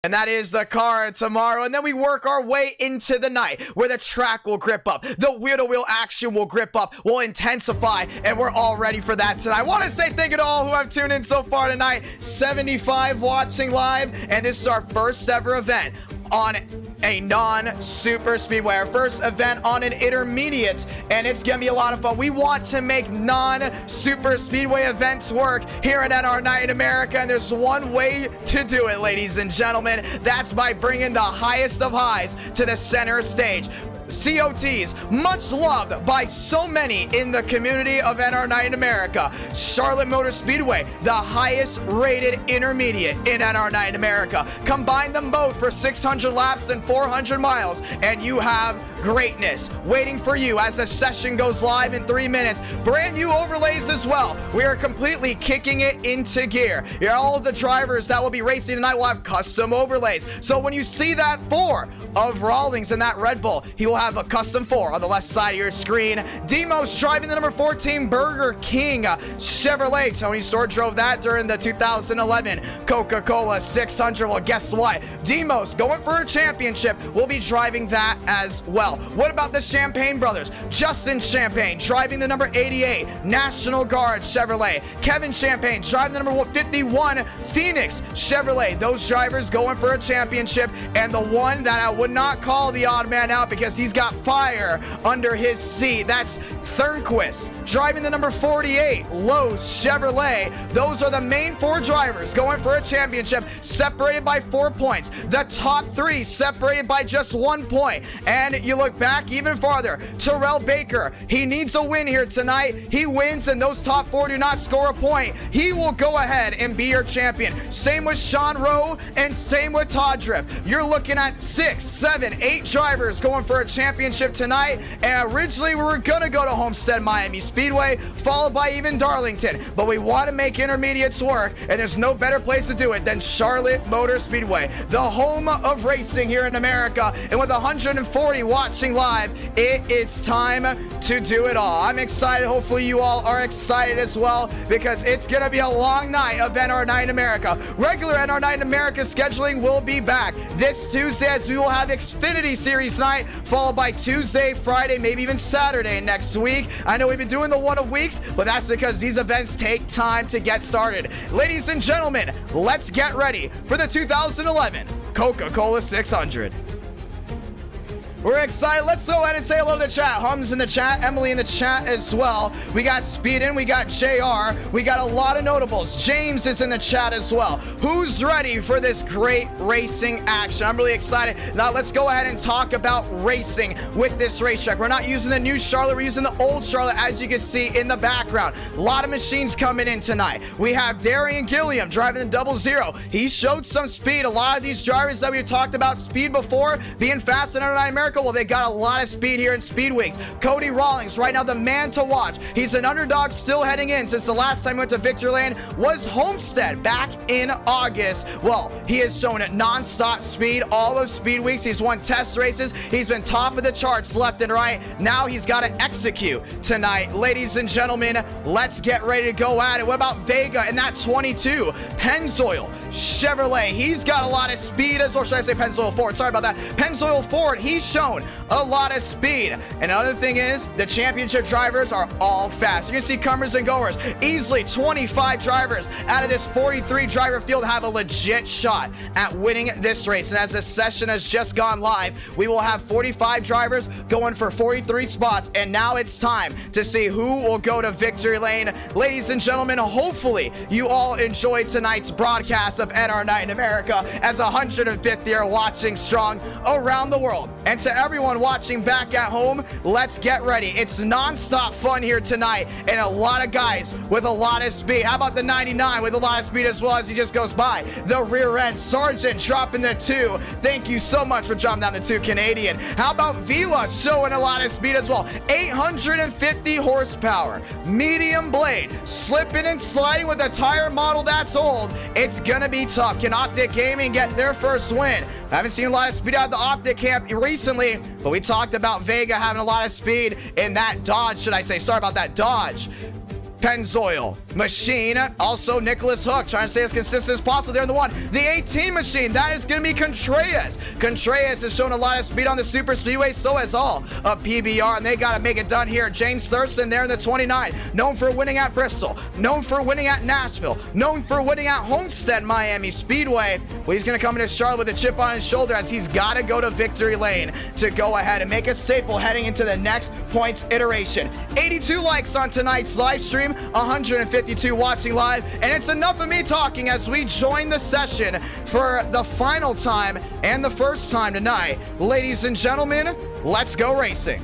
And that is the car tomorrow. And then we work our way into the night where the track will grip up. The wheel-to-wheel action will grip up, will intensify, and we're all ready for that tonight. I want to say thank you to all who have tuned in so far tonight. 75 watching live, and this is our first ever event on a non-super speedway, our first event on an intermediate, and it's gonna be a lot of fun. We want to make non-super speedway events work here at NR Night in America, and there's one way to do it, ladies and gentlemen. That's by bringing the highest of highs to the center stage. COTs, much loved by so many in the community of NR Night in America. Charlotte Motor Speedway, the highest rated intermediate in NR Night in America. Combine them both for 600 laps and 400 miles, and you have greatness waiting for you as the session goes live in 3 minutes. Brand new overlays as well. We are completely kicking it into gear. All of the drivers that will be racing tonight will have custom overlays. So when you see that 4 of Rawlings in that Red Bull, he will have a custom 4 on the left side of your screen. Demos driving the number 14 Burger King Chevrolet. Tony Storr drove that during the 2011 Coca Cola 600. Well, guess what? Demos going for a championship will be driving that as well. What about the Champagne brothers? Justin Champagne driving the number 88 National Guard Chevrolet. Kevin Champagne driving the number 51 Phoenix Chevrolet. Those drivers going for a championship, and the one that I would not call the odd man out because he's got fire under his seat, that's Thurnquist driving the number 48 Lowe's Chevrolet. Those are the main 4 drivers going for a championship, separated by 4 points. The top 3 separated by just 1 point. And you look back even farther, Terrell Baker, he needs a win here tonight. He wins and those top 4 do not score a point, he will go ahead and be your champion. Same with Sean Rowe and same with Todd Drift. You're looking at 6, 7, 8 drivers going for a championship tonight, and originally we were gonna go to Homestead Miami Speedway, followed by even Darlington, but we want to make intermediates work, and there's no better place to do it than Charlotte Motor Speedway, the home of racing here in America. And with 140 watching live, it is time to do it all. I'm excited. Hopefully you all are excited as well, because it's gonna be a long night of NR Night in America. Regular NR Night in America scheduling will be back this Tuesday, as we will have Xfinity Series night, followed by Tuesday, Friday, maybe even Saturday next week. I know we've been doing the one of weeks, but that's because these events take time to get started. Ladies and gentlemen, let's get ready for the 2011 Coca Cola 600. We're excited. Let's go ahead and say hello to the chat. Hums in the chat, Emily in the chat as well. We got Speedin, we got JR, we got a lot of notables. James is in the chat as well. Who's ready for this great racing action? I'm really excited. Now let's go ahead and talk about racing with this racetrack. We're not using the new Charlotte, we're using the old Charlotte, as you can see in the background. A lot of machines coming in tonight. We have Darian Gilliam driving the 00. He showed some speed. A lot of these drivers that we've talked about speed before, being fast in America, well, they got a lot of speed here in Speed Weeks. Cody Rawlings, right now the man to watch. He's an underdog still heading in, since the last time he went to Victory Lane was Homestead back in August. Well, he has shown a non-stop speed all of Speed Weeks. He's won test races. He's been top of the charts left and right. Now he's got to execute tonight. Ladies and gentlemen, let's get ready to go at it. What about Vega and that 22 Pennzoil Chevrolet? He's got a lot of speed as well. Should I say Pennzoil Ford? Sorry about that. Pennzoil Ford, he's shown a lot of speed. And another thing is, the championship drivers are all fast. You can see comers and goers. Easily 25 drivers out of this 43 driver field have a legit shot at winning this race. And as this session has just gone live, we will have 45 drivers going for 43 spots. And now it's time to see who will go to Victory Lane. Ladies and gentlemen, hopefully you all enjoyed tonight's broadcast of NR Night in America, as 150 are watching strong around the world. And to everyone watching back at home, let's get ready. It's non-stop fun here tonight, and a lot of guys with a lot of speed. How about the 99 with a lot of speed as well, as he just goes by the rear end? Sargent dropping the 2. Thank you so much for dropping down the 2 Canadian. How about Vila showing a lot of speed as well? 850 horsepower, medium blade, slipping and sliding with a tire model that's old. It's gonna be tough. Can Optic Gaming get their first win? I haven't seen a lot of speed out of the Optic camp recently, but we talked about Vega having a lot of speed in that Dodge, should I say. Sorry about that, Dodge. Pennzoil machine. Also, Nicholas Hook, trying to stay as consistent as possible there in the 1. The 18 machine, that is going to be Contreras. Contreras has shown a lot of speed on the super speedway, so has all of PBR, and they got to make it done here. James Thurston there in the 29, known for winning at Bristol, known for winning at Nashville, known for winning at Homestead Miami Speedway. Well, he's going to come into Charlotte with a chip on his shoulder, as he's got to go to victory lane to go ahead and make a staple heading into the next points iteration. 82 likes on tonight's live stream, 152 watching live, and it's enough of me talking as we join the session for the final time and the first time tonight. Ladies and gentlemen, let's go racing.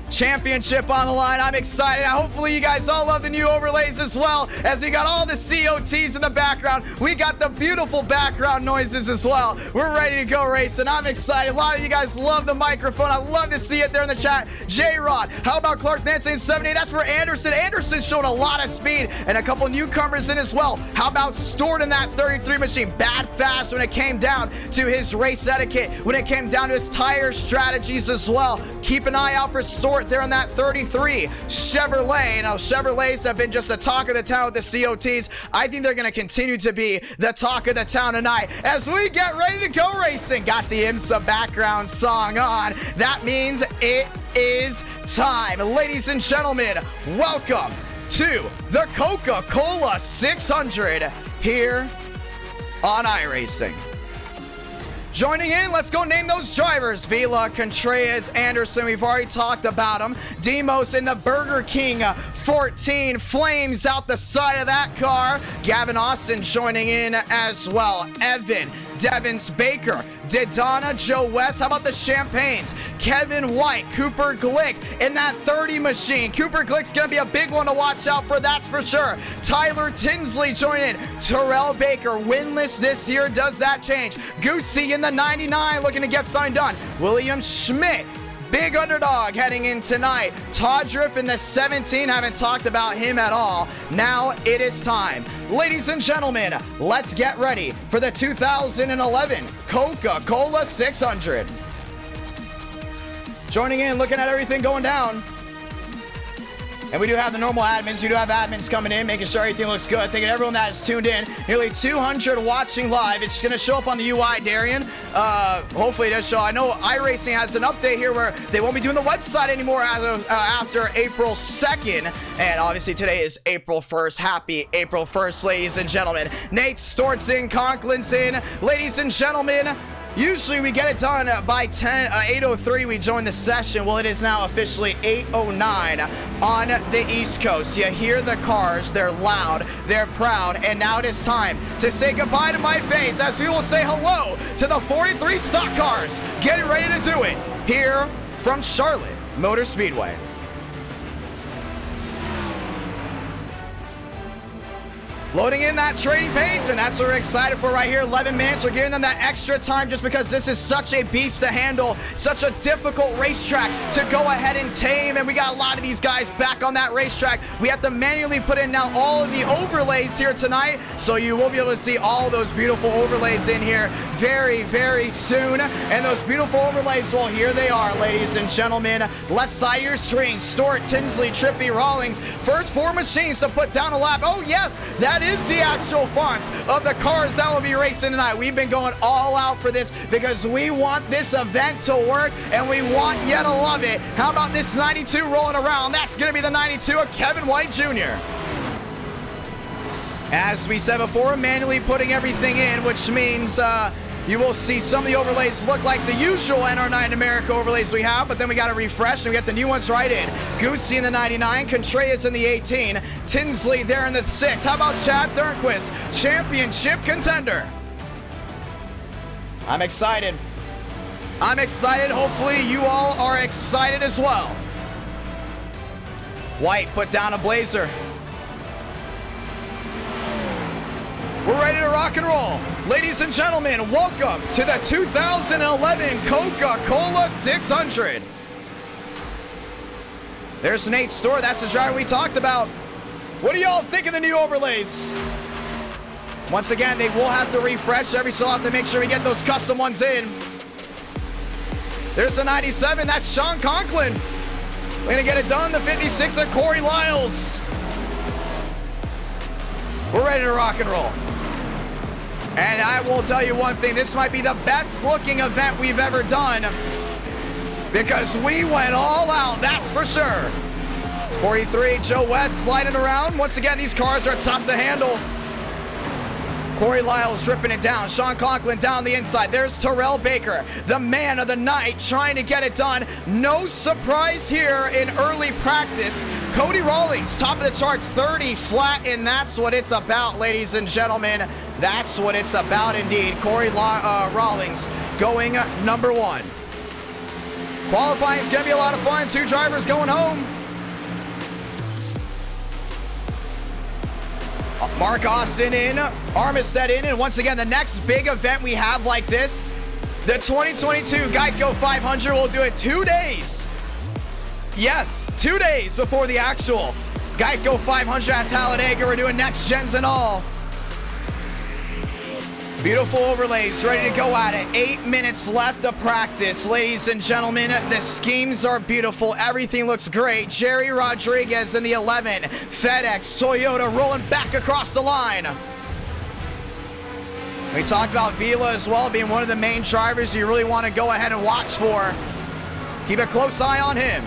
Championship on the line. I'm excited. Hopefully you guys all love the new overlays as well, as we got all the COTs in the background. We got the beautiful background noises as well. We're ready to go racing. I'm excited. A lot of you guys love the microphone. I love to see it there in the chat. J-Rod, how about Clark Nancy in 70? That's for Anderson. Anderson showed a lot of speed and a couple newcomers in as well. How about Stewart in that 33 machine? Bad fast when it came down to his race etiquette, when it came down to his tire strategies as well. Keep an eye out for Stewart there in that 33 Chevrolet. You know, Chevrolets have been just the talk of the town with the COTs. I think they're going to continue to be the talk of the town tonight as we get ready to go racing. Got the IMSA background song on. That means it is time. Ladies and gentlemen, welcome to the Coca Cola 600 here on iRacing. Joining in, let's go name those drivers. Vila, Contreras, Anderson, we've already talked about them. Demos in the Burger King 14, flames out the side of that car. Gavin Austin joining in as well. Evan, Devins Baker, Didana, Joe West. How about the Champagnes? Kevin White, Cooper Glick in that 30 machine. Cooper Glick's going to be a big one to watch out for, that's for sure. Tyler Tinsley joining in. Terrell Baker, winless this year. Does that change? Goosey in the 99 looking to get something done. William Schmidt, big underdog heading in tonight. Todriff in the 17, haven't talked about him at all. Now it is time. Ladies and gentlemen, let's get ready for the 2011 Coca Cola 600. Joining in, looking at everything going down. And we do have the normal admins. We do have admins coming in, making sure everything looks good. Thanking everyone that is tuned in. Nearly 200 watching live. It's going to show up on the UI, Darian. Hopefully it does show. I know iRacing has an update here where they won't be doing the website anymore as of, after April 2nd. And obviously today is April 1st. Happy April 1st, ladies and gentlemen. Nate Stortson, Conklin's in. Ladies and gentlemen, usually we get it done by 8:03. We join the session. Well, it is now officially 8:09 on the East Coast. You hear the cars. They're loud. They're proud. And now it is time to say goodbye to my face as we will say hello to the 43 stock cars. Getting ready to do it here from Charlotte Motor Speedway. Loading in that trading paints, and that's what we're excited for right here. 11 minutes. We're giving them that extra time just because this is such a beast to handle, such a difficult racetrack to go ahead and tame, and we got a lot of these guys back on that racetrack. We have to manually put in now all of the overlays here tonight, so you will be able to see all those beautiful overlays in here very, very soon. And those beautiful overlays, well, here they are, ladies and gentlemen. Left side of your screen, Stewart, Tinsley, Trippy, Rawlings. First 4 machines to put down a lap. Oh, yes, that is the actual fonts of the cars that will be racing tonight. We've been going all out for this because we want this event to work and we want you to love it. How about this 92 rolling around? That's going to be the 92 of Kevin White Jr. As we said before, manually putting everything in, which means you will see some of the overlays look like the usual NR9 America overlays we have, but then we got to refresh and we got the new ones right in. Goosey in the 99, Contreras in the 18, Tinsley there in the 6. How about Chad Thurnquist, championship contender? I'm excited. I'm excited. Hopefully you all are excited as well. White put down a blazer. We're ready to rock and roll. Ladies and gentlemen, welcome to the 2011 Coca Cola 600. There's Nate Storr. That's the driver we talked about. What do y'all think of the new overlays? Once again, they will have to refresh every so often to make sure we get those custom ones in. There's the 97. That's Sean Conklin. We're going to get it done. The 56 of Corey Lyles. We're ready to rock and roll. And I will tell you one thing, this might be the best looking event we've ever done because we went all out, that's for sure. 43, Joe West sliding around. Once again, these cars are tough to handle. Corey Lyles ripping it down. Sean Conklin down the inside. There's Terrell Baker, the man of the night, trying to get it done. No surprise here in early practice. Cody Rawlings, top of the charts, 30 flat, and that's what it's about, ladies and gentlemen. That's what it's about indeed. Corey Rawlings going number 1. Qualifying is going to be a lot of fun. 2 drivers going home. Mark Austin in, Armistead in, and once again, the next big event we have like this, the 2022 Geico 500, we'll do it 2 days. Yes, 2 days before the actual Geico 500 at Talladega. We're doing next gens and all. Beautiful overlays, ready to go at it. 8 minutes left to practice, ladies and gentlemen. The schemes are beautiful. Everything looks great. Jerry Rodriguez in the 11. FedEx, Toyota rolling back across the line. We talked about Vila as well, being one of the main drivers you really want to go ahead and watch for. Keep a close eye on him.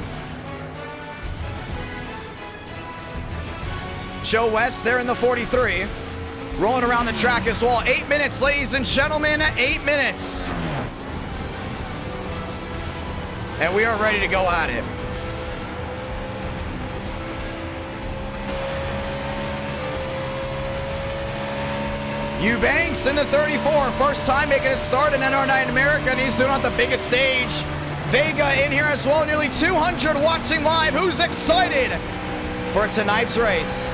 Joe West there in the 43. Rolling around the track as well. 8 minutes, ladies and gentlemen. 8 minutes. And we are ready to go at it. Eubanks in the 34. First time making a start in NR9 America, and he's doing it on the biggest stage. Vega in here as well. Nearly 200 watching live. Who's excited for tonight's race?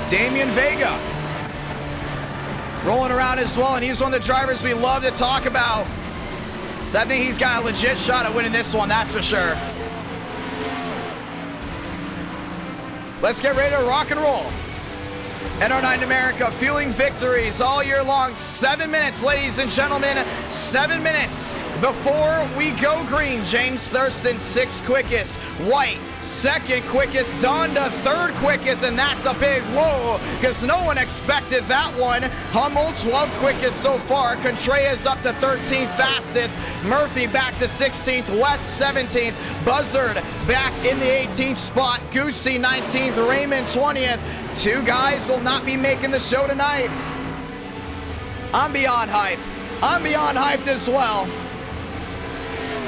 Damian Vega rolling around as well, and he's one of the drivers we love to talk about. So I think he's got a legit shot at winning this one, that's for sure. Let's get ready to rock and roll. NR9 America fueling victories all year long. 7 minutes, ladies and gentlemen. 7 minutes before we go green. James Thurston, 6th quickest. White, 2nd quickest. Donda, 3rd quickest, and that's a big whoa, because no one expected that one. Hummel, 12th quickest so far. Contreras up to 13th fastest. Murphy back to 16th. West, 17th. Buzzard back in the 18th spot. Goosey, 19th. Raymond, 20th. 2 guys will not be making the show tonight. I'm beyond hype. I'm beyond hyped as well.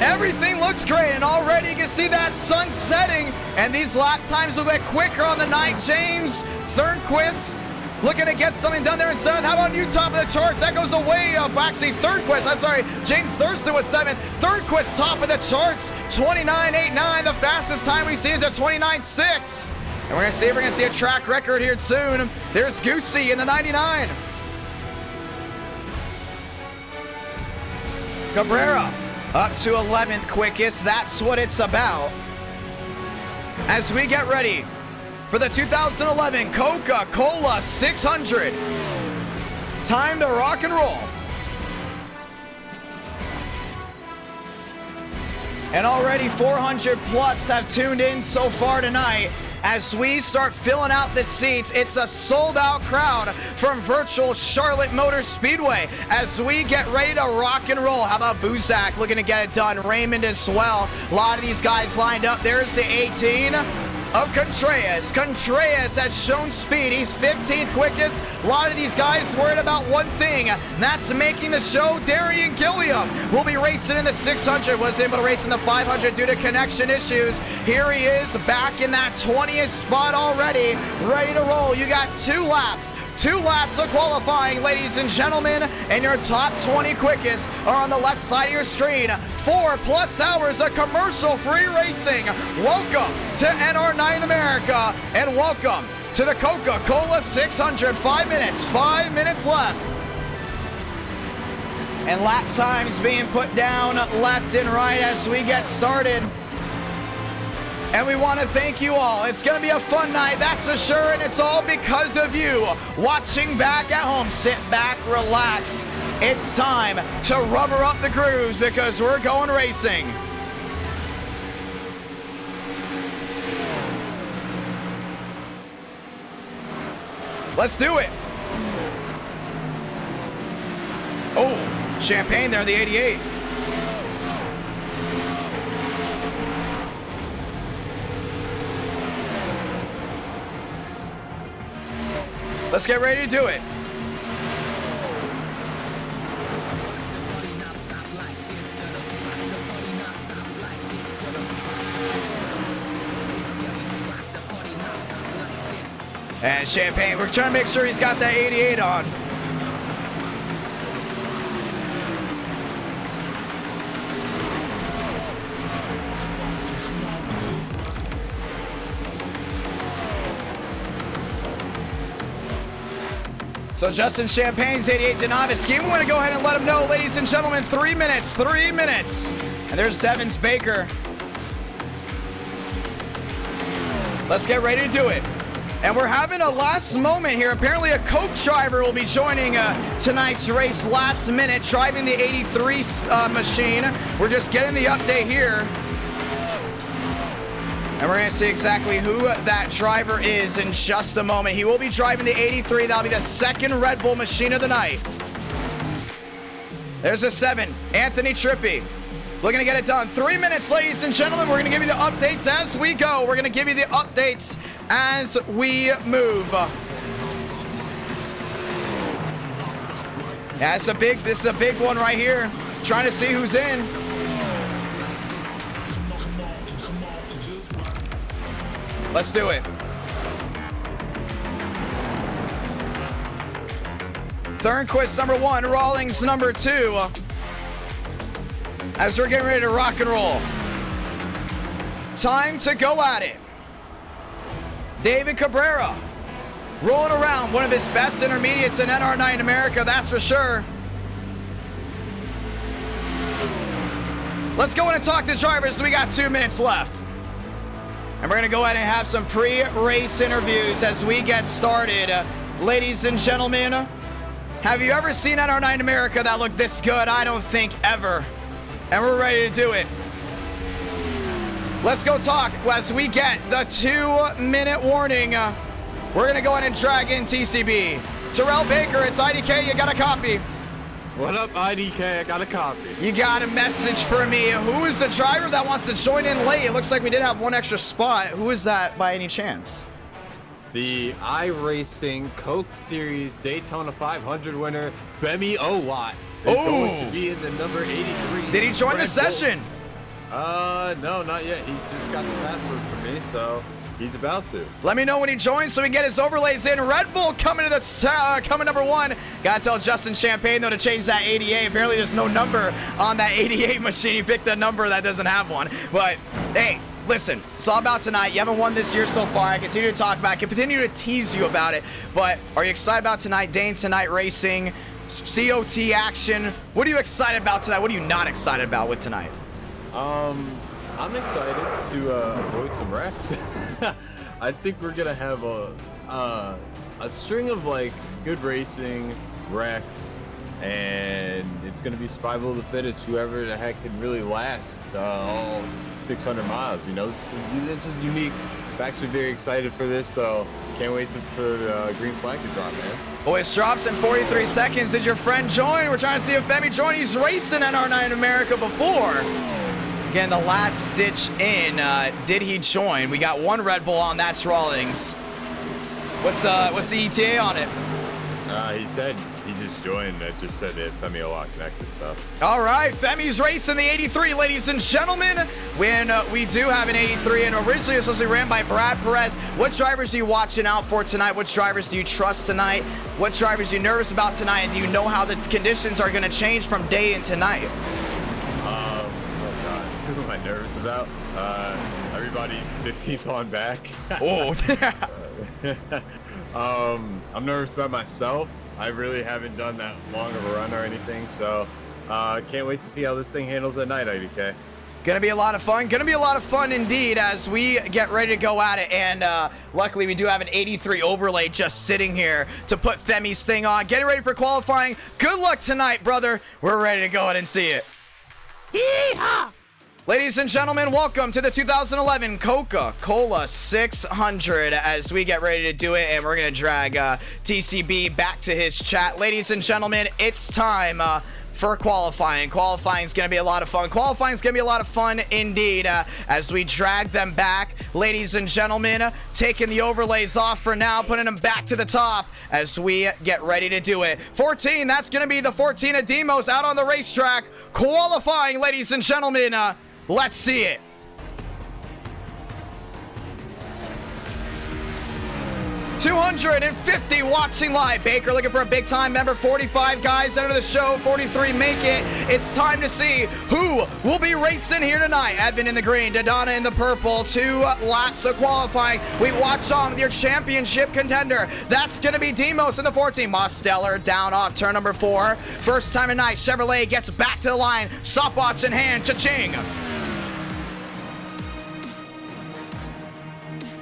Everything looks great, and already you can see that sun setting, and these lap times will get quicker on the night. James Thornquist looking to get something done there in 7th. How about you, top of the charts? That goes away of actually Thornquist. I'm sorry, James Thurston was 7th. Thornquist top of the charts, 29.89. The fastest time we've seen is at 29.6. And we're gonna see a track record here soon. There's Goosey in the 99. Cabrera up to 11th quickest. That's what it's about. As we get ready for the 2011 Coca Cola 600. Time to rock and roll. And already 400 plus have tuned in so far tonight. As we start filling out the seats, it's a sold-out crowd from virtual Charlotte Motor Speedway as we get ready to rock and roll. How about Buzak looking to get it done? Raymond as well. A lot of these guys lined up. There's the 18 of Contreras. Contreras has shown speed. He's 15th quickest. A lot of these guys worried about one thing, and that's making the show. Darian Gilliam will be racing in the 600. Was able to race in the 500 due to connection issues. Here he is back in that 20th spot already, ready to roll. You got 2 laps. 2 laps of qualifying, ladies and gentlemen, and your top 20 quickest are on the left side of your screen. 4+ hours of commercial-free racing. Welcome to NR9 America, and welcome to the Coca Cola 600. 5 minutes left. And lap times being put down left and right as we get started. And we want to thank you all. It's going to be a fun night, that's for sure, and it's all because of you watching back at home. Sit back, relax. It's time to rubber up the grooves because we're going racing. Let's do it. Oh, Champagne there, the 88. Let's get ready to do it. And Champagne, we're trying to make sure he's got that 88 on. So Justin Champagne's 88 did not have a scheme. We want to go ahead and let him know, ladies and gentlemen, 3 minutes, 3 minutes. And there's Devins Baker. Let's get ready to do it. And we're having a last moment here. Apparently a Coke driver will be joining tonight's race last minute, driving the 83 machine. We're just getting the update here. And we're going to see exactly who that driver is in just a moment. He will be driving the 83. That'll be the second Red Bull machine of the night. There's a 7, Anthony Trippi. Looking to get it done. 3 minutes, ladies and gentlemen. We're going to give you the updates as we go. We're going to give you the updates as we move. Yeah, this is a big one right here. Trying to see who's in. Let's do it. Thornquist number 1, Rawlings number 2. As we're getting ready to rock and roll. Time to go at it. David Cabrera rolling around, one of his best intermediates in NR9 America, that's for sure. Let's go in and talk to drivers. We got 2 minutes left. And we're going to go ahead and have some pre-race interviews as we get started. Ladies and gentlemen, have you ever seen NR9 America that looked this good? I don't think ever. And we're ready to do it. Let's go talk as we get the 2-minute warning. We're going to go ahead and drag in TCB. Terrell Baker, it's IDK, you got a copy. What up, IDK? I got a copy. You got a message for me. Who is the driver that wants to join in late? It looks like we did have one extra spot. Who is that by any chance? The iRacing Coke Series Daytona 500 winner, Femi Owat, is going to be in the number 83. Did he join the session? No, not yet. He just got the password from me, so he's about to. Let me know when he joins so we can get his overlays in. Red Bull coming to the coming number 1. Gotta tell Justin Champagne though to change that 88. Apparently there's no number on that 88 machine. He picked a number that doesn't have one. But hey, listen, it's all about tonight. You haven't won this year so far. I continue to talk back. I continue to tease you about it. But are you excited about tonight? Dane tonight racing, COT action. What are you excited about tonight? What are you not excited about with tonight? I'm excited to avoid some wrecks. I think we're gonna have a string of like good racing, wrecks, and it's gonna be survival of the fittest. Whoever the heck can really last all 600 miles. You know, this is unique. I'm actually very excited for this, so can't wait for the green flag to drop, man. Boys, drops in 43 seconds. Did your friend join? We're trying to see if Femi joined. He's raced in NR9 America before. Again, the last ditch in, did he join? We got one Red Bull on, that's Rawlings. What's the ETA on it? He said he just joined. That just said that Femi Owat connected stuff. All right, Femi's racing the 83, ladies and gentlemen. When we do have an 83, and originally it was supposed to be ran by Brad Perez. What drivers are you watching out for tonight? Which drivers do you trust tonight? What drivers are you nervous about tonight? And do you know how the conditions are going to change from day into night? Who am I nervous about? Everybody 15th on back. Oh. I'm nervous about myself. I really haven't done that long of a run or anything, so can't wait to see how this thing handles at night, IDK. Gonna be a lot of fun. Gonna be a lot of fun indeed as we get ready to go at it. And luckily we do have an 83 overlay just sitting here to put Femi's thing on. Getting ready for qualifying. Good luck tonight, brother. We're ready to go ahead and see it. Yeehaw! Ladies and gentlemen, welcome to the 2011 Coca Cola 600 as we get ready to do it, and we're going to drag TCB back to his chat. Ladies and gentlemen, it's time for qualifying. Qualifying is going to be a lot of fun. Qualifying is going to be a lot of fun indeed as we drag them back. Ladies and gentlemen, taking the overlays off for now, putting them back to the top as we get ready to do it. 14, that's going to be the 14 of Demos out on the racetrack. Qualifying, ladies and gentlemen. Let's see it. $250 watching live. Baker looking for a big time member. 45 guys enter the show. 43 make it. It's time to see who will be racing here tonight. Evan in the green, Daytona in the purple. 2 laps of qualifying. We watch on with your championship contender. That's going to be Demos in the 14. Mosteller down off turn number 4. First time tonight, Chevrolet gets back to the line. Stopwatch in hand. Cha-ching.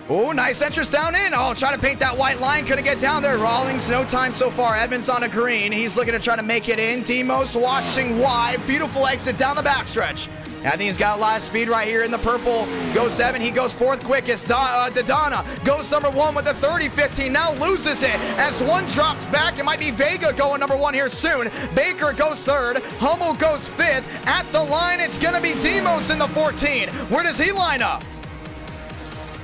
Oh, nice entrance down in. Oh, try to paint that white line. Couldn't get down there. Rawlings, no time so far. Evans on a green. He's looking to try to make it in. Demos watching wide. Beautiful exit down the backstretch. I think he's got a lot of speed right here in the purple. Goes 7. He goes 4th quickest. Daytona goes number 1 with a 30-15. Now loses it as 1 drops back. It might be Vega going number 1 here soon. Baker goes 3rd. Hummel goes 5th. At the line, it's going to be Demos in the 14. Where does he line up?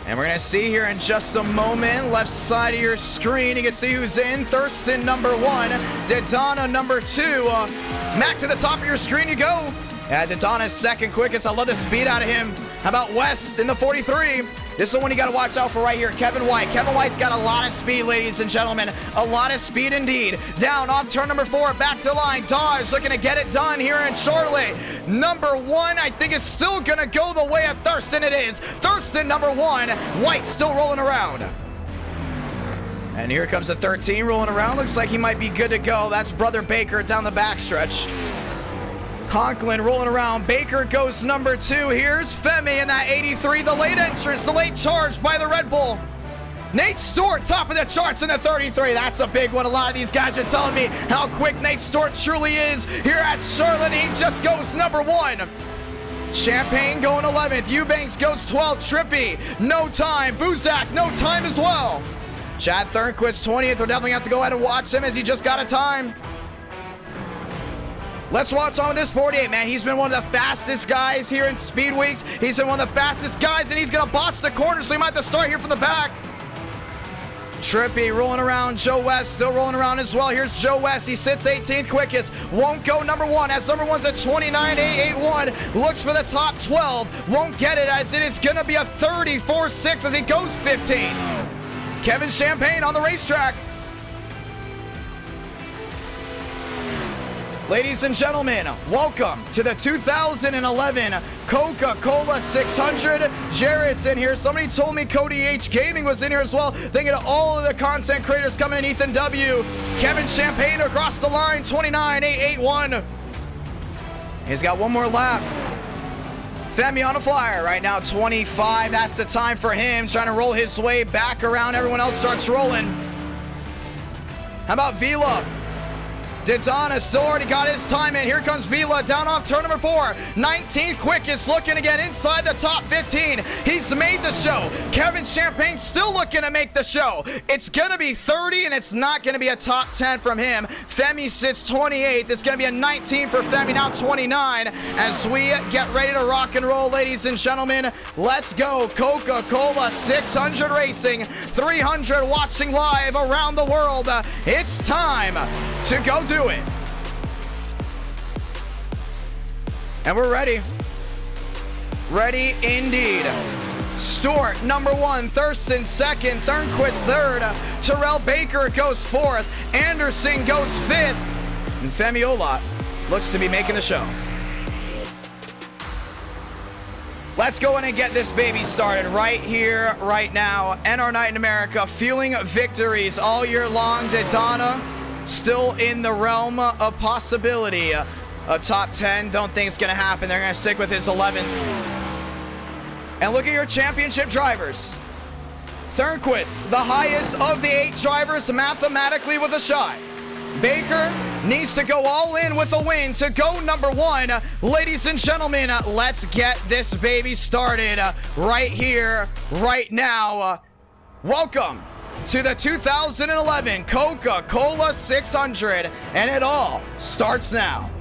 And we're going to see here in just a moment, left side of your screen, you can see who's in. Thurston, number 1. Daytona, number 2. Back to the top of your screen you go. Daytona's 2nd quickest. I love the speed out of him. How about West in the 43? This is the one you got to watch out for right here. Kevin White. Kevin White's got a lot of speed, ladies and gentlemen. A lot of speed indeed. Down off turn number 4. Back to the line. Dodge looking to get it done here in Charlotte. Number 1, I think, is still going to go the way of Thurston. It is. Thurston, number 1. White still rolling around. And here comes the 13 rolling around. Looks like he might be good to go. That's Brother Baker down the backstretch. Conklin rolling around. Baker goes number 2. Here's Femi in that 83. The late entrance, the late charge by the Red Bull. Nate Stewart, top of the charts in the 33. That's a big one. A lot of these guys are telling me how quick Nate Stewart truly is here at Charlotte. He just goes number 1. Champagne going 11th. Eubanks goes 12th. Trippy, no time. Buzak, no time as well. Chad Thornquist, 20th. We'll definitely have to go ahead and watch him as he just got a time. Let's watch on with this 48, man. He's been one of the fastest guys here in Speed Weeks. He's been one of the fastest guys, and he's going to botch the corner, so he might have to start here from the back. Trippy rolling around. Joe West still rolling around as well. Here's Joe West. He sits 18th quickest. Won't go number 1 as number 1's at 29.881. Looks for the top 12. Won't get it as it is going to be a 34.6 as he goes 15. Kevin Champagne on the racetrack. Ladies and gentlemen, welcome to the 2011 Coca Cola 600. Jared's in here. Somebody told me Cody H Gaming was in here as well. Thinking of all of the content creators coming in. Ethan W. Kevin Champagne across the line, 29.881. He's got one more lap. Femi on a flyer right now, 25. That's the time for him. Trying to roll his way back around. Everyone else starts rolling. How about Vila? Daytona still already got his time in. Here comes Vila down off turn number 4. 19th quickest, looking to get inside the top 15. He's made the show. Kevin Champagne still looking to make the show. It's going to be 30, and it's not going to be a top 10 from him. Femi sits 28th. It's going to be a 19 for Femi, now 29. As we get ready to rock and roll, ladies and gentlemen, let's go. Coca Cola 600 Racing, 300 watching live around the world. It's time to go do it. And we're ready. Ready indeed. Stewart, number 1. Thurston, 2nd. Thornquist, 3rd. Terrell Baker goes 4th. Anderson goes 5th. And Femi Olot looks to be making the show. Let's go in and get this baby started right here, right now. NR Night in America, feeling victories all year long. Daytona still in the realm of possibility. A top 10, don't think it's going to happen. They're going to stick with his 11th. And look at your championship drivers. Thornquist, the highest of the 8 drivers mathematically with a shot. Baker needs to go all in with a win to go number one. Ladies and gentlemen, let's get this baby started right here, right now. Welcome to the 2011 Coca Cola 600, and it all starts now.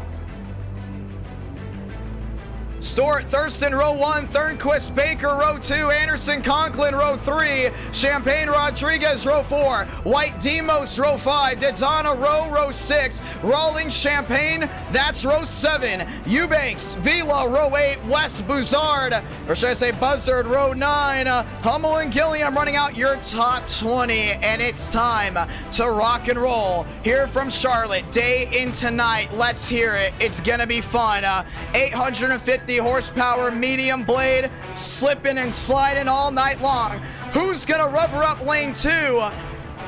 Stewart, Thurston, row 1, Thornquist, Baker, row 2, Anderson, Conklin, row 3, Champagne, Rodriguez, row 4, White, Demos, row 5, Daytona, row 6, Rawlings, Champagne, that's row 7, Eubanks, Vila, row 8, West, Buzard, or should I say Buzzard, row 9, Hummel and Gilliam running out your top 20, and it's time to rock and roll here from Charlotte, day into night. Let's hear it. It's gonna be fun. 850 horsepower medium blade, slipping and sliding all night long. Who's gonna rubber up lane 2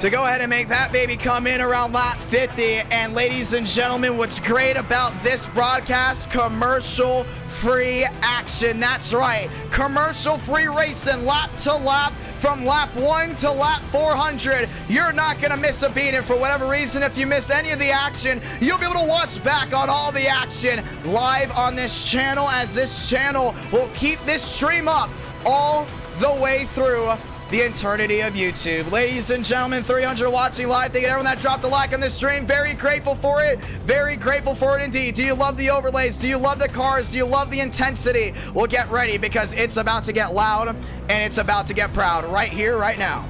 to go ahead and make that baby come in around lap 50? And ladies and gentlemen, what's great about this broadcast, commercial free action. That's right, commercial free racing lap to lap, from lap 1 to lap 400. You're not gonna miss a beat, and for whatever reason, if you miss any of the action, you'll be able to watch back on all the action live on this channel, as this channel will keep this stream up all the way through the eternity of YouTube. Ladies and gentlemen, 300 watching live. Thank you to everyone that dropped a like on this stream. Very grateful for it. Very grateful for it indeed. Do you love the overlays? Do you love the cars? Do you love the intensity? Well, get ready, because it's about to get loud and it's about to get proud right here, right now.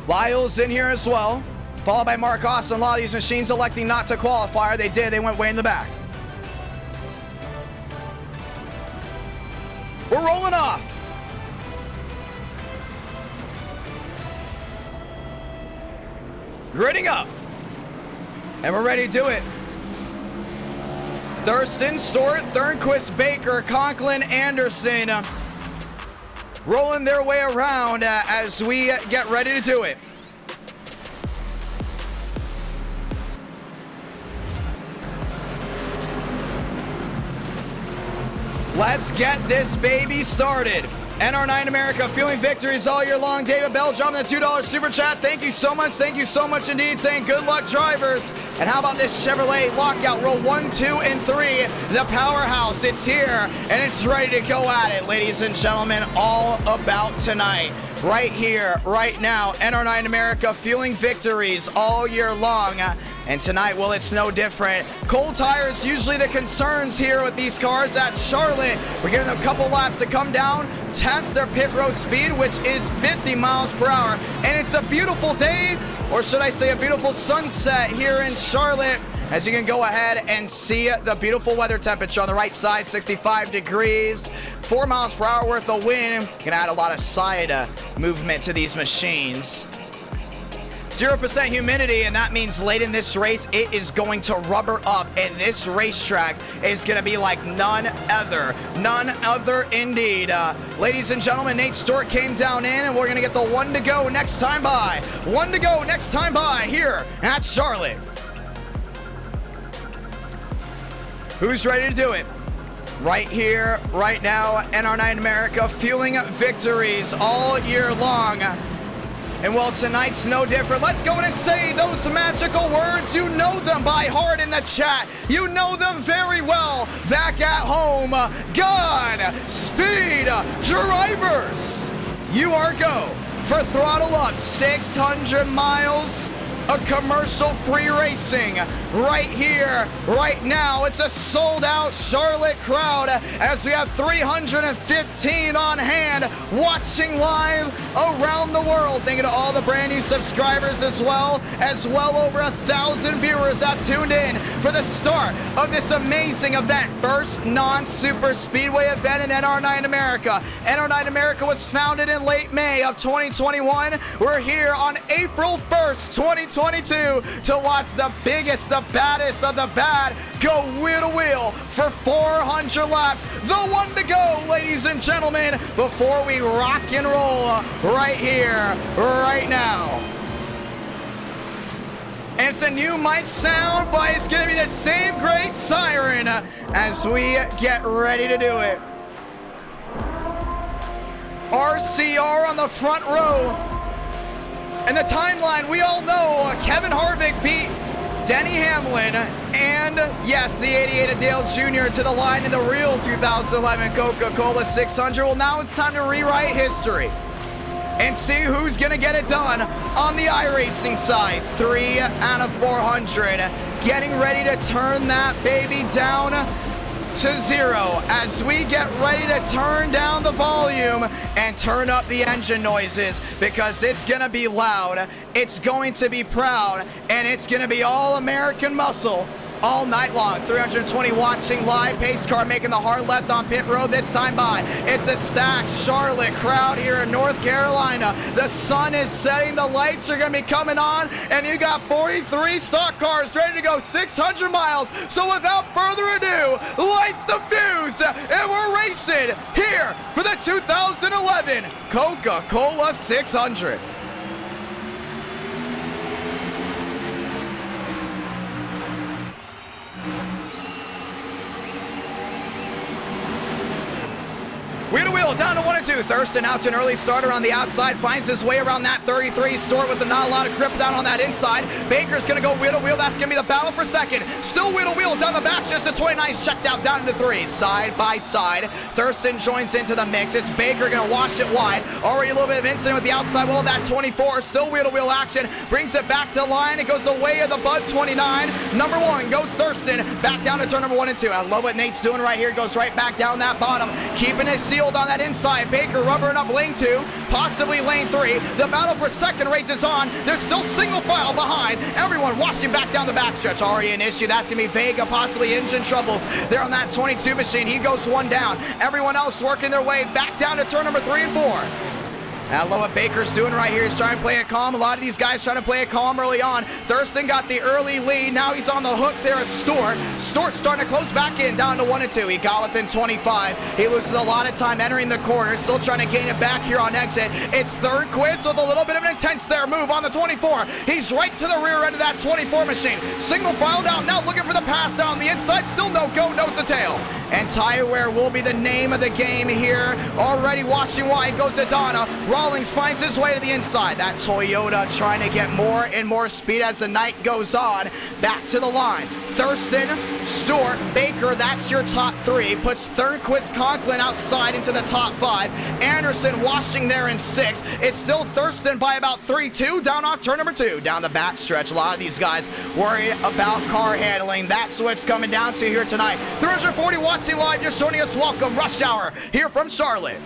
Lyle's in here as well, followed by Mark Austin. A lot of these machines electing not to qualify. They did. They went way in the back. We're rolling off. Gridding up. And we're ready to do it. Thurston, Stewart, Thornquist, Baker, Conklin, Anderson rolling their way around as we get ready to do it. Let's get this baby started. NR9 America fueling victories all year long. David Bell dropping the $2 super chat. Thank you so much. Thank you so much indeed. Saying good luck, drivers. And how about this Chevrolet lockout row 1, 2, and 3? The powerhouse. It's here and it's ready to go at it, ladies and gentlemen. All about tonight. Right here, right now. NR9 America fueling victories all year long. And tonight, well, it's no different. Cold tires, usually the concerns here with these cars at Charlotte. We're giving them a couple laps to come down, test their pit road speed, which is 50 miles per hour. And it's a beautiful day, or should I say a beautiful sunset here in Charlotte, as you can go ahead and see the beautiful weather temperature on the right side, 65 degrees, 4 miles per hour worth of wind. Can add a lot of side movement to these machines. 0% humidity, and that means late in this race, it is going to rubber up, and this racetrack is going to be like none other indeed. Ladies and gentlemen, Nate Stewart came down in, and we're going to get the one to go next time by. One to go next time by here at Charlotte. Who's ready to do it? Right here, right now, NR9 America fueling victories all year long. And well, tonight's no different. Let's go in and say those magical words. You know them by heart in the chat. You know them very well back at home. Godspeed, drivers. You are go for throttle up 600 miles of commercial-free racing right here, right now. It's a sold-out Charlotte crowd as we have 315 on hand watching live around the world. Thank you to all the brand new subscribers as well over 1,000 viewers that tuned in for the start of this amazing event. First non-super speedway event in NR9 America. NR9 America was founded in late May of 2021. We're here on April 1st, 2022 to watch the biggest, the baddest of the bad go wheel to wheel for 400 laps. The one to go, ladies and gentlemen, before we rock and roll right here, right now. And it's a new mic sound, but it's going to be the same great siren as we get ready to do it. RCR on the front row. And the timeline, we all know Kevin Harvick beat Denny Hamlin and, yes, the 88 of Dale Jr. to the line in the real 2011 Coca Cola 600. Well, now it's time to rewrite history and see who's going to get it done on the iRacing side. 3 out of 400, getting ready to turn that baby down to 0 as we get ready to turn down the volume and turn up the engine noises, because it's gonna be loud, it's going to be proud, and it's gonna be all American muscle all night long. 320 watching live. Pace car making the hard left on pit road this time by. It's a stacked Charlotte crowd here in North Carolina. The sun is setting, the lights are gonna be coming on, and you got 43 stock cars ready to go 600 miles. So without further ado, light the fuse, and we're racing here for the 2011 Coca Cola 600. Wheel to wheel, down to 1 and 2. Thurston out to an early starter on the outside, finds his way around that 33. Stewart with not a lot of grip down on that inside. Baker's gonna go wheel to wheel. That's gonna be the battle for second. Still wheel to wheel down the back, just a 29 checked out down into 3. Side by side, Thurston joins into the mix. It's Baker gonna wash it wide. Already a little bit of incident with the outside wall. That 24, still wheel to wheel action. Brings it back to the line. It goes the way of the Bud 29. Number 1 goes Thurston back down to turn number 1 and 2. I love what Nate's doing right here. Goes right back down that bottom, keeping it sealed on that inside. Baker rubbering up lane 2, possibly lane 3. The battle for second rages on. There's still single file behind. Everyone washing back down the backstretch. Already an issue. That's going to be Vega, possibly engine troubles there on that 22 machine. He goes 1 down. Everyone else working their way back down to turn number 3 and 4. I love what Baker's doing right here. He's trying to play it calm. A lot of these guys trying to play it calm early on. Thurston got the early lead. Now he's on the hook there at Stewart. Stewart's starting to close back in down to 1 and 2. He got within 25. He loses a lot of time entering the corner. Still trying to gain it back here on exit. It's Thornquist with a little bit of an intense there move on the 24. He's right to the rear end of that 24 machine. Single filed out now, looking for the pass down the inside. Still no go, nose to tail. And tire wear will be the name of the game here. Already washing wide goes to Donna. Rawlings finds his way to the inside. That Toyota trying to get more and more speed as the night goes on. Back to the line. Thurston, Stewart, Baker, that's your top 3. Puts Thornquist, Conklin outside into the top 5. Anderson washing there in 6. It's still Thurston by about 3-2 down on turn number 2. Down the backstretch, a lot of these guys worried about car handling. That's what it's coming down to here tonight. 340 watching live, just joining us. Welcome, Rush Hour here from Charlotte.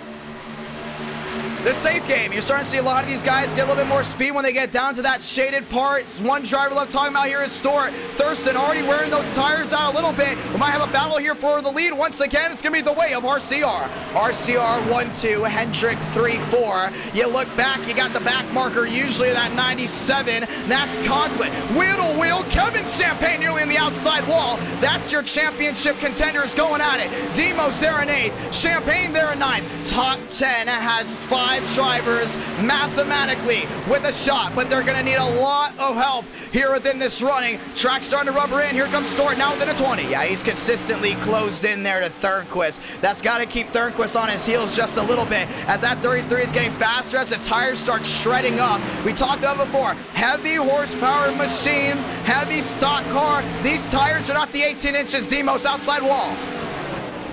The safe game. You're starting to see a lot of these guys get a little bit more speed when they get down to that shaded part. One driver left talking about here is Stewart. Thurston already wearing those tires out a little bit. We might have a battle here for the lead once again. It's going to be the way of RCR. RCR 1-2, Hendrick 3-4. You look back, you got the back marker, usually that 97. That's Conklin. Wheel to wheel, Kevin Champagne nearly in the outside wall. That's your championship contenders going at it. Demos there in 8th, Champagne there in 9th. Top 10 has 5 drivers mathematically with a shot, but they're going to need a lot of help here within this running. Track starting to rubber in. Here comes Stewart now within a 20. Yeah, he's consistently closed in there to Thornquist. That's got to keep Thornquist on his heels just a little bit as that 33 is getting faster as the tires start shredding up. We talked about before, heavy horsepower machine, heavy stock car. These tires are not the 18 inches Demos outside wall.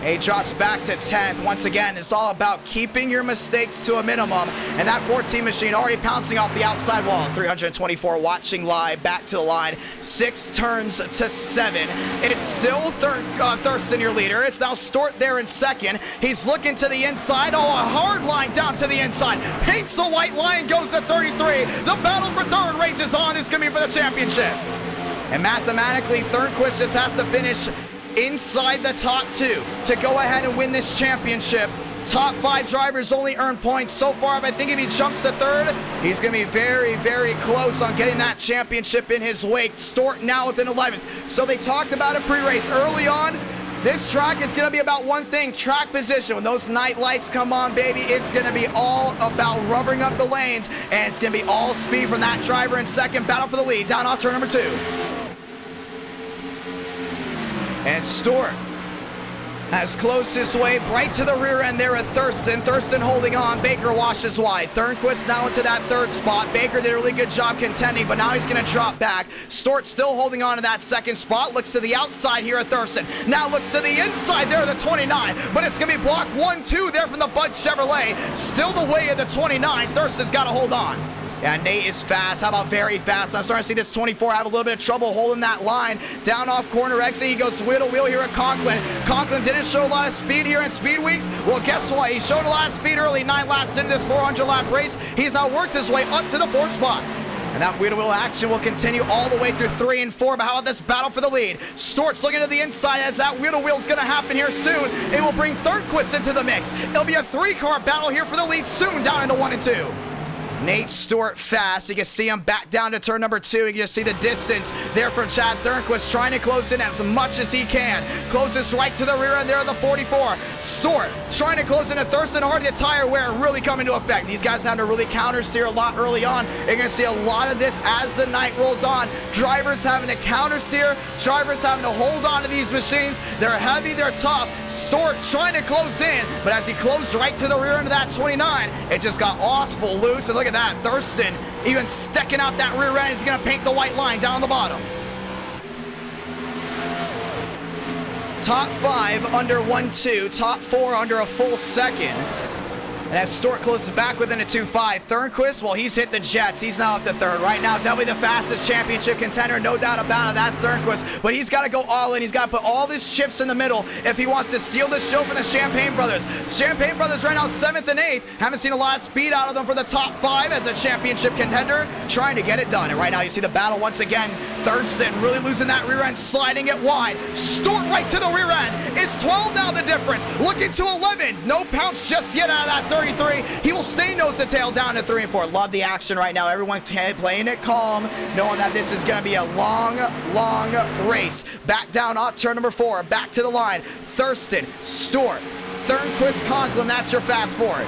He drops back to 10th. Once again, it's all about keeping your mistakes to a minimum. And that 14 machine already pouncing off the outside wall. 324 watching live, back to the line. 6 turns to 7. It's still Thurston, your leader. It's now Stewart there in 2nd. He's looking to the inside. Oh, a hard line down to the inside. Paints the white line, goes to 33. The battle for 3rd rages on. It's going to be for the championship. And mathematically, Thornquist just has to finish inside the top 2 to go ahead and win this championship. Top 5 drivers only earn points so far, but I think if he jumps to 3rd, he's going to be very, very close on getting that championship in his wake. Stewart now within 11th. So they talked about it pre-race early on. This track is going to be about one thing, track position. When those night lights come on, baby, it's going to be all about rubbering up the lanes, and it's going to be all speed from that driver in 2nd. Battle for the lead, down off turn number 2. And Stewart Has closed his way right to the rear end there at Thurston. Thurston holding on. Baker washes wide. Thornquist now into that third spot. Baker did a really good job contending, but now he's going to drop back. Stort still holding on to that second spot. Looks to the outside here at Thurston. Now looks to the inside there at the 29, but it's going to be block 1-2 there from the Bud Chevrolet. Still the way of the 29. Thurston's got to hold on. Yeah, Nate is fast. How about very fast? I'm starting to see this 24 have a little bit of trouble holding that line. Down off corner exit, he goes wheel to wheel here at Conklin. Conklin didn't show a lot of speed here in Speed Weeks. Well, guess what? He showed a lot of speed early, 9 laps into this 400-lap race. He's now worked his way up to the 4th spot. And that wheel-to-wheel action will continue all the way through 3 and 4. But how about this battle for the lead? Stort's looking to the inside as that wheel-to-wheel is going to happen here soon. It will bring Thornquist into the mix. It'll be a 3-car battle here for the lead soon, down into 1 and 2. Nate Stewart fast. You can see him back down to turn number 2. You can just see the distance there from Chad Thornquist trying to close in as much as he can. Closes right to the rear end there of the 44. Stewart trying to close in at Thurston. Hard to get tire wear really come into effect. These guys have to really counter steer a lot early on. You're going to see a lot of this as the night rolls on. Drivers having to counter steer. Drivers having to hold on to these machines. They're heavy, they're tough. Stewart trying to close in, but as he closed right to the rear end of that 29, it just got awful loose. And look at that, Thurston even sticking out that rear end. He's going to paint the white line down the bottom. Top 5 under 1-2, top 4 under a full second. And as Stort closes back within a 2.5, Thornquist, well, he's hit the jets. He's now up to 3rd. Right now, definitely the fastest championship contender, no doubt about it. That's Thornquist. But he's got to go all in. He's got to put all his chips in the middle if he wants to steal this show from the Champagne Brothers. Champagne Brothers right now 7th and 8th. Haven't seen a lot of speed out of them for the top 5 as a championship contender, trying to get it done. And right now, you see the battle once again. Thurston really losing that rear end, sliding it wide. Stort right to the rear end. It's 12 now the difference. Looking to 11. No pounce just yet out of that 33. He will stay nose to tail down to 3 and 4. Love the action right now. Everyone playing it calm, knowing that this is going to be a long, long race. Back down off turn number 4. Back to the line. Thurston, Stort, Thornquist, Conklin. That's your fast forward.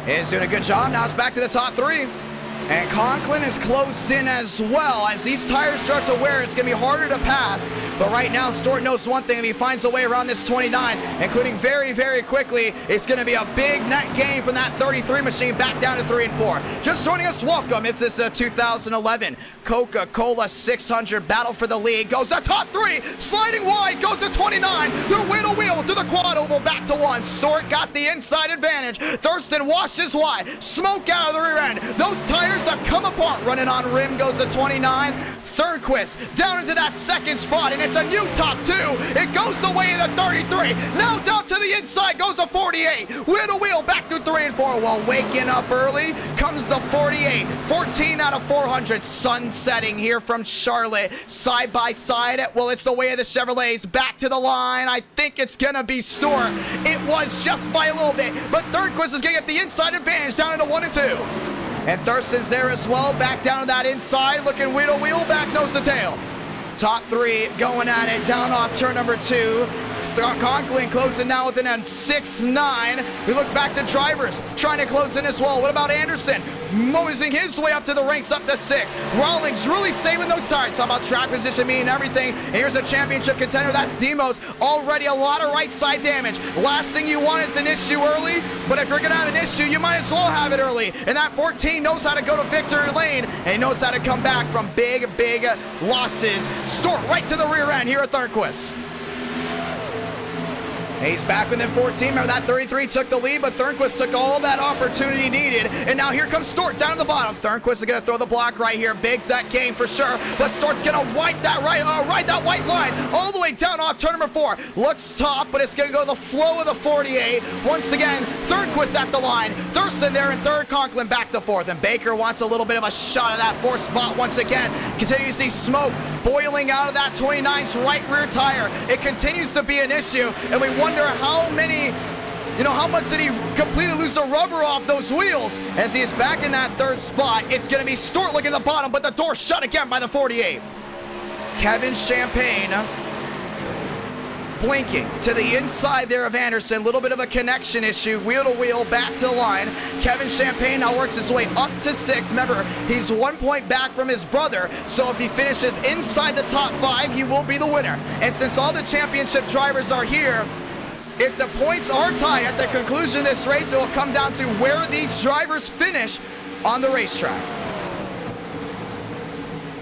Is doing a good job. Now it's back to the top 3. And Conklin is closed in as well. As these tires start to wear, it's going to be harder to pass. But right now, Stort knows one thing. If he finds a way around this 29, including very, very quickly, it's going to be a big net gain from that 33 machine back down to 3 and 4. Just joining us, welcome. It's this 2011 Coca Cola 600 battle for the lead. Goes the top 3, sliding wide, goes to 29. They're wheel to wheel to the quad oval, back to 1. Stort got the inside advantage. Thurston washes wide, smoke out of the rear end. Those tires have come apart. Running on rim goes to 29. Thornquist down into that 2nd spot, and it's a new top 2. It goes the way of the 33. Now down to the inside goes the 48. Wheel to wheel back to 3 and 4. While waking up early comes the 48. 14 out of 400. Sun setting here from Charlotte. Side by side. Well, it's the way of the Chevrolets. Back to the line. I think it's going to be Stort. It was just by a little bit, but Thornquist is going to get the inside advantage down into 1 and 2. And Thurston's there as well, back down to that inside, looking wheel to wheel, back nose to tail. Top 3 going at it, down off turn number 2. Conklin closing now within a 6-9. We look back to drivers trying to close in as well. What about Anderson? Mosing his way up to the ranks, up to 6. Rawlings really saving those tires. How about track position meaning everything? And here's a championship contender. That's Demos. Already a lot of right side damage. Last thing you want is an issue early, but if you're going to have an issue, you might as well have it early. And that 14 knows how to go to victory lane, and he knows how to come back from big, big losses. Stort right to the rear end here at Thornquist. He's back within 14. Remember that 33 took the lead, but Thornquist took all that opportunity needed. And now here comes Stort down to the bottom. Thornquist is going to throw the block right here. Big that game for sure. But Stort's going to wipe that ride that white line all the way down off turn number 4. Looks top, but it's going to go the flow of the 48. Once again, Thornquist at the line. Thurston there in 3rd. Conklin back to 4th. And Baker wants a little bit of a shot of that 4th spot once again. Continue to see smoke boiling out of that 29's right rear tire. It continues to be an issue, and we wonder how much did he completely lose the rubber off those wheels. As he is back in that 3rd spot, it's going to be Stort looking at the bottom, but the door shut again by the 48. Kevin Champagne blinking to the inside there of Anderson. A little bit of a connection issue. Wheel to wheel, back to the line. Kevin Champagne now works his way up to 6. Remember, he's 1 point back from his brother, so if he finishes inside the top 5, he will be the winner. And since all the championship drivers are here, if the points are tied at the conclusion of this race, it will come down to where these drivers finish on the racetrack.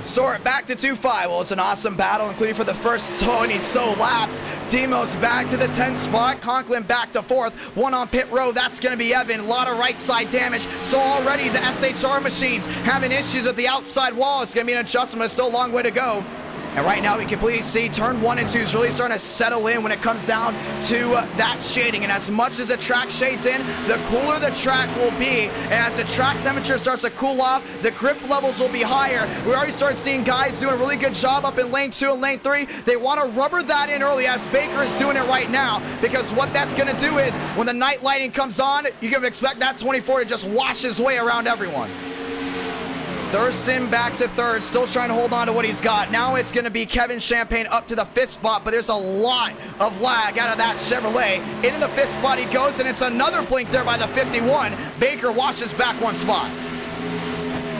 Sort back to 2-5. Well, it's an awesome battle, including for the first 20 so laps. Demos back to the 10th spot. Conklin back to 4th. One on pit road. That's going to be Evan. A lot of right side damage. So already the SHR machines having issues with the outside wall. It's going to be an adjustment. It's still a long way to go. And right now we completely see turn 1 and 2 is really starting to settle in when it comes down to that shading. And as much as the track shades in, the cooler the track will be. And as the track temperature starts to cool off, the grip levels will be higher. We already started seeing guys doing a really good job up in lane 2 and lane 3. They want to rubber that in early, as Baker is doing it right now, because what that's going to do is when the night lighting comes on, you can expect that 24 to just wash his way around everyone. Thurston back to 3rd, still trying to hold on to what he's got. Now it's going to be Kevin Champagne up to the 5th spot, but there's a lot of lag out of that Chevrolet. Into the 5th spot he goes, and it's another blink there by the 51. Baker washes back 1 spot.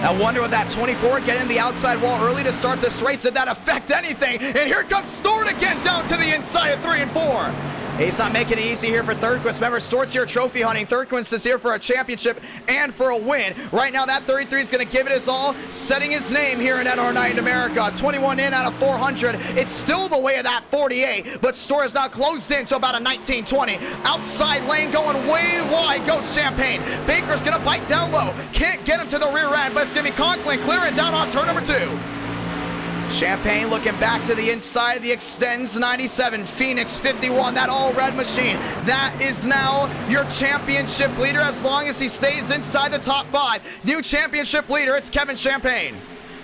I wonder with that 24 getting the outside wall early to start this race, did that affect anything? And here comes Stewart again down to the inside of 3 and 4. He's not making it easy here for Thurquist. Remember, Stewart's here trophy hunting. Thurquist is here for a championship and for a win. Right now, that 33 is going to give it his all, setting his name here in NR9 America. 21 in out of 400. It's still the way of that 48, but Stewart is now closed in to about a 19-20. Outside lane going way wide goes Champagne. Baker's going to bite down low. Can't get him to the rear end, but it's going to be Conklin clearing down on turn number 2. Champagne looking back to the inside of the extends 97, Phoenix 51, that all red machine. That is now your championship leader as long as he stays inside the top 5. New championship leader, it's Kevin Champagne.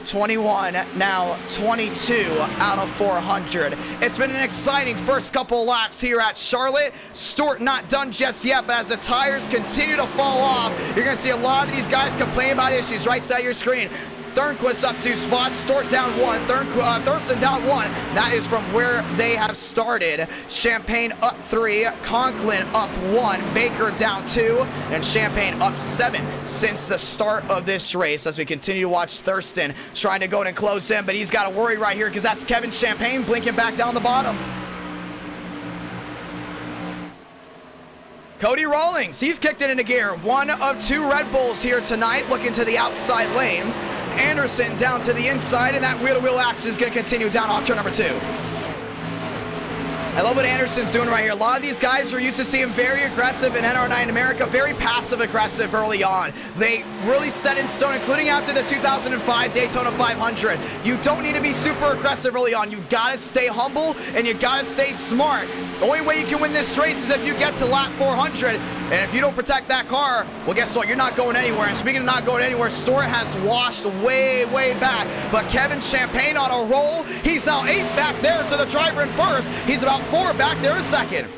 21, now 22 out of 400. It's been an exciting first couple laps here at Charlotte. Stewart not done just yet, but as the tires continue to fall off, you're going to see a lot of these guys complain about issues. Right side of your screen. Thornquist up 2 spots, Stewart down 1, Thurston down 1. That is from where they have started. Champagne up 3, Conklin up 1, Baker down 2, and Champagne up 7 since the start of this race. As we continue to watch Thurston trying to go and close in, but he's got to worry right here because that's Kevin Champagne blinking back down the bottom. Cody Rawlings, he's kicked it into gear. 1 of 2 Red Bulls here tonight, looking to the outside lane. Anderson down to the inside, and that wheel-to-wheel action is going to continue down off turn number 2. I love what Anderson's doing right here. A lot of these guys are used to seeing very aggressive in NR9 America, very passive-aggressive early on. They really set in stone, including after the 2005 Daytona 500. You don't need to be super aggressive early on. You got to stay humble, and you got to stay smart. The only way you can win this race is if you get to lap 400, and if you don't protect that car, well, guess what? You're not going anywhere. And speaking of not going anywhere, Stewart has washed way, way back. But Kevin Champagne on a roll. He's now 8 back there to the driver in first. He's about 4 back there in second.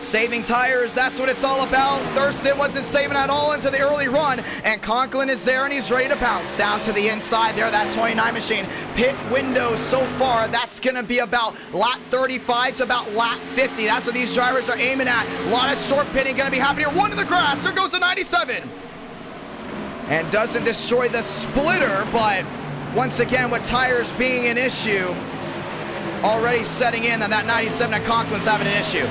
Saving tires, that's what it's all about. Thurston wasn't saving at all into the early run, and Conklin is there and he's ready to pounce. Down to the inside there, that 29 machine. Pit window so far, that's gonna be about lap 35 to about lap 50. That's what these drivers are aiming at. A lot of short pitting gonna be happening here. 1 to the grass, there goes the 97. And doesn't destroy the splitter, but once again, with tires being an issue, already setting in that 97 at Conklin's having an issue.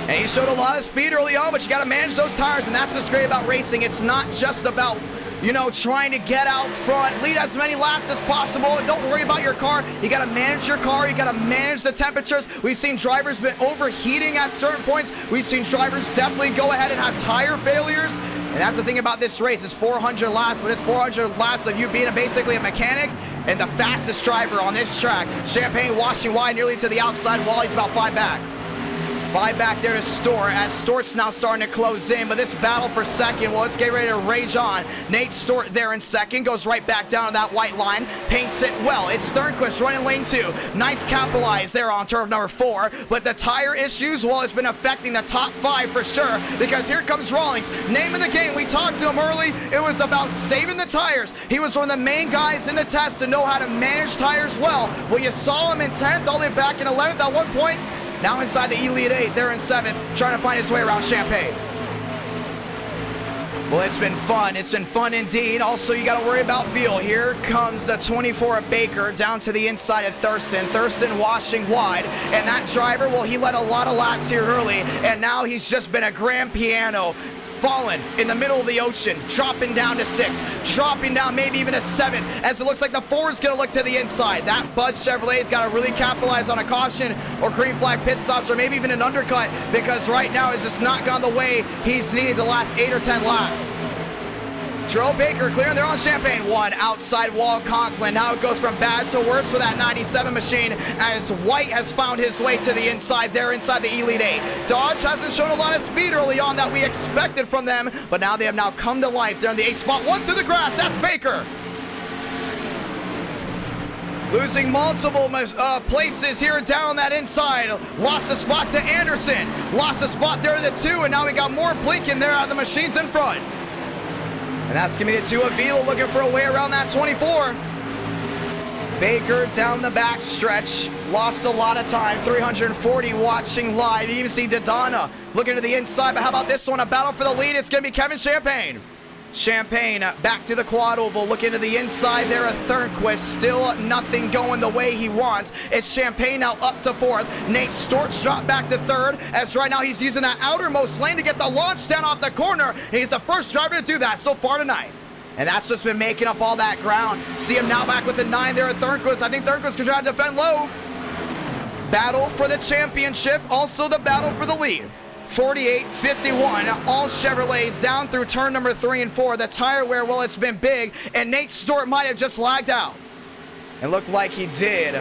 And he showed a lot of speed early on, but you got to manage those tires, and that's what's great about racing. It's not just about, you know, trying to get out front, lead as many laps as possible, and don't worry about your car. You got to manage your car. You got to manage the temperatures. We've seen drivers been overheating at certain points. We've seen drivers definitely go ahead and have tire failures. And that's the thing about this race. It's 400 laps, but it's 400 laps of you being basically a mechanic and the fastest driver on this track. Champagne washing wide nearly to the outside wall. He's about 5 back. 5 back there to Stort, as Stort's now starting to close in, but this battle for second, well, let's get ready to rage on. Nate Stort there in second, goes right back down to that white line, paints it well. It's Thornquist running lane 2. Nice capitalize there on turn number 4, but the tire issues, well, it's been affecting the top 5 for sure, because here comes Rawlings. Name of the game, we talked to him early, it was about saving the tires. He was one of the main guys in the test to know how to manage tires well. Well, you saw him in 10th, all the way back in 11th at one point. Now inside the Elite 8, they're in 7th, trying to find his way around Champaign. Well, it's been fun. It's been fun indeed. Also, you got to worry about fuel. Here comes the 24 of Baker down to the inside of Thurston. Thurston washing wide. And that driver, well, he led a lot of laps here early. And now he's just been a grand piano. Fallen in the middle of the ocean, dropping down to 6th, dropping down maybe even a 7th, as it looks like the 4 is going to look to the inside. That Bud Chevrolet's got to really capitalize on a caution or green flag pit stops or maybe even an undercut, because right now it's just not gone the way he's needed the last 8 or 10 laps. Terrell Baker clearing there on Champaign. 1 outside wall Conklin. Now it goes from bad to worse for that 97 machine, as White has found his way to the inside there inside the Elite 8. Dodge hasn't shown a lot of speed early on that we expected from them, but now they have now come to life. They're in the 8th spot. 1 through the grass. That's Baker. Losing multiple places here down that inside. Lost a spot to Anderson. Lost a spot there to the 2, and now we got more blinking there out of the machines in front. And that's going to be the 2 of Vila looking for a way around that 24. Baker down the back stretch. Lost a lot of time. 340 watching live. You even see Daytona looking to the inside. But how about this one? A battle for the lead. It's going to be Kevin Champaign. Champaign back to the quad oval, looking to the inside there of Thornquist. Still nothing going the way he wants. It's Champaign now up to 4th. Nate Stort's dropped back to 3rd, as right now he's using that outermost lane to get the launch down off the corner. He's the first driver to do that so far tonight. And that's what's been making up all that ground. See him now back with the 9 there at Thornquist. I think Thornquist can try to defend low. Battle for the championship, also the battle for the lead. 48-51, all Chevrolets down through turn number 3 and 4. The tire wear, well, it's been big, and Nate Stort might have just lagged out. It looked like he did.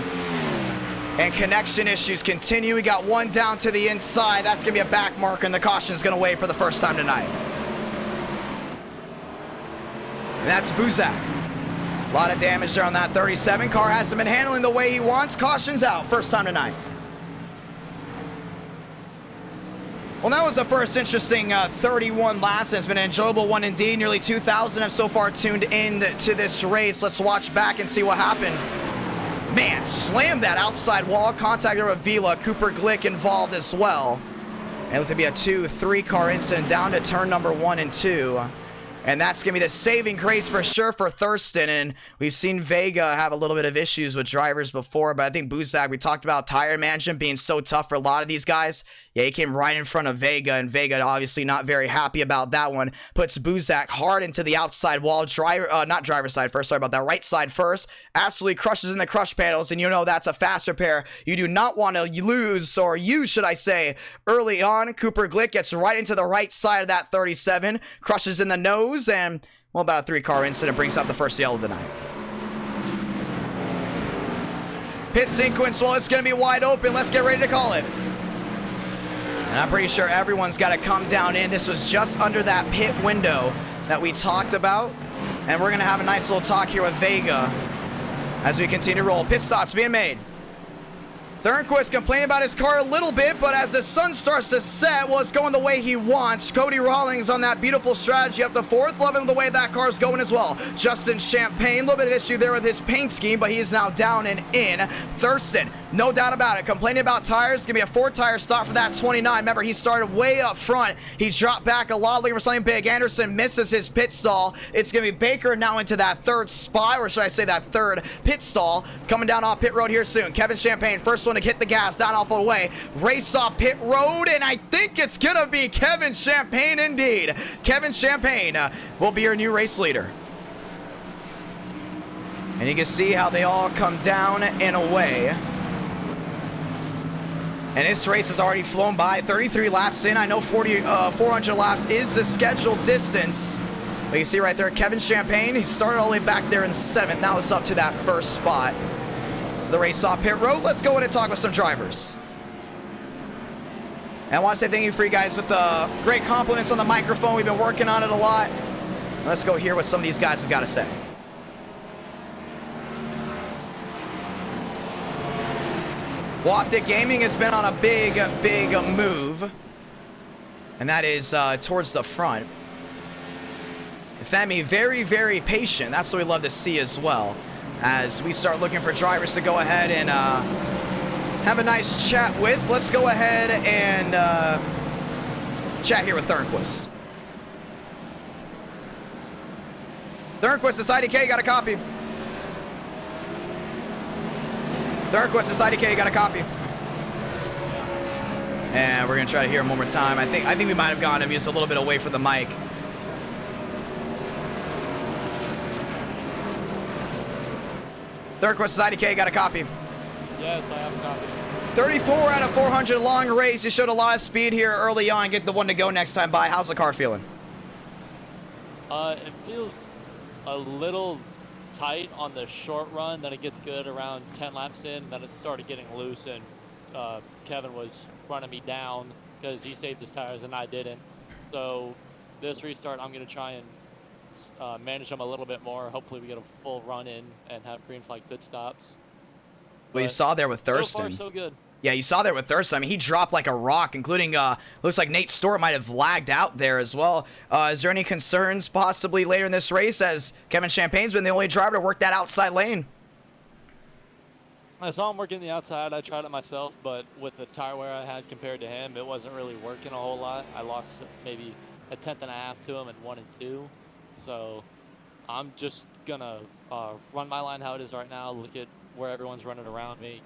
And connection issues continue. We got 1 down to the inside. That's going to be a back marker, and the caution is going to wave for the first time tonight. And that's Buzak. A lot of damage there on that 37. Car hasn't been handling the way he wants. Caution's out, first time tonight. Well, that was the first interesting 31 laps, and it's been an enjoyable one indeed. Nearly 2,000 have so far tuned in to this race. Let's watch back and see what happened. Man, slammed that outside wall. Contact there with Vila. Cooper Glick involved as well. And it looked to be a 2-3 car incident down to turn number 1 and 2. And that's going to be the saving grace for sure for Thurston. And we've seen Vega have a little bit of issues with drivers before, but I think Buzak, we talked about tire management being so tough for a lot of these guys. Yeah, he came right in front of Vega, and Vega obviously not very happy about that one. Puts Buzak hard into the outside wall. Not driver side first, sorry about that. Right side first. Absolutely crushes in the crush panels, and you know that's a fast repair. You do not want to lose, or use, should I say, early on. Cooper Glick gets right into the right side of that 37. Crushes in the nose, and, well, about a 3-car incident brings out the first yellow of the night. Pit sequence, well, it's going to be wide open. Let's get ready to call it. And I'm pretty sure everyone's got to come down in. This was just under that pit window that we talked about. And we're going to have a nice little talk here with Vega as we continue to roll. Pit stops being made. Thornquist complaining about his car a little bit, but as the sun starts to set, well, it's going the way he wants. Cody Rawlings on that beautiful strategy up to 4th, loving the way that car's going as well. Justin Champaign, a little bit of issue there with his paint scheme, but he is now down and in. Thurston, no doubt about it, complaining about tires. It's going to be a 4-tire stop for that 29. Remember, he started way up front. He dropped back a lot, looking for something big. Anderson misses his pit stall. It's going to be Baker now into that 3rd spot, or should I say that 3rd pit stall. Coming down off pit road here soon. Kevin Champaign, first one to hit the gas, down off the way. Race off pit road, and I think it's going to be Kevin Champaign indeed. Kevin Champaign will be your new race leader. And you can see how they all come down and away. And this race has already flown by. 33 laps in. I know 400 laps is the scheduled distance. But you see right there, Kevin Champaign, he started all the way back there in 7th. Now it's up to that 1st spot. The race off pit road. Let's go in and talk with some drivers. And I want to say thank you for you guys with the great compliments on the microphone. We've been working on it a lot. Let's go hear what some of these guys have got to say. Well, Idk Gaming has been on a big move. And that is towards the front. Femi, very patient. That's what we love to see as well. As we start looking for drivers to go ahead and have a nice chat with. Let's go ahead and chat here with Thornquist. Thornquist, this IDK, got a copy. Thornquist, this IDK, got a copy. And we're gonna try to hear him one more time. I think we might have gotten him just a little bit away from the mic. Thornquist, this IDK, got a copy. Yes, I have a copy. 34 out of 400 long race. You showed a lot of speed here early on. Get the one to go next time by. How's the car feeling? It feels a little tight on the short run. Then it gets good around 10 laps in. Then it started getting loose, and Kevin was running me down because he saved his tires and I didn't. So this restart, I'm going to try and manage them a little bit more. Hopefully we get a full run in and have green flag pit stops. Well, you saw there with Thurston. So far, so good. Yeah, you saw there with Thurston. I mean, he dropped like a rock, including, looks like Nate Stewart might have lagged out there as well. Is there any concerns possibly later in this race, as Kevin Champagne's been the only driver to work that outside lane? I saw him working the outside. I tried it myself, but with the tire wear I had compared to him, it wasn't really working a whole lot. I lost maybe a tenth and a half to him in 1 and 2. So I'm just going to run my line how it is right now, look at where everyone's running around me.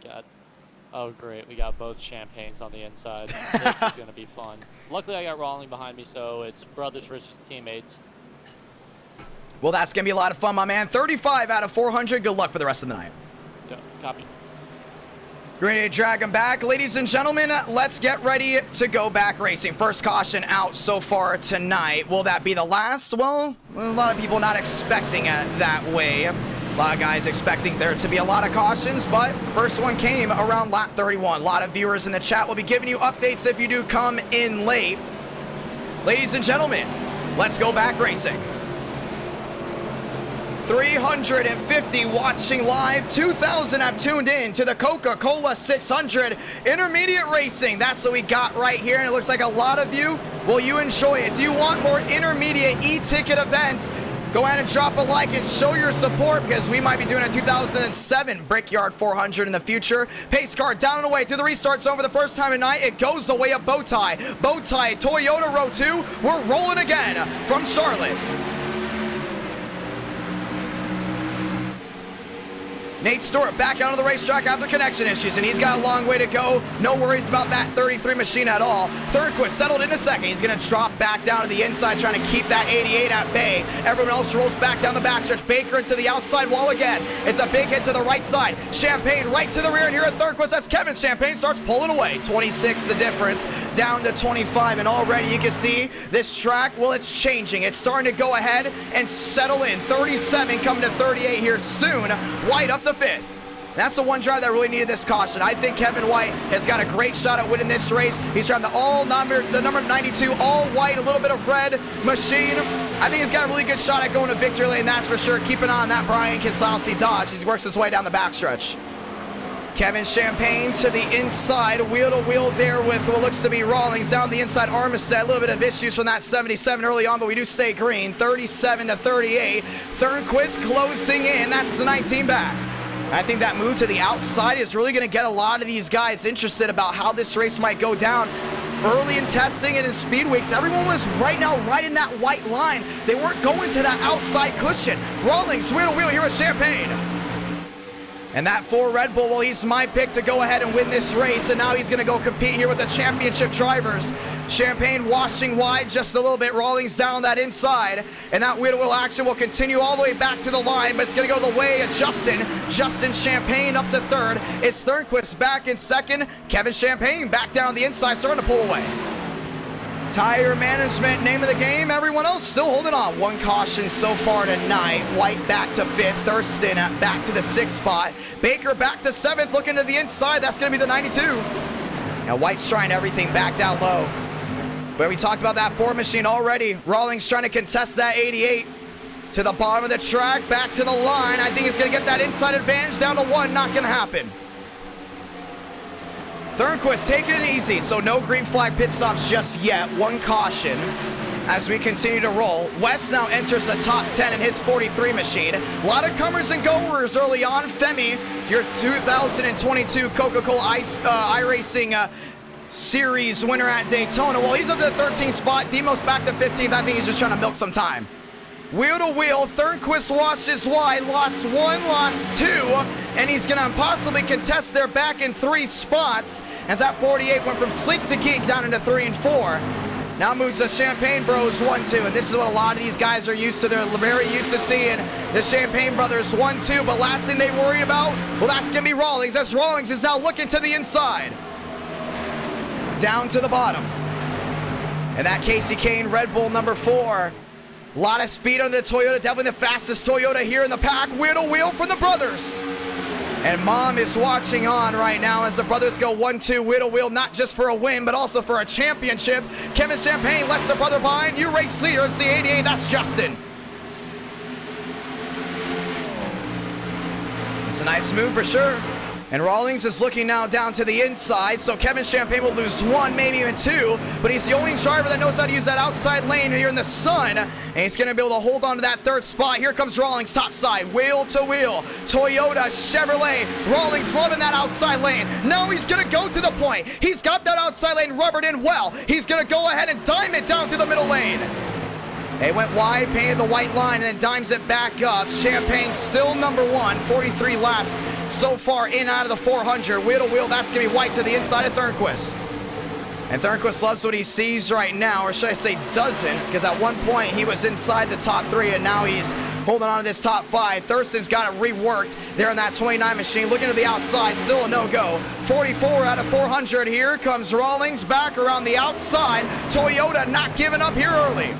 Oh, great. We got both Champagnes on the inside. This is going to be fun. Luckily, I got Rawling behind me, so it's brothers versus teammates. Well, that's going to be a lot of fun, my man. 35 out of 400. Good luck for the rest of the night. Yeah, copy. Ready to drag him back. Ladies and gentlemen, let's get ready to go back racing. First caution out so far tonight. Will that be the last? Well, a lot of people not expecting it that way. A lot of guys expecting there to be a lot of cautions, but first one came around lap 31. A lot of viewers in the chat will be giving you updates if you do come in late. Ladies and gentlemen, let's go back racing. 350 watching live, 2,000 have tuned in to the Coca Cola 600 intermediate racing. That's what we got right here, and it looks like a lot of you, will you enjoy it? Do you want more intermediate e-ticket events? Go ahead and drop a like and show your support, because we might be doing a 2007 Brickyard 400 in the future. Pace car down and away through the restart zone for the first time tonight. It goes the way of Bowtie. Bowtie, Toyota row 2. We're rolling again from Charlotte. Nate Stewart back out of the racetrack after connection issues, and he's got a long way to go. No worries about that 33 machine at all. Thornquist settled in a second. He's going to drop back down to the inside, trying to keep that 88 at bay. Everyone else rolls back down the backstretch. Baker into the outside wall again. It's a big hit to the right side. Champagne right to the rear, and here at Thornquist, that's Kevin. Champagne starts pulling away. 26 the difference, down to 25, and already you can see this track, well, it's changing. It's starting to go ahead and settle in. 37 coming to 38 here soon. White up to 5th. That's the one driver that really needed this caution. I think Kevin White has got a great shot at winning this race. He's driving the number 92, all white, a little bit of red machine. I think he's got a really good shot at going to victory lane, that's for sure. Keep an eye on that Brian Kinslowski Dodge. He works his way down the backstretch. Kevin Champagne to the inside, wheel to wheel there with what looks to be Rawlings. Down the inside, Armistead. A little bit of issues from that 77 early on, but we do stay green. 37 to 38. Thornquist closing in. That's the 19 back. I think that move to the outside is really going to get a lot of these guys interested about how this race might go down. Early in testing and in speed weeks, everyone was right in that white line. They weren't going to that outside cushion. Rawlings wheel to wheel here with Champagne. And that 4 Red Bull, well, he's my pick to go ahead and win this race, and now he's going to go compete here with the championship drivers. Champagne washing wide just a little bit. Rawlings down that inside, and that wheel-to-wheel action will continue all the way back to the line, but it's going to go the way of Justin. Justin Champagne up to 3rd. It's Thornquist back in 2nd. Kevin Champagne back down the inside, starting to pull away. Tire management, name of the game. Everyone else still holding on. One caution so far tonight. White back to 5th. Thurston back to the 6th spot. Baker back to 7th, looking to the inside. That's going to be the 92. Now White's trying everything back down low. But we talked about that Ford machine already. Rawlings trying to contest that 88. To the bottom of the track, back to the line. I think he's going to get that inside advantage down to 1. Not going to happen. Thornquist taking it easy, so no green flag pit stops just yet. 1 caution as we continue to roll. West now enters the top 10 in his 43 machine. A lot of comers and goers early on. Femi, your 2022 Coca Cola iRACING Series winner at Daytona. Well, he's up to the 13th spot. Demo's back to 15th. I think he's just trying to milk some time. Wheel to wheel, Thornquist washes wide, lost 1, lost 2, and he's going to possibly contest their back in 3 spots as that 48 went from sleep to geek down into 3 and 4. Now moves the Champagne Bros 1-2, and this is what a lot of these guys are used to. They're very used to seeing the Champagne Brothers 1-2, but last thing they worried about, well, that's going to be Rawlings, as Rawlings is now looking to the inside. Down to the bottom. And that Casey Kane Red Bull number 4. A lot of speed on the Toyota, definitely the fastest Toyota here in the pack. Wheel to wheel from the brothers. And Mom is watching on right now as the brothers go 1-2, wheel to wheel, not just for a win, but also for a championship. Kevin Champagne lets the brother by. New race leader, it's the 88, that's Justin. It's a nice move for sure. And Rawlings is looking now down to the inside, so Kevin Champagne will lose 1, maybe even 2, but he's the only driver that knows how to use that outside lane here in the sun, and he's going to be able to hold on to that 3rd spot. Here comes Rawlings, top side, wheel to wheel, Toyota, Chevrolet, Rawlings loving that outside lane. Now he's going to go to the point. He's got that outside lane rubbered in well. He's going to go ahead and dime it down to the middle lane. They went wide, painted the white line, and then dimes it back up. Champagne still number 1, 43 laps so far in out of the 400. Wheel to wheel, that's going to be White to the inside of Thornquist. And Thornquist loves what he sees right now, or should I say doesn't, because at one point he was inside the top 3, and now he's holding on to this top 5. Thurston's got it reworked there in that 29 machine. Looking to the outside, still a no-go. 44 out of 400. Here comes Rawlings back around the outside. Toyota not giving up here early.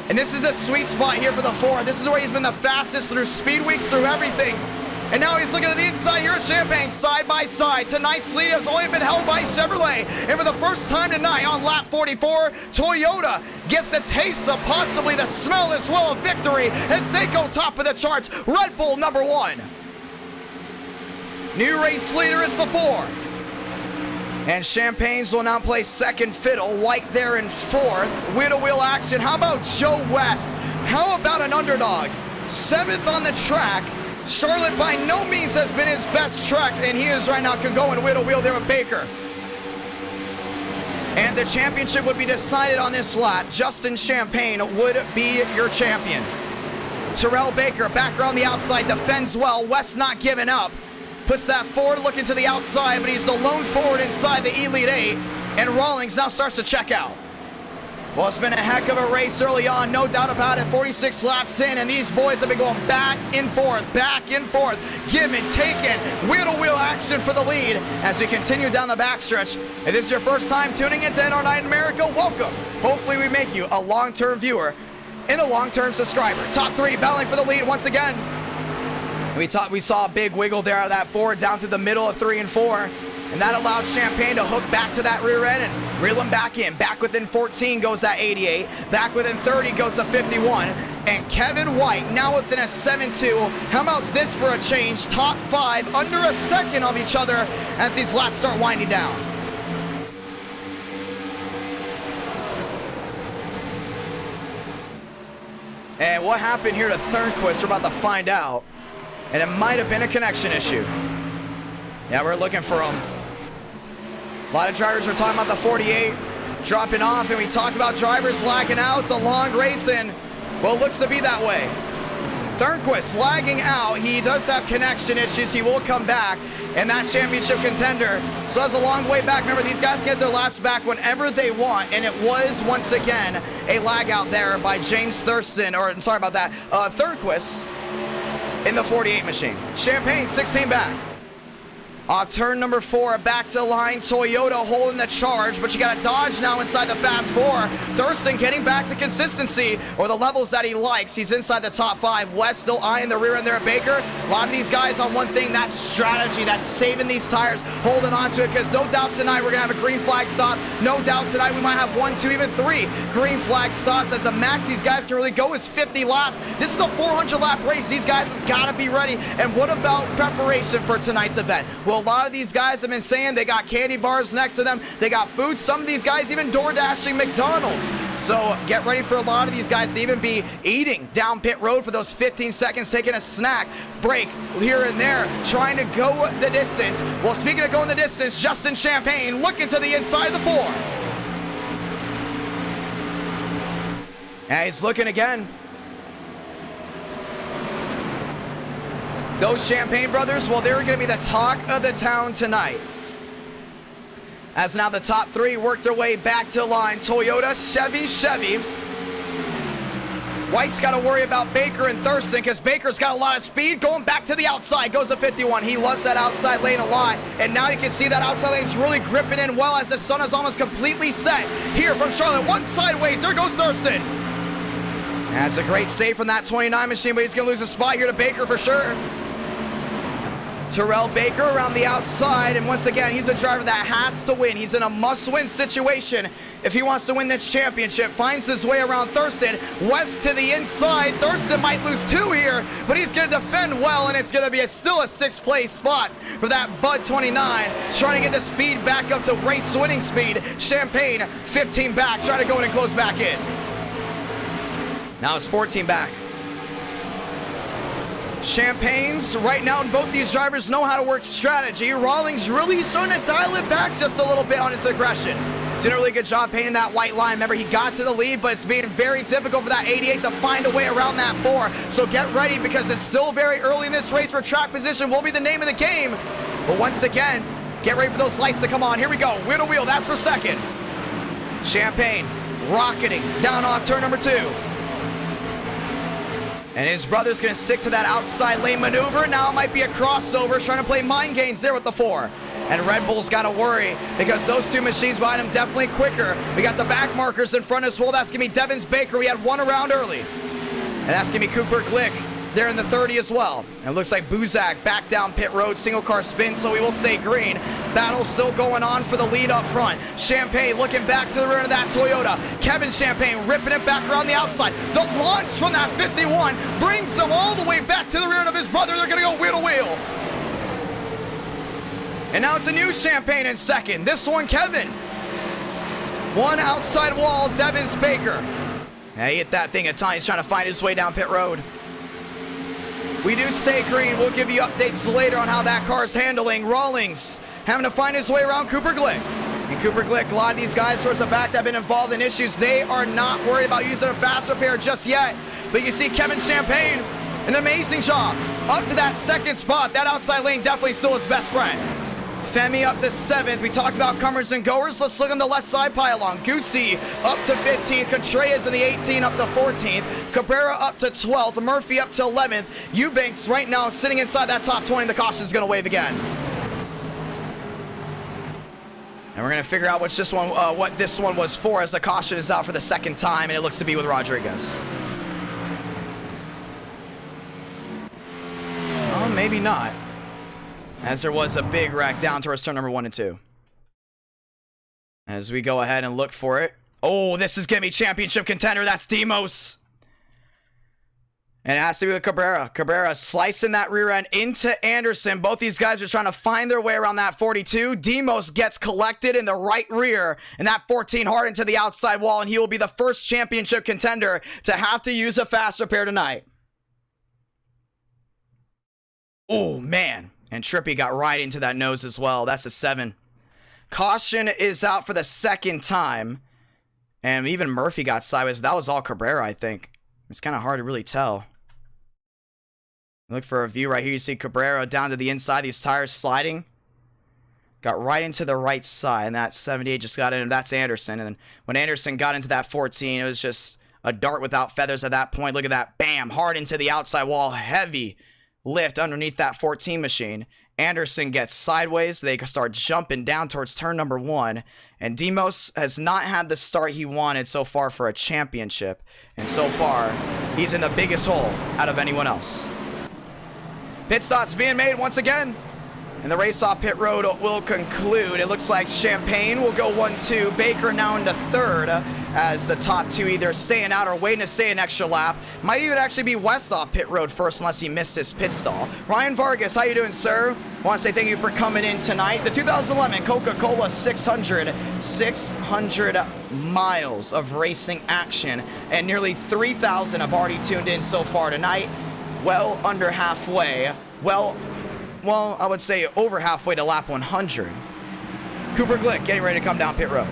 And this is a sweet spot here for the Ford. This is where he's been the fastest through speed weeks, through everything. And now he's looking at the inside here at Champagne, side by side. Tonight's lead has only been held by Chevrolet. And for the first time tonight on lap 44, Toyota gets the taste of possibly the smell as well of victory as they go top of the charts. Red Bull number 1. New race leader is the 4. And Champagnes will now play 2nd fiddle. White there in 4th. Wheel-to-wheel action. How about Joe West? How about an underdog? 7th on the track. Charlotte by no means has been his best track, and he is right now going wheel-to-wheel there with Baker. And the championship would be decided on this lap. Justin Champagne would be your champion. Terrell Baker back around the outside, defends well. West not giving up. Puts that Ford looking to the outside, but he's the lone forward inside the Elite 8. And Rawlings now starts to check out. Well, it's been a heck of a race early on, no doubt about it. 46 laps in, and these boys have been going back and forth, give and taking, wheel-to-wheel action for the lead as we continue down the backstretch. If this is your first time tuning into NR9 America, welcome. Hopefully we make you a long-term viewer and a long-term subscriber. Top 3 battling for the lead once again. We saw a big wiggle there out of that Ford down to the middle of 3 and 4. And that allowed Champagne to hook back to that rear end and reel him back in. Back within 14 goes that 88. Back within 30 goes the 51. And Kevin White now within a 7-2. How about this for a change? Top 5 under a second of each other as these laps start winding down. And what happened here to Thornquist, we're about to find out. And it might have been a connection issue. Yeah, we're looking for him. A lot of drivers are talking about the 48 dropping off, and we talked about drivers lagging out. It's a long race, and, well, it looks to be that way. Thornquist lagging out. He does have connection issues. He will come back, and that championship contender. So that's a long way back. Remember, these guys get their laps back whenever they want, and it was, once again, a lag out there by James Thurston, or, sorry about that, Thornquist in the 48 machine. Champagne, 16 back. Off turn number 4, back to the line, Toyota holding the charge, but you got a Dodge now inside the fast 4. Thurston getting back to consistency, or the levels that he likes. He's inside the top 5. West still eyeing the rear end there at Baker. A lot of these guys on one thing, that strategy, that's saving these tires, holding on to it, because no doubt tonight we're going to have a green flag stop. No doubt tonight we might have 1, 2, even 3 green flag stops, as the max these guys can really go is 50 laps. This is a 400 lap race. These guys have got to be ready. And what about preparation for tonight's event? Well, a lot of these guys have been saying they got candy bars next to them. They got food. Some of these guys even door dashing McDonald's. So get ready for a lot of these guys to even be eating down pit road for those 15 seconds, taking a snack break here and there, trying to go the distance. Well, speaking of going the distance, Justin Champagne looking to the inside of the 4. And he's looking again. Those Champagne brothers, well, they're going to be the talk of the town tonight. As now the top 3 work their way back to the line. Toyota, Chevy. White's got to worry about Baker and Thurston, because Baker's got a lot of speed. Going back to the outside, goes to 51. He loves that outside lane a lot. And now you can see that outside lane's really gripping in well, as the sun is almost completely set. Here from Charlotte, one sideways. There goes Thurston. That's a great save from that 29 machine, but he's going to lose a spot here to Baker for sure. Terrell Baker around the outside, and once again, he's a driver that has to win. He's in a must-win situation if he wants to win this championship. Finds his way around Thurston. West to the inside. Thurston might lose 2 here, but he's going to defend well, and it's going to be still a 6th place spot for that Bud 29. Trying to get the speed back up to race-winning speed. Champagne, 15 back, trying to go in and close back in. Now it's 14 back. Champagne's right now, both these drivers know how to work strategy. Rawlings really starting to dial it back just a little bit on his aggression. He's doing a really good job painting that white line. Remember, he got to the lead, but it's being very difficult for that 88 to find a way around that 4. So get ready, because it's still very early in this race where track position will be the name of the game. But once again, get ready for those lights to come on. Here we go, wheel to wheel, that's for second. Champagne rocketing down off turn number 2. And his brother's going to stick to that outside lane maneuver. Now it might be a crossover, trying to play mind games there with the 4. And Red Bull's got to worry, because those 2 machines behind him definitely quicker. We got the back markers in front as well. That's going to be Devins Baker. We had 1 around early. And that's going to be Cooper Glick there in the 30 as well. And it looks like Buzak back down pit road, single car spin, so he will stay green. Battle still going on for the lead up front. Champagne looking back to the rear of that Toyota. Kevin Champagne ripping it back around the outside. The launch from that 51 brings him all the way back to the rear of his brother. They're going to go wheel to wheel. And now it's a new Champagne in second. This one, Kevin. 1 outside wall, Devins Baker. He hit that thing at times. He's trying to find his way down pit road. We do stay green. We'll give you updates later on how that car's handling. Rawlings having to find his way around Cooper Glick. And Cooper Glick, a lot of these guys towards the back that have been involved in issues, they are not worried about using a fast repair just yet. But you see Kevin Champagne, an amazing job. Up to that 2nd spot. That outside lane definitely still his best friend. Femi up to 7th. We talked about comers and goers. Let's look on the left side pylon. Gucci up to 15th. Contreras in the 18 up to 14th. Cabrera up to 12th. Murphy up to 11th. Eubanks right now sitting inside that top 20. The caution's going to wave again. And we're going to figure out what this one was for, as the caution is out for the 2nd time, and it looks to be with Rodriguez. Oh, maybe not, as there was a big wreck down towards turn number 1 and 2. As we go ahead and look for it. Oh, this is going to be championship contender. That's Demos. And it has to be with Cabrera. Cabrera slicing that rear end into Anderson. Both these guys are trying to find their way around that 42. Demos gets collected in the right rear, and that 14 hard into the outside wall, and he will be the first championship contender to have to use a fast repair tonight. Oh, man. And Trippy got right into that nose as well. That's a 7. Caution is out for the 2nd time. And even Murphy got sideways. That was all Cabrera, I think. It's kind of hard to really tell. Look for a view right here. You see Cabrera down to the inside. These tires sliding. Got right into the right side. And that 78 just got in. And that's Anderson. And then when Anderson got into that 14, it was just a dart without feathers at that point. Look at that. Bam. Hard into the outside wall. Heavy lift underneath that 14 machine. Anderson gets sideways. They start jumping down towards turn number 1. And Demos has not had the start he wanted so far for a championship. And so far, he's in the biggest hole out of anyone else. Pit stops being made once again. And the race off pit road will conclude. It looks like Champagne will go 1-2. Baker now into 3rd as the top 2 either staying out or waiting to stay an extra lap. Might even actually be West off pit road first unless he missed his pit stall. Ryan Vargas, how you doing, sir? Want to say thank you for coming in tonight. The 2011 Coca Cola 600 miles of racing action. And nearly 3,000 have already tuned in so far tonight. Well under halfway. Well, I would say over halfway to lap 100. Cooper Glick getting ready to come down pit road.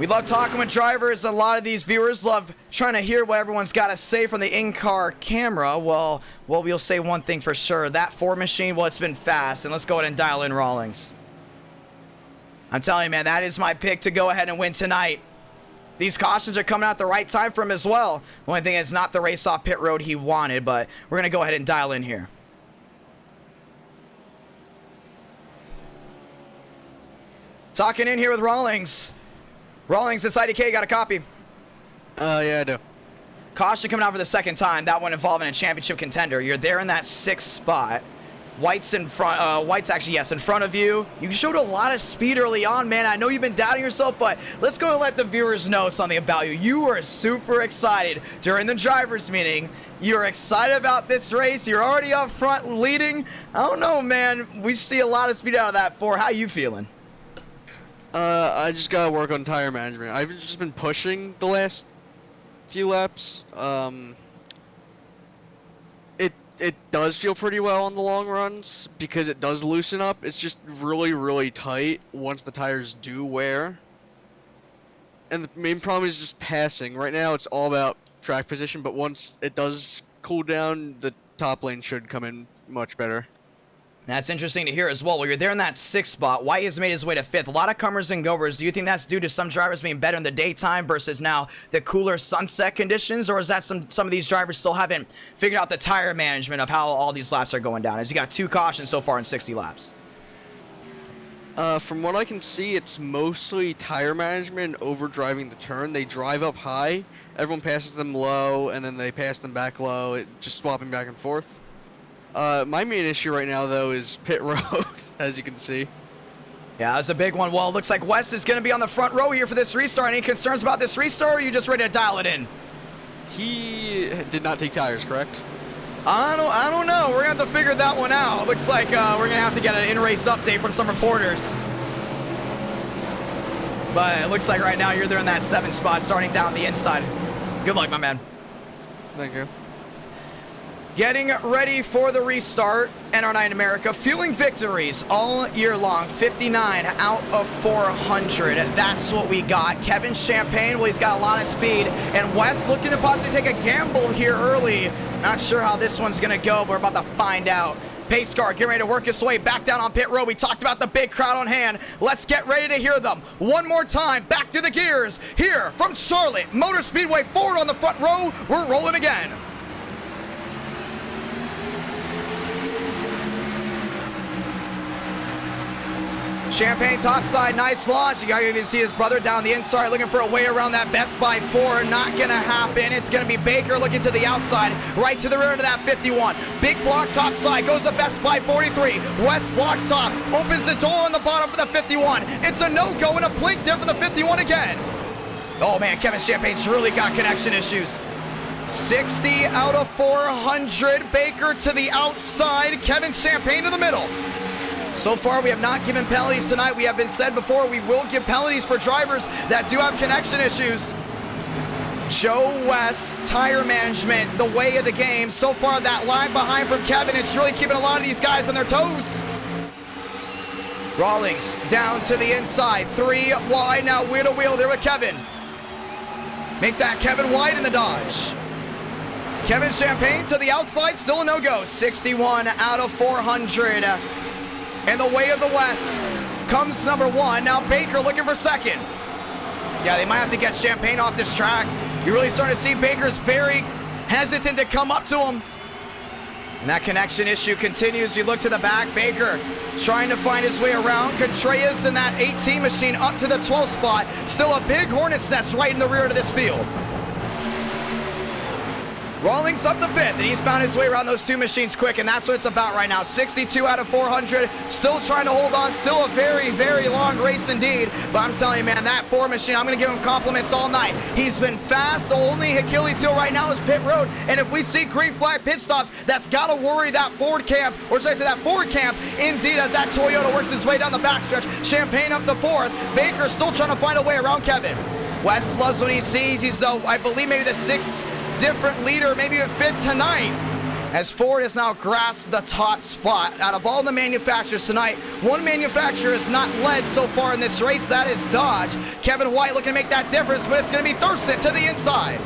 We love talking with drivers. A lot of these viewers love trying to hear what everyone's got to say from the in-car camera. Well, we'll say one thing for sure. That Ford machine, well, it's been fast. And let's go ahead and dial in Rawlings. I'm telling you, man, that is my pick to go ahead and win tonight. These cautions are coming out at the right time for him as well. The only thing is not the race off pit road he wanted, but we're going to go ahead and dial in here. Talking in here with Rawlings. Rawlings, this IDK got a copy. Yeah, I do. Caution coming out for the second time. That one involving a championship contender. You're there in that 6th spot. White's in front. White's actually, yes, in front of you. You showed a lot of speed early on, man. I know you've been doubting yourself, but let's go and let the viewers know something about you. You were super excited during the drivers' meeting. You're excited about this race. You're already up front leading. I don't know, man. We see a lot of speed out of that 4. How you feeling? I just gotta work on tire management. I've just been pushing the last few laps. It does feel pretty well on the long runs because it does loosen up. It's just really, really tight once the tires do wear. And the main problem is just passing. Right now it's all about track position, but once it does cool down, the top lane should come in much better. That's interesting to hear as well. Well, you're there in that 6th spot. White has made his way to 5th. A lot of comers and goers. Do you think that's due to some drivers being better in the daytime versus now the cooler sunset conditions? Or is that some of these drivers still haven't figured out the tire management of how all these laps are going down? As you got 2 cautions so far in 60 laps. From what I can see, it's mostly tire management and overdriving the turn. They drive up high, everyone passes them low, and then they pass them back low, just swapping back and forth. My main issue right now, though, is pit road, as you can see. Yeah, that's a big one. Well, it looks like West is going to be on the front row here for this restart. Any concerns about this restart, or are you just ready to dial it in? He did not take tires, correct? I don't know. We're going to have to figure that one out. It looks like we're going to have to get an in-race update from some reporters. But it looks like right now you're there in that 7th spot, starting down the inside. Good luck, my man. Thank you. Getting ready for the restart, NR9 America, fueling victories all year long, 59 out of 400. That's what we got. Kevin Champagne, well, he's got a lot of speed, and Wes looking to possibly take a gamble here early. Not sure how this one's going to go, but we're about to find out. Pace car getting ready to work his way back down on pit road. We talked about the big crowd on hand. Let's get ready to hear them one more time. Back to the gears here from Charlotte Motor Speedway. Forward on the front row. We're rolling again. Champagne topside, nice launch. You gotta even see his brother down the inside looking for a way around that Best Buy 4. Not gonna happen. It's gonna be Baker looking to the outside, right to the rear of that 51. Big block topside, goes to Best Buy 43. West blocks top, opens the door on the bottom for the 51. It's a no-go and a blink there for the 51 again. Oh man, Kevin Champagne's really got connection issues. 60 out of 400. Baker to the outside, Kevin Champagne to the middle. So far, we have not given penalties tonight. We have been said before, we will give penalties for drivers that do have connection issues. Joe West, tire management, the way of the game. So far, that line behind from Kevin, it's really keeping a lot of these guys on their toes. Rawlings down to the inside, 3 wide, now wheel to wheel there with Kevin. Make that Kevin wide in the Dodge. Kevin Champagne to the outside, still a no-go. 61 out of 400. And the way of the West comes number 1. Now Baker looking for 2nd. Yeah, they might have to get Champagne off this track. You're really starting to see Baker's very hesitant to come up to him. And that connection issue continues. You look to the back. Baker trying to find his way around. Contreras in that 18 machine up to the 12th spot. Still a big hornet's nest right in the rear of this field. Rawlings up the 5th, and he's found his way around those two machines quick, and that's what it's about right now. 62 out of 400, still trying to hold on. Still a very, very long race indeed. But I'm telling you, man, that 4 machine, I'm going to give him compliments all night. He's been fast. The only Achilles heel right now is pit road, and if we see green flag pit stops, that's got to worry that Ford camp, or should I say that Ford camp, indeed, as that Toyota works his way down the backstretch. Champagne up to 4th. Baker still trying to find a way around Kevin. West loves what he sees. He's, though, I believe, maybe the 6th different leader, maybe even 5th tonight, as Ford has now grasped the top spot. Out of all the manufacturers tonight, one manufacturer has not led so far in this race. That is Dodge. Kevin White looking to make that difference, but it's going to be Thurston to the inside.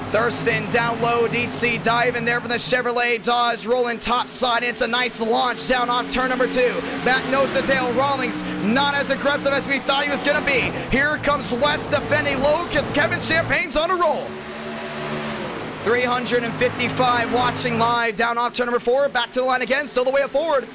Thurston down low, DC diving there for the Chevrolet. Dodge rolling top side. It's a nice launch down on turn number 2. Back nose to tail. Rawlings not as aggressive as we thought he was going to be. Here comes West defending low because Kevin Champagne's on a roll. 355 watching live down off turn number 4. Back to the line again. Still the way of Ford.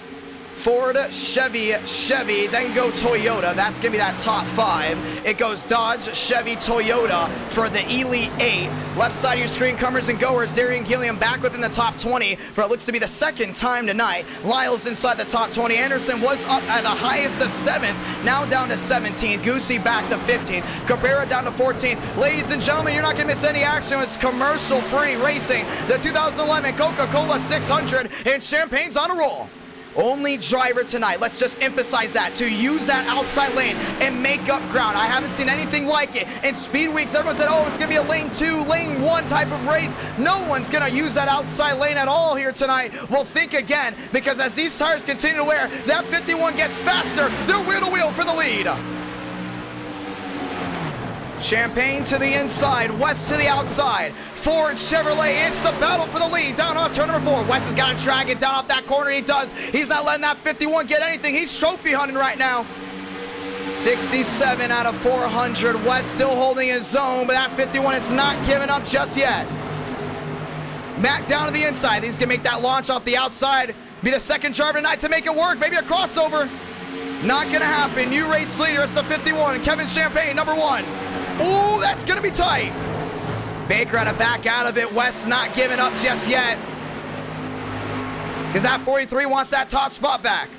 Ford, Chevy, then go Toyota. That's going to be that top 5. It goes Dodge, Chevy, Toyota for the Elite 8. Left side of your screen, comers and goers. Darian Gilliam back within the top 20 for what looks to be the 2nd time tonight. Lyles inside the top 20. Anderson was up at the highest of 7th, now down to 17th. Goosey back to 15th. Cabrera down to 14th. Ladies and gentlemen, you're not going to miss any action. It's commercial-free racing. The 2011 Coca Cola 600, and Champagne's on a roll. Only driver tonight, let's just emphasize that, to use that outside lane and make up ground. I haven't seen anything like it. In Speed Weeks, everyone said, oh, it's going to be a lane 2, lane 1 type of race. No one's going to use that outside lane at all here tonight. Well, think again, because as these tires continue to wear, that 51 gets faster. They're wheel to wheel for the lead. Champagne to the inside, West to the outside. Ford, Chevrolet, it's the battle for the lead down on turn number 4. West has got to drag it down off that corner. He does. He's not letting that 51 get anything. He's trophy hunting right now. 67 out of 400. West still holding his zone, but that 51 is not giving up just yet. Matt down to the inside. He's going to make that launch off the outside. Be the 2nd driver tonight to make it work. Maybe a crossover. Not going to happen. New race leader. It's the 51. Kevin Champagne, number 1. Ooh, that's going to be tight. Baker had to back out of it. West not giving up just yet, because that 43 wants that top spot back.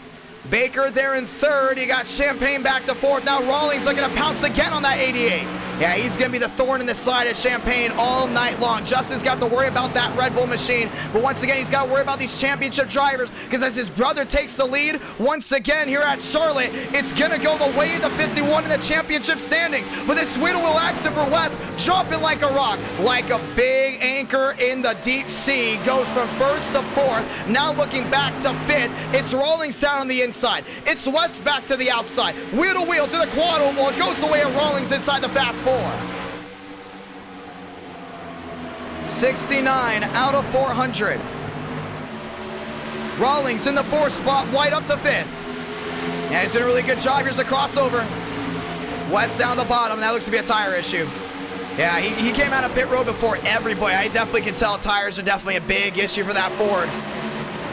Baker there in 3rd. You got Champagne back to 4th. Now Rawlings looking to pounce again on that 88. Yeah, he's going to be the thorn in the side of Champagne all night long. Justin's got to worry about that Red Bull machine, but once again, he's got to worry about these championship drivers, because as his brother takes the lead once again here at Charlotte, it's going to go the way of the 51 in the championship standings. With this wheel-to-wheel action for West, dropping like a rock, like a big anchor in the deep sea. Goes from 1st to 4th, now looking back to 5th. It's Rawlings down on the inside. It's West back to the outside. Wheel-to-wheel to the quad oval. It goes the way of Rawlings inside the Fast 4. 69 out of 400. Rawlings in the 4th spot, White up to 5th. Yeah, he's doing a really good job. Here's a crossover. West down the bottom. That looks to be a tire issue. Yeah, he came out of pit road before everybody. I definitely can tell tires are definitely a big issue for that Ford.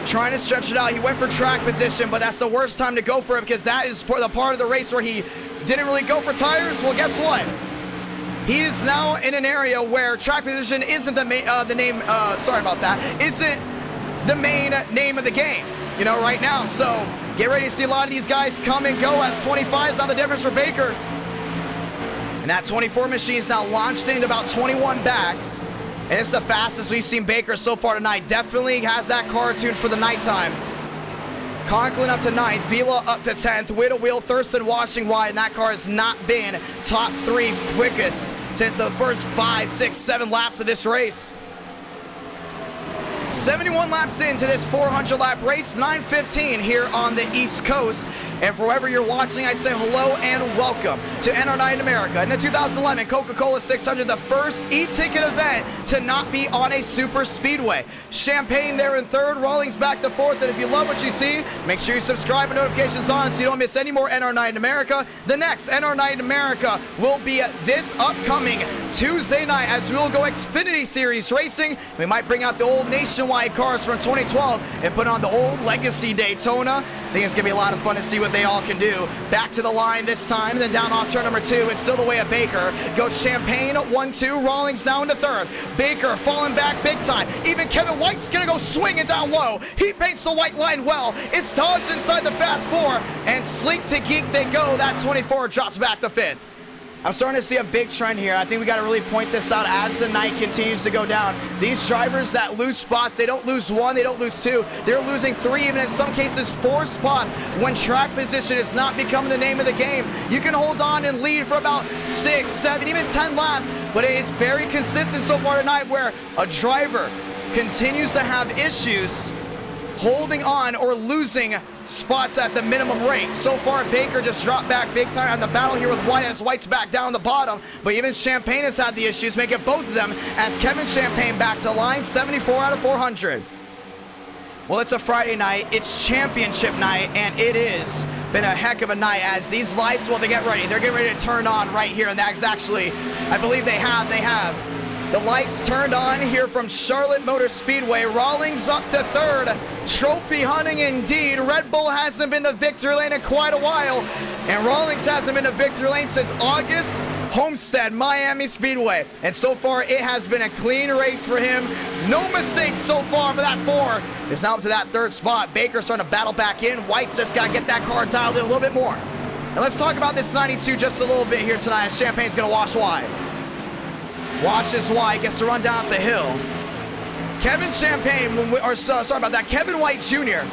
Trying to stretch it out. He went for track position, but that's the worst time to go for it, because that is the part of the race where he didn't really go for tires. Well, guess what? He is now in an area where track position isn't isn't the main name of the game, you know, right now. So get ready to see a lot of these guys come and go as 25's not the difference for Baker. And that 24 machine is now launched into about 21 back. And it's the fastest we've seen Baker so far tonight. Definitely has that car tuned for the nighttime. Conklin up to 9th, Vila up to 10th, Wheel, Thurston washing wide, and that car has not been top 3 quickest since the first 5, 6, 7 laps of this race. 71 laps into this 400-lap race, 9:15 here on the East Coast. And for wherever you're watching, I say hello and welcome to NR9 America. In the 2011 Coca Cola 600, the first e-ticket event to not be on a super speedway. Champagne there in 3rd, Rawlings back to 4th. And if you love what you see, make sure you subscribe and notifications on so you don't miss any more NR9 America. The next NR9 America will be this upcoming Tuesday night, as we will go Xfinity Series racing. We might bring out the old nation Exhibition white cars from 2012 and put on the old legacy Daytona. I think it's going to be a lot of fun to see what they all can do. Back to the line this time, and then down off turn number 2. It's still the way of Baker. Goes Champagne 1-2. Rawlings down to third. Baker falling back big time. Even Kevin White's going to go swinging down low. He paints the white line well. It's Dodge inside the fast 4, and sleek to geek they go. That 24 drops back to 5th. I'm starting to see a big trend here. I think we got to really point this out as the night continues to go down. These drivers that lose spots, they don't lose 1, they don't lose 2. They're losing 3, even in some cases 4 spots when track position is not becoming the name of the game. You can hold on and lead for about 6, 7, even 10 laps, but it is very consistent so far tonight where a driver continues to have issues holding on or losing spots at the minimum rate. So far, Baker just dropped back big time on the battle here with White as White's back down the bottom, but even Champagne has had the issues, making both of them as Kevin Champagne back to line 74 out of 400. Well, it's a Friday night, it's championship night, and it is been a heck of a night as these lights, well, they get ready. They're getting ready to turn on right here, and that's actually, I believe they have the lights turned on here from Charlotte Motor Speedway. Rawlings up to third. Trophy hunting indeed. Red Bull hasn't been to victory lane in quite a while, and Rawlings hasn't been to victory lane since August. Homestead, Miami Speedway. And so far, it has been a clean race for him. No mistakes so far, but that 4 is now up to that 3rd spot. Baker's starting to battle back in. White's just got to get that car dialed in a little bit more. And let's talk about this 92 just a little bit here tonight as Champagne's going to wash wide. Washes wide, gets to run down the hill. Kevin Champagne, Kevin White Jr.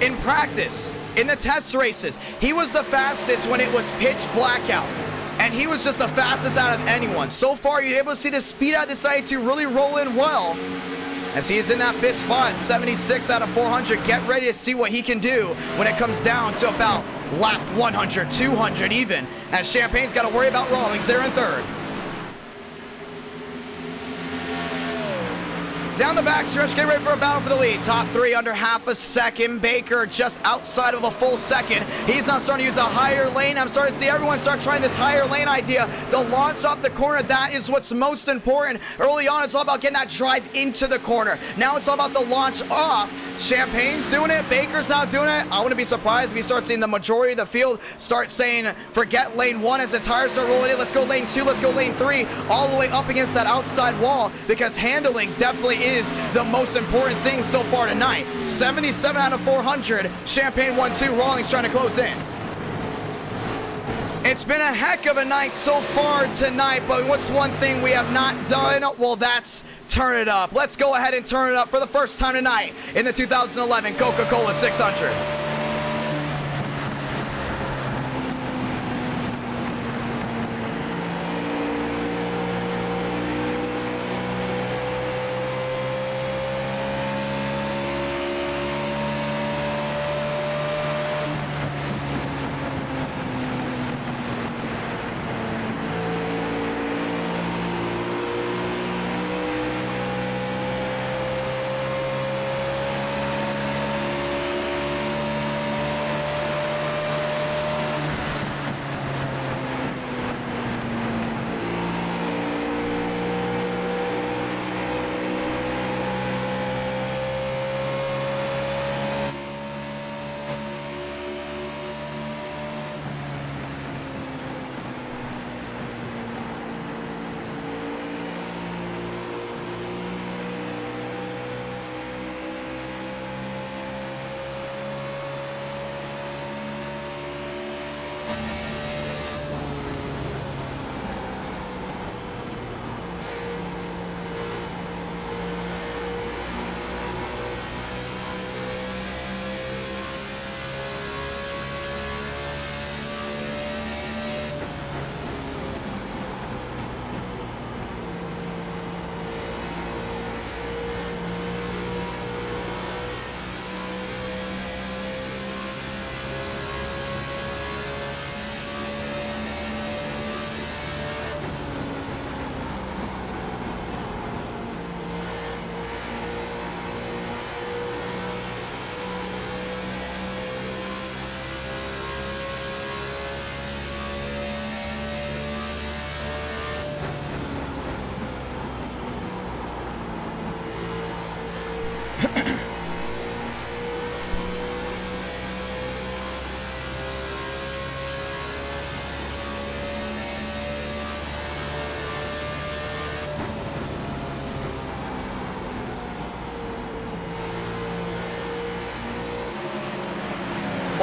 in practice, in the test races, he was the fastest when it was pitch blackout. And he was just the fastest out of anyone. So far, you're able to see the speed out this 92 really roll in well. As he is in that 5th spot, 76 out of 400. Get ready to see what he can do when it comes down to about lap 100, 200 even. As Champagne's got to worry about Rawlings there in 3rd. Down the backstretch, get ready for a battle for the lead. Top 3 under half a second. Baker just outside of a full second. He's now starting to use a higher lane. I'm starting to see everyone start trying this higher lane idea. The launch off the corner, that is what's most important. Early on, it's all about getting that drive into the corner. Now it's all about the launch off. Champagne's doing it. Baker's not doing it. I wouldn't be surprised if you start seeing the majority of the field start saying, forget lane 1 as the tires start rolling in. Let's go lane 2. Let's go lane 3. All the way up against that outside wall, because handling definitely is the most important thing so far tonight. 77 out of 400. Champagne 1-2. Rawlings trying to close in. It's been a heck of a night so far tonight, but what's one thing we have not done? Well, that's turn it up. Let's go ahead and turn it up for the first time tonight in the 2011 Coca Cola 600.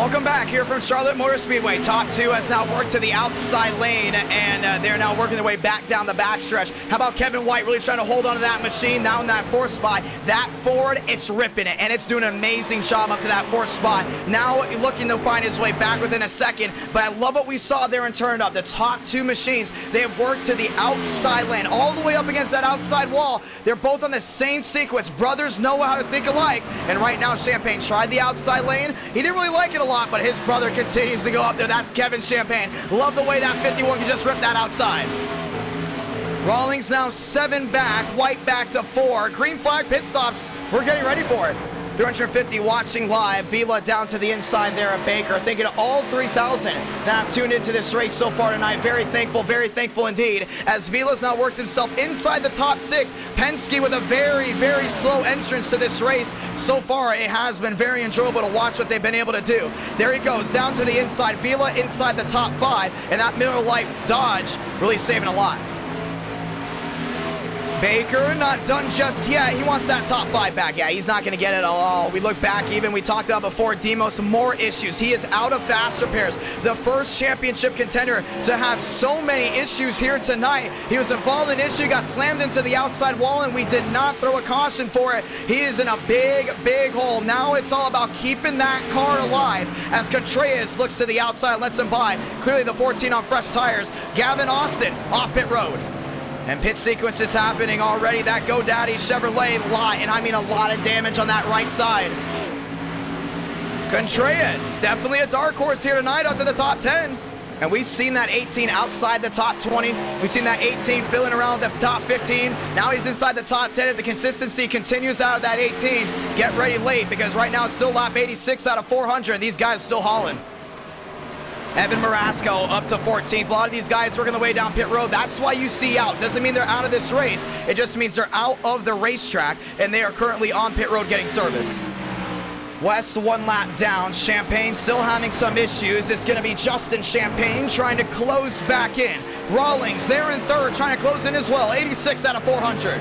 Welcome back here from Charlotte Motor Speedway. Top 2 has now worked to the outside lane, and they're now working their way back down the backstretch. How about Kevin White really trying to hold on to that machine now in that 4th spot? That Ford, it's ripping it, and it's doing an amazing job up to that 4th spot. Now looking to find his way back within a second, but I love what we saw there in turn up. The top 2 machines, they have worked to the outside lane, all the way up against that outside wall. They're both on the same sequence. Brothers know how to think alike, and right now Champagne tried the outside lane. He didn't really like it a lot, but his brother continues to go up there. That's Kevin Champagne. Love the way that 51 can just rip that outside. Rawlings now 7 back, White back to 4. Green flag pit stops. We're getting ready for it. 350 watching live. Vila down to the inside there at Baker. Thinking of all 3,000 that have tuned into this race so far tonight. Very thankful indeed. As Vila's now worked himself inside the top 6. Penske with a very slow entrance to this race. So far, it has been very enjoyable to watch what they've been able to do. There he goes, down to the inside. Vila inside the top 5. And that Miller Lite Dodge really saving a lot. Baker not done just yet. He wants that top 5 back. Yeah, he's not going to get it at all. We look back even. We talked about before Demos, more issues. He is out of fast repairs. The first championship contender to have so many issues here tonight. He was involved in an issue, got slammed into the outside wall, and we did not throw a caution for it. He is in a big hole. Now it's all about keeping that car alive as Contreras looks to the outside, lets him by. Clearly the 14 on fresh tires. Gavin Austin off pit road. And pit sequence is happening already. That GoDaddy Chevrolet lot, and I mean a lot of damage on that right side. Contreras, definitely a dark horse here tonight up to the top 10. And we've seen that 18 outside the top 20. We've seen that 18 filling around the top 15. Now he's inside the top 10. If the consistency continues out of that 18, get ready late, because right now it's still lap 86 out of 400. These guys still hauling. Evan Marasco up to 14th. A lot of these guys working the way down pit road. That's why you see out. Doesn't mean they're out of this race. It just means they're out of the racetrack, and they are currently on pit road getting service. West 1 lap down. Champagne still having some issues. It's going to be Justin Champagne trying to close back in. Rawlings there in 3rd, trying to close in as well. 86 out of 400.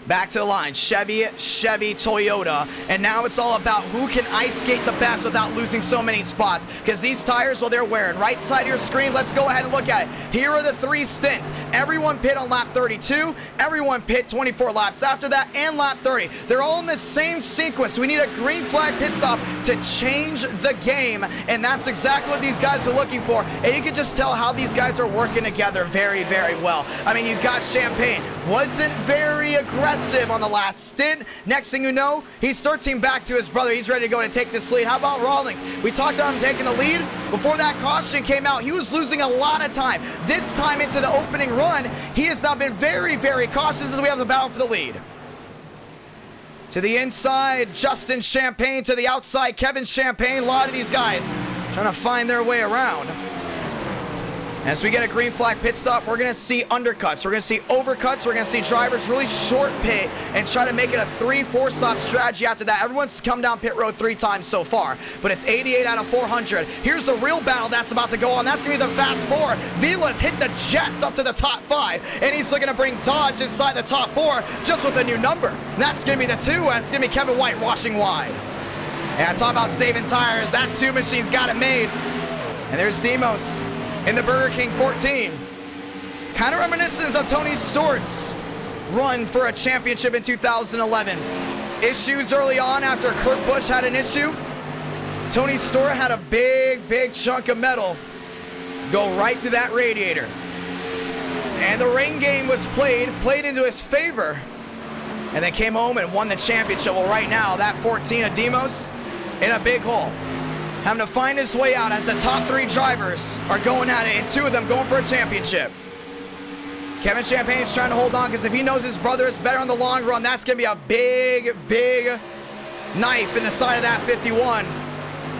Back to the line, Chevy, Toyota, and now it's all about who can ice skate the best without losing so many spots, because these tires, well, they're wearing. Right side of your screen, let's go ahead and look at it. Here are the 3 stints. Everyone pit on lap 32, everyone pit 24 laps after that, and lap 30. They're all in the same sequence. We need a green flag pit stop to change the game, and that's exactly what these guys are looking for, and you can just tell how these guys are working together very well. I mean, you've got Champagne, wasn't very aggressive on the last stint. Next thing you know, he's 13 back to his brother. He's ready to go and take this lead. How about Rawlings? We talked about him taking the lead. Before that caution came out, he was losing a lot of time. This time into the opening run, he has now been very cautious as we have the battle for the lead. To the inside, Justin Champagne. To the outside, Kevin Champagne. A lot of these guys trying to find their way around. As we get a green flag pit stop, we're going to see undercuts. We're going to see overcuts. We're going to see drivers really short pit and try to make it a 3-4 stop strategy after that. Everyone's come down pit road 3 times so far, but it's 88 out of 400. Here's the real battle that's about to go on. That's going to be the fast 4. Vila's hit the Jets up to the top 5, and he's looking to bring Dodge inside the top 4 just with a new number. And that's going to be the 2. That's going to be Kevin White washing wide. And talk about saving tires. That 2 machine's got it made. And there's Demos in the Burger King 14. Kind of reminiscent of Tony Stewart's run for a championship in 2011. Issues early on after Kurt Busch had an issue. Tony Stewart had a big chunk of metal go right through that radiator. And the rain game was played into his favor. And they came home and won the championship. Well, right now, that 14 of Demos in a big hole, having to find his way out as the top 3 drivers are going at it, and 2 of them going for a championship. Kevin Champagne is trying to hold on, because if he knows his brother is better in the long run, that's going to be a big knife in the side of that 51.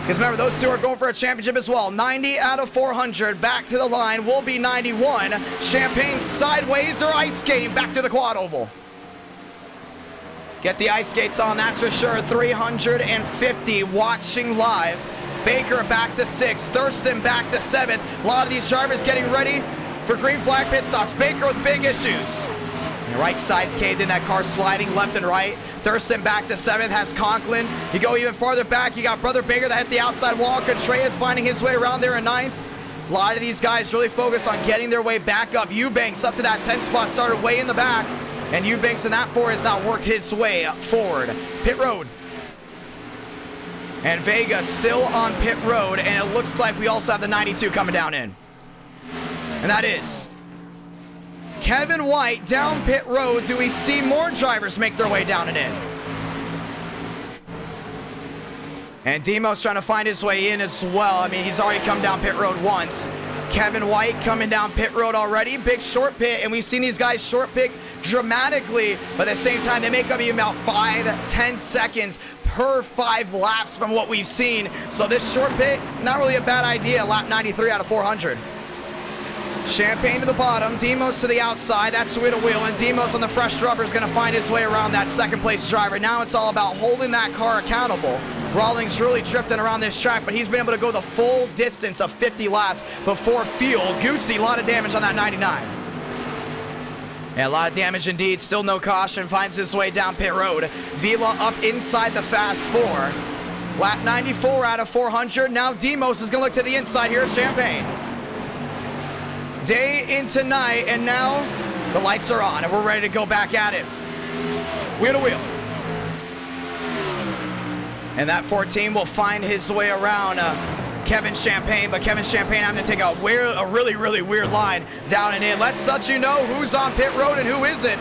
Because remember, those 2 are going for a championship as well. 90 out of 400, back to the line, will be 91. Champagne sideways or ice skating back to the quad oval. Get the ice skates on, that's for sure. 350 watching live. Baker back to 6th, Thurston back to 7th. A lot of these drivers getting ready for green flag pit stops. Baker with big issues. The right side's caved in, that car sliding left and right. Thurston back to 7th, has Conklin. You go even farther back, you got Brother Baker that hit the outside wall. Contreras finding his way around there in 9th. A lot of these guys really focused on getting their way back up. Eubanks up to that 10th spot, started way in the back. And Eubanks in that 4 has now worked his way forward. Pit road. And Vega still on pit road, and it looks like we also have the 92 coming down in. And that is Kevin White down pit road. Do we see more drivers make their way down and in? And Demos trying to find his way in as well. I mean, he's already come down pit road once. Kevin White coming down pit road already. Big short pit, and we've seen these guys short pit dramatically, but at the same time, they make up even about 5-10 seconds per 5 laps from what we've seen. So this short pit, not really a bad idea. Lap 93 out of 400. Champagne to the bottom, Demos to the outside, that's wheel to wheel, and Demos on the fresh rubber is going to find his way around that second place driver. Now it's all about holding that car accountable. Rawlings really drifting around this track, but he's been able to go the full distance of 50 laps before fuel. Goosey, a lot of damage on that 99. Yeah, a lot of damage indeed, still no caution, finds his way down pit road. Vila up inside the fast 4. Lap 94 out of 400, now Demos is going to look to the inside here, Champagne. Day into night, and now the lights are on, and we're ready to go back at it. Wheel to wheel. And that 14 will find his way around Kevin Champagne, but Kevin Champagne having to take a really, really weird line down and in. Let's let you know who's on pit road and who isn't.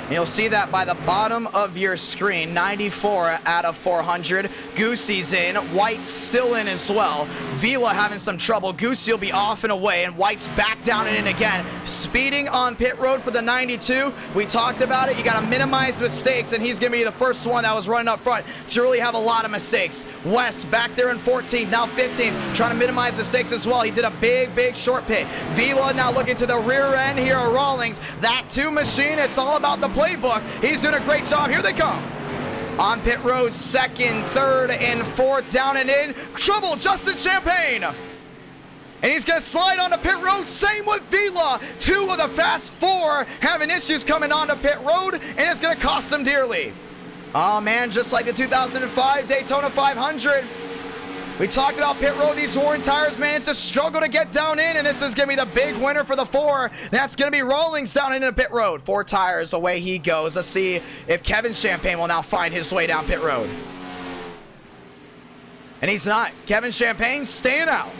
And you'll see that by the bottom of your screen. 94 out of 400. Goosey's in. White's still in as well. Vila having some trouble. Goosey will be off and away, and White's back down and in again. Speeding on pit road for the 92. We talked about it. You got to minimize mistakes, and he's going to be the first one that was running up front to really have a lot of mistakes. West back there in 14th, now 15th, trying to minimize mistakes as well. He did a big short pit. Vila now looking to the rear end here of Rawlings. That 2 machine, it's all about the playbook. He's doing a great job. Here they come. On pit road, 2nd, 3rd, and 4th, down and in. Trouble, Justin Champagne. And he's going to slide onto pit road. Same with Vila. 2 of the fast 4 having issues coming onto pit road, and it's going to cost them dearly. Oh, man, just like the 2005 Daytona 500. We talked about pit road, these worn tires, man. It's a struggle to get down in, and this is going to be the big winner for the 4. That's going to be Rawlings down into pit road. 4 tires, away he goes. Let's see if Kevin Champagne will now find his way down pit road. And he's not. Kevin Champagne staying out.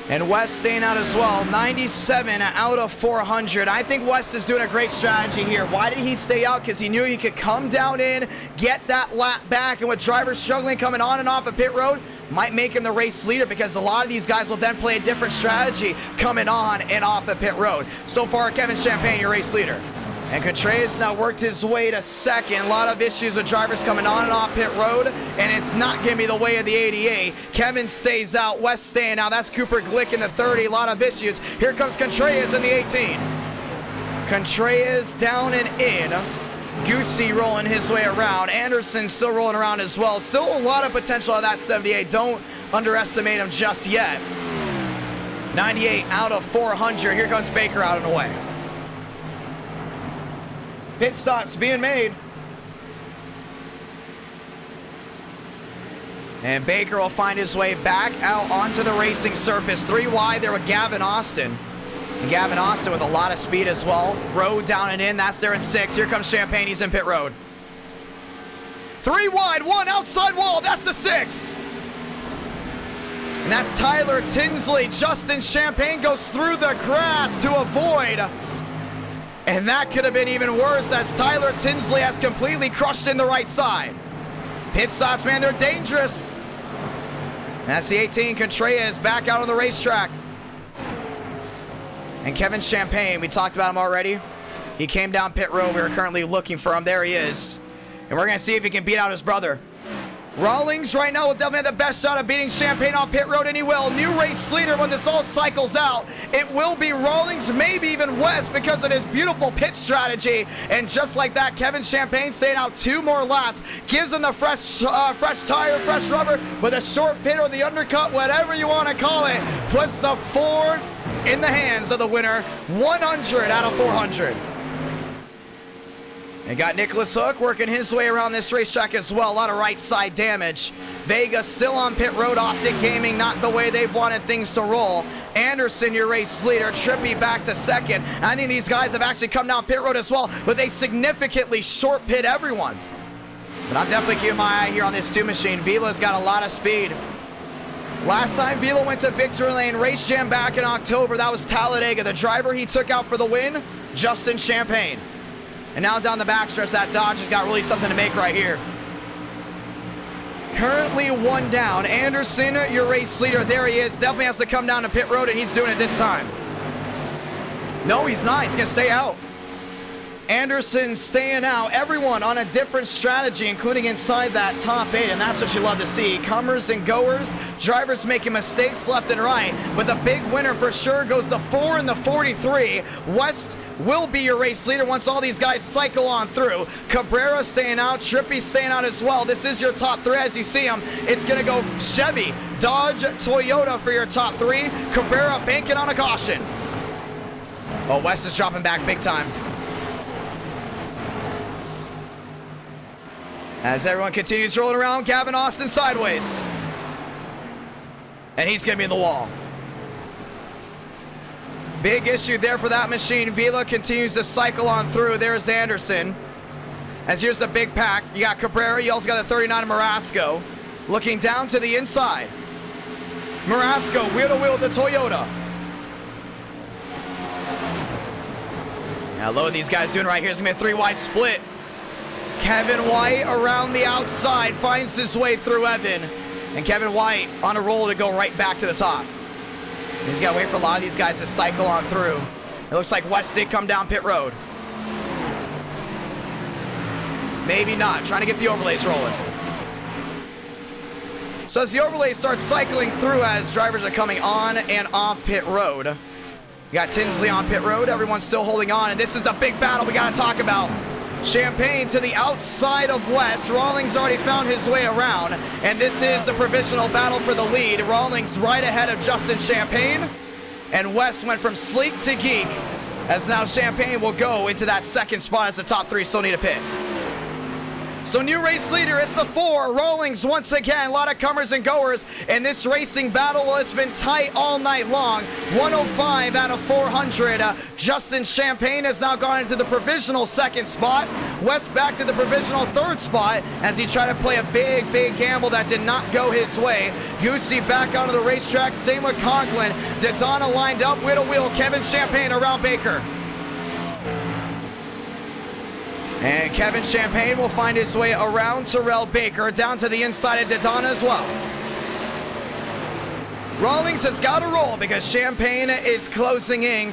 And West staying out as well. 97 out of 400. I think West is doing a great strategy here. Why did he stay out? Because he knew he could come down in, get that lap back, and with drivers struggling coming on and off of pit road, might make him the race leader, because a lot of these guys will then play a different strategy coming on and off the pit road. So far, Kevin Champagne, your race leader. And Contreras now worked his way to 2nd. A lot of issues with drivers coming on and off pit road, and it's not going to be the way of the 88. Kevin stays out, West staying out. That's Cooper Glick in the 30. A lot of issues. Here comes Contreras in the 18. Contreras down and in. Goosey rolling his way around. Anderson still rolling around as well. Still a lot of potential of that 78. Don't underestimate him just yet. 98 out of 400. Here comes Baker out and away. Pit stops being made. And Baker will find his way back out onto the racing surface. 3 wide there with Gavin Austin. And Gavin Austin with a lot of speed as well. Road down and in. That's there in 6. Here comes Champagne. He's in pit road. 3 wide. 1 outside wall. That's the 6. And that's Tyler Tinsley. Justin Champagne goes through the grass to avoid. And that could have been even worse, as Tyler Tinsley has completely crushed in the right side. Pit stops, man, they're dangerous. And that's the 18, Contreras back out on the racetrack. And Kevin Champagne, we talked about him already. He came down pit road. We were currently looking for him. There he is. And we're going to see if he can beat out his brother. Rawlings right now will definitely have the best shot of beating Champagne on pit road, and he will. New race leader when this all cycles out. It will be Rawlings, maybe even West, because of his beautiful pit strategy. And just like that, Kevin Champagne staying out 2 more laps. Gives him the fresh tire, fresh rubber with a short pit or the undercut, whatever you want to call it. Puts the Ford in the hands of the winner, 100 out of 400. And got Nicholas Hook working his way around this racetrack as well. A lot of right side damage. Vega still on pit road. Optic Gaming not the way they've wanted things to roll. Anderson, your race leader. Trippy back to second. I think these guys have actually come down pit road as well, but they significantly short pit everyone. But I'm definitely keeping my eye here on this 2 machine. Vila's got a lot of speed. Last time Vila went to victory lane, race jam back in October, that was Talladega. The driver he took out for the win, Justin Champagne. And now down the backstretch, that Dodge has got really something to make right here. Currently 1 down. Anderson, your race leader, there he is. Definitely has to come down to pit road, and he's doing it this time. No, he's not. He's going to stay out. Anderson staying out. Everyone on a different strategy, including inside that top 8, and that's what you love to see. Comers and goers, drivers making mistakes left and right, but the big winner for sure goes the 4 and the 43. West will be your race leader once all these guys cycle on through. Cabrera staying out, Trippy staying out as well. This is your top 3 as you see them. It's going to go Chevy, Dodge, Toyota for your top 3. Cabrera banking on a caution. Oh, West is dropping back big time. As everyone continues rolling around, Gavin Austin sideways. And he's going to be in the wall. Big issue there for that machine. Vila continues to cycle on through. There's Anderson. As here's the big pack. You got Cabrera. You also got the 39 of Marasco. Looking down to the inside. Marasco, wheel to wheel with the Toyota. Now, load these guys doing right here is going to be a 3-wide split. Kevin White around the outside finds his way through Evan. And Kevin White on a roll to go right back to the top. He's got to wait for a lot of these guys to cycle on through. It looks like West did come down pit road. Maybe not. Trying to get the overlays rolling. So as the overlays start cycling through as drivers are coming on and off pit road. You got Tinsley on pit road. Everyone's still holding on. And this is the big battle we got to talk about. Champagne to the outside of West. Rawlings already found his way around, and this is the provisional battle for the lead. Rawlings right ahead of Justin Champagne, and West went from sleek to geek, as now Champagne will go into that second spot as the top 3 still need a pit. So new race leader, it's the 4. Rawlings once again, a lot of comers and goers in this racing battle. Well, it's been tight all night long. 105 out of 400. Justin Champagne has now gone into the provisional 2nd spot. West back to the provisional 3rd spot as he tried to play a big gamble that did not go his way. Goosey back onto the racetrack, same with Conklin. Daytona lined up, wheel to wheel, Kevin Champagne around Baker. And Kevin Champagne will find his way around Terrell Baker, down to the inside of Daytona as well. Rawlings has got to roll because Champagne is closing in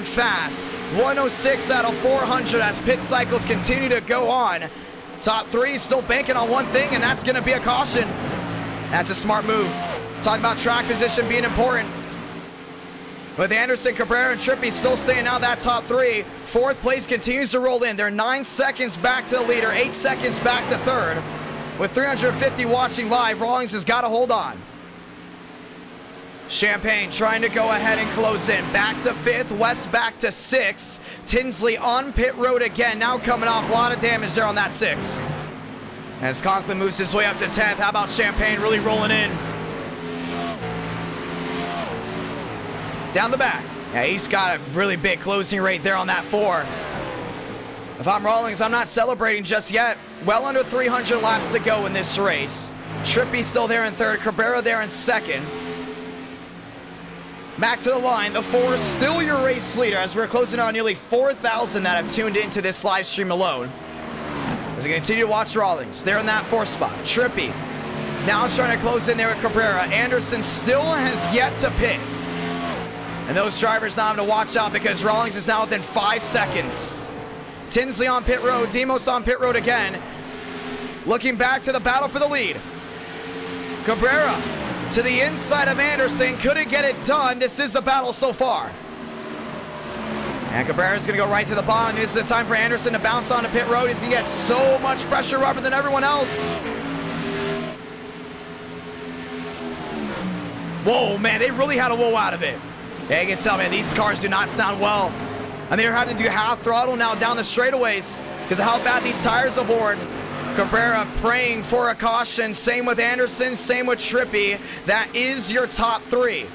fast. 106 out of 400 as pit cycles continue to go on. Top 3 still banking on one thing, and that's going to be a caution. That's a smart move. Talking about track position being important. With Anderson, Cabrera, and Trippy still staying out that top 3. 4th place continues to roll in. They're 9 seconds back to the leader, 8 seconds back to 3rd. With 350 watching live, Rawlings has got to hold on. Champagne trying to go ahead and close in. Back to 5th, West back to 6th. Tinsley on pit road again, now coming off a lot of damage there on that 6. As Conklin moves his way up to 10th, how about Champagne really rolling in? Down the back. Yeah, he's got a really big closing rate there on that 4. If I'm Rawlings, I'm not celebrating just yet. Well under 300 laps to go in this race. Trippy still there in 3rd, Cabrera there in 2nd. Back to the line, the 4 is still your race leader as we're closing on nearly 4,000 that have tuned into this live stream alone. As we continue to watch Rawlings, they're in that 4th spot. Trippy now trying to close in there with Cabrera. Anderson still has yet to pit. And those drivers now have to watch out because Rawlings is now within 5 seconds. Tinsley on pit road, Demos on pit road again. Looking back to the battle for the lead. Cabrera to the inside of Anderson, couldn't get it done. This is the battle so far. And Cabrera's gonna go right to the bottom. This is the time for Anderson to bounce onto pit road. He's gonna get so much fresher rubber than everyone else. Whoa, man, they really had a whoa out of it. Yeah, you can tell, man, these cars do not sound well. And they're having to do half throttle now down the straightaways. because of how bad these tires have worn. Cabrera praying for a caution. Same with Anderson, same with Trippy. That is your top three.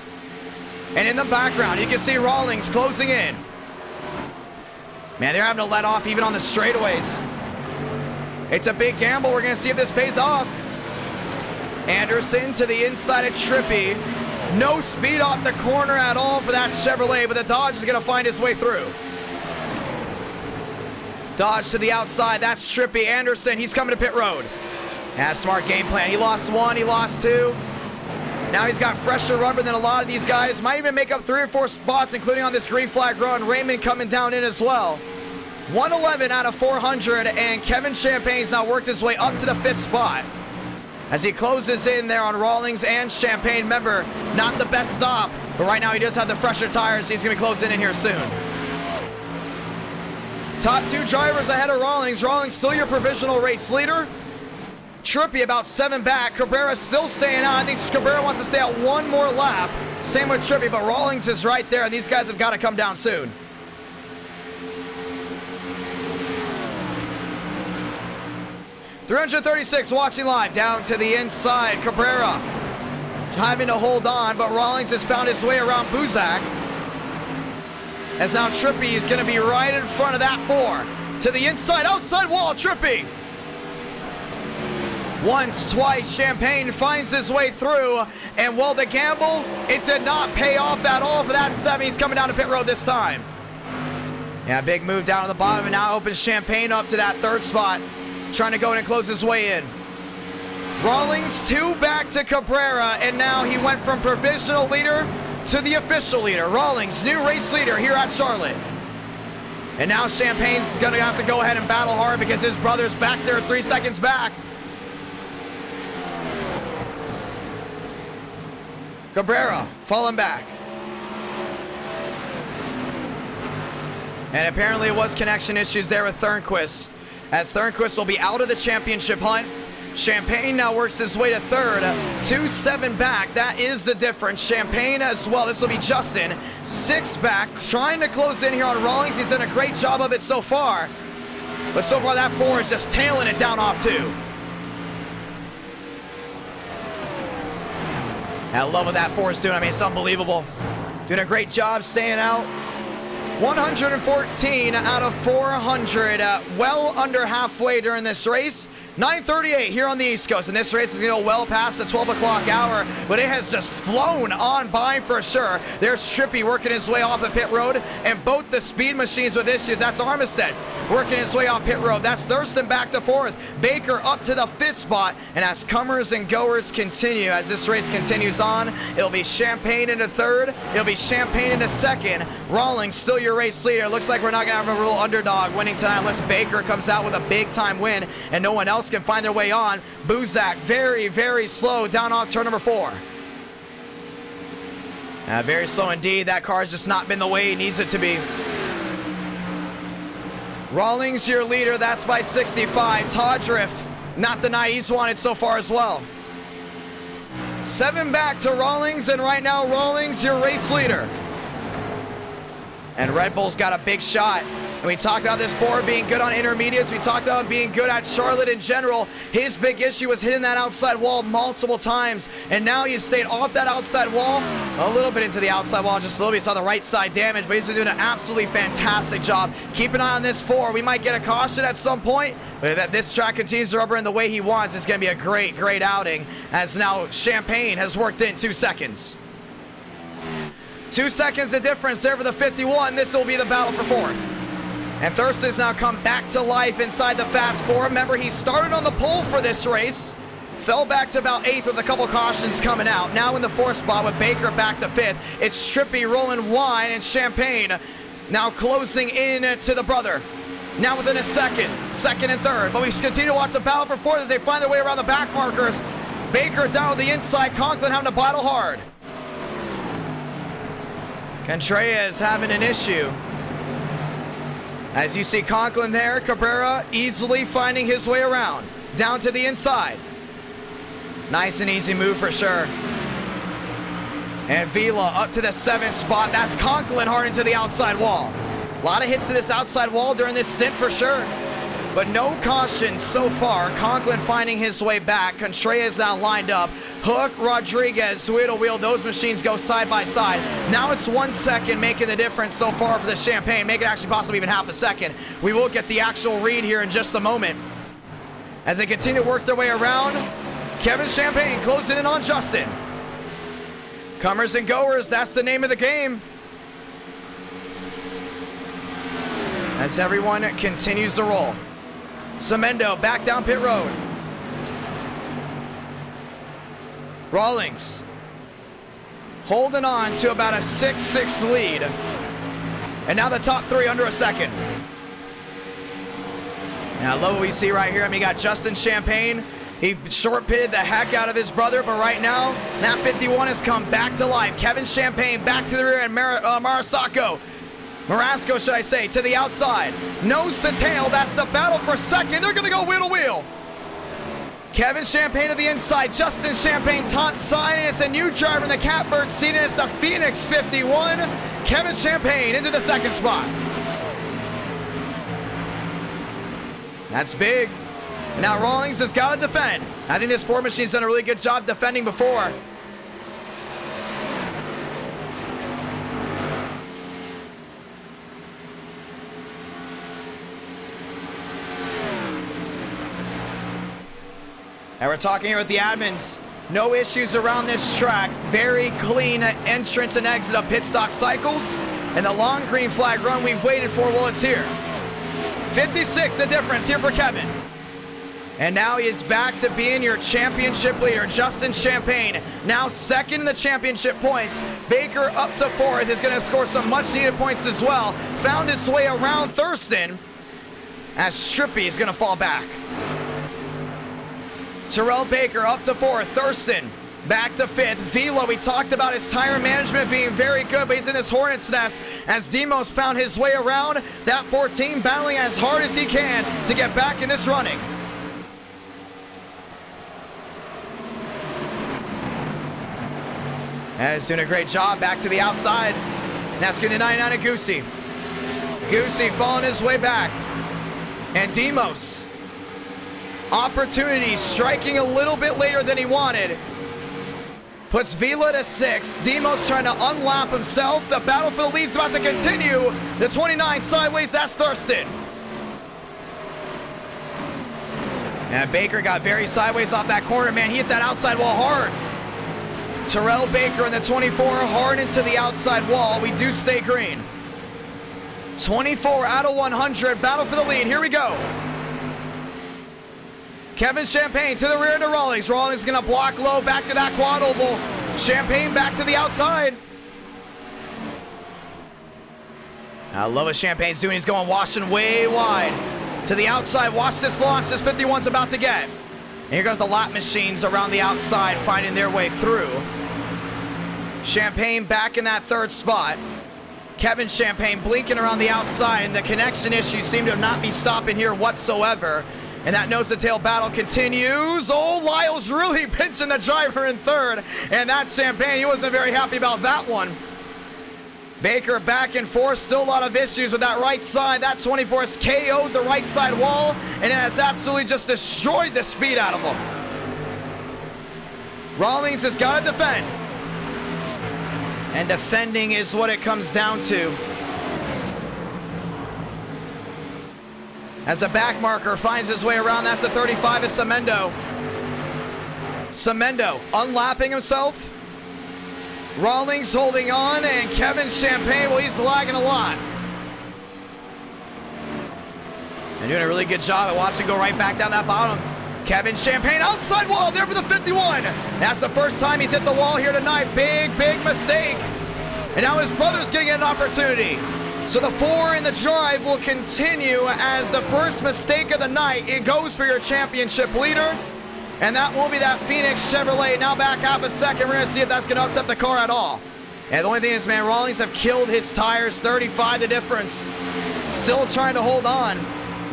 And in the background, you can see Rawlings closing in. Man, they're having to let off even on the straightaways. It's a big gamble. We're going to see if this pays off. Anderson to the inside of Trippy. No speed off the corner at all for that Chevrolet, but the Dodge is going to find his way through. Dodge to the outside. That's Trippy. Anderson, he's coming to pit road. Yeah, smart game plan. He lost one, he lost two. Now he's got fresher rubber than a lot of these guys. Might even make up 3 or 4 spots, including on this green flag run. Raymond coming down in as well. 111 out of 400, and Kevin Champagne's now worked his way up to the 5th spot as he closes in there on Rawlings and Champagne. Remember, not the best stop, but right now he does have the fresher tires. He's going to be closing in here soon. Top 2 drivers ahead of Rawlings. Rawlings still your provisional race leader. Trippy about 7 back. Cabrera still staying on. I think Cabrera wants to stay out 1 more lap. Same with Trippy, but Rawlings is right there. These guys have got to come down soon. .336 watching live down to the inside. Cabrera having to hold on, but Rawlings has found his way around Buzak. As now Trippy is going to be right in front of that 4. To the inside, outside wall, Trippy. Once, twice, Champagne finds his way through. And while the gamble, it did not pay off at all for that 7. He's coming down to pit road this time. Yeah, big move down to the bottom, and now opens Champagne up to that 3rd spot. Trying to go in and close his way in. Rawlings 2 back to Cabrera, and now he went from provisional leader to the official leader. Rawlings, new race leader here at Charlotte. And now Champagne's gonna have to go ahead and battle hard because his brother's back there 3 seconds back. Cabrera falling back. And apparently it was connection issues there with Thornquist, as Thornquist will be out of the championship hunt. Champagne now works his way to 3rd, 2-7 back. That is the difference. Champagne as well. This will be Justin, 6 back, trying to close in here on Rawlings. He's done a great job of it so far, but so far that 4 is just tailing it down off 2. I love what that 4 is doing. I mean, it's unbelievable. Doing a great job staying out. 114 out of 400, well under halfway during this race. 9:38 here on the East Coast, and this race is going to go well past the 12 o'clock hour, but it has just flown on by for sure. There's Trippy working his way off the pit road, and both the speed machines with issues. That's Armistead working his way off pit road. That's Thurston back to 4th. Baker up to the 5th spot, and as comers and goers continue, as this race continues on, it'll be Champagne into 3rd. It'll be Champagne into 2nd. Rawlings still your race leader. Looks like we're not going to have a real underdog winning tonight unless Baker comes out with a big-time win and no one else can find their way on. Buzak very, very slow down off turn number 4. Very slow indeed. That car's just not been the way it needs it to be. Rawlings your leader. That's by 65. Todriff, not the night he's wanted so far as well. 7 back to Rawlings, and right now Rawlings your race leader. And Red Bull's got a big shot. And we talked about this Ford being good on intermediates. We talked about being good at Charlotte in general. His big issue was hitting that outside wall multiple times. And now he's stayed off that outside wall, a little bit into the outside wall, just a little bit. Saw the right side damage, but he's been doing an absolutely fantastic job. Keep an eye on this Ford. We might get a caution at some point, but if this track continues to rubber in the way he wants, it's going to be a great, great outing, as now Champagne has worked in 2 seconds. 2 seconds the difference there for the 51. This will be the battle for 4th. And Thurston's now come back to life inside the Fast 4. Remember, he started on the pole for this race. Fell back to about 8th with a couple cautions coming out. Now in the 4th spot with Baker back to 5th. It's Trippy rolling wide, and Champagne now closing in to the brother. Now within a second and 3rd. But we continue to watch the battle for 4th as they find their way around the back markers. Baker down on the inside. Conklin having to battle hard. Contreras having an issue. As you see Conklin there, Cabrera easily finding his way around. Down to the inside. Nice and easy move for sure. And Vila up to the 7th spot. That's Conklin hard into the outside wall. A lot of hits to this outside wall during this stint for sure. but no caution so far. Conklin finding his way back. Contreras now lined up. Hook, Rodriguez, wheel to wheel. Those machines go side by side. Now it's 1 second making the difference so far for the Champagne. Make it actually possibly even half a second. We will get the actual read here in just a moment. As they continue to work their way around, Kevin Champagne closing in on Justin. Comers and goers, that's the name of the game. As everyone continues to roll. Cemento back down pit road. Rawlings holding on to about a 6-6 lead. And now the top three under a second. And I love what we see right here. I mean, you got Justin Champagne. He short pitted the heck out of his brother, but right now, that 51 has come back to life. Kevin Champagne back to the rear, and Marasco, should I say, to the outside. Nose to tail, that's the battle for second. They're gonna go wheel to wheel. Kevin Champagne to the inside, Justin Champagne top side, and it's a new driver in the Catbird seat, and it's the Phoenix 51. Kevin Champagne into the second spot. That's big. Now Rawlings has got to defend. I think this Ford machine's done a really good job defending before. And we're talking here with the admins. No issues around this track. Very clean entrance and exit of pit stop cycles. And the long green flag run we've waited for, well, it's here. 56 the difference here for Kevin. And now he is back to being your championship leader. Justin Champagne now second in the championship points. Baker up to fourth is going to score some much needed points as well. Found his way around Thurston as Strippy is going to fall back. Terrell Baker up to fourth. Thurston back to fifth. Velo, we talked about his tire management being very good, but he's in this hornet's nest as Demos found his way around. That 14 battling as hard as he can to get back in this running. He's doing a great job back to the outside. That's getting the 99 of Goosey. Goosey falling his way back. And Demos. Opportunity striking a little bit later than he wanted. Puts Vila to 6. Demos trying to unlap himself. The battle for the lead's about to continue. The 29 sideways, that's Thurston. And Baker got very sideways off that corner. Man, he hit that outside wall hard. Terrell Baker in the 24 hard into the outside wall. We do stay green. 24 out of 100. Battle for the lead. Here we go. Kevin Champagne to the rear to Rawlings. Rawlings is going to block low back to that quad oval. Champagne back to the outside. I love what Champagne's doing. He's going washing way wide. To the outside. Watch this launch. This 51's about to get. And here goes the lap machines around the outside finding their way through. Champagne back in that third spot. Kevin Champagne blinking around the outside, and the connection issues seem to not be stopping here whatsoever. And that nose-to-tail battle continues. Oh, Lyle's really pinching the driver in third. And that's Champagne. He wasn't very happy about that one. Baker back and forth. Still a lot of issues with that right side. That 24 has KO'd the right side wall. And it has absolutely just destroyed the speed out of him. Rawlings has got to defend. And defending is what it comes down to. As the back marker finds his way around, that's the 35 of Cemento. Cemento unlapping himself. Rawlings holding on, and Kevin Champagne, well, he's lagging a lot. And doing a really good job at watching go right back down that bottom. Kevin Champagne outside wall there for the 51. That's the first time he's hit the wall here tonight. Big, big mistake. And now his brother's gonna get an opportunity. So the 4 in the drive will continue as the first mistake of the night. It goes for your championship leader. And that will be that Phoenix Chevrolet. Now back half a second. We're gonna see if that's gonna upset the car at all. And the only thing is, man, Rawlings have killed his tires. 35 the difference. Still trying to hold on.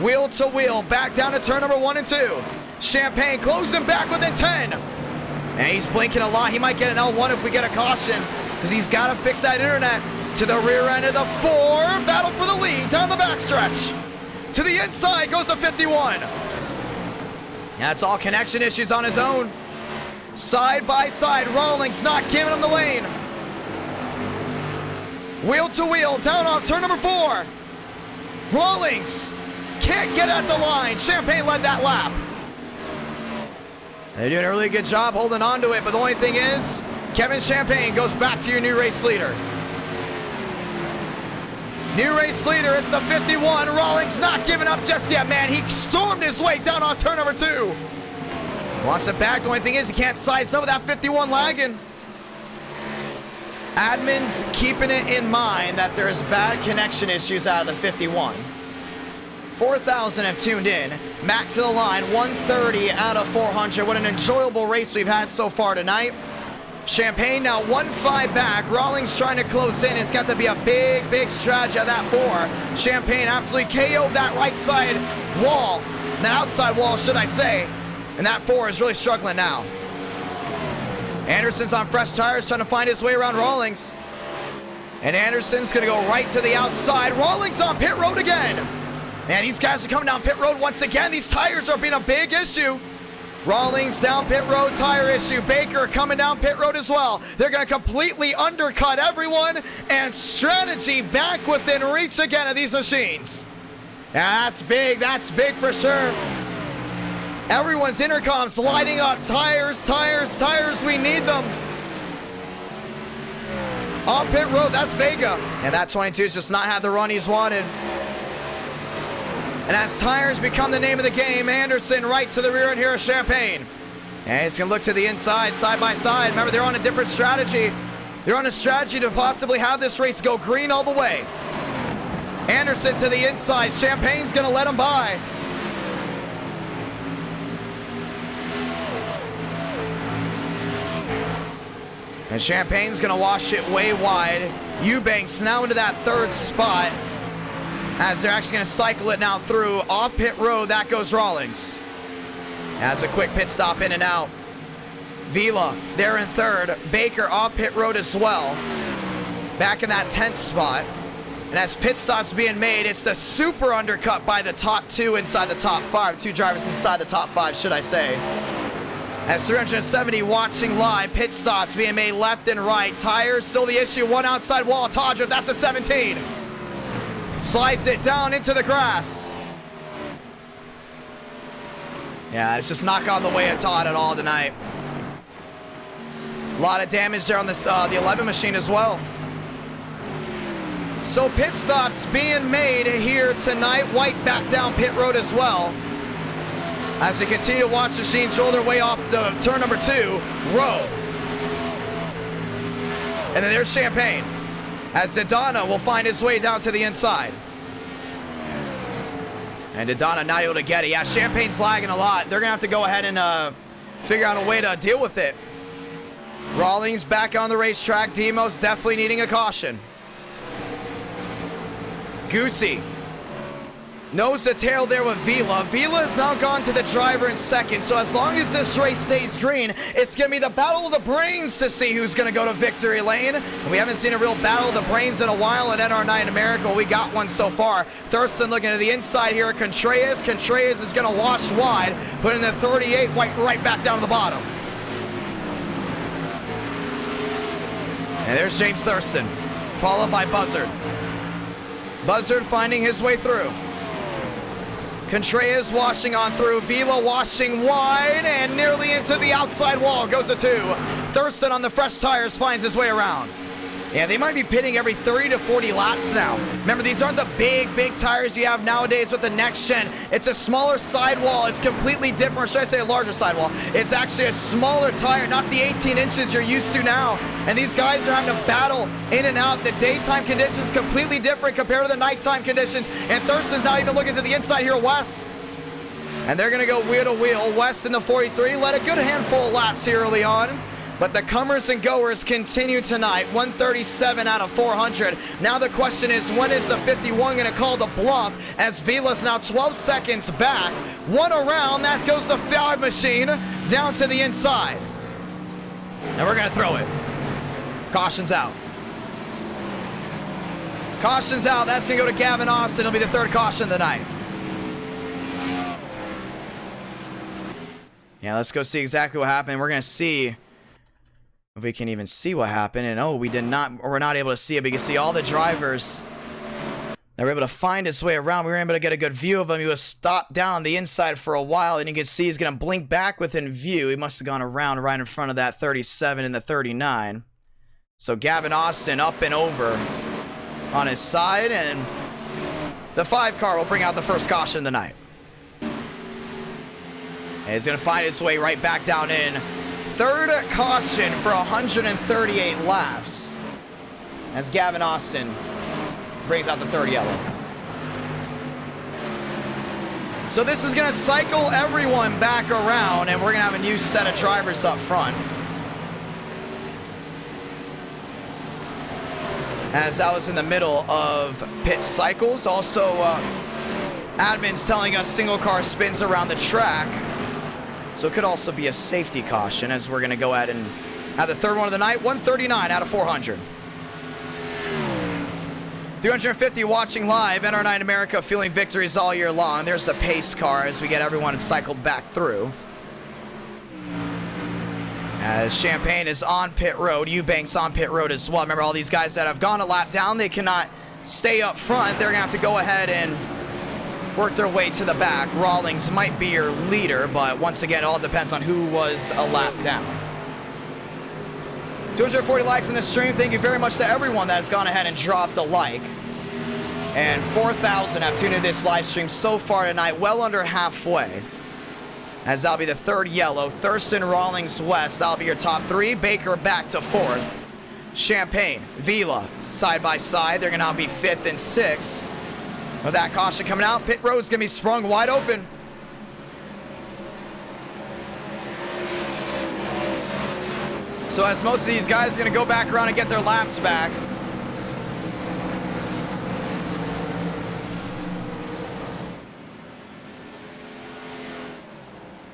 Wheel to wheel. Back down to turn number 1 and 2. Champagne closing back within 10. And he's blinking a lot. He might get an L1 if we get a caution, because he's got to fix that internet. To the rear end of the 4. Battle for the lead down the backstretch. To the inside goes the 51. That's all connection issues on his own. Side by side, Rawlings not giving him the lane. Wheel to wheel, down off turn number 4. Rawlings can't get at the line. Champagne led that lap. They're doing a really good job holding on to it, but the only thing is, Kevin Champagne goes back to your new race leader. New race leader, it's the 51. Rawlings not giving up just yet, man. He stormed his way down on turn number 2. Wants it back. The only thing is he can't size up with that 51 lagging. Admin's keeping it in mind that there's bad connection issues out of the 51. 4,000 have tuned in. Mac to the line, 130 out of 400. What an enjoyable race we've had so far tonight. Champagne now 1-5 back. Rawlings trying to close in. It's got to be a big, big strategy of that 4. Champagne absolutely KO'd that right side wall. That outside wall, should I say. And that 4 is really struggling now. Anderson's on fresh tires trying to find his way around Rawlings. And Anderson's going to go right to the outside. Rawlings on pit road again. Man, these guys are coming down pit road once again. These tires are being a big issue. Rawlings down pit road, tire issue. Baker coming down pit road as well. They're going to completely undercut everyone. And strategy back within reach again of these machines. That's big for sure. Everyone's intercoms lighting up. Tires, tires, tires, we need them. On pit road, that's Vega. And that 22's just not had the run he's wanted. And as tires become the name of the game, Anderson right to the rear end here of Champagne. And he's gonna look to the inside, side by side. Remember, they're on a different strategy. They're on a strategy to possibly have this race go green all the way. Anderson to the inside. Champagne's gonna let him by. And Champagne's gonna wash it way wide. Eubanks now into that 3rd spot as they're actually gonna cycle it now through. Off pit road, that goes Rawlings. That's a quick pit stop in and out. Vila, they're in 3rd. Baker off pit road as well. Back in that 10th spot. And as pit stops being made, it's the super undercut by the top 2 inside the top 5. 2 drivers inside the top 5, should I say. As 370 watching live, pit stops being made left and right. Tires still the issue. 1 outside wall. Todrick, that's a 17. Slides it down into the grass. Yeah, it's just not gone the way of Todd at all tonight. A lot of damage there on this the 11 machine as well. So pit stops being made here tonight. White back down pit road as well. As we continue to watch the machines roll their way off the turn number 2, Rowe. And then there's Champagne. As Daytona will find his way down to the inside. And Daytona not able to get it. Yeah, Champagne's lagging a lot. They're gonna have to go ahead and figure out a way to deal with it. Rawlings back on the racetrack. Demos definitely needing a caution. Goosey nose to tail there with Vila. Vila has now gone to the driver in 2nd, so as long as this race stays green, it's going to be the battle of the brains to see who's going to go to victory lane. And we haven't seen a real battle of the brains in a while in NR9 America. We got one so far. Thurston looking to the inside here at Contreras. Contreras is going to wash wide, putting the 38 White right back down to the bottom. And there's James Thurston, followed by Buzzard. Buzzard finding his way through. Contreras washing on through. Vila washing wide and nearly into the outside wall. Goes to 2. Thurston on the fresh tires finds his way around. Yeah, they might be pitting every 30 to 40 laps now. Remember, these aren't the big tires you have nowadays with the next gen. It's a smaller sidewall. It's completely different. Or should I say a larger sidewall? It's actually a smaller tire, not the 18 inches you're used to now. And these guys are having to battle in and out. The daytime conditions completely different compared to the nighttime conditions. And Thurston's now even looking to the inside here, West. And they're going to go wheel to wheel. West in the 43. Led a good handful of laps here early on. But the comers and goers continue tonight. 137 out of 400. Now the question is, when is the 51 going to call the bluff? As Vila's now 12 seconds back. 1 around. That goes the 5 machine down to the inside. And we're going to throw it. Caution's out. Caution's out. That's going to go to Gavin Austin. It'll be the 3rd caution of the night. Yeah, let's go see exactly what happened. We're going to see if we can even see what happened. And oh, we're not able to see it. But you can see all the drivers. They were able to find his way around. We were able to get a good view of him. He was stopped down on the inside for a while, and you can see he's going to blink back within view. He must have gone around right in front of that 37 and the 39. So Gavin Austin up and over on his side, and the 5 car will bring out the first caution of the night. And he's going to find his way right back down in. Third caution for 138 laps as Gavin Austin brings out the third yellow. So this is going to cycle everyone back around, and we're going to have a new set of drivers up front. As I was in the middle of pit cycles, also admin's telling us single car spins around the track. So it could also be a safety caution, as we're going to go ahead and have the third one of the night, 139 out of 400. 350 watching live, NR9 America feeling victories all year long. There's a pace car as we get everyone cycled back through. As Champagne is on pit road, Eubanks on pit road as well. Remember, all these guys that have gone a lap down, they cannot stay up front. They're going to have to go ahead and work their way to the back. Rawlings might be your leader, but once again, it all depends on who was a lap down. 240 likes in the stream. Thank you very much to everyone that has gone ahead and dropped a like. And 4,000 have tuned into this live stream so far tonight, well under halfway. As that'll be the third yellow. Thurston, Rawlings, West, that'll be your top 3. Baker back to 4th. Champagne, Vila, side by side. They're going to now be 5th and 6th. With that caution coming out, pit road's going to be sprung wide open. So as most of these guys are going to go back around and get their laps back.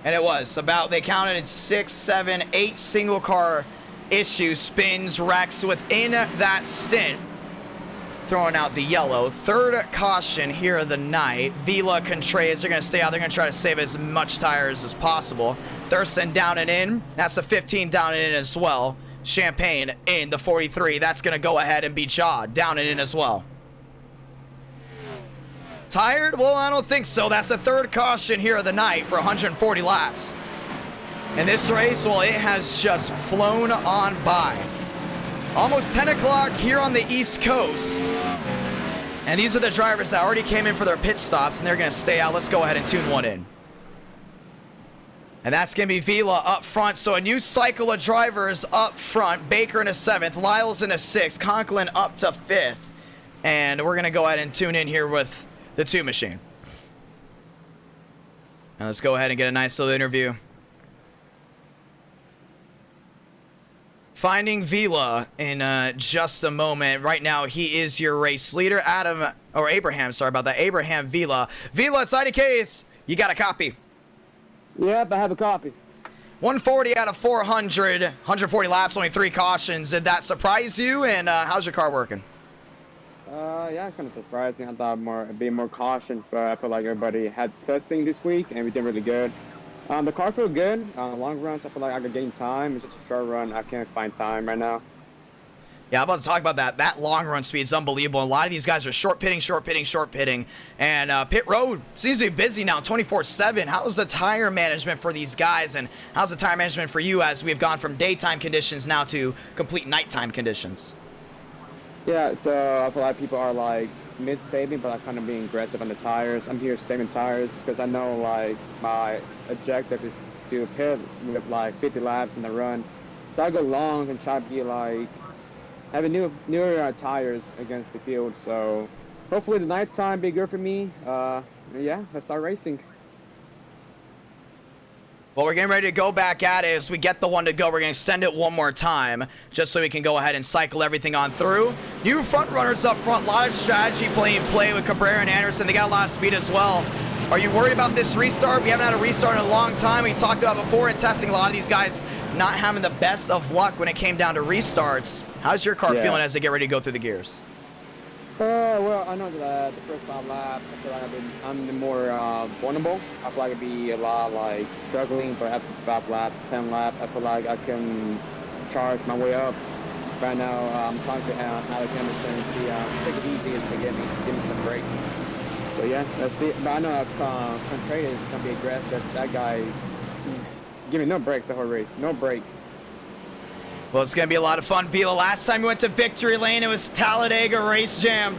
And it was about, they counted 6, 7, 8 single car issues, spins, wrecks within that stint. Throwing out the yellow. Third caution here of the night. Vila, Contreras are going to stay out. They're going to try to save as much tires as possible. Thurston down and in. That's the 15 down and in as well. Champagne in the 43. That's going to go ahead and be Jaw down and in as well. Tired? Well, I don't think so. That's the third caution here of the night for 140 laps. And this race, well, it has just flown on by. Almost 10 o'clock here on the East Coast. And these are the drivers that already came in for their pit stops, and they're going to stay out. Let's go ahead and tune one in. And that's going to be Vila up front. So a new cycle of drivers up front. Baker in a 7th, Lyles in a 6th, Conklin up to 5th. And we're going to go ahead and tune in here with the 2 machine. Now let's go ahead and get a nice little interview. Finding Vila in just a moment. Right now, he is your race leader. Abraham, sorry about that. Abraham Vila. Vila, it's IDK's. You got a copy? Yep, I have a copy. 140 out of 400. 140 laps, only 3 cautions. Did that surprise you? And how's your car working? Yeah, it's kind of surprising. I thought it'd be more cautions, but I feel like everybody had testing this week, and we did really good. The car feel good. Long runs, I feel like I could gain time. It's just a short run. I can't find time right now. Yeah, I'm about to talk about that. That long run speed is unbelievable. A lot of these guys are short pitting. And pit road seems to be busy now 24/7. How's the tire management for these guys? And how's the tire management for you as we've gone from daytime conditions now to complete nighttime conditions? Yeah, so I feel like people are like mid-saving, but like kind of being aggressive on the tires. I'm here saving tires because I know like my objective is to pit with like 50 laps in the run. So I go long and try to be like having newer tires against the field. So hopefully the nighttime be good for me. Yeah, let's start racing. Well, we're getting ready to go back at it. As we get the one to go, we're going to extend it one more time just so we can go ahead and cycle everything on through. New front runners up front. A lot of strategy play with Cabrera and Anderson. They got a lot of speed as well. Are you worried about this restart? We haven't had a restart in a long time. We talked about before in testing a lot of these guys not having the best of luck when it came down to restarts. How's your car feeling as they get ready to go through the gears? Well, I know that the first 5 laps, I feel like I'm the more vulnerable. I feel like it'd be a lot like struggling, but after 5 laps, 10 laps, I feel like I can charge my way up. Right now, I'm talking to Alex Emerson. He take it easy and give me some breaks. But yeah, let's see. But I know Contreras is gonna be aggressive. That guy, give me no breaks the whole race, no break. Well, it's going to be a lot of fun, Vila. Last time we went to Victory Lane, it was Talladega Race Jam.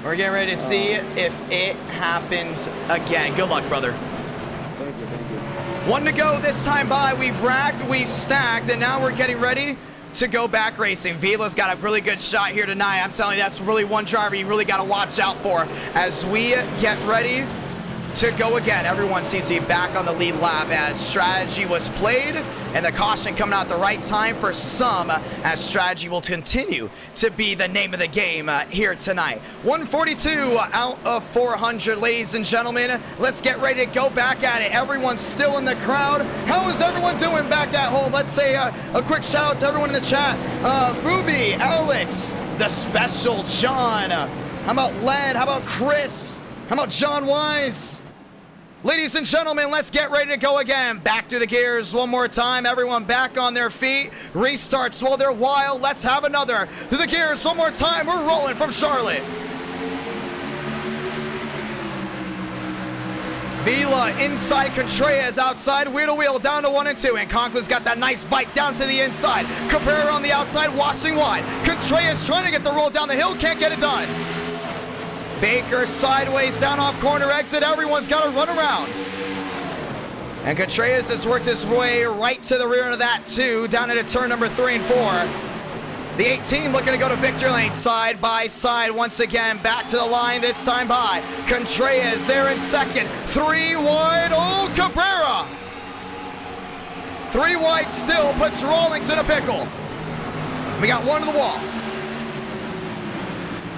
We're getting ready to see if it happens again. Good luck, brother. Thank you, thank you. One to go this time by. We've racked, we've stacked, and now we're getting ready to go back racing. Vila's got a really good shot here tonight. I'm telling you, that's really one driver you really got to watch out for as we get ready to go again. Everyone seems to be back on the lead lap as strategy was played, and the caution coming out at the right time for some, as strategy will continue to be the name of the game here tonight. 142 out of 400, ladies and gentlemen. Let's get ready to go back at it. Everyone's still in the crowd. How is everyone doing back at home? Let's say a quick shout out to everyone in the chat. Ruby, Alex, the special John. How about Len? How about Chris? How about John Wise? Ladies and gentlemen, let's get ready to go again. Back to the gears one more time. Everyone back on their feet. Restarts while they're wild. Let's have another. To the gears one more time. We're rolling from Charlotte. Vila inside, Contreras outside, wheel to wheel down to 1 and 2, and Conklin's got that nice bite down to the inside. Cabrera on the outside, washing wide. Contreras trying to get the roll down the hill, can't get it done. Baker sideways down off corner exit. Everyone's got to run around. And Contreras has worked his way right to the rear of that too, down into turn number 3 and 4. The 18 looking to go to victory lane, side by side once again, back to the line this time by Contreras there in second, 3 wide, oh Cabrera! 3 wide still, puts Rawlings in a pickle. We got one to the wall.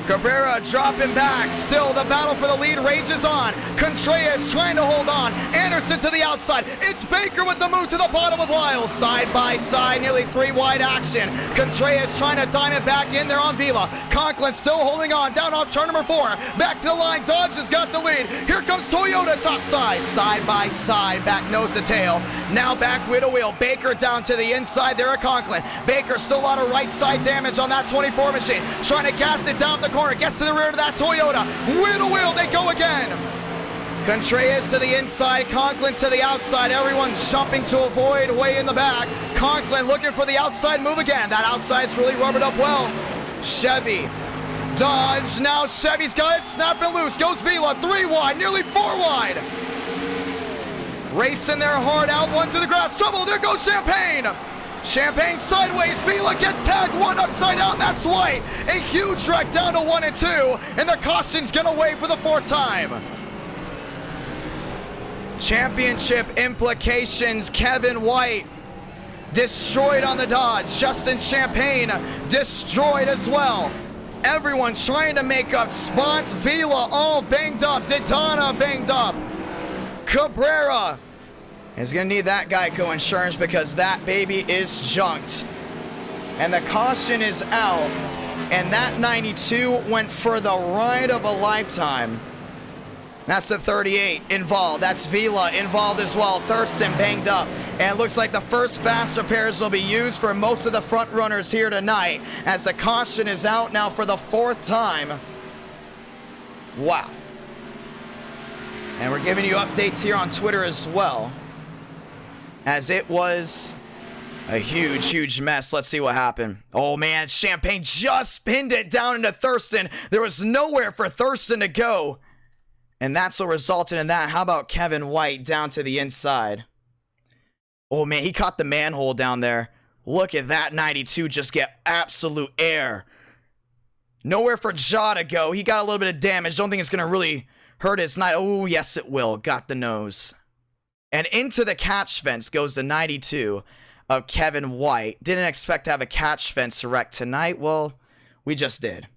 Cabrera dropping back. Still, the battle for the lead rages on. Contreras trying to hold on. Anderson to the outside. It's Baker with the move to the bottom with Lyles. Side by side, nearly 3 wide action. Contreras trying to dime it back in there on Vila. Conklin still holding on. Down off turn number 4. Back to the line. Dodge has got the lead. Here comes Toyota top side. Side by side, back nose to tail. Now back wheel to wheel. Baker down to the inside there at Conklin. Baker still a lot of right side damage on that 24 machine. Trying to gas it down the corner, gets to the rear of that Toyota. Wheel to wheel, they go again. Contreras to the inside, Conklin to the outside. Everyone jumping to avoid way in the back. Conklin looking for the outside move again. That outside's really rubbing up well. Chevy, Dodge, now Chevy's got it, snapping loose. Goes Vila, 3 wide, nearly 4 wide. Racing their hard out, one through the grass. Trouble, there goes Champagne. Champagne sideways, Vila gets tagged, 1 upside down, that's White. A huge wreck down to 1 and 2, and the caution's gonna wait for the 4th time. Championship implications, Kevin White destroyed on the Dodge. Justin Champagne destroyed as well. Everyone trying to make up spots. Vila all banged up, Daytona banged up. Cabrera is going to need that Geico insurance because that baby is junked. And the caution is out. And that 92 went for the ride of a lifetime. That's the 38 involved. That's Vila involved as well. Thurston banged up. And it looks like the first fast repairs will be used for most of the front runners here tonight as the caution is out now for the 4th time. Wow. And we're giving you updates here on Twitter as well, as it was a huge, huge mess. Let's see what happened. Oh, man, Champagne just pinned it down into Thurston. There was nowhere for Thurston to go, and that's what resulted in that. How about Kevin White down to the inside? Oh, man, he caught the manhole down there. Look at that 92 just get absolute air. Nowhere for Ja to go. He got a little bit of damage. Don't think it's going to really hurt his night. Oh, yes, it will. Got the nose. And into the catch fence goes the 92 of Kevin White. Didn't expect to have a catch fence wreck tonight. Well, we just did.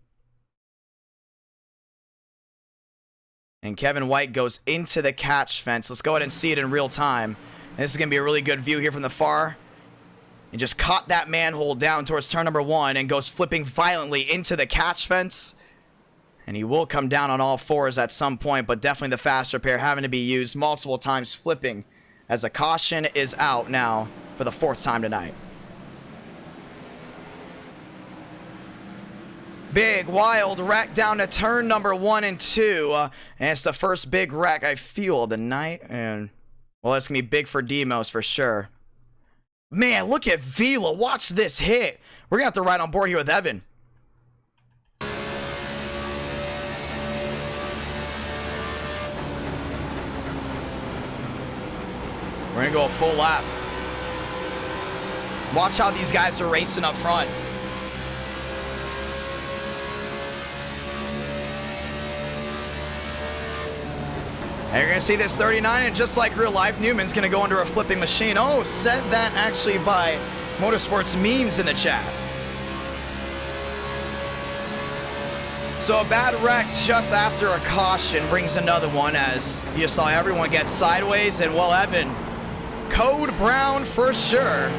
And Kevin White goes into the catch fence. Let's go ahead and see it in real time. And this is going to be a really good view here from the far. And just caught that manhole down towards turn number 1 and goes flipping violently into the catch fence. And he will come down on all fours at some point, but definitely the faster pair having to be used multiple times, flipping as a caution is out now for the 4th time tonight. Big, wild wreck down to turn number 1 and 2. And it's the first big wreck I feel of the night. And, well, it's going to be big for Demos for sure. Man, look at Vila. Watch this hit. We're going to have to ride on board here with Evan. We're going to go a full lap. Watch how these guys are racing up front. And you're going to see this 39, and just like real life, Newman's going to go under a flipping machine. Oh, said that actually by Motorsports memes in the chat. So a bad wreck just after a caution brings another one, as you saw everyone get sideways. And, well, Evan, code brown for sure,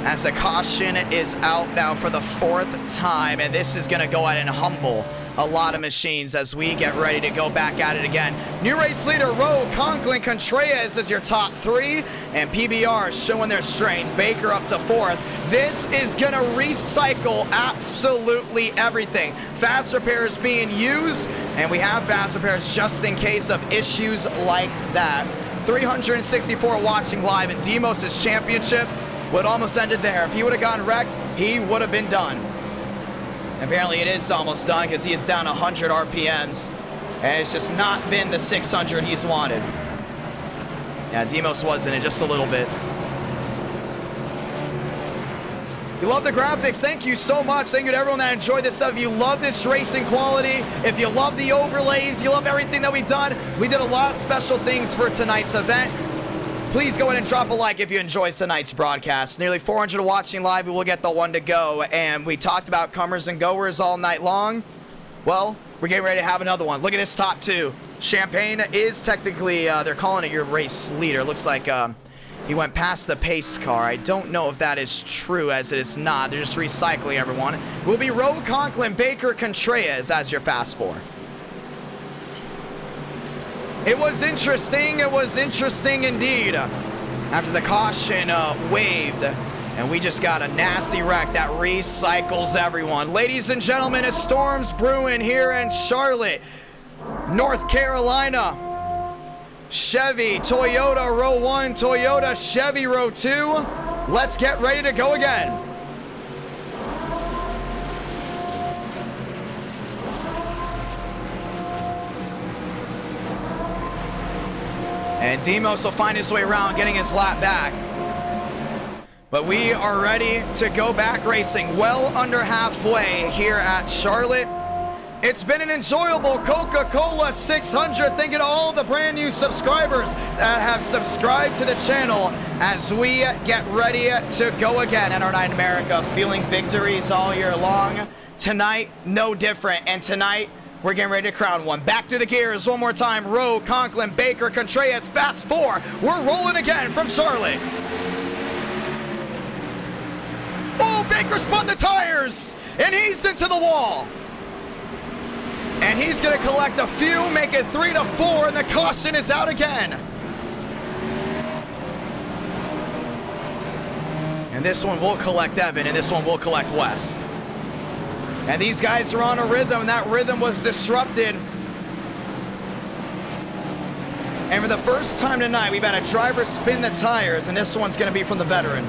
as the caution is out now for the 4th time. And this is going to go ahead and humble a lot of machines as we get ready to go back at it again. New race leader, Rowe, Conklin, Contreras is your top 3, and PBR showing their strength. Baker up to 4th. This is gonna recycle absolutely everything. Faster pairs being used, and we have faster pairs just in case of issues like that. 364 watching live, and Demos' championship would almost ended there. If he would have gotten wrecked, he would have been done. Apparently it is almost done because he is down 100 RPMs, and it's just not been the 600 he's wanted. Yeah, Demos was in it just a little bit. You love the graphics, thank you so much. Thank you to everyone that enjoyed this stuff. If you love this racing quality, if you love the overlays, you love everything that we've done. We did a lot of special things for tonight's event. Please go ahead and drop a like if you enjoyed tonight's broadcast. Nearly 400 watching live. We will get the 1 to go. And we talked about comers and goers all night long. Well, we're getting ready to have another one. Look at this top 2. Champagne is technically, they're calling it your race leader. Looks like he went past the pace car. I don't know if that is true, as it is not. They're just recycling everyone. Will be Rowe, Conklin, Baker, Contreras as your fast 4. It was interesting indeed. After the caution waved, and we just got a nasty wreck that recycles everyone. Ladies and gentlemen, a storm's brewing here in Charlotte, North Carolina. Chevy, Toyota row 1, Toyota, Chevy row 2. Let's get ready to go again. And Demos will find his way around, getting his lap back. But we are ready to go back racing, well under halfway here at Charlotte. It's been an enjoyable Coca Cola 600. Thank you to all the brand new subscribers that have subscribed to the channel as we get ready to go again at our night in America, feeling victories all year long. Tonight, no different. And tonight, we're getting ready to crown one. Back to the gears one more time. Rowe, Conklin, Baker, Contreras, fast 4. We're rolling again from Charlotte. Oh, Baker spun the tires, and he's into the wall. And he's going to collect a few, make it 3 to 4, and the caution is out again. And this one will collect Evan, and this one will collect Wes. And these guys are on a rhythm, and that rhythm was disrupted. And for the first time tonight, we've had a driver spin the tires, and this one's going to be from the veteran.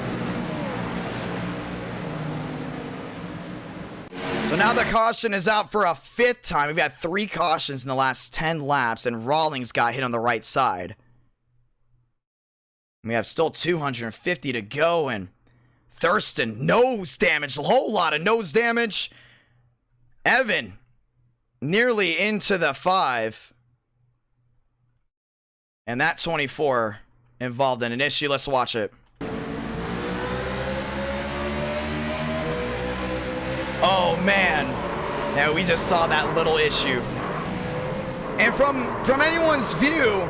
So now the caution is out for a 5th time. We've had 3 cautions in the last 10 laps, and Rawlings got hit on the right side. We have still 250 to go, and Thurston, nose damage, a whole lot of nose damage. Evan, nearly into the 5. And that 24 involved in an issue. Let's watch it. Oh, man. Yeah, we just saw that little issue. And from anyone's view,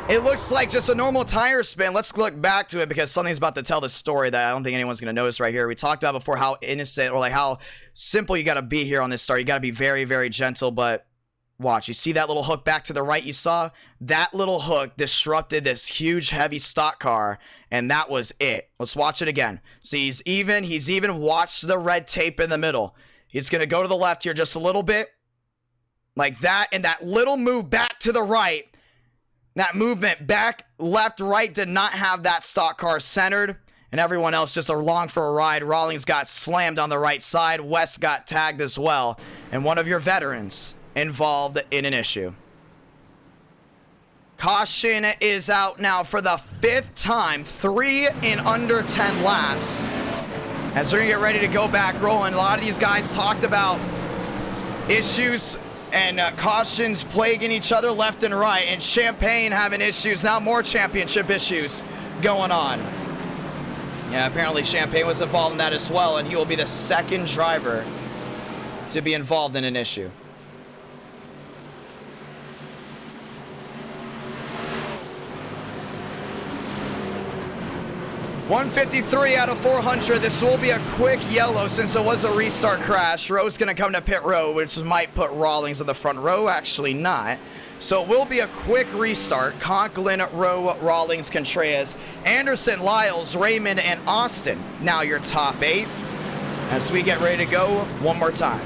It looks like just a normal tire spin. Let's look back to it because something's about to tell the story that I don't think anyone's going to notice right here. We talked about before how innocent or like how simple you got to be here on this start. You got to be very, very gentle, but watch. You see that little hook back to the right you saw? That little hook disrupted this huge, heavy stock car, and that was it. Let's watch it again. See, he's even watched the red tape in the middle. He's going to go to the left here just a little bit. Like that, and that little move back to the right. That movement back, left, right did not have that stock car centered, and everyone else just along for a ride. Rawlings got slammed on the right side. West got tagged as well, and one of your veterans involved in an issue. Caution is out now for the 5th time, 3 in under 10 laps. As we're gonna get ready to go back rolling, a lot of these guys talked about issues and cautions plaguing each other left and right, and Champagne having issues, now more championship issues going on. Yeah, apparently Champagne was involved in that as well, and he will be the 2nd driver to be involved in an issue. $153 out of 400. This will be a quick yellow since it was a restart crash. Rowe's going to come to pit row, which might put Rawlings in the front row. Actually not. So it will be a quick restart. Conklin, Rowe, Rawlings, Contreras, Anderson, Lyles, Raymond, and Austin. Now your top 8 as we get ready to go one more time.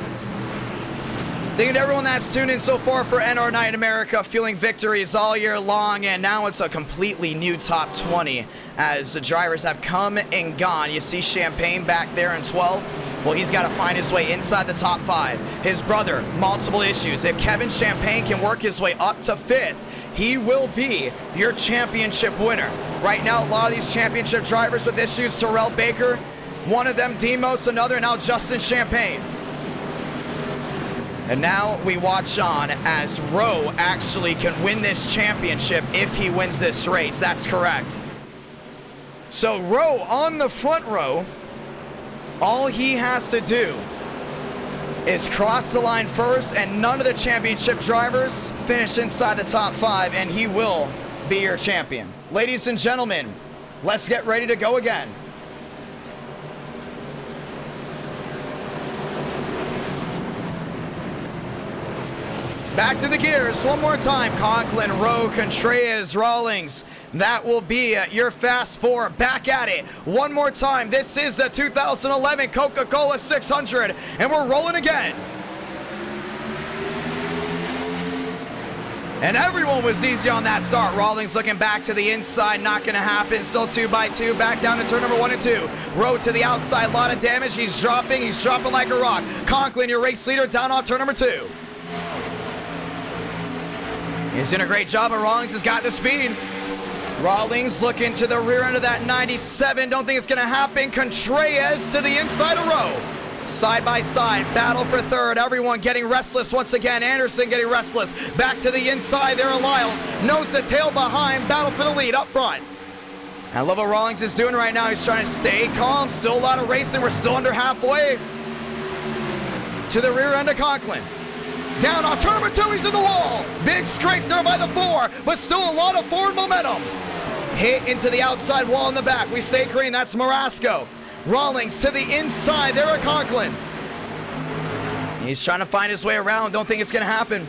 Thank you to everyone that's tuned in so far for NR Night in America, fueling victories all year long, and now it's a completely new top 20 as the drivers have come and gone. You see Champagne back there in 12th. Well, he's got to find his way inside the top 5. His brother, multiple issues. If Kevin Champagne can work his way up to 5th, he will be your championship winner. Right now, a lot of these championship drivers with issues, Terrell Baker, one of them, Demos, another, now Justin Champagne. And now we watch on as Rowe actually can win this championship if he wins this race. That's correct. So Rowe on the front row, all he has to do is cross the line first, and none of the championship drivers finish inside the top 5, and he will be your champion. Ladies and gentlemen, let's get ready to go again. Back to the gears one more time. Conklin, Rowe, Contreras, Rawlings. That will be your fast 4. Back at it one more time. This is the 2011 Coca Cola 600, and we're rolling again. And everyone was easy on that start. Rawlings looking back to the inside, not going to happen. Still 2 by 2, back down to turn number 1 and 2. Rowe to the outside, a lot of damage. He's dropping like a rock. Conklin, your race leader, down off turn number 2. He's doing a great job, but Rawlings has got the speed. Rawlings looking to the rear end of that 97. Don't think it's going to happen. Contreras to the inside of Rowe. Side by side, battle for 3rd. Everyone getting restless once again. Anderson getting restless. Back to the inside there are Lyles. Nose to tail behind. Battle for the lead up front. I love what Rawlings is doing right now. He's trying to stay calm. Still a lot of racing. We're still under halfway. To the rear end of Conklin. Down on turn number 2, he's in the wall. Big scrape there by the 4, but still a lot of forward momentum. Hit into the outside wall in the back. We stay green, that's Marasco. Rawlings to the inside, there at Conklin. He's trying to find his way around, don't think it's gonna happen.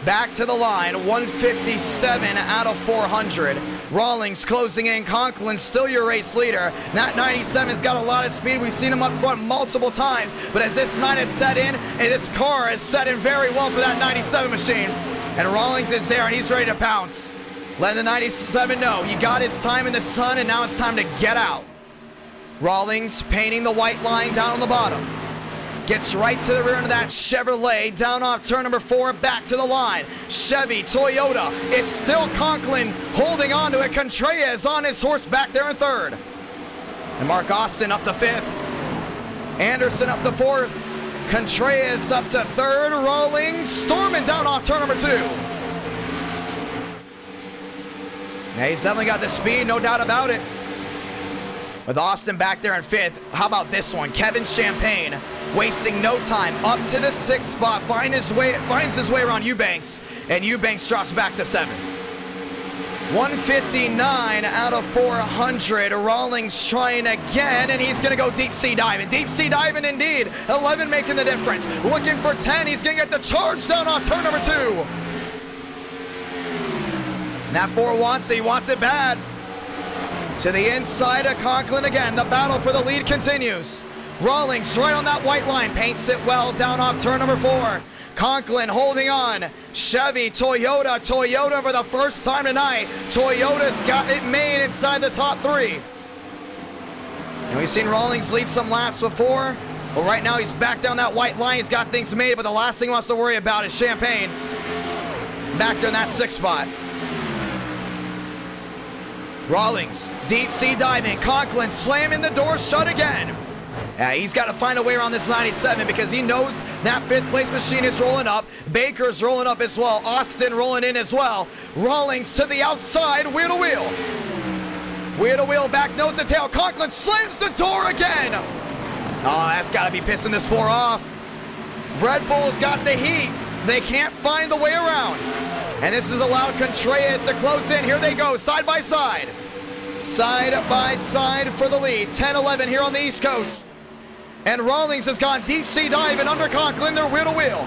Back to the line, 157 out of 400. Rawlings closing in. Conklin still your race leader. That 97's got a lot of speed. We've seen him up front multiple times, but as this night is set in, and this car is set in very well for that 97 machine, and Rawlings is there and he's ready to pounce. Letting the 97 know he got his time in the sun, and now it's time to get out. Rawlings painting the white line down on the bottom. Gets right to the rear end of that Chevrolet, down off turn number 4, back to the line. Chevy, Toyota, it's still Conklin holding on to it. Contreras on his horse back there in 3rd. And Mark Austin up to 5th. Anderson up to 4th. Contreras up to 3rd. Rawlings storming down off turn number 2. Yeah, he's definitely got the speed, no doubt about it. With Austin back there in 5th. How about this one? Kevin Champagne wasting no time, up to the 6th spot, finds his way around Eubanks, and Eubanks drops back to 7th. 159 out of 400. Rawlings trying again, and he's going to go deep sea diving. Deep sea diving indeed. 11 making the difference. Looking for 10. He's going to get the charge down off turn number 2. And that 4 wants it. He wants it bad. To the inside of Conklin again. The battle for the lead continues. Rawlings right on that white line. Paints it well down off turn number 4. Conklin holding on. Chevy, Toyota for the first time tonight. Toyota's got it made inside the top 3. And we've seen Rawlings lead some laps before. Well, right now he's back down that white line. He's got things made, but the last thing he wants to worry about is Champagne. Back there in that 6th spot. Rawlings, deep sea diving. Conklin slamming the door shut again. Yeah, he's got to find a way around this 97 because he knows that 5th place machine is rolling up. Baker's rolling up as well. Austin rolling in as well. Rawlings to the outside, wheel to wheel. Wheel to wheel, back nose to tail. Conklin slams the door again. Oh, that's got to be pissing this 4 off. Red Bull's got the heat. They can't find the way around. And this has allowed Contreras to close in. Here they go, side by side. Side by side for the lead. 10-11 here on the East Coast. And Rawlings has gone deep sea diving under Conklin. They're wheel to wheel.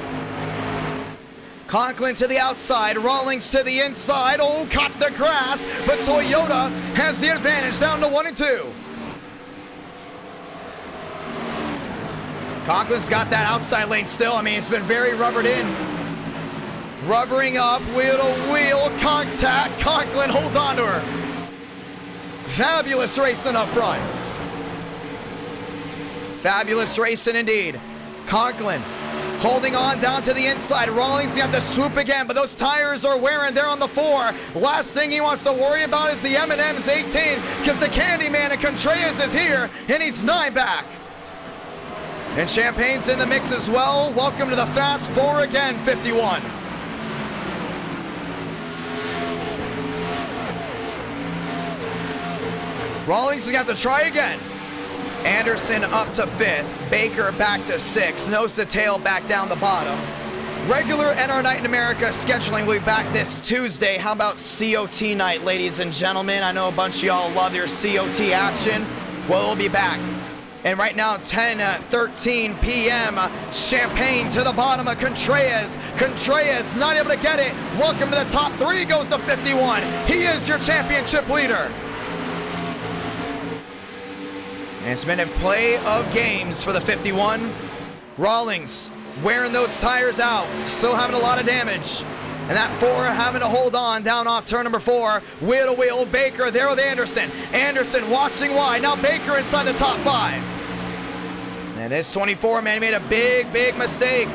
Conklin to the outside. Rawlings to the inside. Oh, caught the grass. But Toyota has the advantage down to 1 and 2. Conklin's got that outside lane still. I mean, it's been very rubbered in. Rubbering up, wheel to wheel contact. Conklin holds on to her. Fabulous racing up front. Fabulous racing indeed. Conklin holding on down to the inside. Rawlings got the swoop again, but those tires are wearing. They're on the 4. Last thing he wants to worry about is the M&M's 18 because the Candyman and Contreras is here, and he's 9 back. And Champagne's in the mix as well. Welcome to the Fast 4 again, 51. Rawlings has got to try again. Anderson up to 5th. Baker back to 6th. Nose to tail back down the bottom. Regular NR Night in America scheduling will be back this Tuesday. How about COT night, ladies and gentlemen? I know a bunch of y'all love your COT action. Well, it'll be back. And right now, 10:13 p.m. Champagne to the bottom of Contreras. Contreras not able to get it. Welcome to the top 3. Goes to 51. He is your championship leader. And it's been a play of games for the 51. Rawlings wearing those tires out, still having a lot of damage. And that 4 having to hold on down off turn number 4. Wheel to wheel, Baker there with Anderson. Anderson washing wide, now Baker inside the top 5. And this 24 man made a big mistake.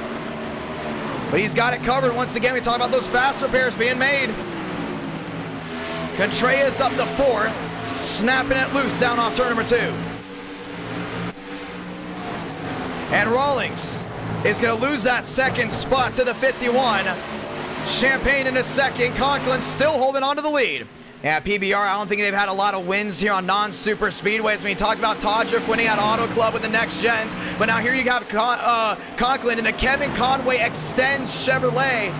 But he's got it covered. Once again, we talk about those fast repairs being made. Contreras up to 4th, snapping it loose down off turn number 2. And Rawlings is going to lose that 2nd spot to the 51. Champagne in a 2nd. Conklin still holding on to the lead. Yeah, PBR, I don't think they've had a lot of wins here on non-super speedways. I mean, talk about Todrick winning at Auto Club with the next gens. But now here you have Conklin in the Kevin Conway Extend Chevrolet.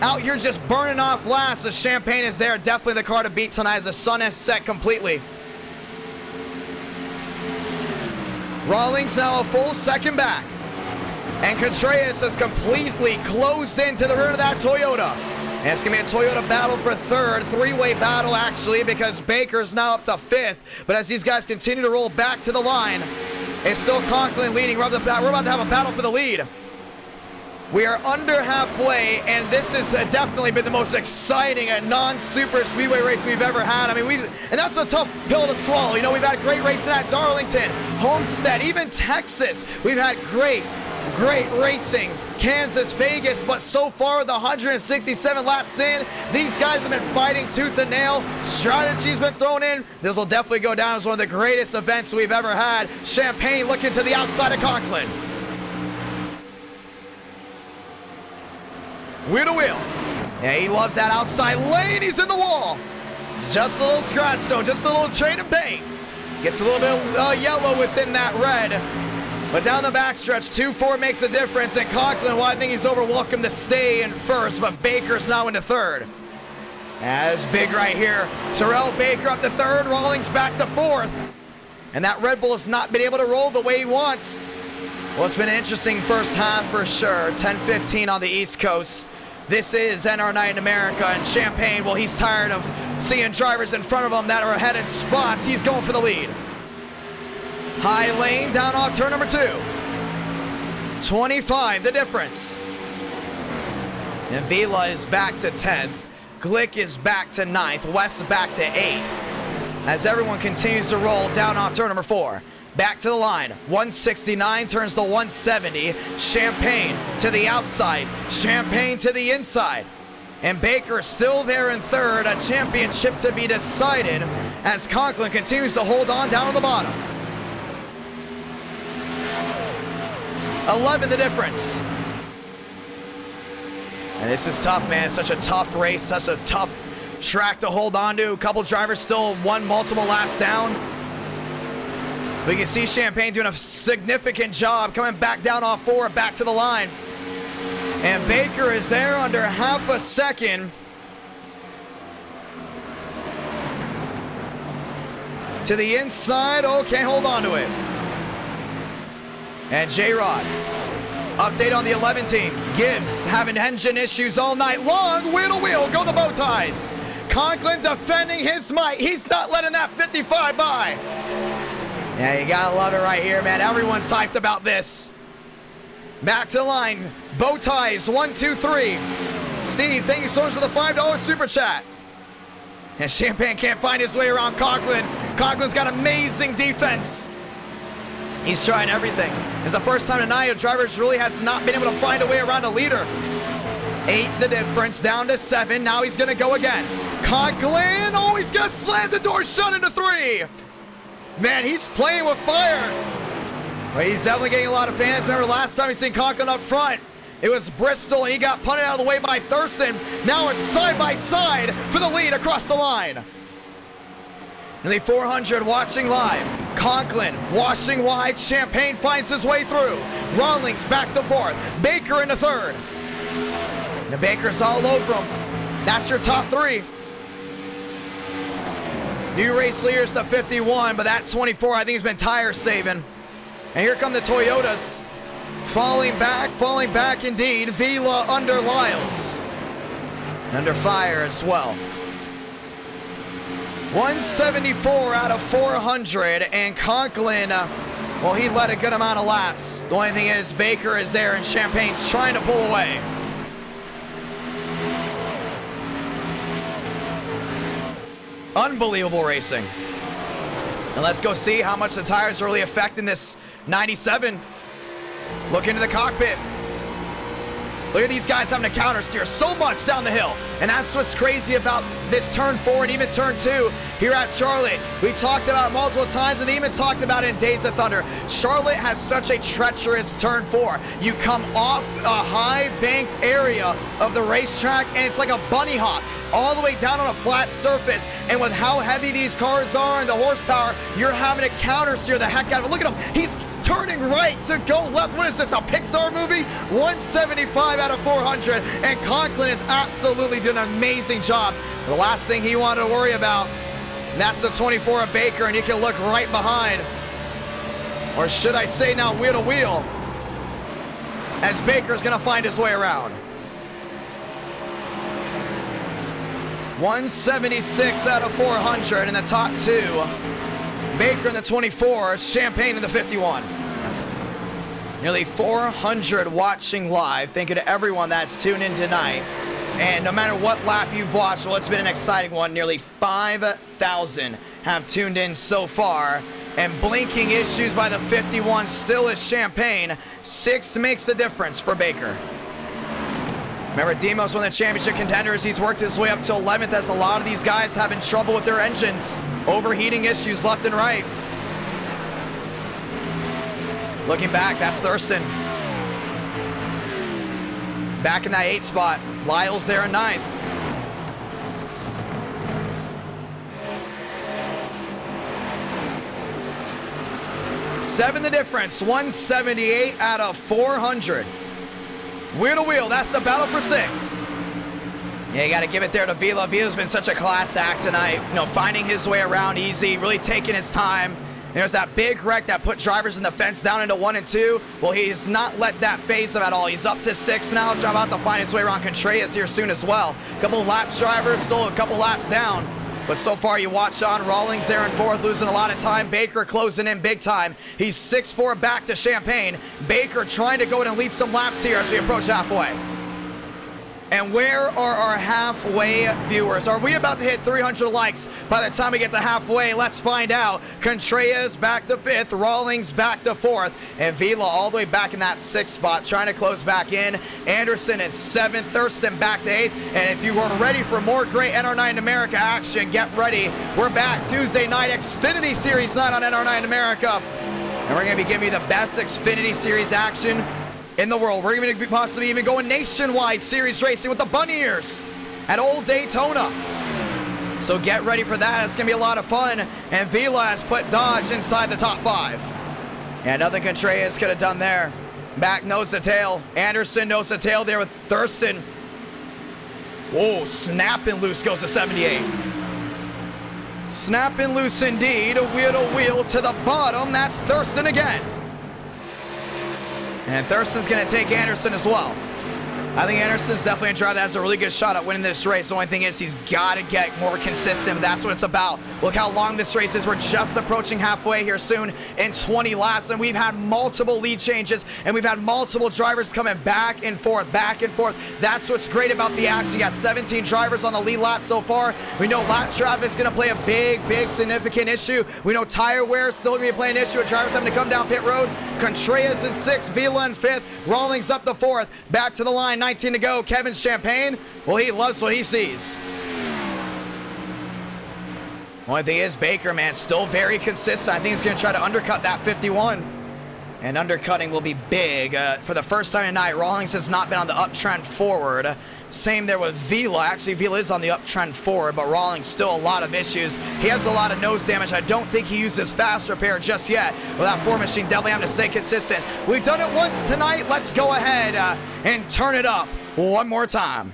Out here just burning off laps. The Champagne is there. Definitely the car to beat tonight as the sun has set completely. Rawlings now a full 2nd back. And Contreras has completely closed into the rear of that Toyota. And it's going to be a Toyota battle for 3rd. 3-way battle, actually, because Baker's now up to 5th. But as these guys continue to roll back to the line, it's still Conklin leading. We're about to have a battle for the lead. We are under halfway, and this has definitely been the most exciting non-super speedway race we've ever had. I mean, and that's a tough pill to swallow. You know, we've had great racing at Darlington, Homestead, even Texas. We've had great racing. Kansas, Vegas, but so far the 167 laps in, these guys have been fighting tooth and nail. Strategy's been thrown in. This will definitely go down as one of the greatest events we've ever had. Champagne looking to the outside of Conklin. Wheel to wheel. Yeah, he loves that outside lane. He's in the wall. Just a little scratch though, just a little trade of paint. Gets a little bit of yellow within that red. But down the backstretch, 2-4 makes a difference. And Conklin, well, I think he's welcome to stay in 1st, but Baker's now into 3rd. As big right here. Terrell Baker up to third, Rawlings back to fourth. And that Red Bull has not been able to roll the way he wants. Well, it's been an interesting first half for sure. 10-15 on the East Coast. This is NR Night in America, and Champagne, well, he's tired of seeing drivers in front of him that are ahead in spots. He's going for the lead. High lane down off turn number 2. 25, the difference. And Vila is back to 10th. Glick is back to 9th. West back to 8th. As everyone continues to roll down on turn number 4. Back to the line. 169 turns to 170. Champagne to the outside. Champagne to the inside. And Baker still there in third. A championship to be decided as Conklin continues to hold on down on the bottom. 11 the difference. And this is tough, man. Such a tough race, such a tough track to hold on to. A couple drivers still multiple laps down. We can see Champagne doing a significant job coming back down off 4, back to the line. And Baker is there under half a second. To the inside. Oh, can't hold on to it. And J-Rod. Update on the 11 team. Gibbs having engine issues all night long. Wheel to wheel, go the bow ties. Conklin defending his might. He's not letting that 55 by. Yeah, you gotta love it right here, man. Everyone's hyped about this. Back to the line. Bow ties, 1, 2, 3. Steve, thank you so much for the $5 super chat. And Champagne can't find his way around Conklin. Conklin's got amazing defense. He's trying everything. It's the first time tonight a driver really has not been able to find a way around a leader. 8 the difference, down to 7. Now he's gonna go again. Conklin, oh, he's gonna slam the door shut into 3. Man, he's playing with fire. Well, he's definitely getting a lot of fans. Remember last time we seen Conklin up front, it was Bristol and he got punted out of the way by Thurston. Now it's side by side for the lead across the line. Nearly 400 watching live. Conklin washing wide. Champagne finds his way through. Rawlings back to 4th. Baker into 3rd. The Baker's all over him. That's your top 3. New race leaders to 51, but that 24 I think has been tire saving. And here come the Toyotas. Falling back indeed. Vila under Lyles. Under fire as well. 174 out of 400, and Conklin, well, he led a good amount of laps. The only thing is Baker is there and Champagne's trying to pull away. Unbelievable racing. And let's go see how much the tires are really affecting this 97. Look into the cockpit. Look at these guys having to counter steer so much down the hill. And that's what's crazy about this turn 4 and even turn 2 here at Charlotte. We talked about it multiple times and they even talked about it in Days of Thunder. Charlotte has such a treacherous turn 4. You come off a high banked area of the racetrack and it's like a bunny hop all the way down on a flat surface. And with how heavy these cars are and the horsepower, you're having to counter steer the heck out of it. Look at him. He's turning right to go left. What is this, a Pixar movie? 175 out of 400, and Conklin is absolutely doing an amazing job. The last thing he wanted to worry about, and that's the 24 of Baker, and you can look right behind, or should I say now wheel to wheel, as Baker's gonna find his way around. 176 out of 400 in the top 2. Baker in the 24, Champagne in the 51. Nearly 400 watching live. Thank you to everyone that's tuned in tonight. And no matter what lap you've watched, well, it's been an exciting one. Nearly 5,000 have tuned in so far. And blinking issues by the 51 still is Champagne. 6 makes the difference for Baker. Remember, Demos one of the championship contenders. He's worked his way up to 11th as a lot of these guys having trouble with their engines. Overheating issues left and right. Looking back, that's Thurston. Back in that 8 spot. Lyles there in 9th. Seven the difference. 178 out of 400. Wheel to wheel, that's the battle for 6. Yeah, you got to give it there to Vila. Vila's been such a class act tonight. You know, finding his way around easy, really taking his time. There's that big wreck that put drivers in the fence down into 1 and 2. Well, he's not let that phase him at all. He's up to 6 now. About to find his way around Contreras here soon as well. A couple laps drivers, still a couple laps down. But so far, you watch on Rawlings there in 4th, losing a lot of time. Baker closing in big time. He's 6-4 back to Champagne. Baker trying to go in and lead some laps here as we approach halfway. And where are our halfway viewers? Are we about to hit 300 likes by the time we get to halfway? Let's find out. Contreras back to 5th, Rawlings back to 4th, and Vila all the way back in that 6th spot, trying to close back in. Anderson is 7th, Thurston back to 8th, and if you were ready for more great NR9 America action, get ready. We're back Tuesday night, Xfinity Series night on NR9 America, and we're going to be giving you the best Xfinity Series action in the world. We're going to be possibly even going nationwide series racing with the Bunny Ears at Old Daytona. So get ready for that. It's going to be a lot of fun. And Vila has put Dodge inside the top 5. And nothing Contreras could have done there. Back nose to tail. Anderson nose to tail there with Thurston. Whoa, snapping loose goes to 78. Snapping loose indeed. A wheel to wheel to the bottom. That's Thurston again. And Thurston's going to take Anderson as well. I think Anderson's definitely a driver that has a really good shot at winning this race. The only thing is he's got to get more consistent, but that's what it's about. Look how long this race is. We're just approaching halfway here soon in 20 laps, and we've had multiple lead changes, and we've had multiple drivers coming back and forth, back and forth. That's what's great about the action. You got 17 drivers on the lead lap so far. We know lap traffic is going to play a big, significant issue. We know tire wear is still going to be playing an issue with drivers having to come down pit road. Contreras in 6th, Vila in 5th, Rawlings up to 4th, back to the line. 19 to go. Kevin Champagne, well, he loves what he sees. Only thing is, Baker, man, still very consistent. I think he's going to try to undercut that 51. And undercutting will be big. For the first time tonight, Rawlings has not been on the uptrend forward. Same there with Vila. Actually, Vila is on the uptrend forward, but Rawlings still a lot of issues. He has a lot of nose damage. I don't think he uses fast repair just yet. With that 4 machine, definitely having to stay consistent. We've done it once tonight. Let's go ahead and turn it up one more time.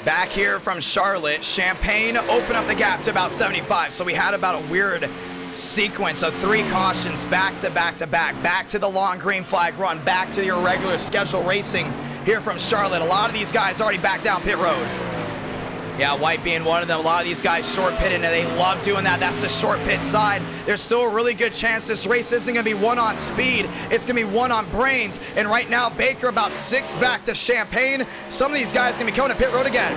Back here from Charlotte, Champagne opened up the gap to about 75. So we had about a weird sequence of 3 cautions back to back to back. Back to the long green flag run, back to your regular schedule racing here from Charlotte. A lot of these guys already back down pit road. Yeah, White being one of them. A lot of these guys short pitting, and they love doing that. That's the short pit side. There's still a really good chance this race isn't going to be won on speed. It's going to be won on brains. And right now, Baker about 6 back to Champagne. Some of these guys going to be coming to pit road again.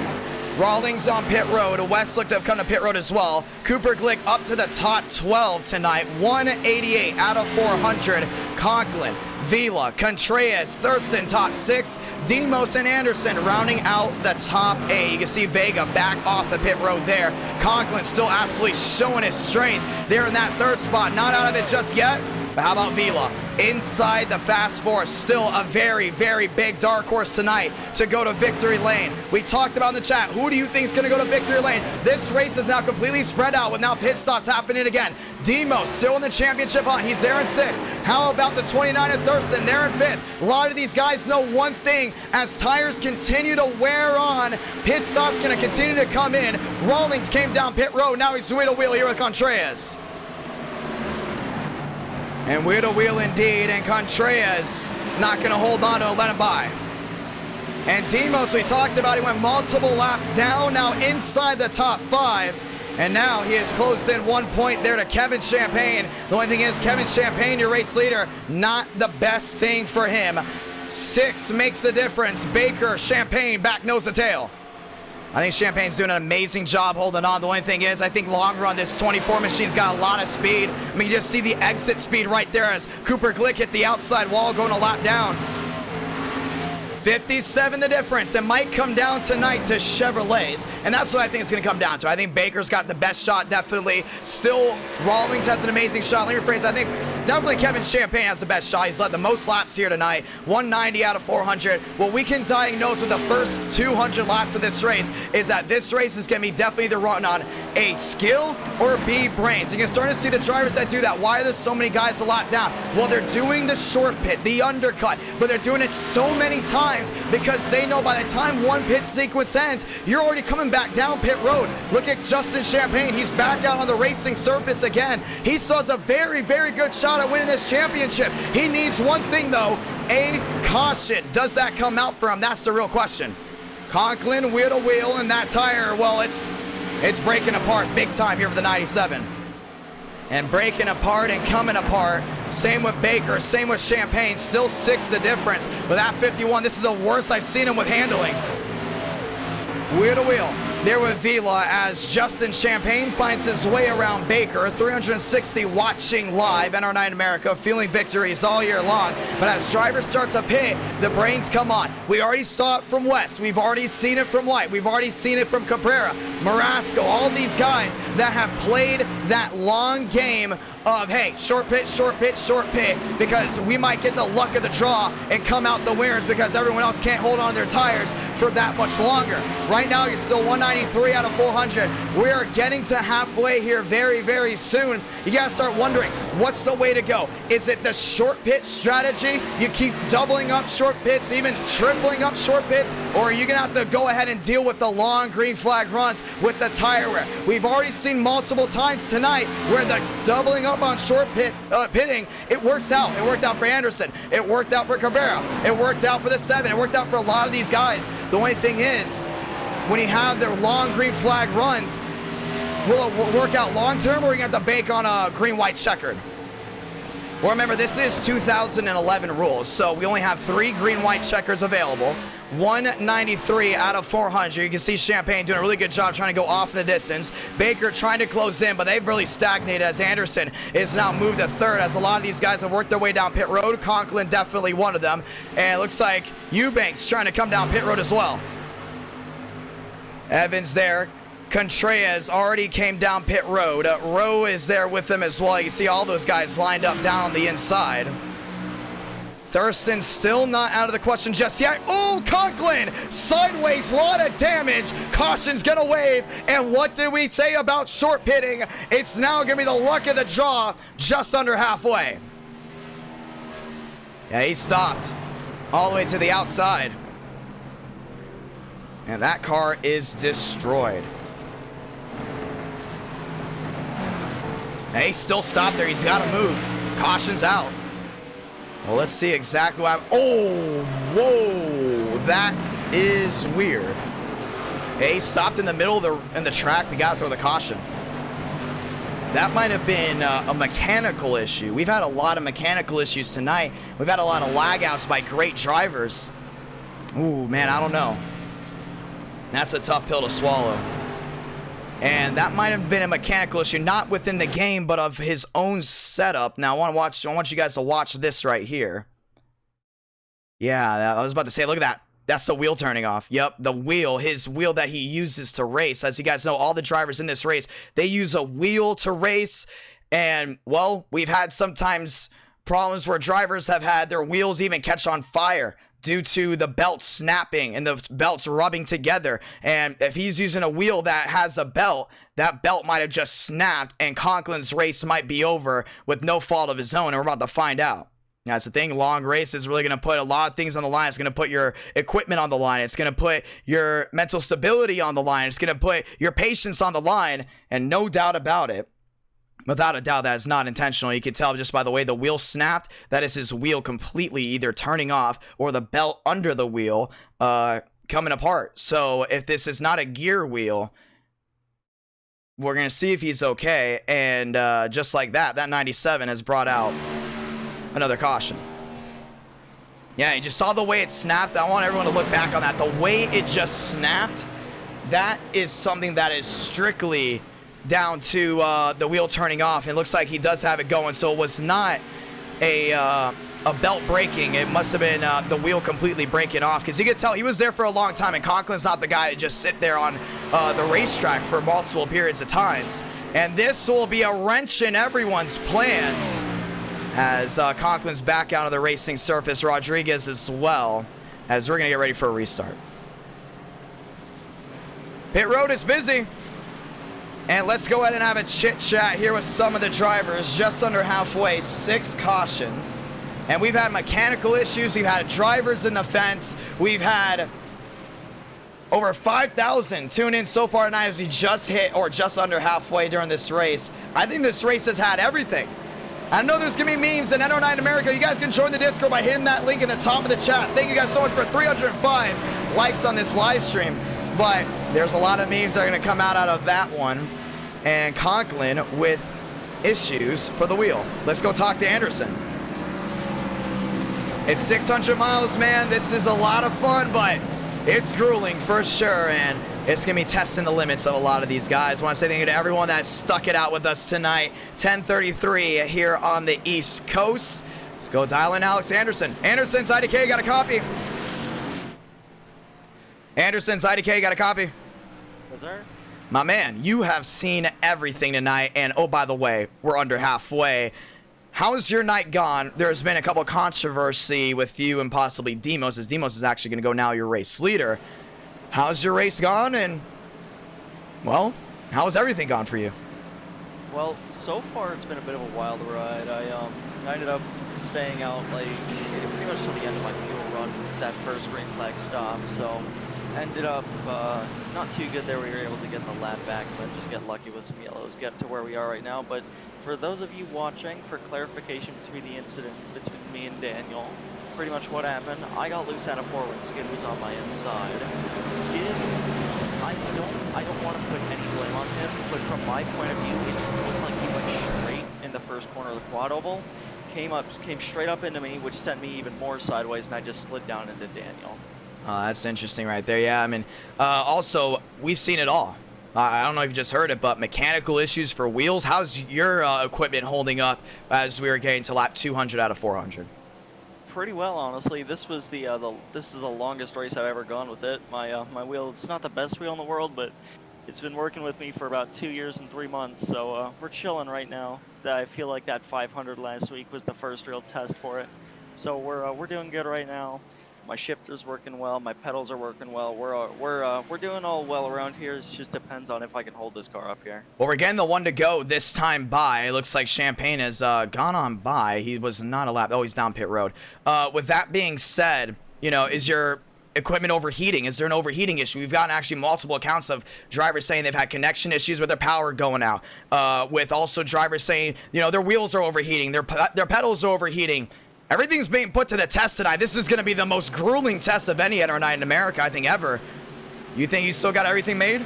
Rawlings on pit road. West looked to have come to pit road as well. Cooper Glick up to the top 12 tonight. 188 out of 400. Conklin, Vila, Contreras, Thurston top 6. Demos and Anderson rounding out the top 8. You can see Vega back off the pit road there. Conklin still absolutely showing his strength there in that 3rd spot. Not out of it just yet. But how about Vila? Inside the Fast Four, still a very, very big dark horse tonight to go to victory lane. We talked about in the chat, who do you think is going to go to victory lane? This race is now completely spread out with now pit stops happening again. Demo still in the championship hunt. He's there in 6th. How about the 29 and Thurston? They're in 5th. A lot of these guys know one thing. As tires continue to wear on, pit stops going to continue to come in. Rawlings came down pit road. Now he's wheel to wheel here with Contreras. And wheel to wheel indeed, and Contreras not going to hold on to it, let him by. And Demos, we talked about, he went multiple laps down, now inside the top 5. And now he has closed in 1 point there to Kevin Champagne. The only thing is, Kevin Champagne, your race leader, not the best thing for him. 6 makes the difference. Baker, Champagne, back nose to tail. I think Champagne's doing an amazing job holding on. The only thing is, I think long run, this 24 machine's got a lot of speed. I mean, you just see the exit speed right there as Cooper Glick hit the outside wall going a lap down. 57 the difference. It might come down tonight to Chevrolets, and that's what I think it's going to come down to. I think Baker's got the best shot, definitely. Still, Rawlings has an amazing shot. Let me rephrase, I think definitely Kevin Champagne has the best shot. He's led the most laps here tonight, 190 out of 400. What we can diagnose with the first 200 laps of this race is that this race is going to be definitely either run on A, skill, or B, brains. You can start to see the drivers that do that. Why are there so many guys a lap down? Well, they're doing the short pit, the undercut, but they're doing it so many times because they know by the time one pit sequence ends, you're already coming back down pit road. Look at Justin Champagne. He's back out on the racing surface again. He still has a very, very good shot at winning this championship. He needs one thing, though, a caution. Does that come out for him? That's the real question. Conklin wheel to wheel, and that tire, well, it's breaking apart big time here for the 97. And breaking apart and coming apart. Same with Baker, same with Champagne, still 6 the difference. With that 51, this is the worst I've seen him with handling. Wheel to wheel. There with Vila as Justin Champagne finds his way around Baker. 360 watching live, NR9 America, feeling victories all year long. But as drivers start to pit, the brains come on. We already saw it from West. We've already seen it from White. We've already seen it from Cabrera, Marasco, all these guys that have played that long game of, hey, short pit, short pit, short pit, because we might get the luck of the draw and come out the winners because everyone else can't hold on to their tires for that much longer. Right now, you're still 193 out of 400. We are getting to halfway here very, very soon. You gotta start wondering, what's the way to go? Is it the short pit strategy? You keep doubling up short pits, even tripling up short pits, or are you gonna have to go ahead and deal with the long green flag runs with the tire wear? We've already seen multiple times tonight where the doubling up on short pitting, it works out. It worked out for Anderson. It worked out for Cabrera. It worked out for the 7. It worked out for a lot of these guys. The only thing is, when you have their long green flag runs, will it work out long term, or are you going to have to bank on a green-white checkered? Well, remember, this is 2011 rules, so we only have 3 green-white checkers available. 193 out of 400. You can see Champagne doing a really good job trying to go off the distance. Baker trying to close in, but they've really stagnated as Anderson is now moved to 3rd, as a lot of these guys have worked their way down pit road. Conklin definitely one of them. And it looks like Eubanks trying to come down pit road as well. Evans there. Contreras already came down pit road. Rowe is there with them as well. You see all those guys lined up down on the inside. Thurston still not out of the question just yet. Oh, Conklin! Sideways, lot of damage. Caution's gonna wave. And what did we say about short pitting? It's now gonna be the luck of the draw just under halfway. Yeah, he stopped all the way to the outside. And that car is destroyed. And he still stopped there. He's got to move. Caution's out. Well, let's see exactly what happened. Oh, whoa. That is weird. Yeah, he stopped in the middle of the track. We got to throw the caution. That might have been a mechanical issue. We've had a lot of mechanical issues tonight. We've had a lot of lag outs by great drivers. Ooh, man, I don't know. That's a tough pill to swallow. And that might have been a mechanical issue, not within the game, but of his own setup. Now, I want you guys to watch this right here. Yeah, I was about to say, look at that. That's the wheel turning off. Yep, the wheel, his wheel that he uses to race. As you guys know, all the drivers in this race, they use a wheel to race. And, well, we've had sometimes problems where drivers have had their wheels even catch on fire due to the belt snapping and the belts rubbing together. And if he's using a wheel that has a belt, that belt might have just snapped and Conklin's race might be over with no fault of his own. And we're about to find out. That's the thing. Long race is really going to put a lot of things on the line. It's going to put your equipment on the line. It's going to put your mental stability on the line. It's going to put your patience on the line. And no doubt about it, without a doubt, that is not intentional. You can tell just by the way the wheel snapped, that is his wheel completely either turning off or the belt under the wheel coming apart. So if this is not a gear wheel, we're going to see if he's okay. And just like that, that 97 has brought out another caution. Yeah, you just saw the way it snapped. I want everyone to look back on that. The way it just snapped, that is something that is strictly down to the wheel turning off. It looks like he does have it going, so it was not a belt breaking. It must have been the wheel completely breaking off, because you could tell he was there for a long time, and Conklin's not the guy to just sit there on the racetrack for multiple periods of times. And this will be a wrench in everyone's plans, as Conklin's back out of the racing surface, Rodriguez as well, as we're going to get ready for a restart. Pit road is busy. And let's go ahead and have a chit-chat here with some of the drivers. Just under halfway, 6 cautions. And we've had mechanical issues. We've had drivers in the fence. We've had over 5,000 tune in so far tonight as we just hit or just under halfway during this race. I think this race has had everything. I know there's going to be memes in NO9 America. You guys can join the Discord by hitting that link in the top of the chat. Thank you guys so much for 305 likes on this live stream. But there's a lot of memes that are going to come out of that one. And Conklin with issues for the wheel. Let's go talk to Anderson. It's 600 miles, man. This is a lot of fun, but it's grueling for sure. And it's going to be testing the limits of a lot of these guys. I want to say thank you to everyone that stuck it out with us tonight. 10:33 here on the East Coast. Let's go dial in Alex Anderson. Anderson's IDK, got a copy. Anderson's IDK, got a copy. Yes, sir. My man, you have seen everything tonight. And oh, by the way, we're under halfway. How's your night gone? There's been a couple of controversy with you and possibly Demos, as Demos is actually going to go now your race leader. How's your race gone? And, well, how's everything gone for you? Well, so far it's been a bit of a wild ride. I ended up staying out like pretty much till the end of my fuel run, that first green flag stop. So ended up not too good there. We were able to get the lap back and then just get lucky with some yellows, get to where we are right now. But for those of you watching, for clarification between the incident between me and Daniel, pretty much what happened, I got loose out of 4 when Skid was on my inside. Skid, I don't want to put any blame on him, but from my point of view, it just looked like he went straight in the first corner of the quad oval, came straight up into me, which sent me even more sideways, and I just slid down into Daniel. That's interesting right there. Yeah, I mean, also, we've seen it all. I don't know if you just heard it, but mechanical issues for wheels. How's your equipment holding up as we were getting to lap 200 out of 400? Pretty well, honestly. This was this is the longest race I've ever gone with it. My wheel, it's not the best wheel in the world, but it's been working with me for about 2 years and 3 months, so we're chilling right now. I feel like that 500 last week was the first real test for it. So we're doing good right now. My shifter's working well, my pedals are working well. We're doing all well around here. It just depends on if I can hold this car up here. Well, we're getting the one to go this time by. It looks like Champagne has gone on by. He was not allowed. Oh, he's down pit road. With that being said, you know, is your equipment overheating? Is there an overheating issue? We've gotten actually multiple accounts of drivers saying they've had connection issues with their power going out. With also drivers saying, you know, their wheels are overheating, their pedals are overheating. Everything's being put to the test tonight. This is going to be the most grueling test of any NR9 in America, I think, ever. You think you still got everything made?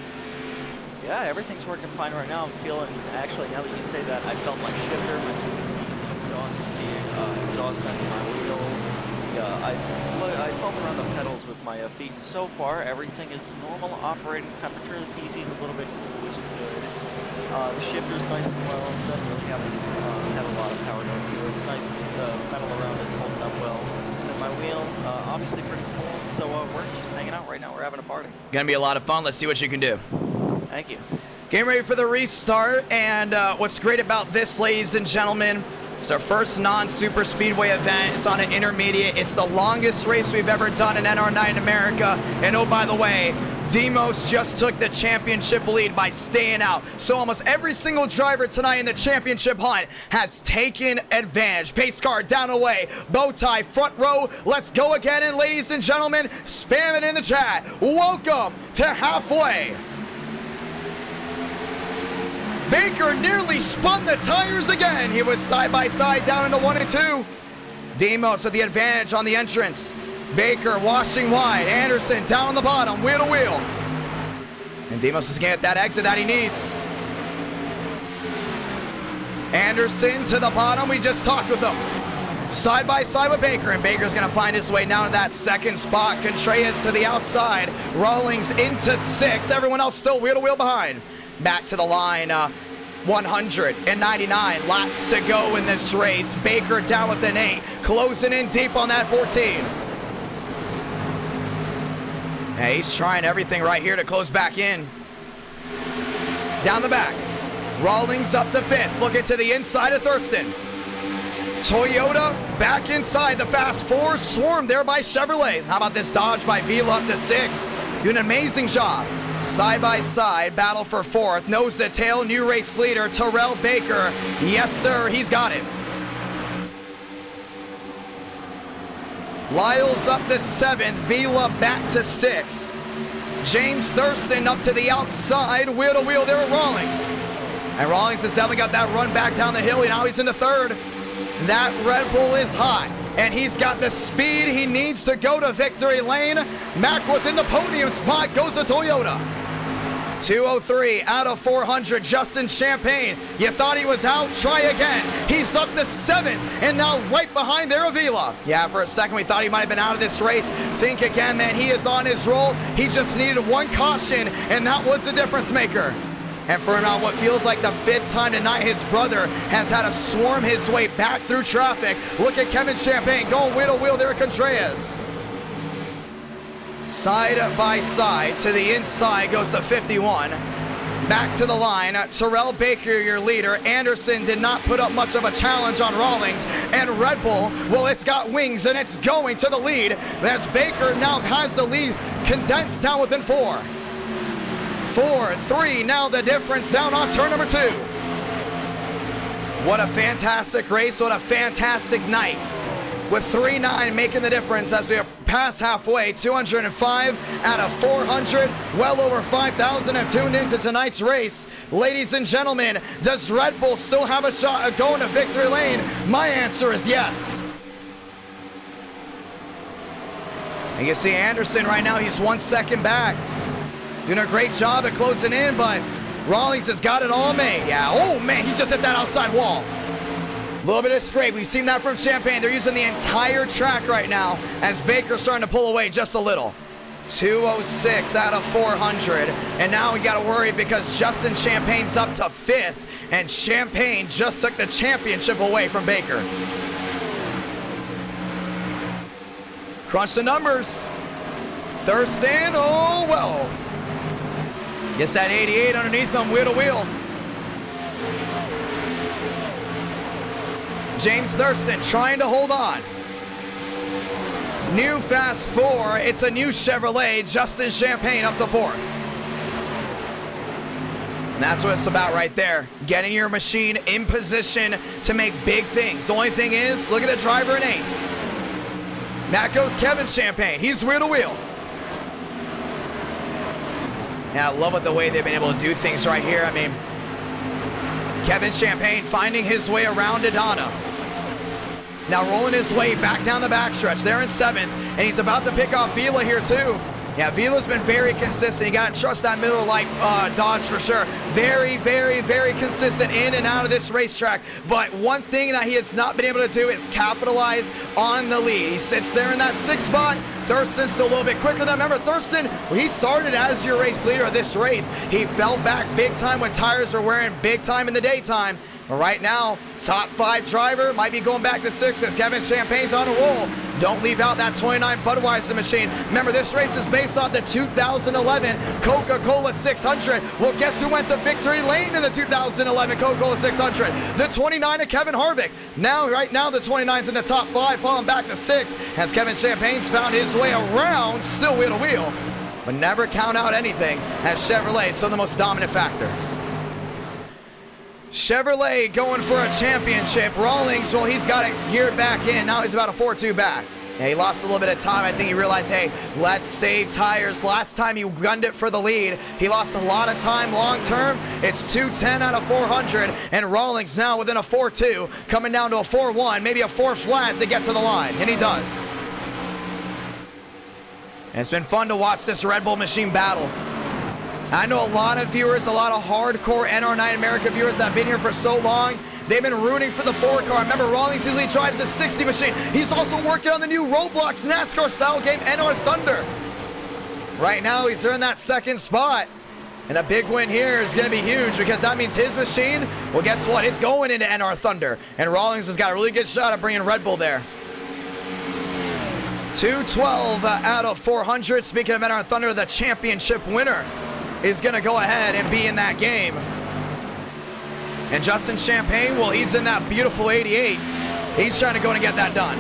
Yeah, everything's working fine right now. I'm feeling, actually, now that you say that, I felt my shifter, my PC, the exhaust vents, my wheel. I felt around the pedals with my feet, and so far, everything is normal operating temperature. The PC's a little bit cool, which is good. The shifter's nice and well. It doesn't really have a lot of power going to it. It's nice, and the pedal around it's holding up well. And my wheel, obviously pretty cool. So we're just hanging out right now. We're having a party. Gonna be a lot of fun. Let's see what you can do. Thank you. Getting ready for the restart, and what's great about this, ladies and gentlemen, it's our first non-super speedway event. It's on an intermediate. It's the longest race we've ever done in NR9 in America. And oh, by the way, Demos just took the championship lead by staying out. So almost every single driver tonight in the championship hunt has taken advantage. Pace car down away, bow tie, front row. Let's go again. And ladies and gentlemen, spam it in the chat. Welcome to halfway. Baker nearly spun the tires again. He was side by side down into 1 and 2. Demos with the advantage on the entrance. Baker washing wide. Anderson down on the bottom, wheel to wheel. And Demos is getting that exit that he needs. Anderson to the bottom. We just talked with him. Side by side with Baker, and Baker's gonna find his way down to that second spot. Contreras to the outside. Rawlings into 6. Everyone else still wheel to wheel behind. Back to the line, 199 laps to go in this race. Baker down with an 8, closing in deep on that 14. Yeah, he's trying everything right here to close back in. Down the back, Rawlings up to 5th, looking to the inside of Thurston. Toyota back inside the Fast Four, swarmed there by Chevrolets. How about this Dodge by Vila up to 6? Doing an amazing job. Side by side, battle for 4th, nose to tail, new race leader, Terrell Baker. Yes, sir, he's got it. Lyles up to 7th, Vila back to 6. James Thurston up to the outside, wheel to wheel there at Rawlings. And Rawlings has definitely got that run back down the hill, and now he's into 3rd. That Red Bull is hot, and he's got the speed he needs to go to victory lane. Back within the podium spot goes the Toyota. 203 out of 400, Justin Champagne. You thought he was out? Try again. He's up to 7th, and now right behind there, Avila. Yeah, for a second we thought he might have been out of this race. Think again, man, he is on his roll. He just needed one caution, and that was the difference maker. And for now, what feels like the 5th time tonight, his brother has had to swarm his way back through traffic. Look at Kevin Champagne going wheel to wheel there at Contreras. Side by side to the inside goes the 51. Back to the line, Terrell Baker, your leader. Anderson did not put up much of a challenge on Rawlings. And Red Bull, well, it's got wings and it's going to the lead as Baker now has the lead condensed down within 4. 4, 3, now the difference down on turn number 2. What a fantastic race, what a fantastic night. With 3-9 making the difference as we are past halfway, 205 out of 400, well over 5,000 have tuned into tonight's race. Ladies and gentlemen, does Red Bull still have a shot at going to victory lane? My answer is yes. And you see Anderson right now, he's 1 second back. Doing a great job at closing in, but Rawlings has got it all made. Yeah, oh man, he just hit that outside wall. A little bit of scrape. We've seen that from Champagne. They're using the entire track right now as Baker's starting to pull away just a little. 206 out of 400. And now we got to worry because Justin Champagne's up to 5th, and Champagne just took the championship away from Baker. Crunch the numbers. Thurston, oh well. Gets that 88 underneath them, wheel to wheel. James Thurston trying to hold on. New Fast Four, it's a new Chevrolet. Justin Champagne up to 4th. And that's what it's about right there. Getting your machine in position to make big things. The only thing is, look at the driver in 8th. That goes Kevin Champagne. He's wheel to wheel. Yeah, I love it the way they've been able to do things right here. I mean, Kevin Champagne finding his way around Daytona. Now rolling his way back down the backstretch. They're in 7th, and he's about to pick off Vila here too. Yeah, Vila's been very consistent. You got to trust that middle like Dodge for sure. Very, very, very consistent in and out of this racetrack. But one thing that he has not been able to do is capitalize on the lead. He sits there in that 6th spot. Thurston's still a little bit quicker than him. Remember, Thurston, he started as your race leader of this race. He fell back big time when tires were wearing big time in the daytime. But right now, top 5 driver might be going back to 6 as Kevin Champagne's on a roll. Don't leave out that 29 Budweiser machine. Remember, this race is based off the 2011 Coca Cola 600. Well, guess who went to victory lane in the 2011 Coca Cola 600? The 29 of Kevin Harvick. Right now, the 29's in the top 5, falling back to 6 as Kevin Champagne's found his way around, still wheel to wheel. But never count out anything as Chevrolet, so the most dominant factor. Chevrolet going for a championship. Rawlings, well, he's got it geared back in. Now he's about a 4-2 back. Yeah, he lost a little bit of time. I think he realized, hey, let's save tires. Last time he gunned it for the lead. He lost a lot of time long term. It's 210 out of 400. And Rawlings now within a 4-2, coming down to a 4-1, maybe a 4 flat as they get to the line. And he does. And it's been fun to watch this Red Bull machine battle. I know a lot of viewers, a lot of hardcore NR9 America viewers that have been here for so long. They've been rooting for the 4 car. Remember, Rawlings usually drives a 60 machine. He's also working on the new Roblox NASCAR style game, NR Thunder. Right now, he's in that 2nd spot. And a big win here is going to be huge because that means his machine, well, guess what? It's going into NR Thunder. And Rawlings has got a really good shot at bringing Red Bull there. 212 out of 400. Speaking of NR Thunder, the championship winner is going to go ahead and be in that game. And Justin Champagne, well, he's in that beautiful 88. He's trying to go and get that done.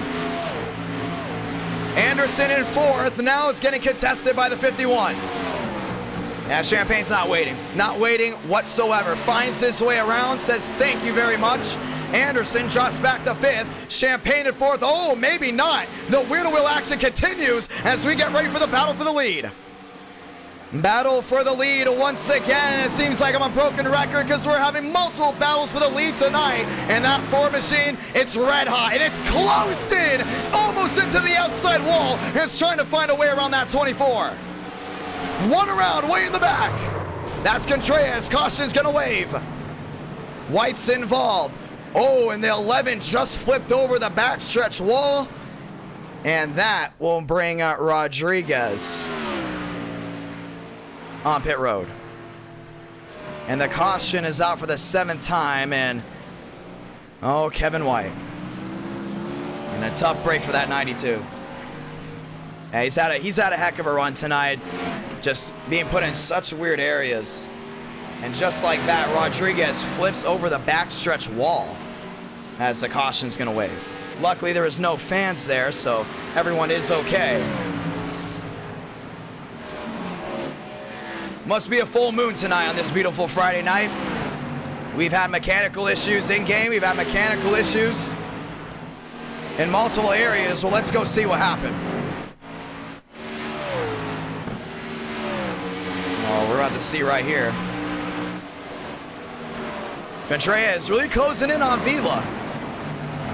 Anderson in 4th. Now is getting contested by the 51. Yeah, Champagne's not waiting. Not waiting whatsoever. Finds his way around, says thank you very much. Anderson drops back to 5th. Champagne in 4th. Oh, maybe not. The wheel-to-wheel action continues as we get ready for the battle for the lead. Battle for the lead once again. It seems like I'm a broken record because we're having multiple battles for the lead tonight. And that 4 machine, it's red hot and it's closed in almost into the outside wall. And it's trying to find a way around that 24. One around, way in the back. That's Contreras. Caution's gonna wave. White's involved. Oh, and the 11 just flipped over the backstretch wall. And that will bring Rodriguez on pit road. And the caution is out for the 7th time, and oh, Kevin White. And a tough break for that 92. Yeah, he's had a heck of a run tonight, just being put in such weird areas. And just like that, Rodriguez flips over the backstretch wall as the caution's gonna wave. Luckily, there was no fans there, so everyone is okay. Must be a full moon tonight on this beautiful Friday night. We've had mechanical issues in game. We've had mechanical issues in multiple areas. Well, let's go see what happened. Oh, we're about to see right here. Contreras really closing in on Vila.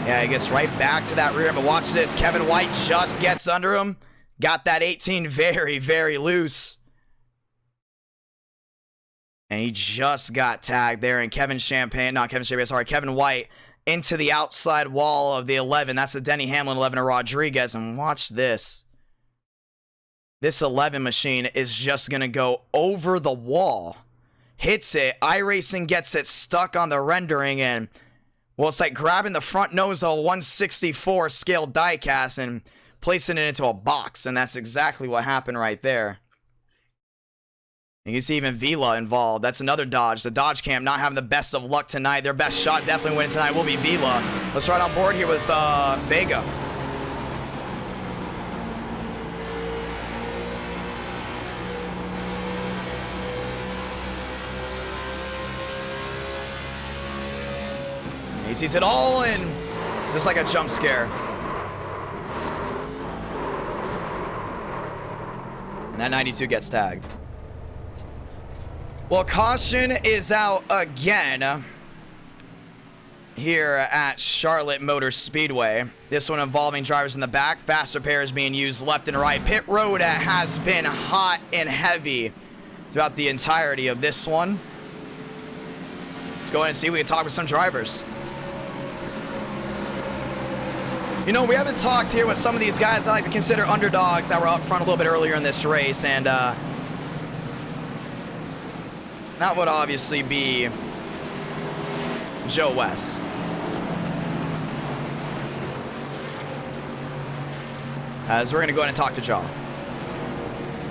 Yeah, he gets right back to that rear. But watch this. Kevin White just gets under him. Got that 18 very, very loose. And he just got tagged there. And Kevin White into the outside wall of the 11. That's the Denny Hamlin 11 of Rodriguez. And watch this. This 11 machine is just going to go over the wall. Hits it. iRacing gets it stuck on the rendering. And, well, it's like grabbing the front nose of a 164 scale diecast and placing it into a box. And that's exactly what happened right there. And you see even Vila involved. That's another Dodge. The Dodge camp not having the best of luck tonight. Their best shot definitely winning tonight will be Vila. Let's ride on board here with Vega. He sees it all in, just like a jump scare. And that 92 gets tagged. Well, caution is out again. here at Charlotte Motor Speedway. This one involving drivers in the back. Fast repairs being used left and right. Pit road has been hot and heavy throughout the entirety of this one. Let's go ahead and see if we can talk with some drivers. You know, we haven't talked here with some of these guys I like to consider underdogs that were up front a little bit earlier in this race, and that would obviously be Joe West. So we're going to go ahead and talk to Jaw.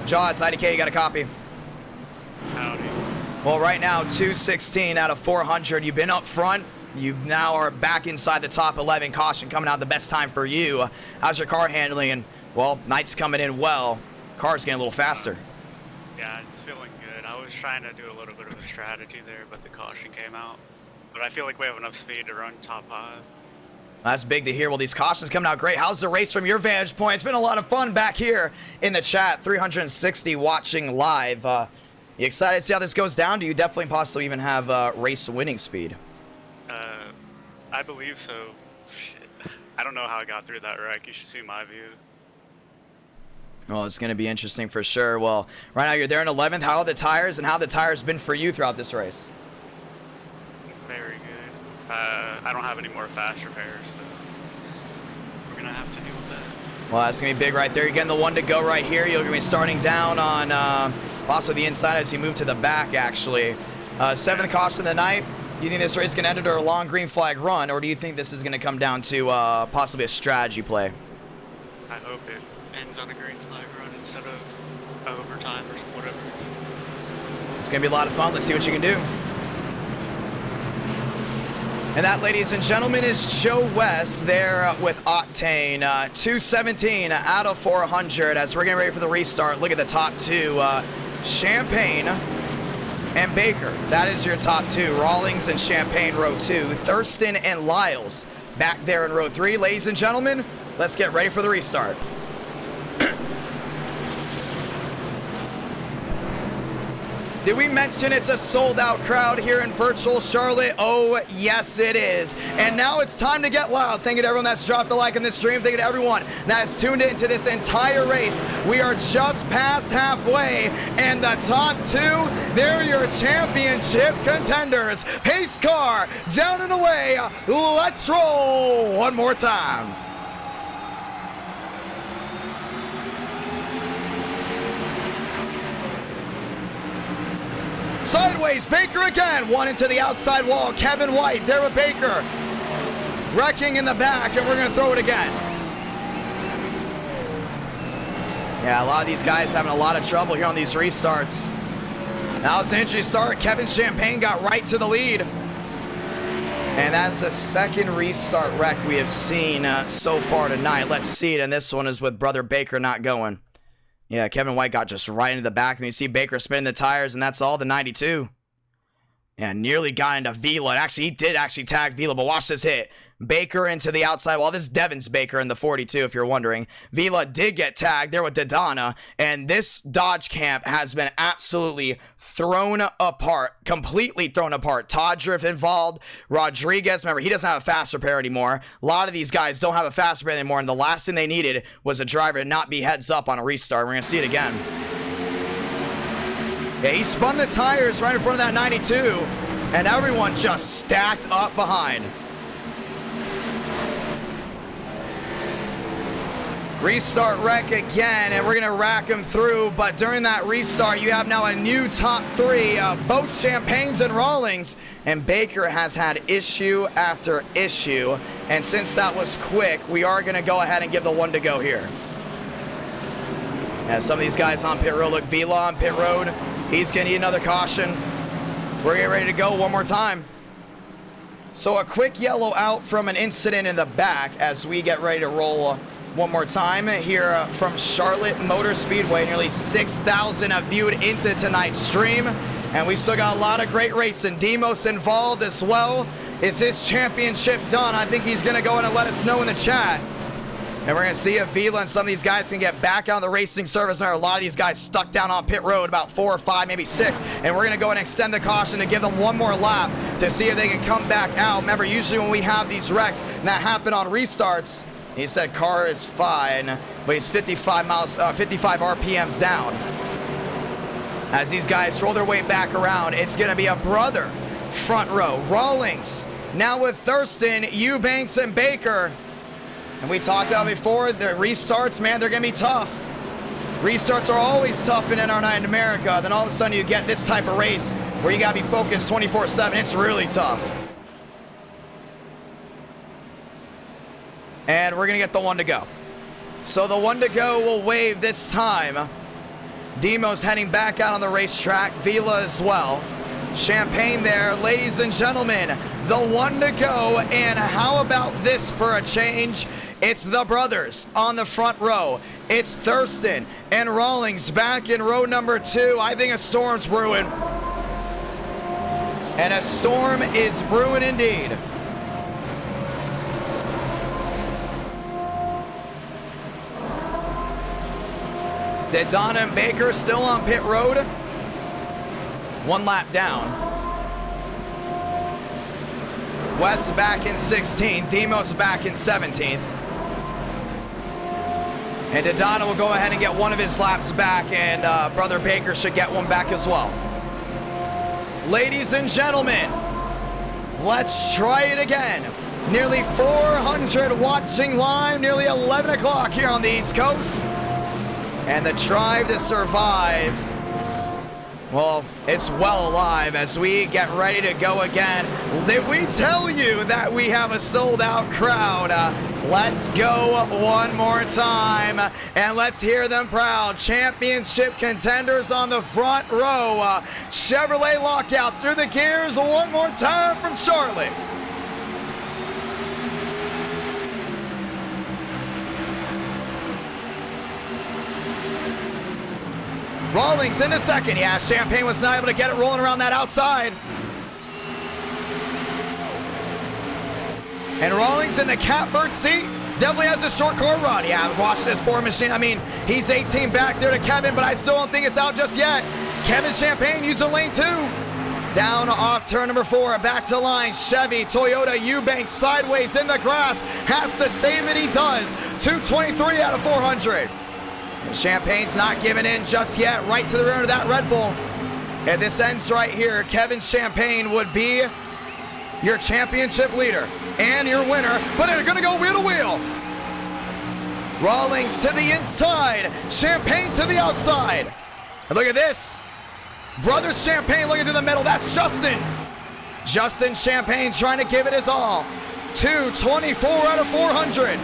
Jaw, it's IDK, you got a copy? Howdy. Well, right now, 216 out of 400. You've been up front. You now are back inside the top 11. Caution coming out the best time for you. How's your car handling? And, well, night's coming in well. Car's getting a little faster. Yeah, it's feeling good. I was trying to do a little bit of a strategy there, but the caution came out. But I feel like we have enough speed to run top 5. That's big to hear. Well, these cautions coming out great. How's the race from your vantage point? It's been a lot of fun back here in the chat. 360 watching live. You excited to see how this goes down? Do you definitely possibly even have race winning speed? I believe so. Shit. I don't know how I got through that wreck. You should see my view. Well, it's going to be interesting for sure. Well, right now you're there in 11th. How are the tires and how have the tires been for you throughout this race? Very good. I don't have any more fast repairs, so we're going to have to deal with that. Well, that's going to be big right there. You're getting the one to go right here. You're going to be starting down on possibly the inside as you move to the back, actually. 7th caution of the night. Do you think this race can end under a long green flag run, or do you think this is going to come down to possibly a strategy play? I hope it ends on a green flag run instead of overtime or whatever. It's going to be a lot of fun. Let's see what you can do. And that, ladies and gentlemen, is Joe West there with Octane. 217 out of 400 as we're getting ready for the restart. Look at the top two. Champagne and Baker. That is your top two. Rawlings and Champagne, row 2. Thurston and Lyles back there in row 3. Ladies and gentlemen, let's get ready for the restart. Did we mention it's a sold-out crowd here in virtual Charlotte? Oh, yes, it is. And now it's time to get loud. Thank you to everyone that's dropped a like on this stream. Thank you to everyone that has tuned into this entire race. We are just past halfway, and the top two, they're your championship contenders. Pace car, down and away. Let's roll one more time. Sideways, Baker again. One into the outside wall. Kevin White there with Baker. Wrecking in the back, and we're going to throw it again. Yeah, a lot of these guys having a lot of trouble here on these restarts. Now it's an interesting start. Kevin Champagne got right to the lead. And that's the second restart wreck we have seen so far tonight. Let's see it, and this one is with Brother Baker not going. Yeah, Kevin White got just right into the back, and you see Baker spinning the tires, and that's all, the 92. Yeah, nearly got into Vila. Actually, he did actually tag Vila, but watch this hit. Baker into the outside wall. This is Devins Baker in the 42, if you're wondering. Vila did get tagged there with Daytona, and this Dodge camp has been absolutely thrown apart, completely thrown apart. Todd Drift involved. Rodriguez, remember, he doesn't have a fast repair anymore. A lot of these guys don't have a fast repair anymore, and the last thing they needed was a driver to not be heads up on a restart. We're going to see it again. Yeah, he spun the tires right in front of that 92, and everyone just stacked up behind. Restart wreck again, and we're going to rack them through, but during that restart, you have now a new top three, both Champagnes and Rawlings, and Baker has had issue after issue, and since that was quick, we are going to go ahead and give the one to go here. Yeah, some of these guys on pit road, look, Vila on pit road, he's going to need another caution. We're getting ready to go one more time. So a quick yellow out from an incident in the back as we get ready to roll one more time here from Charlotte Motor Speedway. Nearly 6,000 have viewed into tonight's stream, and we still got a lot of great racing. Demos involved as well. Is this championship done? I think he's going to go in and let us know in the chat. And we're going to see if Vila and some of these guys can get back on the racing service. There are a lot of these guys stuck down on pit road, about 4 or 5, maybe 6. And we're going to go and extend the caution to give them one more lap to see if they can come back out. Remember, usually when we have these wrecks, and that happen on restarts, he said car is fine, but he's 55 RPMs down. As these guys roll their way back around, it's going to be a brother front row. Rawlings now with Thurston, Eubanks, and Baker. And we talked about before, the restarts, man, they're going to be tough. Restarts are always tough in NR Night in America. Then all of a sudden you get this type of race where you got to be focused 24/7. It's really tough. And we're going to get the one to go. So the one to go will wave this time. Demo's heading back out on the racetrack. Vila as well. Champagne there. Ladies and gentlemen, the one to go. And how about this for a change? It's the brothers on the front row. It's Thurston and Rawlings back in row number 2. I think a storm's brewing. And a storm is brewing indeed. Daytona and Baker still on pit road. 1 lap down. West back in 16th. Demos back in 17th. And Daytona will go ahead and get one of his laps back, and Brother Baker should get one back as well. Ladies and gentlemen, let's try it again. Nearly 400 watching live, nearly 11 o'clock here on the East Coast. And the drive to survive, well, it's well alive as we get ready to go again. Did we tell you that we have a sold-out crowd? Let's go one more time, and let's hear them proud. Championship contenders on the front row. Chevrolet lockout through the gears one more time from Charlotte. Rawlings into second. Yeah, Champagne was not able to get it rolling around that outside. And Rawlings in the catbird seat. Definitely has a short core run. Yeah, watch this Ford machine. I mean, he's 18 back there to Kevin, but I still don't think it's out just yet. Kevin Champagne using lane 2. Down off turn number 4, back to line. Chevy, Toyota, Eubanks, sideways in the grass. Has to save it, he does. 223 out of 400. Champagne's not giving in just yet, right to the rear of that Red Bull. And this ends right here. Kevin Champagne would be your championship leader and your winner, but they're gonna go wheel to wheel. Rawlings to the inside, Champagne to the outside. And look at this. Brothers Champagne looking through the middle, that's Justin. Justin Champagne trying to give it his all. 224 out of 400.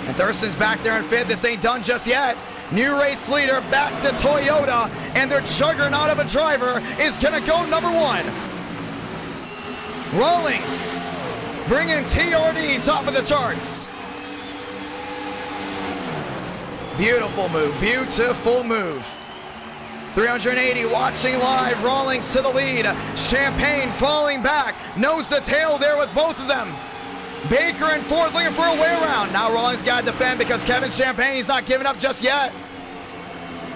And Thurston's back there in 5th, this ain't done just yet. New race leader back to Toyota, and their juggernaut of a driver is gonna go number 1. Rawlings bringing TRD top of the charts. Beautiful move, beautiful move. 380 watching live, Rawlings to the lead. Champagne falling back, nose to tail there with both of them. Baker in 4th looking for a way around. Now Rawlings got to defend because Kevin Champagne, he's not giving up just yet.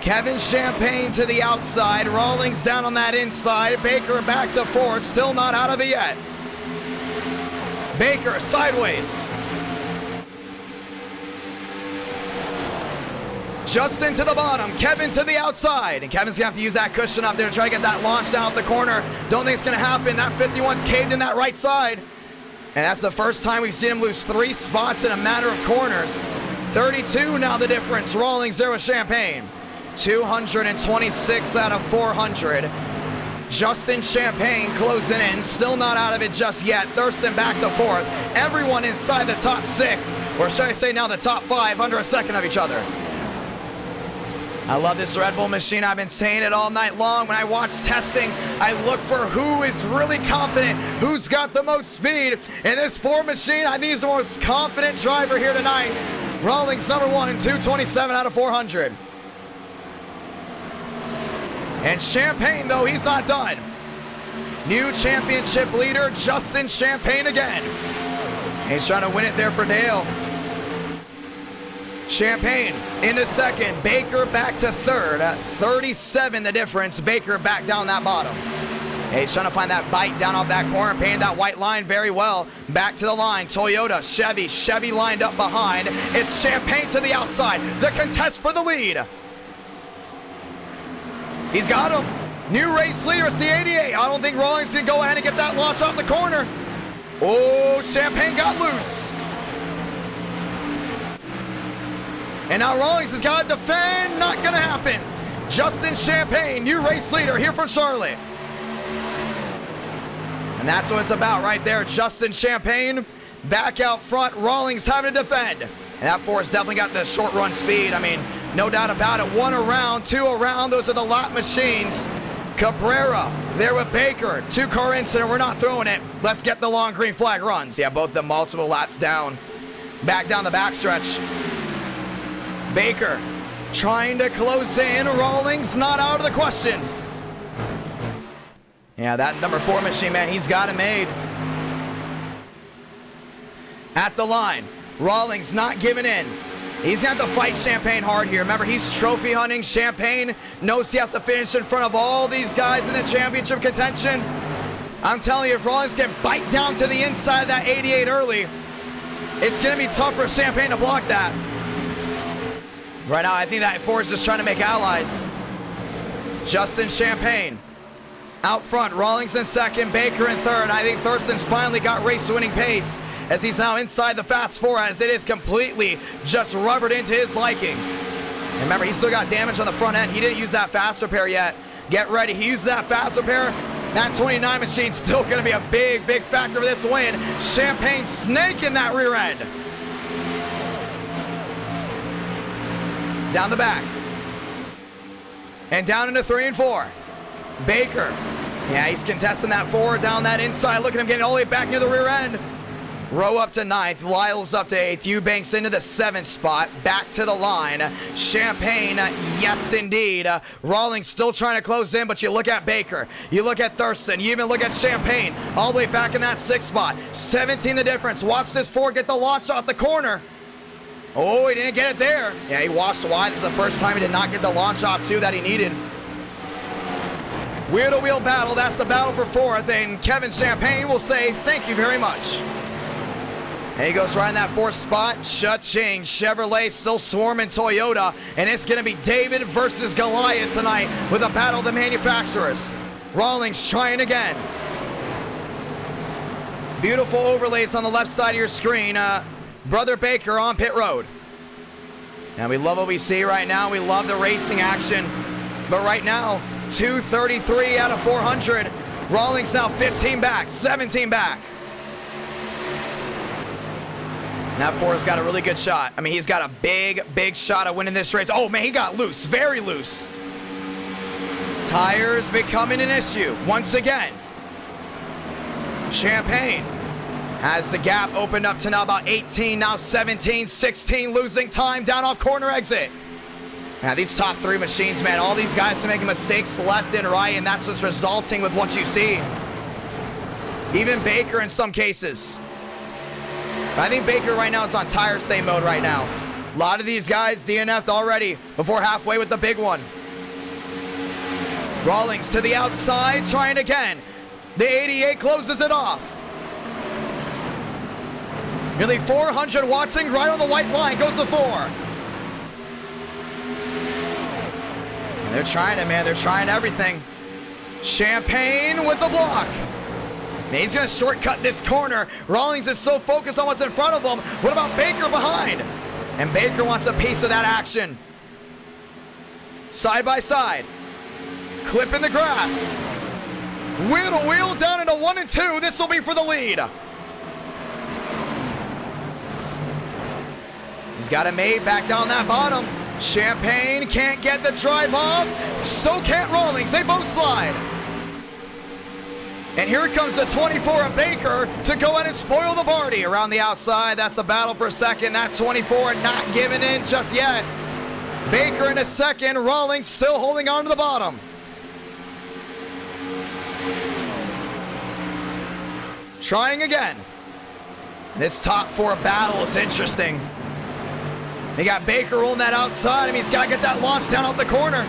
Kevin Champagne to the outside. Rawlings down on that inside. Baker back to 4th, still not out of it yet. Baker sideways. Justin to the bottom, Kevin to the outside. And Kevin's gonna have to use that cushion up there to try to get that launch down at the corner. Don't think it's gonna happen. That 51's caved in that right side. And that's the first time we've seen him lose 3 spots in a matter of corners. 32 now the difference. Rawlings there with Champagne. 226 out of 400. Justin Champagne closing in, still not out of it just yet. Thurston back to 4th. Everyone inside the top 6, or should I say now the top 5, under a second of each other. I love this Red Bull machine. I've been saying it all night long. When I watch testing, I look for who is really confident, who's got the most speed. In this Ford machine, I think he's the most confident driver here tonight. Rawlings number 1, 227 out of 400. And Champagne, though, he's not done. New championship leader, Justin Champagne again. He's trying to win it there for Dale. Champagne into second. Baker back to third. At 37 the difference. Baker back down that bottom. Hey, he's trying to find that bite down off that corner, painting that white line very well. Back to the line, Toyota, Chevy lined up behind. It's Champagne to the outside, the contest for the lead. He's got him. New race leader, it's the 88. I don't think Rawlings can go ahead and get that launch off the corner. Oh, Champagne got loose. And now Rawlings has got to defend, not gonna happen. Justin Champagne, new race leader here from Charlotte. And that's what it's about right there. Justin Champagne back out front. Rawlings having to defend. And that Force definitely got the short run speed. I mean, no doubt about it. 1 around, 2 around. Those are the lap machines. Cabrera there with Baker. 2-car incident. We're not throwing it. Let's get the long green flag runs. Yeah, both the multiple laps down. Back down the backstretch. Baker trying to close in. Rawlings not out of the question. Yeah, that number 4 machine, man, he's got it made. At the line, Rawlings not giving in. He's going to have to fight Champagne hard here. Remember, he's trophy hunting. Champagne knows he has to finish in front of all these guys in the championship contention. I'm telling you, if Rawlings can bite down to the inside of that 88 early, it's going to be tough for Champagne to block that. Right now, I think that Ford is just trying to make allies. Justin Champagne out front, Rawlings in second, Baker in third. I think Thurston's finally got race-winning pace as he's now inside the fast 4 as it is completely just rubbered into his liking. And remember, he still got damage on the front end. He didn't use that fast repair yet. Get ready, he used that fast repair. That 29 machine's still gonna be a big, big factor for this win. Champagne snaking that rear end. Down the back. And down into 3 and 4. Baker, yeah, he's contesting that 4 down that inside. Look at him getting all the way back near the rear end. Rowe up to 9th, Lyles up to 8th, Eubanks into the 7th spot, back to the line. Champagne, yes indeed. Rawlings still trying to close in, but you look at Baker, you look at Thurston, you even look at Champagne, all the way back in that 6th spot. 17 the difference. Watch this 4 get the launch off the corner. Oh, he didn't get it there. Yeah, he watched wide. This is the first time he did not get the launch off too that he needed. Wheel-to-wheel battle, that's the battle for 4th, and Kevin Champagne will say thank you very much. And he goes right in that 4th spot. Cha-ching, Chevrolet still swarming Toyota, and it's gonna be David versus Goliath tonight with a battle of the manufacturers. Rawlings trying again. Beautiful overlays on the left side of your screen. Brother Baker on pit road. And we love what we see right now. We love the racing action. But right now, 233 out of 400. Rawlings now 15 back, 17 back. Now Ford's got a really good shot. I mean, he's got a big, big shot at winning this race. Oh man, he got loose, very loose. Tires becoming an issue once again. Champagne has the gap opened up to now about 18, now 17, 16, losing time down off corner exit. Now these top 3 machines, man, all these guys are making mistakes left and right, and that's what's resulting with what you see. Even Baker in some cases. I think Baker right now is on tire save mode right now. A lot of these guys DNF'd already before halfway with the big one. Rawlings to the outside, trying again. The 88 closes it off. Nearly 400 watching, right on the white line, goes the 4. And they're trying it, man. They're trying everything. Champagne with the block. Man, he's going to shortcut this corner. Rawlings is so focused on what's in front of him. What about Baker behind? And Baker wants a piece of that action. Side by side. Clip in the grass. Wheel to wheel down into 1 and 2. This will be for the lead. He's got it made back down that bottom. Champagne can't get the drive off. So can't Rawlings. They both slide. And here comes the 24 of Baker to go in and spoil the party. Around the outside, that's the battle for second. That 24 not giving in just yet. Baker in a second, Rawlings still holding on to the bottom. Trying again. This top 4 battle is interesting. He got Baker rolling that outside. I mean, he's got to get that launch down out the corner.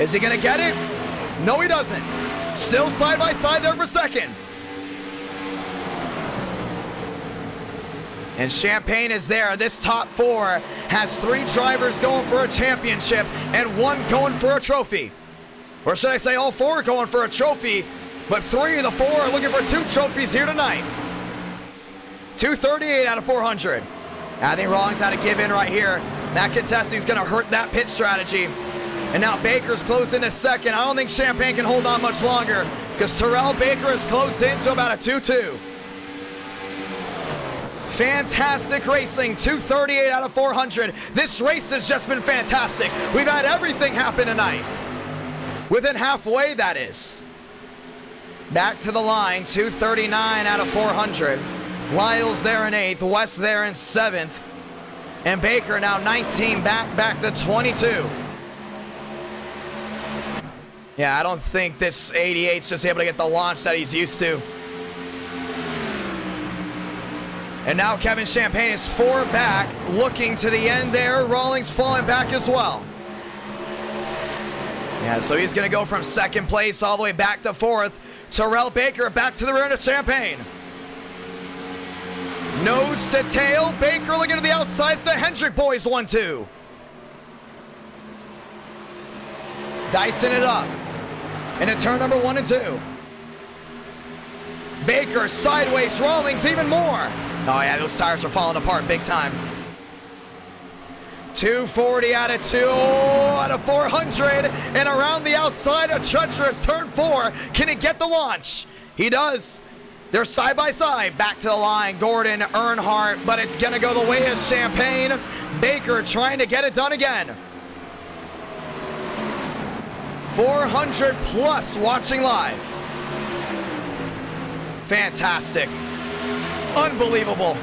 Is he going to get it? No, he doesn't. Still side by side there for second. And Champagne is there. This top 4 has 3 drivers going for a championship and 1 going for a trophy. Or should I say all 4 going for a trophy, but 3 of the 4 are looking for 2 trophies here tonight. 238 out of 400. I think Rawlings had to give in right here. That contesting is going to hurt that pit strategy. And now Baker's closed into second. I don't think Champagne can hold on much longer because Terrell Baker is closed into about a 2-2. Fantastic racing, 238 out of 400. This race has just been fantastic. We've had everything happen tonight. Within halfway, that is. Back to the line, 239 out of 400. Lyles there in 8th, West there in 7th. And Baker now 19 back to 22. Yeah, I don't think this 88's just able to get the launch that he's used to. And now Kevin Champagne is 4 back, looking to the end there. Rawlings falling back as well. Yeah, so he's going to go from second place all the way back to 4th. Terrell Baker back to the rear of Champagne. Nose to tail. Baker looking to the outside. The Hendrick boys 1-2. Dicing it up into turn number 1 and 2. Baker sideways. Rawlings even more. Oh yeah, those tires are falling apart big time. 240 out of 2 out of 400, and around the outside, a treacherous turn 4. Can he get the launch? He does. They're side by side. Back to the line, Gordon, Earnhardt, but it's gonna go the way of Champagne. Baker trying to get it done again. 400 plus watching live. Fantastic. Unbelievable.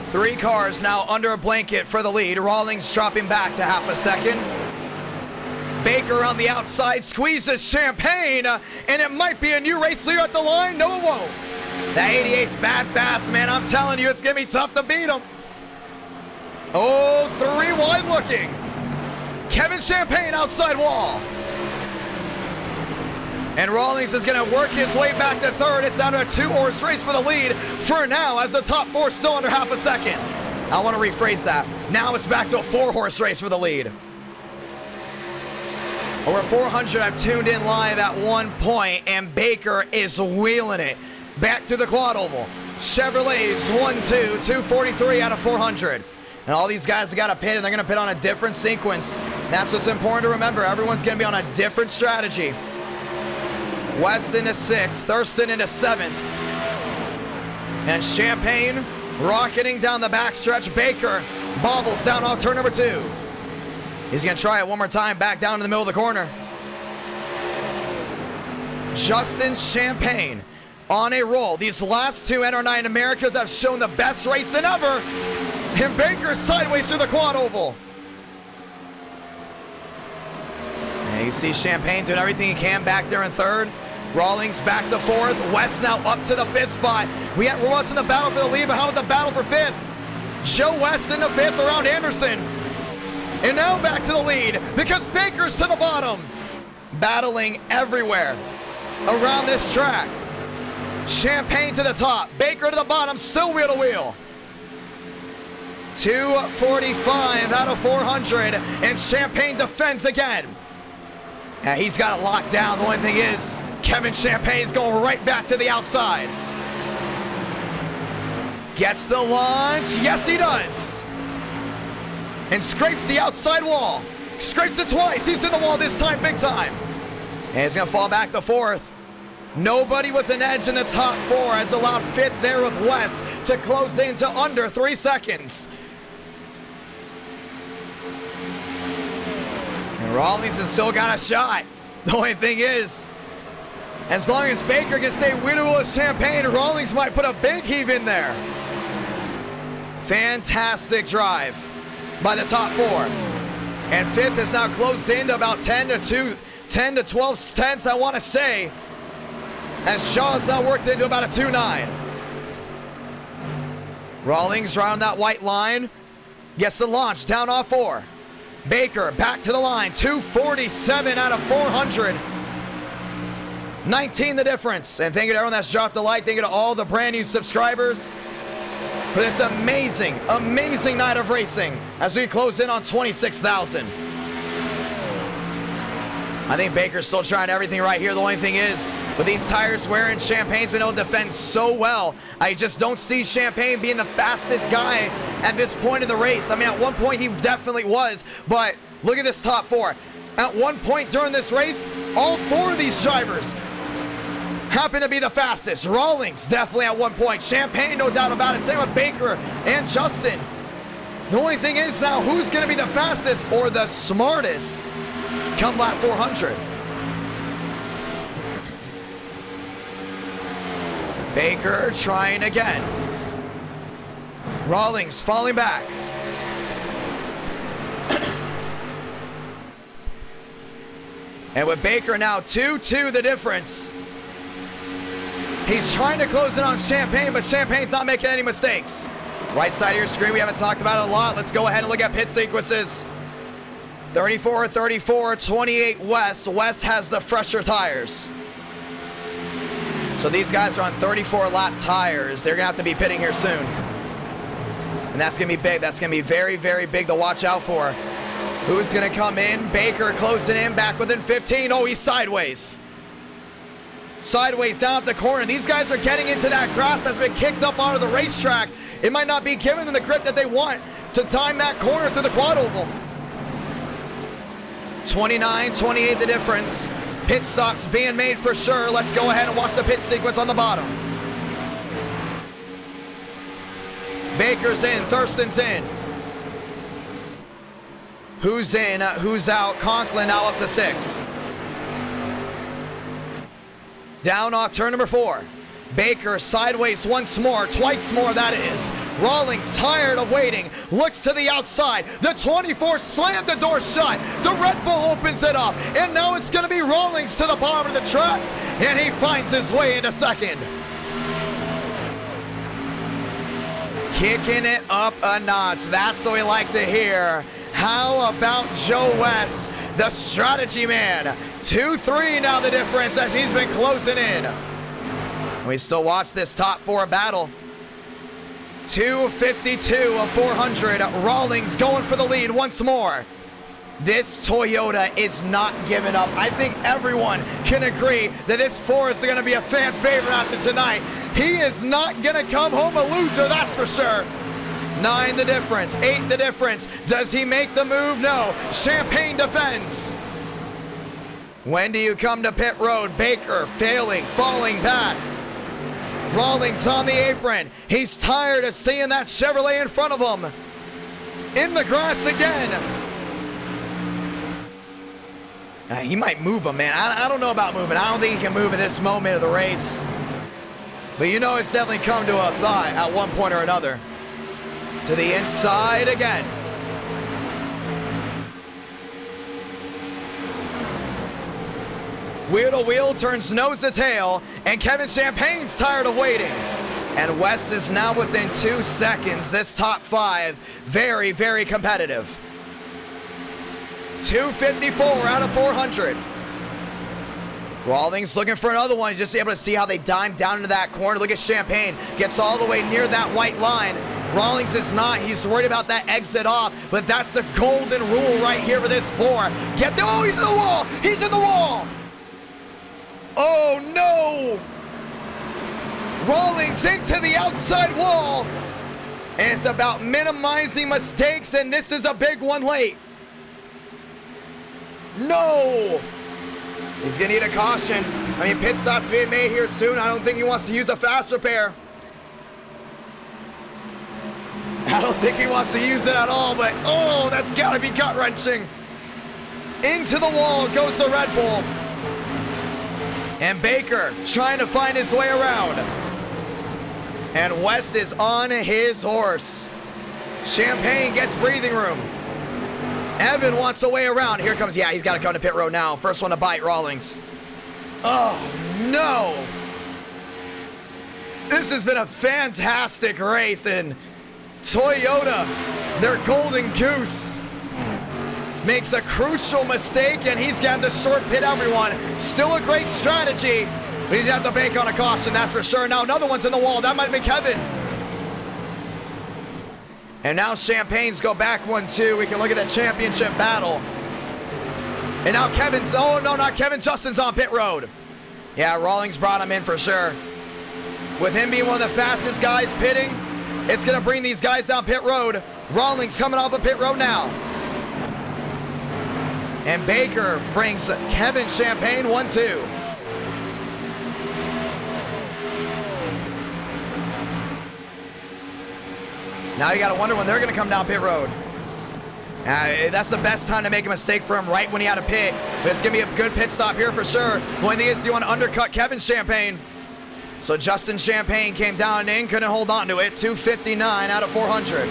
Three cars now under a blanket for the lead. Rawlings dropping back to half a second. Baker on the outside squeezes Champagne, and it might be a new race leader at the line. No, it won't. That 88's bad fast, man. I'm telling you, it's going to be tough to beat him. Oh, 3 wide looking. Kevin Champagne outside wall. And Rawlings is going to work his way back to 3rd. It's down to a 2-horse race for the lead for now, as the top 4 still under half a second. I want to rephrase that. Now it's back to a 4-horse race for the lead. Over 400 have tuned in live at one point, and Baker is wheeling it back to the quad oval. Chevrolet's 1-2, 243 out of 400. And all these guys have got to pit, and they're going to pit on a different sequence. That's what's important to remember. Everyone's going to be on a different strategy. West into 6th, Thurston into 7th. And Champagne rocketing down the backstretch. Baker bobbles down on turn number 2. He's going to try it one more time, back down in the middle of the corner. Justin Champagne on a roll. These last 2 NR9 Americas have shown the best racing ever. And Baker sideways through the quad oval. And you see Champagne doing everything he can back there in 3rd. Rawlings back to 4th. West now up to the 5th spot. We're once in the battle for the lead, but how about the battle for 5th? Joe West in the 5th around Anderson. And now back to the lead because Baker's to the bottom. Battling everywhere around this track. Champagne to the top. Baker to the bottom, still wheel to wheel. 245 out of 400, and Champagne defends again. And he's got it locked down. The only thing is, Kevin Champagne's going right back to the outside. Gets the launch. Yes, he does. And scrapes the outside wall. Scrapes it twice. He's in the wall this time, big time. And he's going to fall back to 4th. Nobody with an edge in the top 4 has allowed 5th there with West to close into under 3 seconds. And Rawlings has still got a shot. The only thing is, as long as Baker can stay widow of Champagne, Rawlings might put a big heave in there. Fantastic drive by the top 4. And 5th is now closed into about 10 to 12 tenths, I want to say, as Shaw's now worked into about a 2.9. Rawlings around that white line. Gets the launch down off 4. Baker back to the line. 247 out of 400. 19 the difference. And thank you to everyone that's dropped a like. Thank you to all the brand new subscribers for this amazing, amazing night of racing as we close in on 26,000. I think Baker's still trying everything right here. The only thing is, with these tires wearing, Champagne's been able to defend so well. I just don't see Champagne being the fastest guy at this point in the race. I mean, at one point he definitely was, but look at this top 4. At one point during this race, all 4 of these drivers happen to be the fastest. Rawlings definitely at one point. Champagne, no doubt about it. Same with Baker and Justin. The only thing is now, who's going to be the fastest or the smartest come lap 400? Baker trying again. Rawlings falling back. And with Baker now 2-2 the difference. He's trying to close it on Champagne, but Champagne's not making any mistakes. Right side of your screen, we haven't talked about it a lot. Let's go ahead and look at pit sequences. 34, 34, 28 West. West has the fresher tires. So these guys are on 34 lap tires. They're gonna have to be pitting here soon. And that's gonna be big. That's gonna be very, very big to watch out for. Who's gonna come in? Baker closing in, back within 15. Oh, he's sideways. Sideways down at the corner. These guys are getting into that grass that's been kicked up onto the racetrack. It might not be giving them the grip that they want to time that corner through the quad oval. 29-28 the difference. Pit stops being made for sure. Let's go ahead and watch the pit sequence on the bottom. Baker's in, Thurston's in. Who's in, who's out? Conklin now up to 6. Down off turn number 4. Baker sideways once more, twice more that is. Rawlings tired of waiting, looks to the outside. The 24 slammed the door shut. The Red Bull opens it up, and now it's gonna be Rawlings to the bottom of the track, and he finds his way into second. Kicking it up a notch, that's what we like to hear. How about Joe West, the strategy man? 2-3 now the difference as he's been closing in. We still watch this top 4 battle. 252 of 400. Rawlings going for the lead once more. This Toyota is not giving up. I think everyone can agree that this Forest is going to be a fan favorite after tonight. He is not going to come home a loser, that's for sure. 9 the difference, 8 the difference. Does he make the move? No. Champagne defends. When do you come to pit road? Baker failing, falling back. Rawlings on the apron. He's tired of seeing that Chevrolet in front of him. In the grass again. He might move him, man. I don't know about moving. I don't think he can move at this moment of the race. But you know it's definitely come to a thought at one point or another. To the inside again. Wheel to wheel turns nose to tail, and Kevin Champagne's tired of waiting. And West is now within 2 seconds. This top 5, very, very competitive. 254 out of 400. Rawlings looking for another one. Just able to see how they dime down into that corner. Look at Champagne. Gets all the way near that white line. Rawlings is not. He's worried about that exit off, but that's the golden rule right here for this 4. Oh, he's in the wall. He's in the wall. Oh, no. Rawlings into the outside wall. And it's about minimizing mistakes, and this is a big one late. No. He's going to need a caution. I mean, pit stop's being made here soon. I don't think he wants to use a fast repair. I don't think he wants to use it at all, but oh, that's got to be gut-wrenching. Into the wall goes the Red Bull. And Baker trying to find his way around. And West is on his horse. Champagne gets breathing room. Evan wants a way around. Here comes, yeah, he's got to come to pit road now. First one to bite, Rawlings. Oh, no. This has been a fantastic race, and Toyota, their golden goose, makes a crucial mistake, and he's got the short pit, everyone. Still a great strategy, but he's got to bank on a caution, that's for sure. Now another one's in the wall. That might be Kevin. And now Champagne's go back 1-2. We can look at the championship battle. And now Kevin's, oh no, not Kevin, Justin's on pit road. Yeah, Rawlings brought him in for sure. With him being one of the fastest guys pitting, it's gonna bring these guys down pit road. Rawlings coming off the pit road now. And Baker brings Kevin Champagne 1-2. Now you gotta wonder when they're gonna come down pit road. That's the best time to make a mistake for him, right when he had a pit. But it's gonna be a good pit stop here for sure. The only thing is, do you want to undercut Kevin Champagne? So Justin Champagne came down and in, couldn't hold on to it. 259 out of 400.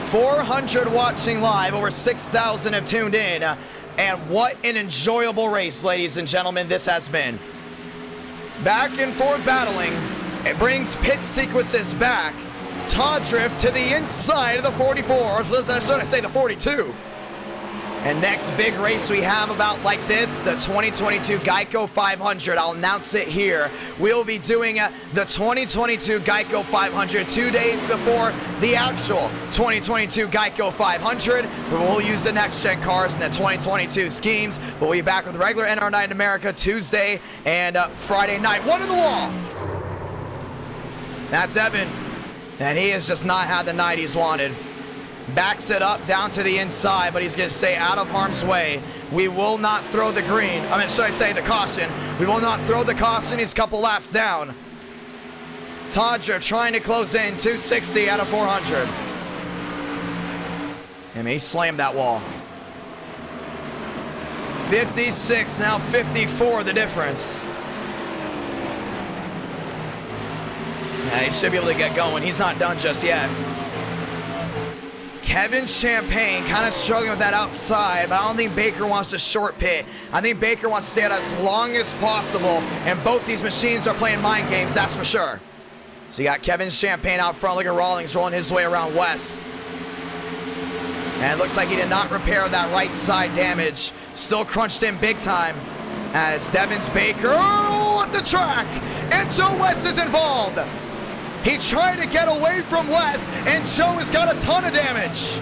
400 watching live, over 6,000 have tuned in. And what an enjoyable race, ladies and gentlemen, this has been. Back and forth battling. It brings pit sequences back. Todd Drift to the inside of the 44, or should I say the 42. And next big race we have about like this, the 2022 Geico 500. I'll announce it here. We'll be doing the 2022 Geico 500 2 days before the actual 2022 Geico 500. We'll use the next gen cars in the 2022 schemes. We'll be back with regular NR Night in America Tuesday and Friday night. One in the wall. That's Evan. And he has just not had the night he's wanted. Backs it up down to the inside, but he's going to stay out of harm's way. We will not throw the green. I mean, should I say the caution? We will not throw the caution. He's a couple laps down. Todger trying to close in, 260 out of 400. And he slammed that wall. 56, now 54, the difference. Yeah, he should be able to get going. He's not done just yet. Kevin Champagne kind of struggling with that outside, but I don't think Baker wants to short pit. I think Baker wants to stay out as long as possible, and both these machines are playing mind games, that's for sure. So you got Kevin Champagne out front. Look at Rawlings rolling his way around West. And it looks like he did not repair that right side damage. Still crunched in big time as Devins Baker at the track. And Joe West is involved. He tried to get away from West, and Joe has got a ton of damage.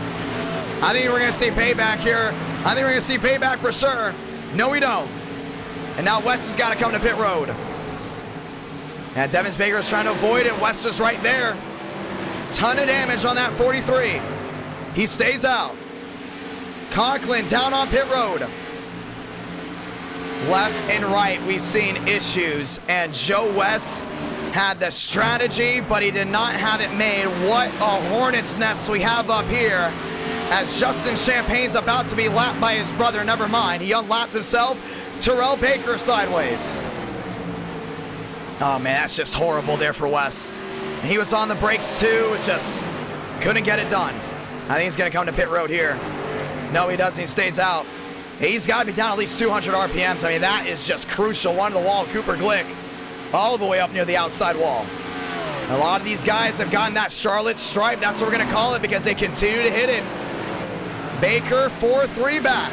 I think we're going to see payback here. I think we're going to see payback for sure. No, we don't. And now West has got to come to pit road. And Devins Baker is trying to avoid it. West is right there. Ton of damage on that 43. He stays out. Conklin down on pit road. Left and right, we've seen issues. And Joe West had the strategy, but he did not have it made. What a hornet's nest we have up here as Justin Champagne's about to be lapped by his brother. Never mind, he unlapped himself. Terrell Baker sideways. Oh man, that's just horrible there for Wes. And he was on the brakes too, just couldn't get it done. I think he's gonna come to pit road here. No, he doesn't, he stays out. He's gotta be down at least 200 RPMs. I mean, that is just crucial. One to the wall, Cooper Glick, all the way up near the outside wall. A lot of these guys have gotten that Charlotte stripe. That's what we're gonna call it because they continue to hit it. Baker 4-3 back.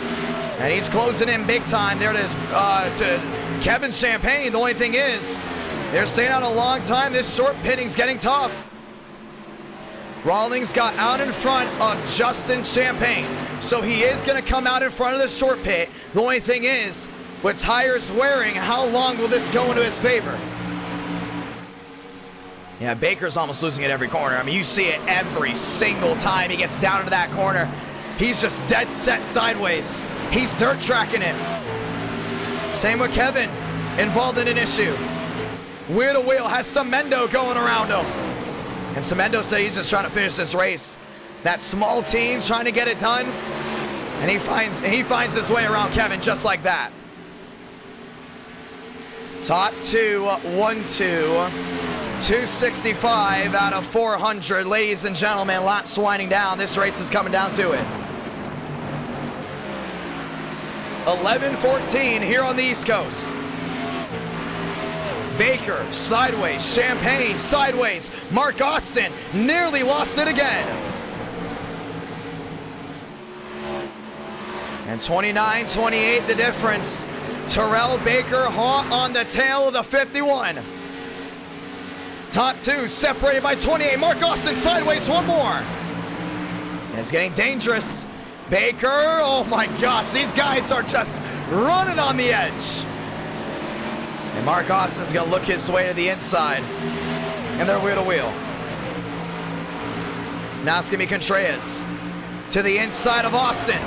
And he's closing in big time. There it is to Kevin Champagne. The only thing is, they're staying out a long time. This short pitting's getting tough. Rawlings got out in front of Justin Champagne. So he is gonna come out in front of the short pit. The only thing is, with tires wearing, how long will this go into his favor? Yeah, Baker's almost losing it every corner. I mean, you see it every single time he gets down into that corner. He's just dead set sideways. He's dirt tracking it. Same with Kevin, involved in an issue. Wheel to wheel has Semendo going around him. And Semendo said he's just trying to finish this race. That small team trying to get it done. And he finds his way around Kevin just like that. Top 2, 1-2. 265 out of 400. Ladies and gentlemen, laps winding down. This race is coming down to it. 11-14 here on the East Coast. Baker, sideways. Champagne, sideways. Mark Austin nearly lost it again. And 29-28 the difference. Terrell Baker hot on the tail of the 51. Top two separated by 28. Mark Austin sideways, one more. It's getting dangerous. Baker, oh my gosh, these guys are just running on the edge. And Mark Austin's gonna look his way to the inside. And they're wheel to wheel. Now it's gonna be Contreras to the inside of Austin.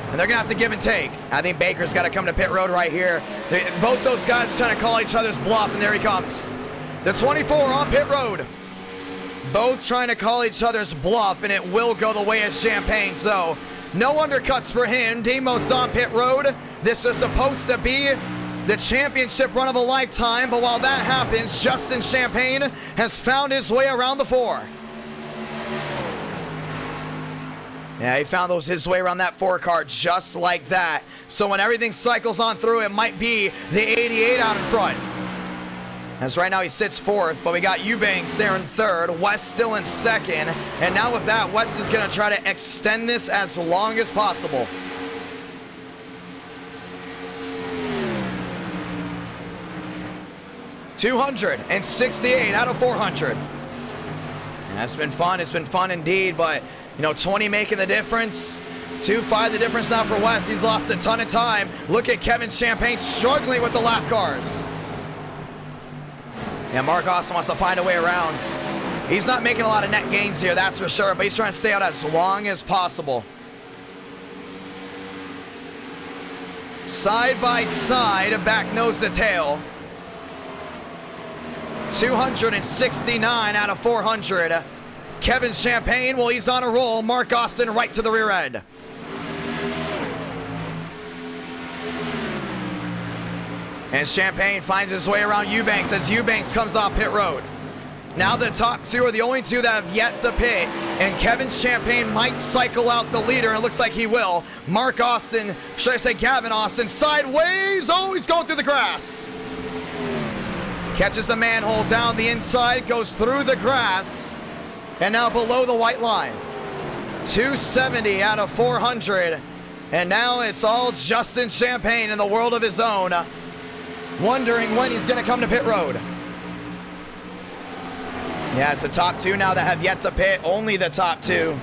And they're gonna have to give and take. I think Baker's gotta come to pit road right here. Both those guys are trying to call each other's bluff, and there he comes. The 24 on pit road. Both trying to call each other's bluff, and it will go the way of Champagne. So, no undercuts for him. Demos on pit road. This is supposed to be the championship run of a lifetime, but while that happens, Justin Champagne has found his way around the 4. Yeah, he found his way around that 4 car just like that. So when everything cycles on through, it might be the 88 out in front. As right now he sits 4th, but we got Eubanks there in 3rd, West still in 2nd, and now with that, West is going to try to extend this as long as possible. $268 out of 400. And that's been fun. It's been fun indeed, but you know, 20 making the difference. 2-5 the difference now for West. He's lost a ton of time. Look at Kevin Champagne struggling with the lap cars. Yeah, Mark Austin wants to find a way around. He's not making a lot of net gains here, that's for sure, but he's trying to stay out as long as possible. Side by side, back nose to tail. 269 out of 400. Kevin Champagne, well, he's on a roll. Mark Austin right to the rear end. And Champagne finds his way around Eubanks as Eubanks comes off pit road. Now the top two are the only two that have yet to pit, and Kevin Champagne might cycle out the leader, and it looks like he will. Mark Austin, should I say Gavin Austin, sideways. Oh, he's going through the grass. Catches the manhole down the inside, goes through the grass, and now below the white line. 270 out of 400, and now it's all Justin Champagne in the world of his own, wondering when he's going to come to pit road. Yeah, it's the top two now that have yet to pit, only the top two.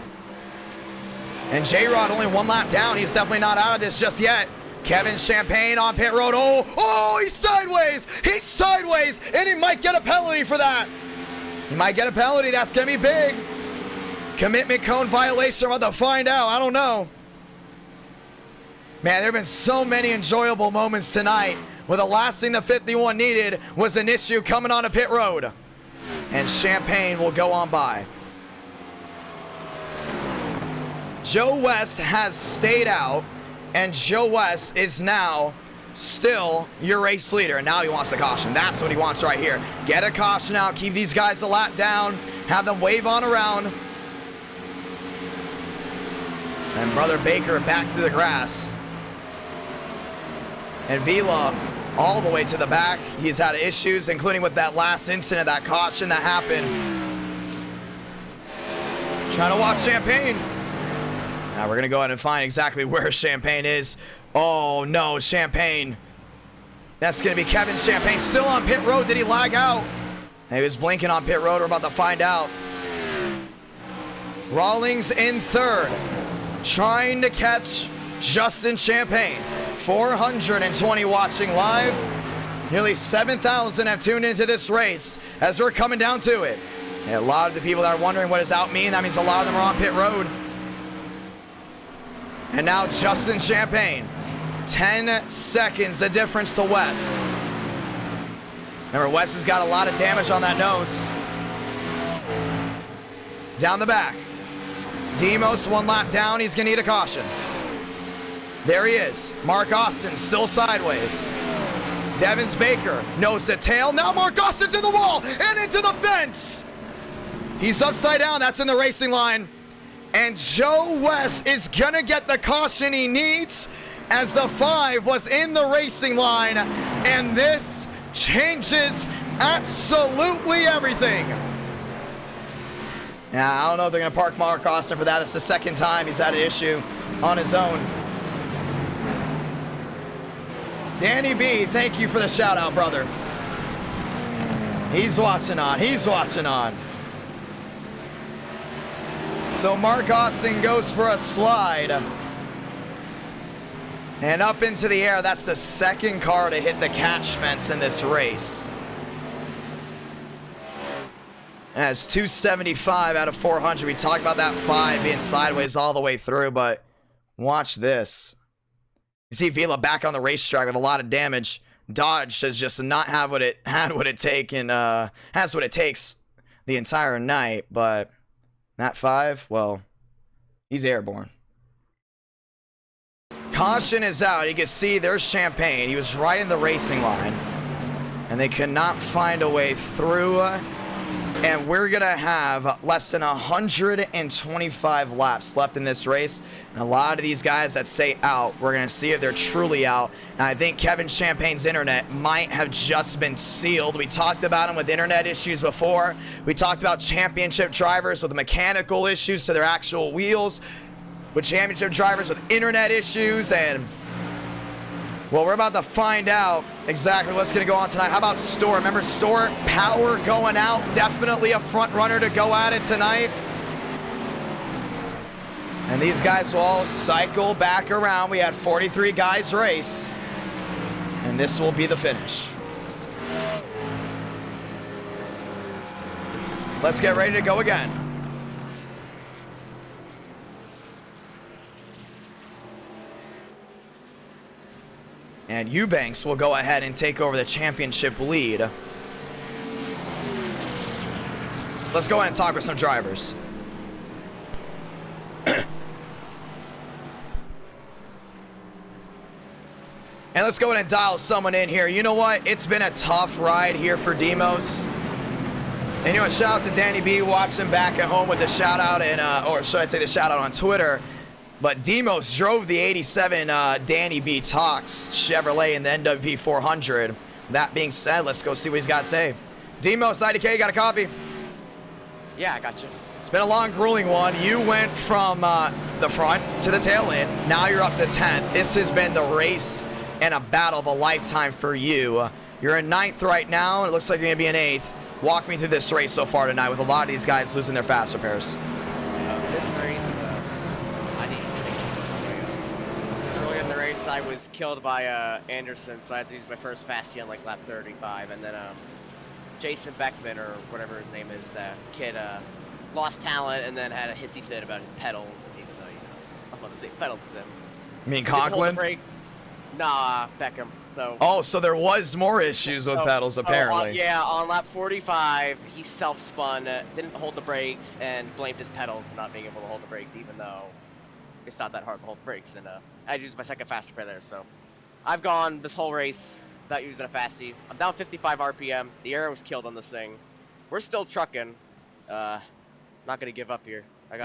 And J-Rod only 1 lap down. He's definitely not out of this just yet. Kevin Champagne on pit road. Oh, he's sideways. He's sideways, and he might get a penalty for that. He might get a penalty. That's going to be big. Commitment cone violation. We're about to find out. I don't know. Man, there have been so many enjoyable moments tonight where the last thing the 51 needed was an issue coming on a pit road. And Champagne will go on by. Joe West has stayed out, and Joe West is now still your race leader. And now he wants a caution. That's what he wants right here. Get a caution out, keep these guys a lap down, have them wave on around. And Brother Baker back to the grass. And Vila all the way to the back. He's had issues, including with that last incident, that caution that happened. Trying to watch Champagne. Now we're going to go ahead and find exactly where Champagne is. Oh, no, Champagne. That's going to be Kevin Champagne. Still on pit road. Did he lag out? He was blinking on pit road. We're about to find out. Rawlings in 3rd. Trying to catch Justin Champagne. 420 watching live. Nearly 7,000 have tuned into this race as we're coming down to it. And a lot of the people that are wondering what does out mean, that means a lot of them are on pit road. And now Justin Champagne. 10 seconds the difference to West. Remember, West has got a lot of damage on that nose. Down the back. Demos 1 lap down. He's going to need a caution. There he is. Mark Austin still sideways. Devins Baker nose to tail. Now Mark Austin to the wall and into the fence. He's upside down. That's in the racing line. And Joe West is going to get the caution he needs as the 5 was in the racing line. And this changes absolutely everything. Yeah, I don't know if they're going to park Mark Austin for that. It's the second time he's had an issue on his own. Danny B, thank you for the shout out, brother. He's watching on. He's watching on. So Mark Austin goes for a slide. And up into the air. That's the second car to hit the catch fence in this race. That's 275 out of 400. We talked about that 5 being sideways all the way through, but watch this. You see Vila back on the racetrack with a lot of damage. Dodge does just not have what it has what it takes the entire night, but that 5, well, he's airborne. Caution is out. You can see there's Champagne. He was right in the racing line, and they could not find a way through. And we're going to have less than 125 laps left in this race. And a lot of these guys that say out, we're going to see if they're truly out. And I think Kevin Champagne's internet might have just been sealed. We talked about him with internet issues before. We talked about championship drivers with mechanical issues to their actual wheels, with championship drivers with internet issues, and well, we're about to find out exactly what's going to go on tonight. How about Store? Remember Store? Power going out. Definitely a front runner to go at it tonight. And these guys will all cycle back around. We had 43 guys race, and this will be the finish. Let's get ready to go again. And Eubanks will go ahead and take over the championship lead. Let's go ahead and talk with some drivers. And let's go ahead and dial someone in here. You know what? It's been a tough ride here for Demos. And you know what? Shout out to Danny B watching back at home with the shout out, and or should I say the shout out on Twitter. But Demos drove the 87 Danny B Talks Chevrolet in the NWP 400. That being said, let's go see what he's got to say. Demos, IDK, got a copy? Yeah, I got you. It's been a long, grueling one. You went from the front to the tail end. Now you're up to 10th. This has been the race and a battle of a lifetime for you. You're in 9th right now, and it looks like you're going to be in 8th. Walk me through this race so far tonight with a lot of these guys losing their fast repairs. This race, I need to make sure. Earlier in the race, I was killed by Anderson, so I had to use my first fasty on like lap 35, and then Jason Beckman, or whatever his name is, that kid, lost talent and then had a hissy fit about his pedals, even though, you know, I'm about to say pedals to him. You mean Didn't hold the Conklin? brakes. Nah, Beckham. So. Oh, so there was more issues with pedals, apparently. Yeah, on lap 45, he self-spun, didn't hold the brakes, and blamed his pedals for not being able to hold the brakes, even though it's not that hard to hold the brakes. And I used my second fast repair there, so I've gone this whole race without using a fasty. I'm down 55 RPM. The air was killed on this thing. We're still trucking. Not gonna give up here.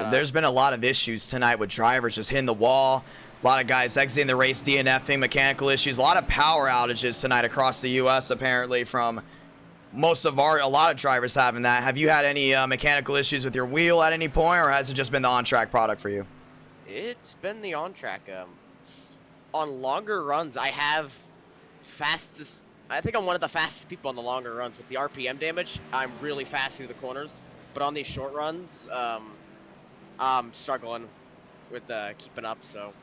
There's been a lot of issues tonight with drivers just hitting the wall. A lot of guys exiting the race, DNFing, mechanical issues. A lot of power outages tonight across the U.S. apparently from a lot of drivers having that. Have you had any mechanical issues with your wheel at any point, or has it just been the on-track product for you? It's been the on-track. On longer runs, I have fastest. I think I'm one of the fastest people on the longer runs. With the RPM damage, I'm really fast through the corners. But on these short runs, I'm struggling with keeping up. So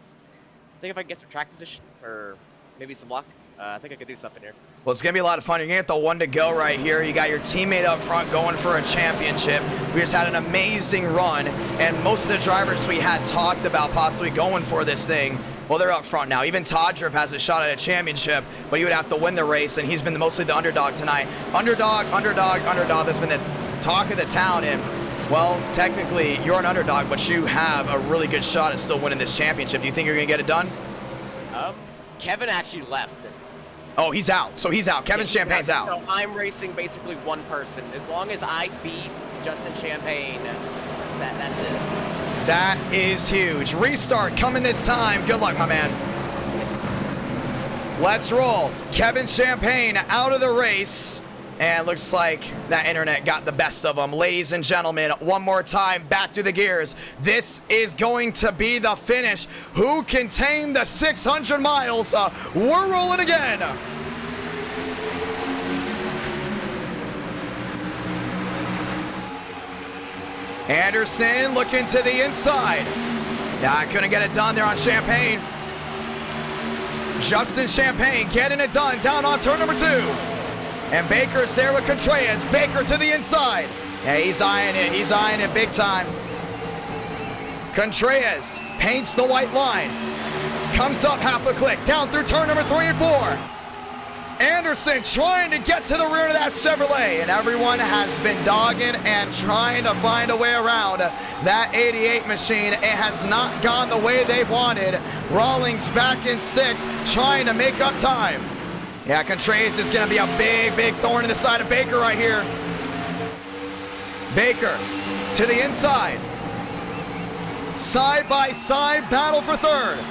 I think if I can get some track position or maybe some luck, I think I could do something here. Well, it's going to be a lot of fun. You're going to get the one to go right here. You got your teammate up front going for a championship. We just had an amazing run, and most of the drivers we had talked about possibly going for this thing, well, they're up front now. Even Todriv has a shot at a championship, but he would have to win the race, and he's been mostly the underdog tonight. Underdog. That's been the talk of the town, and well, technically, you're an underdog, but you have a really good shot at still winning this championship. Do you think you're going to get it done? Kevin actually left. Oh, he's out. So he's out. Kevin Champagne's out. So I'm racing basically one person. As long as I beat Justin Champagne, that's it. That is huge. Restart coming this time. Good luck, my man. Let's roll. Kevin Champagne out of the race. And looks like that internet got the best of them. Ladies and gentlemen, one more time, back to the gears. This is going to be the finish. Who can tame the 600 miles? We're rolling again. Anderson looking to the inside. I couldn't get it done there on Champagne. Justin Champagne getting it done down on turn number 2. And Baker's there with Contreras. Baker to the inside. Yeah, he's eyeing it big time. Contreras paints the white line. Comes up half a click, down through turn number 3 and 4. Anderson trying to get to the rear of that Chevrolet, and everyone has been dogging and trying to find a way around that 88 machine. It has not gone the way they wanted. Rawlings back in 6, trying to make up time. Yeah, Contreras is going to be a big thorn in the side of Baker right here. Baker to the inside. Side-by-side battle for 3rd.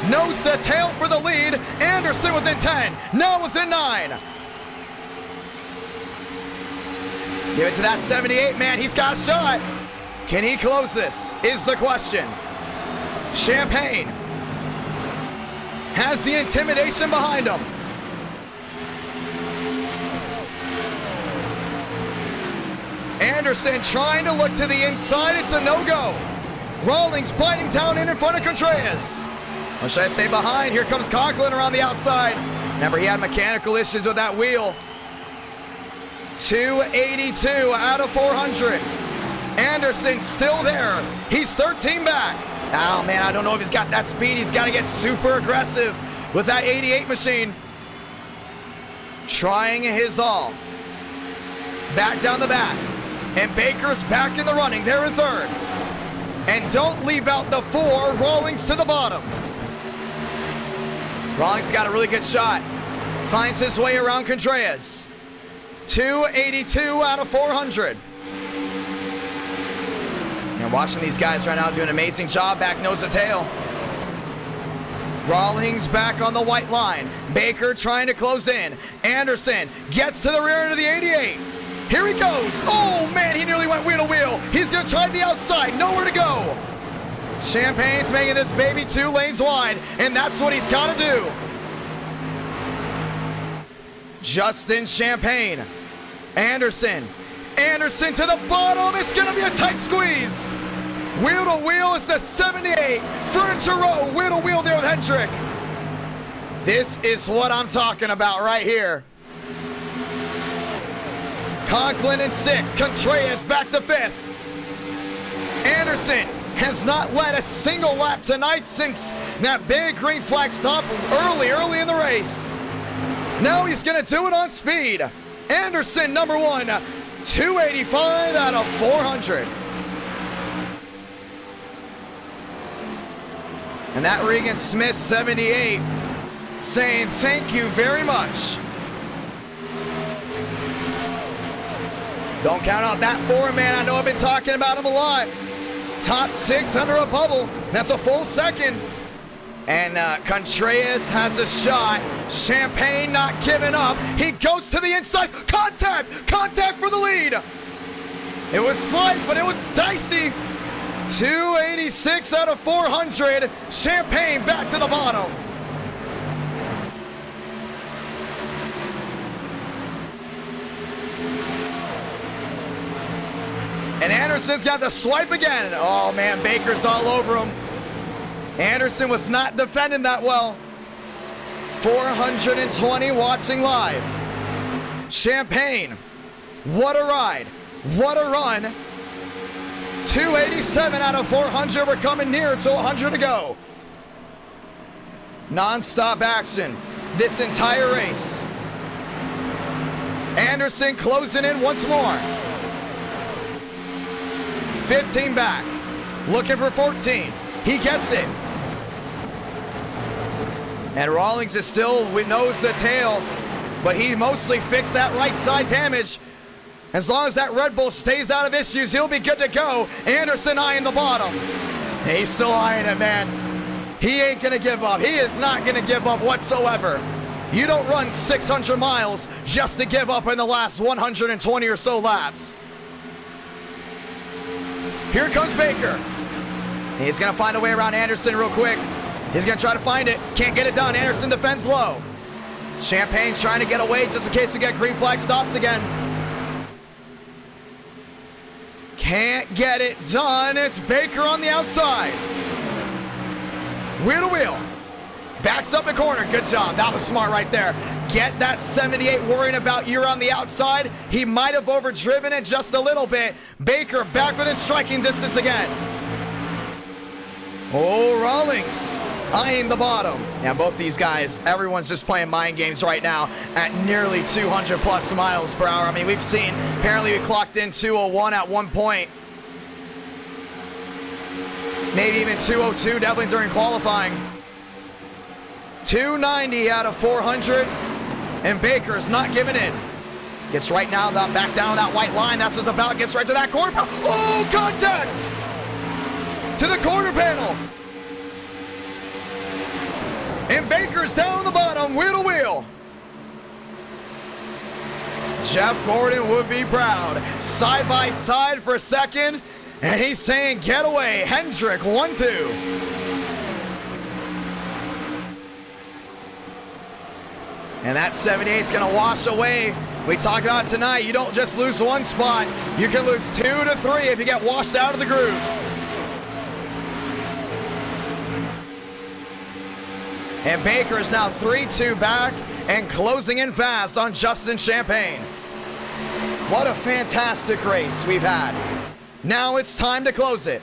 Nose to tail for the lead. Anderson within 10, now within 9. Give it to that 78 man, he's got a shot. Can he close this, is the question. Champagne has the intimidation behind him. Anderson trying to look to the inside, it's a no-go. Rawlings biting down in front of Contreras. Or should I say behind? Here comes Conklin around the outside. Remember, he had mechanical issues with that wheel. 282 out of 400. Anderson still there. He's 13 back. Oh, man, I don't know if he's got that speed. He's got to get super aggressive with that 88 machine. Trying his all. Back down the back. And Baker's back in the running. They're in 3rd. And don't leave out the 4. Rawlings to the bottom. Rawlings got a really good shot. Finds his way around Contreras. 282 out of 400. And watching these guys right now do an amazing job back nose to tail. Rawlings back on the white line. Baker trying to close in. Anderson gets to the rear end of the 88. Here he goes. Oh, man, he nearly went wheel to wheel. He's going to try the outside. Nowhere to go. Champagne's making this baby 2 lanes wide, and that's what he's got to do. Justin Champagne. Anderson to the bottom. It's going to be a tight squeeze. Wheel to wheel is the 78. Furniture Row, wheel to wheel there with Hendrick. This is what I'm talking about right here. Conklin in 6. Contreras back to 5th. Anderson has not led a single lap tonight since that big green flag stop early in the race. Now he's going to do it on speed. Anderson, number 1, 285 out of 400. And that Regan Smith 78 saying thank you very much. Don't count out that 4-man. I know I've been talking about him a lot. Top 6 under a bubble. That's a full second. And Contreras has a shot. Champagne not giving up. He goes to the inside. Contact for the lead. It was slight, but it was dicey. 286 out of 400. Champagne back to the bottom. And Anderson's got the swipe again. Oh, man, Baker's all over him. Anderson was not defending that well. 420 watching live. Champagne, what a ride. What a run. 287 out of 400. We're coming near to 100 to go. Non-stop action this entire race. Anderson closing in once more. 15 back, looking for 14. He gets it. And Rawlings is still with nose to tail, but he mostly fixed that right side damage. As long as that Red Bull stays out of issues, he'll be good to go. Anderson eyeing the bottom. He's still eyeing it, man. He ain't gonna give up. He is not gonna give up whatsoever. You don't run 600 miles just to give up in the last 120 or so laps. Here comes Baker. He's going to find a way around Anderson real quick. He's going to try to find it. Can't get it done. Anderson defends low. Champagne trying to get away just in case we get green flag stops again. Can't get it done. It's Baker on the outside. Wheel to wheel. Backs up the corner. Good job. That was smart right there. Get that 78 worrying about you on the outside. He might have overdriven it just a little bit. Baker back within striking distance again. Oh, Rawlings eyeing the bottom. Yeah, both these guys, everyone's just playing mind games right now at nearly 200 plus miles per hour. I mean, we've seen, apparently we clocked in 201 at one point. Maybe even 202, definitely during qualifying. 290 out of 400, and Baker's not giving in. Gets right now, back down that white line. That's what's about. Gets right to that corner. Oh, contact! To the corner panel. And Baker's down the bottom, wheel to wheel. Jeff Gordon would be proud. Side by side for a second, and he's saying get away. Hendrick 1-2. And that 78's gonna wash away. We talked about tonight, you don't just lose one spot, you can lose 2 to 3 if you get washed out of the groove. And Baker is now 3-2 back and closing in fast on Justin Champagne. What a fantastic race we've had. Now it's time to close it.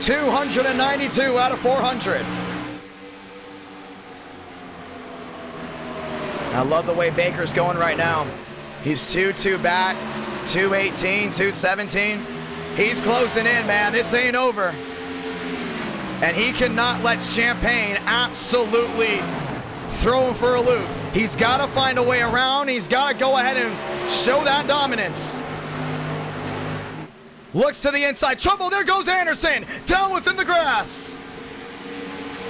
292 out of 400. I love the way Baker's going right now. He's 2-2 back, 218, 217. He's closing in, man. This ain't over. And he cannot let Champagne absolutely throw him for a loop. He's got to find a way around. He's got to go ahead and show that dominance. Looks to the inside. Trouble. There goes Anderson. Down within the grass.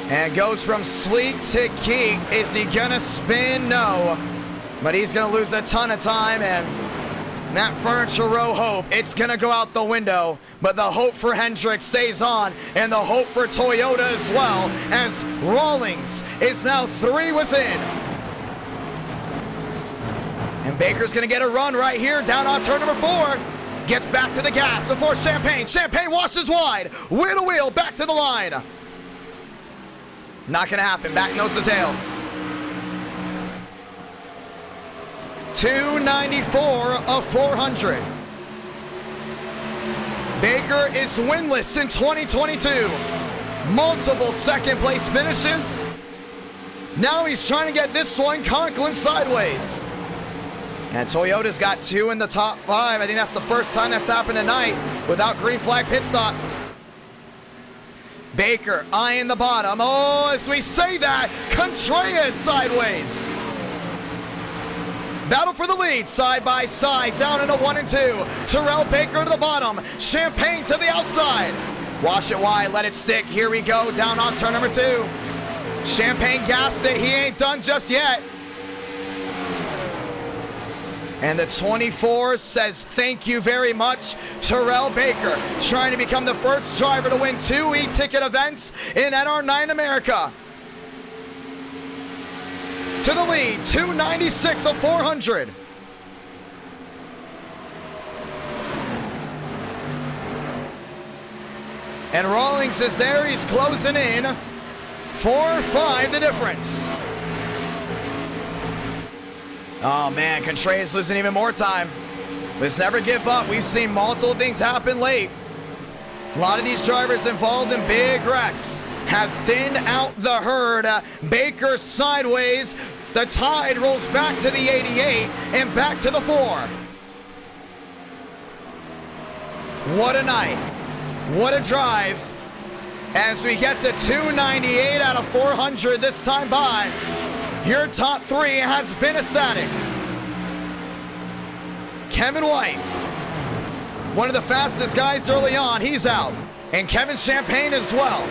And goes from sleek to keek. Is he going to spin? No. But he's going to lose a ton of time. And that Furniture Row hope, it's going to go out the window. But the hope for Hendrick stays on. And the hope for Toyota as well. As Rawlings is now 3 within. And Baker's going to get a run right here down on turn number 4. Gets back to the gas before Champagne. Champagne washes wide. Wheel to wheel back to the line. Not going to happen. Back nose to tail. 294 of 400. Baker is winless in 2022. Multiple second place finishes. Now he's trying to get this one Conklin sideways. And Toyota's got 2 in the top 5. I think that's the first time that's happened tonight without green flag pit stops. Baker eyeing the bottom. Oh, as we say that, Contreras sideways. Battle for the lead, side by side, down into 1 and 2. Terrell Baker to the bottom. Champagne to the outside. Wash it wide, let it stick. Here we go, down on turn number 2. Champagne gassed it. He ain't done just yet. And the 24 says thank you very much, Terrell Baker, trying to become the first driver to win 2 e-ticket events in NR9 America. To the lead, 296 of 400. And Rawlings is there, he's closing in. 4-5 the difference. Oh man, Contreras losing even more time. Let's never give up. We've seen multiple things happen late. A lot of these drivers involved in big wrecks have thinned out the herd. Baker sideways. The tide rolls back to the 88 and back to the 4. What a night. What a drive. As we get to 298 out of 400 this time by. Your top 3 has been ecstatic. Kevin White, one of the fastest guys early on, he's out. And Kevin Champagne as well.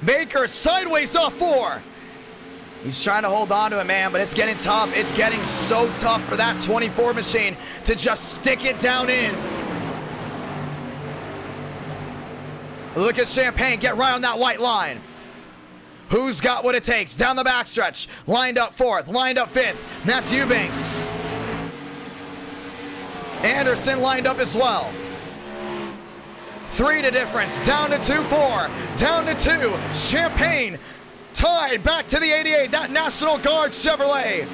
Baker sideways off 4. He's trying to hold on to it, man, but it's getting tough. It's getting so tough for that 24 machine to just stick it down in. Look at Champagne get right on that white line. Who's got what it takes? Down the backstretch. Lined up 4th, lined up 5th. That's Eubanks. Anderson lined up as well. 3 to difference. Down to 2-4. Down to 2. Champagne tied back to the 88. That National Guard Chevrolet.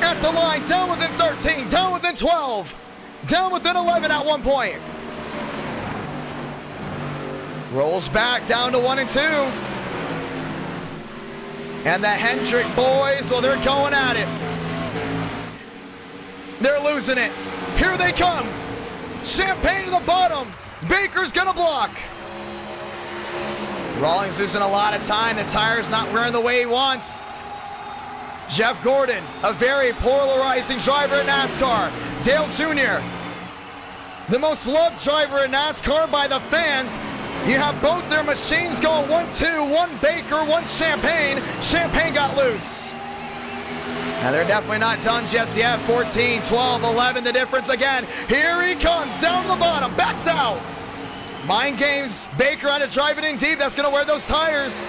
At the line. Down within 13. Down within 12. Down within 11 at one point. Rolls back down to 1 and 2. And the Hendrick boys, well, they're going at it. They're losing it. Here they come. Champagne to the bottom. Baker's gonna block. Rawlings losing a lot of time. The tire's not wearing the way he wants. Jeff Gordon, a very polarizing driver in NASCAR. Dale Jr., the most loved driver in NASCAR by the fans. You have both their machines going 1-2, one Baker, one Champagne. Champagne got loose. And they're definitely not done just yet. 14, 12, 11, the difference again. Here he comes, down to the bottom, backs out. Mind games, Baker had to drive it in deep. That's gonna wear those tires.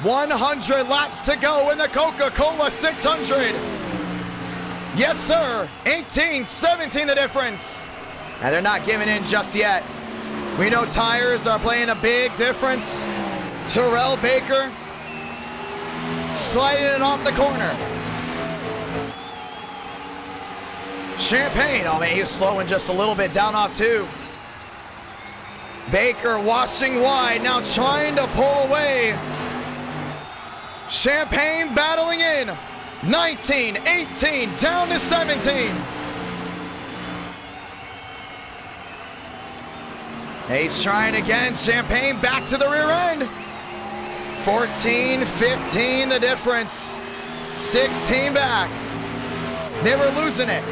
100 laps to go in the Coca Cola 600. Yes, sir. 18, 17 the difference. And they're not giving in just yet. We know tires are playing a big difference. Terrell Baker sliding it off the corner. Champagne, oh man, he's slowing just a little bit down off 2. Baker washing wide, now trying to pull away. Champagne battling in. 19, 18, down to 17. He's trying again. Champagne back to the rear end. 14, 15 the difference. 16 back. They were losing it.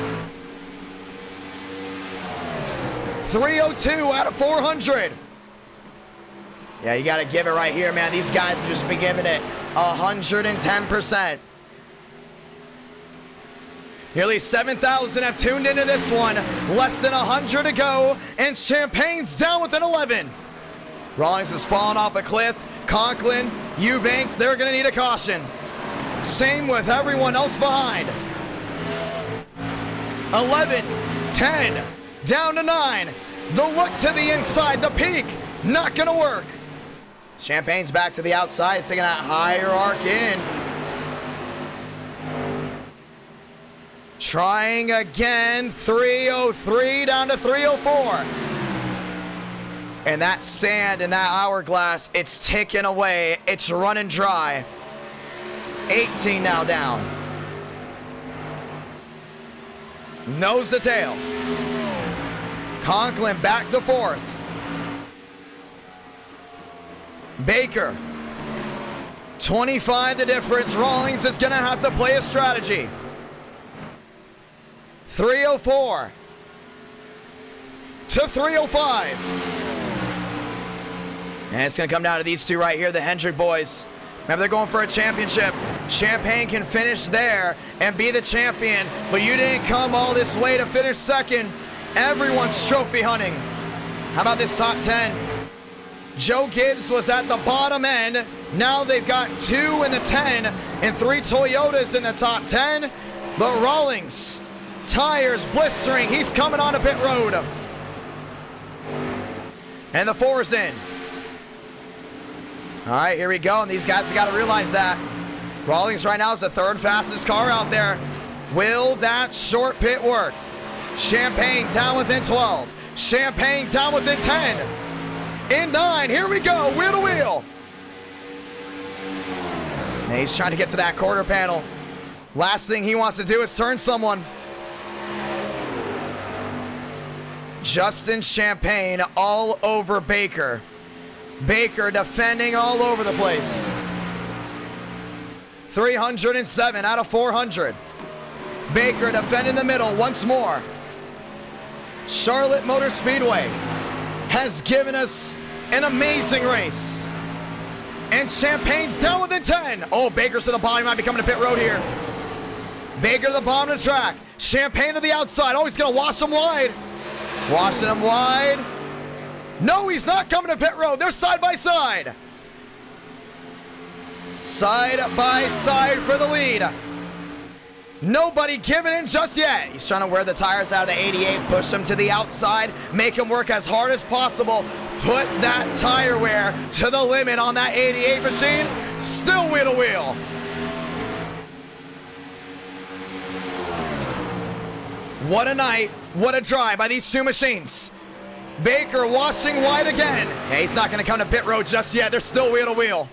302 out of 400. Yeah, you got to give it right here, man. These guys have just been giving it 110%. Nearly 7,000 have tuned into this one. Less than 100 to go, and Champagne's down within 11. Rawlings has fallen off the cliff. Conklin, Eubanks, they're going to need a caution. Same with everyone else behind. 11, 10, down to 9. The look to the inside, the peak, not going to work. Champagne's back to the outside. It's taking that higher arc in. Trying again, 303 down to 304. And that sand in that hourglass, it's ticking away. It's running dry. 18 now down. Nose to tail. Conklin back to 4th. Baker. 25 the difference. Rawlings is going to have to play a strategy. 304 to 305. And it's going to come down to these two right here, the Hendrick boys. Remember, they're going for a championship. Champagne can finish there and be the champion, but you didn't come all this way to finish second. Everyone's trophy hunting. How about this top 10? Joe Gibbs was at the bottom end. Now they've got 2 in the 10 and 3 Toyotas in the top 10. But Rawlings, tires blistering. He's coming on to pit road. And the 4's in. All right, here we go. And these guys have got to realize that. Rawlings right now is the 3rd fastest car out there. Will that short pit work? Champagne down within 12. Champagne down within 10. In 9, here we go, wheel to wheel. And he's trying to get to that quarter panel. Last thing he wants to do is turn someone. Justin Champagne all over Baker. Baker defending all over the place. 307 out of 400. Baker defending the middle once more. Charlotte Motor Speedway. has given us an amazing race. And Champagne's down within 10. Oh, Baker's to the bottom. He might be coming to pit road here. Baker to the bottom of the track. Champagne to the outside. Oh, he's going to wash him wide. Washing him wide. No, he's not coming to pit road. They're side by side. Side by side for the lead. Nobody giving in just yet. He's trying to wear the tires out of the 88, push them to the outside, make them work as hard as possible. Put that tire wear to the limit on that 88 machine. Still wheel to wheel. What a night. What a drive by these two machines. Baker washing wide again. Hey, he's not going to come to pit road just yet. They're still wheel to wheel.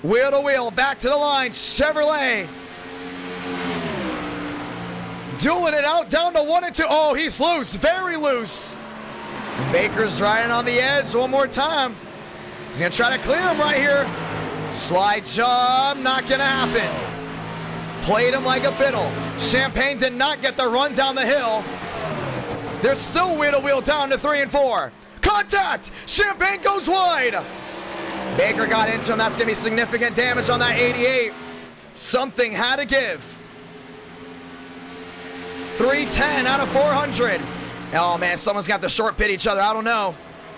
Wheel to wheel, back to the line. Chevrolet dueling it out down to 1 and 2. Oh, he's loose, very loose. Baker's riding on the edge one more time. He's gonna try to clear him right here. Slide job, not gonna happen. Played him like a fiddle. Champagne did not get the run down the hill. They're still wheel to wheel down to 3 and 4. Contact! Champagne goes wide. Baker got into him. That's gonna be significant damage on that 88. Something had to give. 310 out of 400. Oh man, someone's got to short pit each other. I don't know.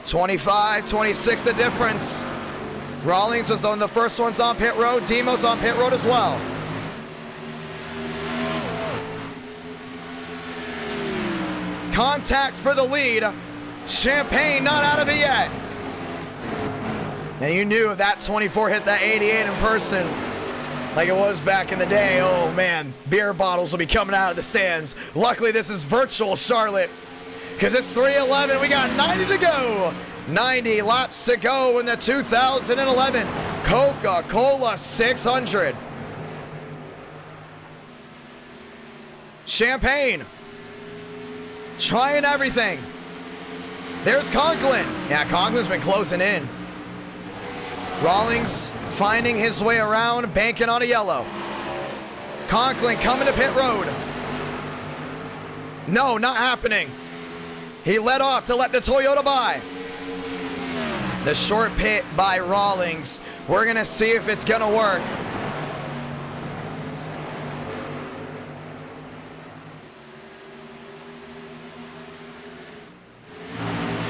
25, 26 the difference. Rawlings was on the first ones on pit road. Demo's on pit road as well. Contact for the lead. Champagne not out of it yet. And you knew if that 24 hit that 88 in person, like it was back in the day, oh man, beer bottles will be coming out of the stands. Luckily, this is virtual Charlotte, because it's 3:11. We got 90 to go. 90 laps to go in the 2011 Coca Cola 600. Champagne trying everything. There's Conklin. Yeah, Conklin's been closing in. Rawlings finding his way around, banking on a yellow. Conklin coming to pit road. No, not happening. He let off to let the Toyota by. The short pit by Rawlings. We're going to see if it's going to work.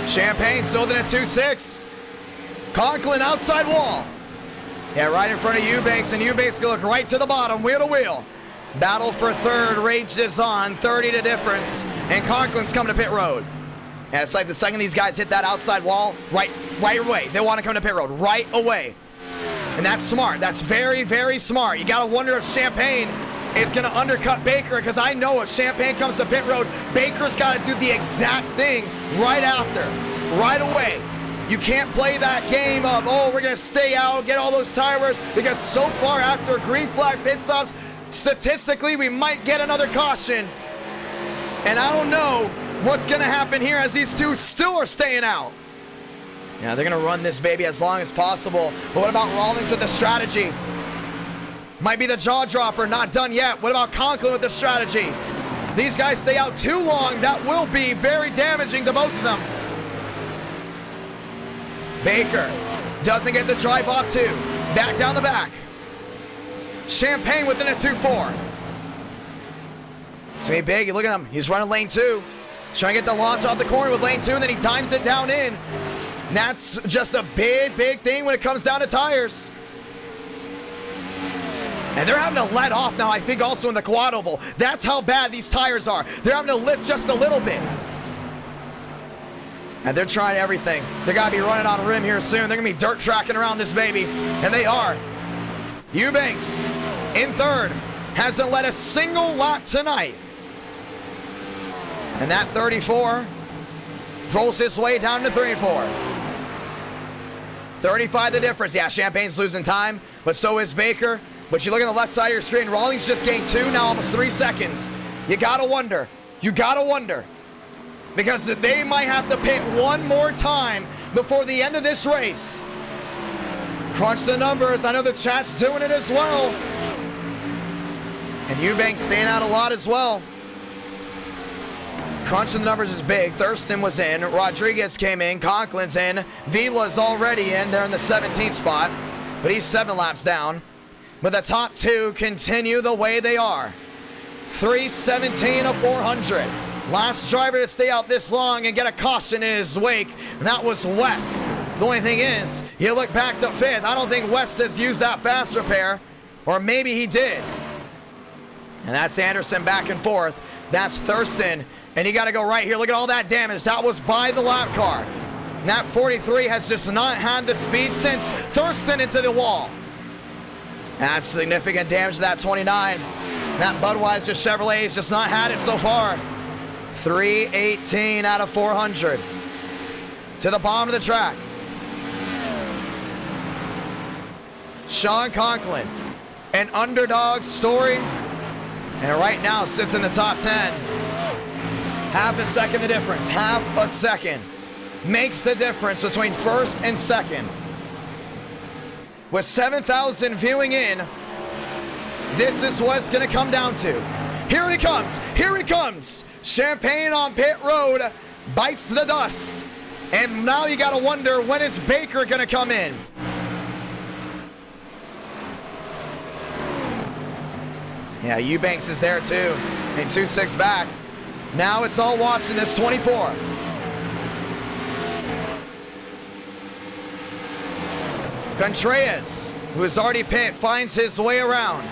Champagne still in a 2-6. Conklin outside wall. Yeah, right in front of Eubanks, and Eubanks gonna look right to the bottom, wheel to wheel. Battle for third rages on, 30 to difference, and Conklin's coming to pit road. And it's like the second these guys hit that outside wall, right away, they want to come to pit road, right away. And that's smart, that's very, very smart. You gotta wonder if Champagne is gonna undercut Baker, because I know if Champagne comes to pit road, Baker's gotta do the exact thing right after, right away. You can't play that game of, oh, we're going to stay out, get all those tires, because so far after green flag pit stops, statistically, we might get another caution. And I don't know what's going to happen here as these two still are staying out. Yeah, they're going to run this baby as long as possible. But what about Rawlings with the strategy? Might be the jaw dropper, not done yet. What about Conklin with the strategy? These guys stay out too long. That will be very damaging to both of them. Baker doesn't get the drive off two. Back down the back. Champagne within a 2-4. It's gonna be big. You look at him. He's running lane 2. Trying to get the launch off the corner with lane 2, and then he dimes it down in. And that's just a big, big thing when it comes down to tires. And they're having to let off now, I think, also in the quad oval. That's how bad these tires are. They're having to lift just a little bit. And they're trying everything. They gotta be running on a rim here soon. They're gonna be dirt tracking around this baby. And they are. Eubanks in third. Hasn't led a single lap tonight. And that 34 rolls his way down to 3 and 4. 35 the difference. Yeah, Champagne's losing time, but so is Baker. But you look at the left side of your screen, Rawlings just gained 2, now almost 3 seconds. You gotta wonder. You gotta wonder. Because they might have to pit one more time before the end of this race. Crunch the numbers. I know the chat's doing it as well. And Eubanks staying out a lot as well. Crunching the numbers is big. Thurston was in. Rodriguez came in. Conklin's in. Vila's already in. They're in the 17th spot, but he's 7 laps down. But the top 2 continue the way they are. 3:17 of 400. Last driver to stay out this long and get a caution in his wake, and that was Wes. The only thing is, you look back to 5th. I don't think Wes has used that fast repair, or maybe he did. And that's Anderson back and forth. That's Thurston. And you got to go right here. Look at all that damage. That was by the lap car. And that 43 has just not had the speed since Thurston into the wall. That's significant damage to that 29. That Budweiser Chevrolet has just not had it so far. 318 out of 400. To the bottom of the track. Sean Conklin, an underdog story. And right now sits in the top 10. Half a second the difference. Half a second makes the difference between first and second. With 7,000 viewing in, this is what it's going to come down to. Here he comes. Here he comes. Champagne on pit road bites the dust. And now you got to wonder, when is Baker going to come in? Yeah, Eubanks is there too. And 2-6 back. Now it's all watching this 24. Contreras, who has already pit, finds his way around.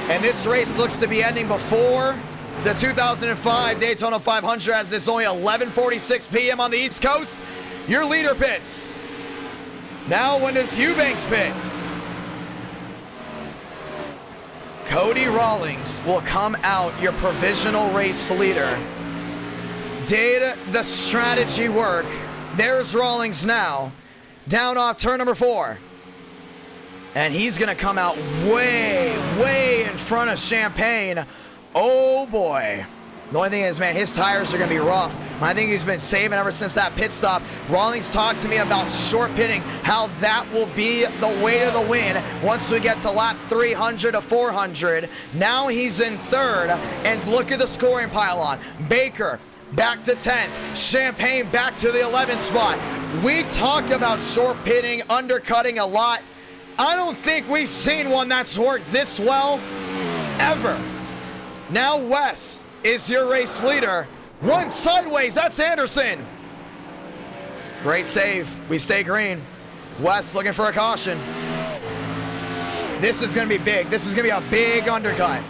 And this race looks to be ending before the 2005 Daytona 500, as it's only 11:46 p.m. on the East Coast. Your leader pits. Now when does Eubanks pit? Cody Rawlings will come out your provisional race leader. Did the strategy work? There's Rawlings now, down off turn number 4. And he's gonna come out way in front of Champagne. Oh boy. The only thing is, man, his tires are gonna be rough. I think he's been saving ever since that pit stop. Rawlings talked to me about short pitting, how that will be the way to the win once we get to lap 300 to 400. Now he's in 3rd, and look at the scoring pylon. Baker back to 10th. Champagne back to the 11th spot. We talk about short pitting, undercutting a lot. I don't think we've seen one that's worked this well ever. Now Wes is your race leader. One sideways, that's Anderson. Great save, we stay green. Wes looking for a caution. This is gonna be big. This is gonna be a big undercut.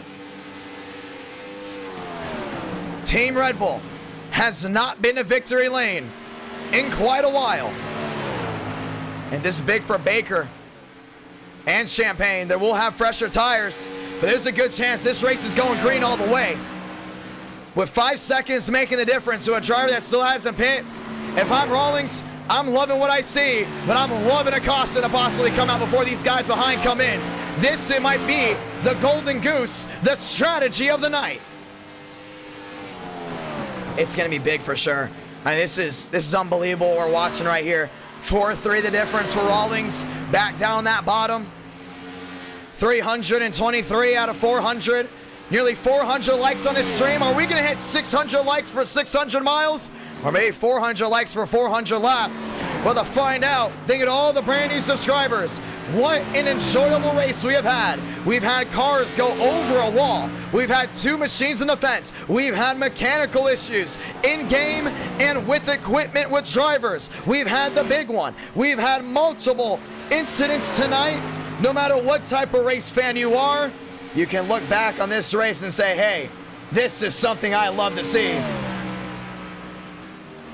Team Red Bull has not been to victory lane in quite a while. And this is big for Baker and Champagne. They will have fresher tires, but there's a good chance this race is going green all the way. With 5 seconds making the difference to a driver that still hasn't pit. If I'm Rawlings, I'm loving what I see, but I'm loving a caution to possibly come out before these guys behind come in. This, it might be the golden goose, the strategy of the night. It's gonna be big for sure. I mean, this is unbelievable what we're watching right here. 4-3 the difference for Rawlings, back down that bottom. 323 out of 400. Nearly 400 likes on this stream. Are we gonna hit 600 likes for 600 miles? Or maybe 400 likes for 400 laps? Well, to find out, think of all the brand new subscribers. What an enjoyable race we have had. We've had cars go over a wall. We've had 2 machines in the fence. We've had mechanical issues in-game and with equipment with drivers. We've had the big one. We've had multiple incidents tonight. No matter what type of race fan you are, you can look back on this race and say, hey, this is something I love to see.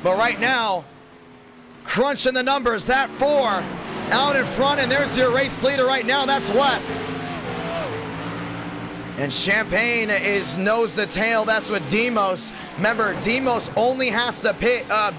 But right now, crunching the numbers, that 4 out in front, and there's your race leader right now, that's Wes. And Champagne is nose to tail, that's what Demos. Remember, Demos only has to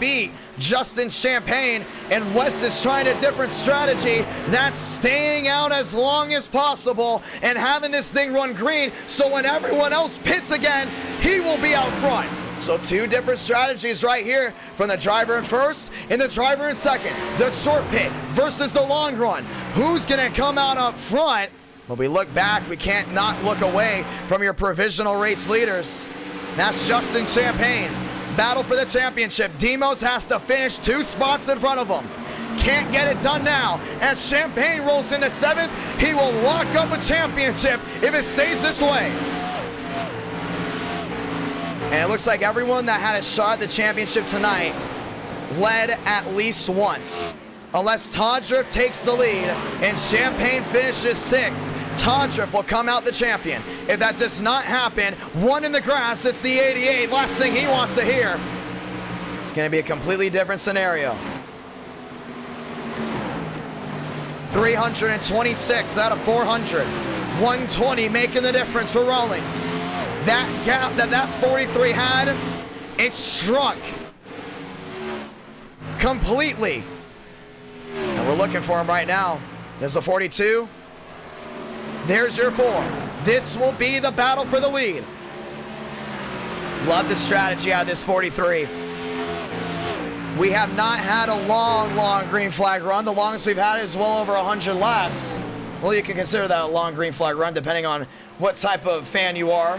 beat Justin Champagne, and Wes is trying a different strategy. That's staying out as long as possible and having this thing run green, so when everyone else pits again, he will be out front. So 2 different strategies right here from the driver in first and the driver in second. The short pit versus the long run. Who's gonna come out up front? When we look back, we can't not look away from your provisional race leaders. That's Justin Champagne. Battle for the championship. Demos has to finish 2 spots in front of him. Can't get it done now. As Champagne rolls into 7th, he will lock up a championship if it stays this way. And it looks like everyone that had a shot at the championship tonight led at least once. Unless Todriff takes the lead and Champagne finishes 6th, Todriff will come out the champion. If that does not happen, 1 in the grass, it's the 88. Last thing he wants to hear. It's going to be a completely different scenario. 326 out of 400. 120 making the difference for Rawlings. That gap that 43 had, it shrunk completely. And we're looking for him right now. There's a 42. There's your 4. This will be the battle for the lead. Love the strategy out of this 43. We have not had a long green flag run. The longest we've had is well over 100 laps. Well, you can consider that a long green flag run depending on what type of fan you are.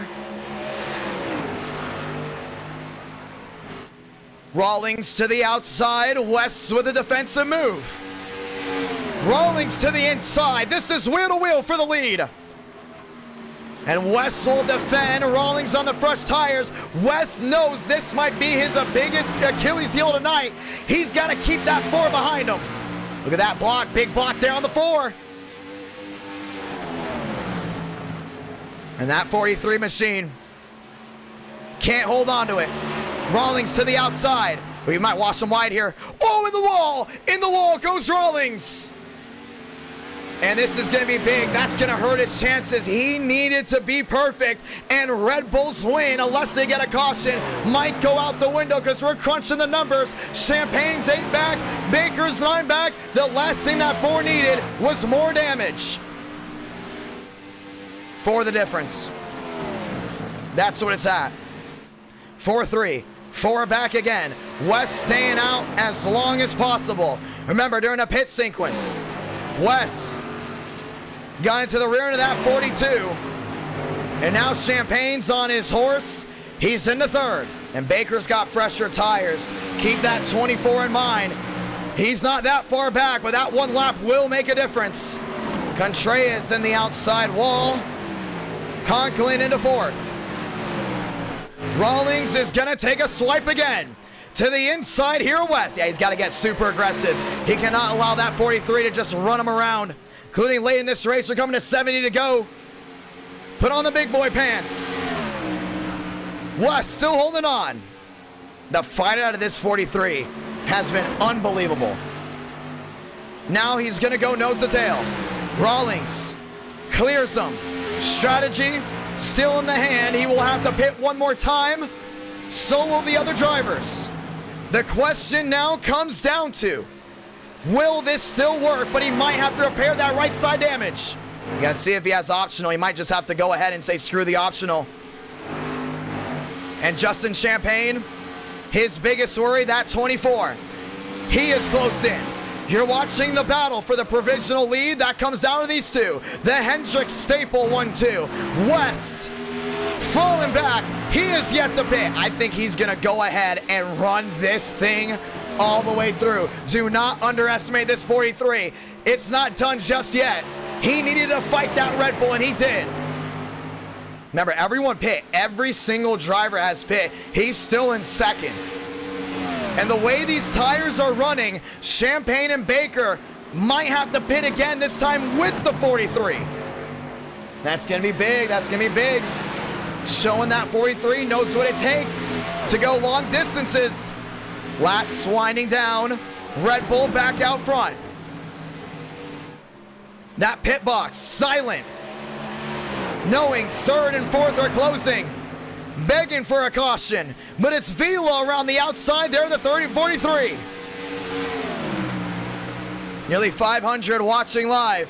Rawlings to the outside, West with a defensive move. Rawlings to the inside. This is wheel to wheel for the lead. And West will defend. Rawlings on the fresh tires. West knows this might be his biggest Achilles heel tonight. He's got to keep that 4 behind him. Look at that block, big block there on the 4. And that 43 machine can't hold on to it. Rawlings to the outside. We might wash him wide here. Oh, in the wall! In the wall goes Rawlings. And this is going to be big. That's going to hurt his chances. He needed to be perfect. And Red Bull's win, unless they get a caution, might go out the window because we're crunching the numbers. Champagne's 8 back. Baker's 9 back. The last thing that 4 needed was more damage. For the difference. That's what it's at. 4-3. 4 back again. West staying out as long as possible. Remember, during a pit sequence, West got into the rear end of that 42. And now Champagne's on his horse. He's into 3rd. And Baker's got fresher tires. Keep that 24 in mind. He's not that far back, but that 1 lap will make a difference. Contreras in the outside wall. Conklin into 4th. Rawlings is going to take a swipe again. To the inside here, West. Yeah, he's got to get super aggressive. He cannot allow that 43 to just run him around. Including late in this race, we're coming to 70 to go. Put on the big boy pants. West still holding on. The fight out of this 43 has been unbelievable. Now he's going to go nose to tail. Rawlings clears him. Strategy still in the hand. He will have to pit 1 more time. So will the other drivers. The question now comes down to, will this still work? But he might have to repair that right side damage. You gotta see if he has optional. He might just have to go ahead and say screw the optional. And Justin Champagne, his biggest worry, that 24. He is closed in. You're watching the battle for the provisional lead. That comes down to these 2. The Hendrick Staple 1-2. West falling back. He is yet to pit. I think he's going to go ahead and run this thing all the way through. Do not underestimate this 43. It's not done just yet. He needed to fight that Red Bull, and he did. Remember, everyone pit. Every single driver has pit. He's still in 2nd. And the way these tires are running, Champagne and Baker might have to pit again, this time with the 43. That's going to be big. That's going to be big. Showing that 43 knows what it takes to go long distances. Laps winding down. Red Bull back out front. That pit box silent. Knowing 3rd and 4th are closing. Begging for a caution. But it's Vila around the outside there, the 43. Nearly 500 watching live.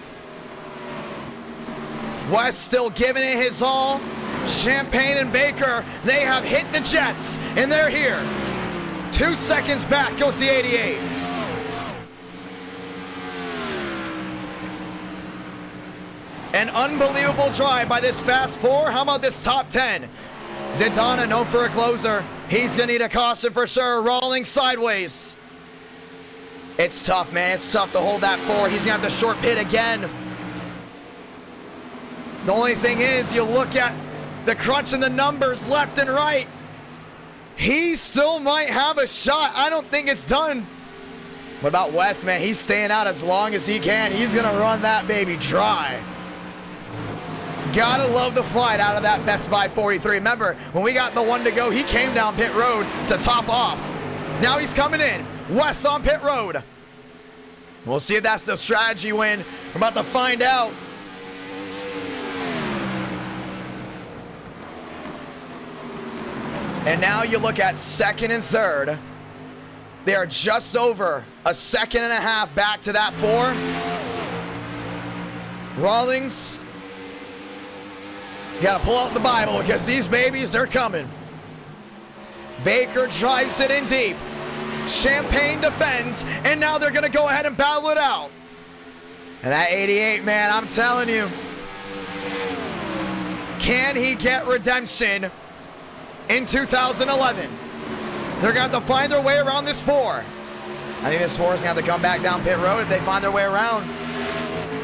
West still giving it his all. Champagne and Baker, they have hit the jets, and they're here. 2 seconds back goes the 88. An unbelievable drive by this Fast 4. How about this top 10? Daytona, known for a closer. He's going to need a caution for sure. Rawlings sideways. It's tough, man. It's tough to hold that 4. He's going to have the short pit again. The only thing is, you look at the crunch and the numbers left and right. He still might have a shot. I don't think it's done. What about Wes, man? He's staying out as long as he can. He's going to run that baby dry. Gotta love the fight out of that Best Buy 43. Remember, when we got the 1 to go, he came down pit road to top off. Now he's coming in. Wes on pit road. We'll see if that's the strategy win. We're about to find out. And now you look at second and third. They are just over a second and a half back to that 4. Rawlings, you gotta pull out the Bible because these babies, they're coming. Baker drives it in deep. Champagne defends, and now they're gonna go ahead and battle it out. And that 88, man, I'm telling you. Can he get redemption in 2011? They're gonna have to find their way around this 4. I think this 4 is gonna have to come back down pit road if they find their way around.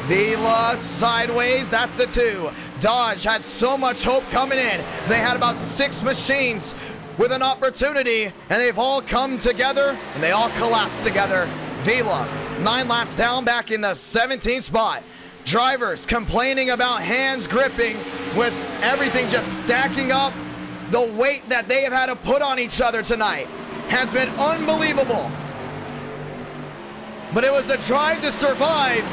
Vila sideways, that's the 2. Dodge had so much hope coming in. They had about 6 machines with an opportunity, and they've all come together, and they all collapsed together. Vila, 9 laps down, back in the 17th spot. Drivers complaining about hands gripping with everything just stacking up. The weight that they have had to put on each other tonight has been unbelievable. But it was a drive to survive,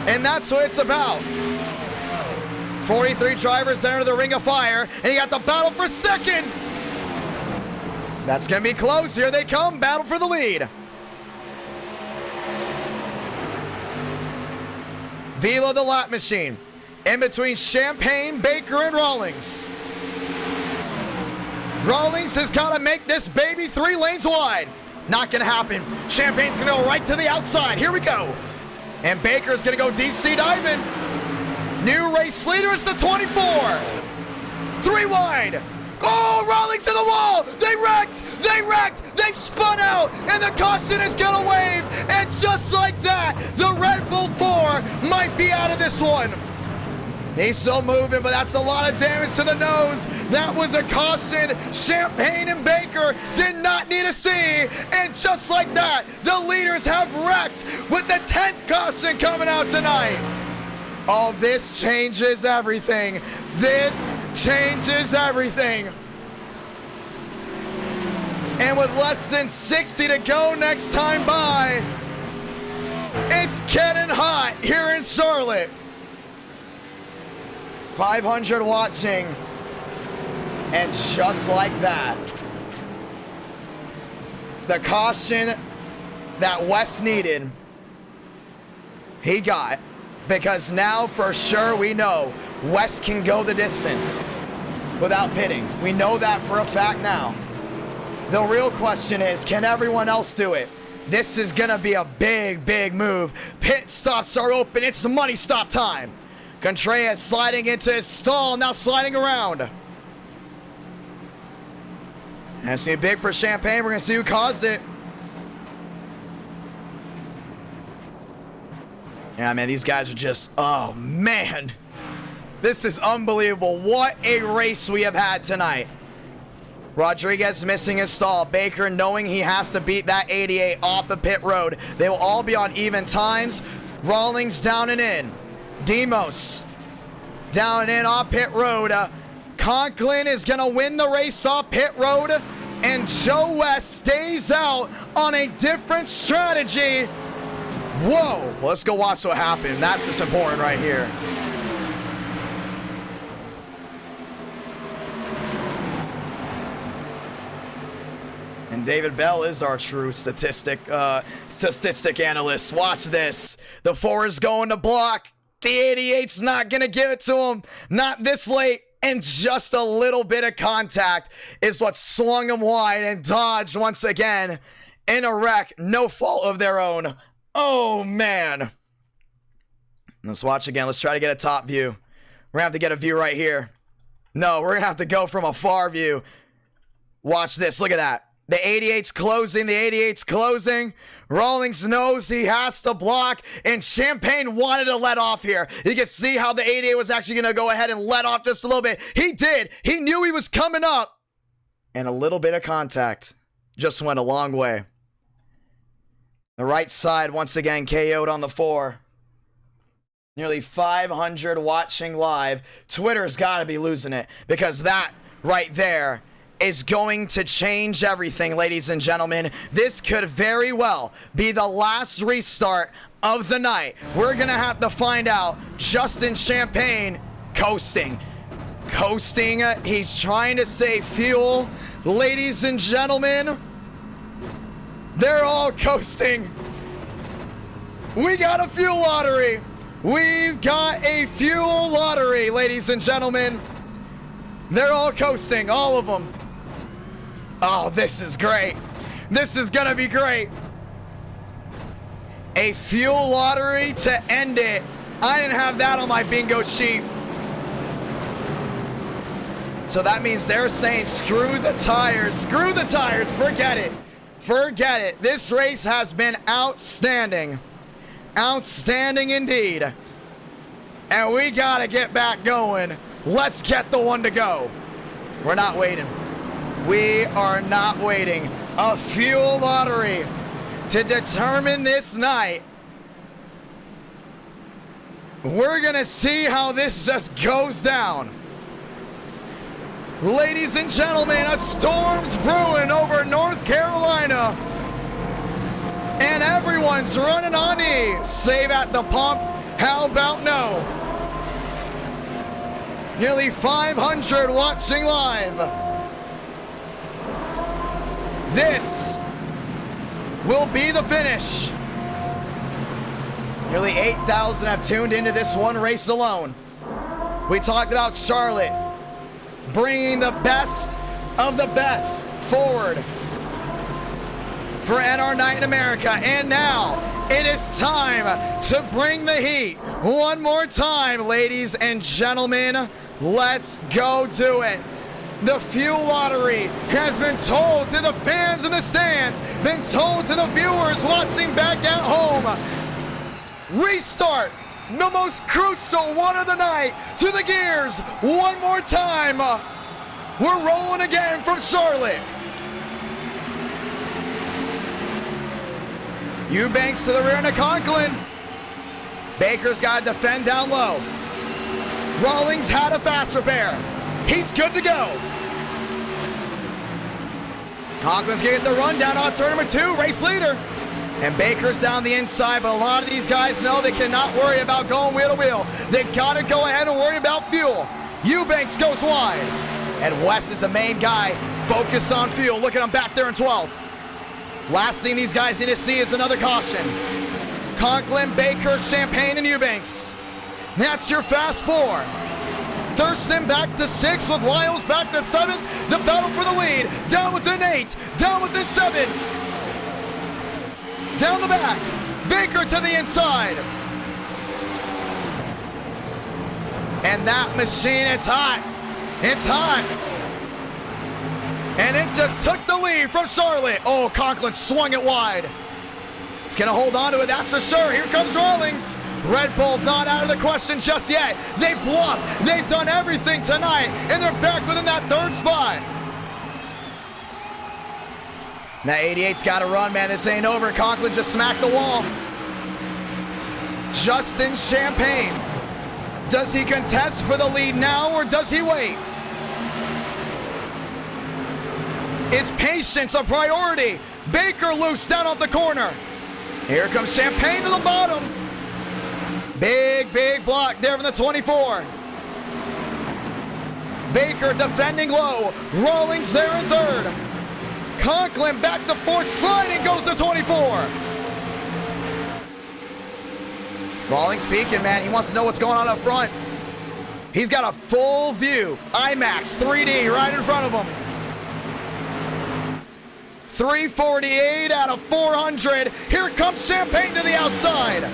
and that's what it's about. 43 drivers enter the ring of fire, and you got the battle for second. That's going to be close. Here they come. Battle for the lead. Vila, the lap machine, in between Champagne, Baker, and Rawlings. Rawlings has got to make this baby 3 lanes wide. Not going to happen. Champagne's going to go right to the outside. Here we go. And Baker's going to go deep sea diving. New race leader is the 24. 3 wide. Oh, Rawlings to the wall. They wrecked. They spun out. And the caution is going to wave. And just like that, the Red Bull 4 might be out of this one. He's still moving, but that's a lot of damage to the nose. That was a caution. Champagne and Baker did not need a C. And just like that, the leaders have wrecked with the 10th caution coming out tonight. Oh, this changes everything. This changes everything. And with less than 60 to go next time by, it's getting hot here in Charlotte. 500 watching, and just like that, the caution that Wes needed, he got, because now for sure we know Wes can go the distance without pitting. We know that for a fact now. The real question is, can everyone else do it? This is gonna be a big move. Pit stops are open. It's money stop time. Contreras sliding into his stall, now sliding around. And see big for Champagne. We're gonna see who caused it. Yeah, man, these guys are just, oh man. This is unbelievable. What a race we have had tonight. Rodriguez missing his stall. Baker knowing he has to beat that 88 off the pit road. They will all be on even times. Rawlings down and in. Demos down and in off pit road. Conklin is going to win the race off pit road. And Joe West stays out on a different strategy. Whoa. Well, let's go watch what happened. That's just important right here. And David Bell is our true statistic analyst. Watch this. The 4 is going to block. The 88's not going to give it to him. Not this late. And just a little bit of contact is what swung him wide. And Dodge, once again, in a wreck. No fault of their own. Oh, man. Let's watch again. Let's try to get a top view. We're going to have to get a view right here. No, we're going to have to go from a far view. Watch this. Look at that. The 88's closing. The 88's closing. Rawlings knows he has to block, and Champagne wanted to let off here. You can see how the 88 was actually going to go ahead and let off just a little bit. He did. He knew he was coming up. And a little bit of contact just went a long way. The right side once again KO'd on the 4. Nearly 500 watching live. Twitter's got to be losing it, because that right there is going to change everything, ladies and gentlemen. This could very well be the last restart of the night. We're going to have to find out. Justin Champagne coasting. He's trying to save fuel. Ladies and gentlemen, they're all coasting. We got a fuel lottery. We've got a fuel lottery, ladies and gentlemen. They're all coasting, all of them. Oh, this is great. This is gonna be great. A fuel lottery to end it. I didn't have that on my bingo sheet. So that means they're saying screw the tires. Screw the tires. Forget it. Forget it. This race has been outstanding. Outstanding indeed. And we gotta get back going. Let's get the one to go. We're not waiting. We are not waiting. A fuel lottery to determine this night. We're gonna see how this just goes down. Ladies and gentlemen, a storm's brewing over North Carolina. And everyone's running on E. Save at the pump. How about no? Nearly 500 watching live. This will be the finish. Nearly 8,000 have tuned into this one race alone. We talked about Charlotte bringing the best of the best forward for NR Night in America. And now it is time to bring the heat one more time, ladies and gentlemen. Let's go do it. The fuel lottery has been told to the fans in the stands, been told to the viewers watching back at home. Restart, the most crucial one of the night, to the gears one more time. We're rolling again from Charlotte. Eubanks to the rear into Conklin. Baker's got to defend down low. Rawlings had a fast repair. He's good to go. Conklin's gonna get the run down on turn number 2, race leader. And Baker's down the inside, but a lot of these guys know they cannot worry about going wheel to wheel. They gotta go ahead and worry about fuel. Eubanks goes wide. And West is the main guy, focused on fuel. Look at him back there in 12th. Last thing these guys need to see is another caution. Conklin, Baker, Champagne, and Eubanks. That's your fast 4. Thurston back to 6th with Lyles back to 7th. The battle for the lead. Down within 8. Down within 7. Down the back. Baker to the inside. And that machine, it's hot. It's hot. And it just took the lead from Charlotte. Oh, Conklin swung it wide. He's going to hold on to it, that's for sure. Here comes Rawlings. Red Bull not out of the question just yet. They bluffed. They've done everything tonight, and they're back within that 3rd spot. Now 88's got to run, man. This ain't over. Conklin just smacked the wall. Justin Champagne. Does he contest for the lead now, or does he wait? Is patience a priority? Baker loose down off the corner. Here comes Champagne to the bottom. Big block there from the 24. Baker defending low. Rawlings there in 3rd. Conklin back to 4th, sliding goes to 24. Rawlings peeking, man. He wants to know what's going on up front. He's got a full view. IMAX 3D right in front of him. 348 out of 400. Here comes Champagne to the outside.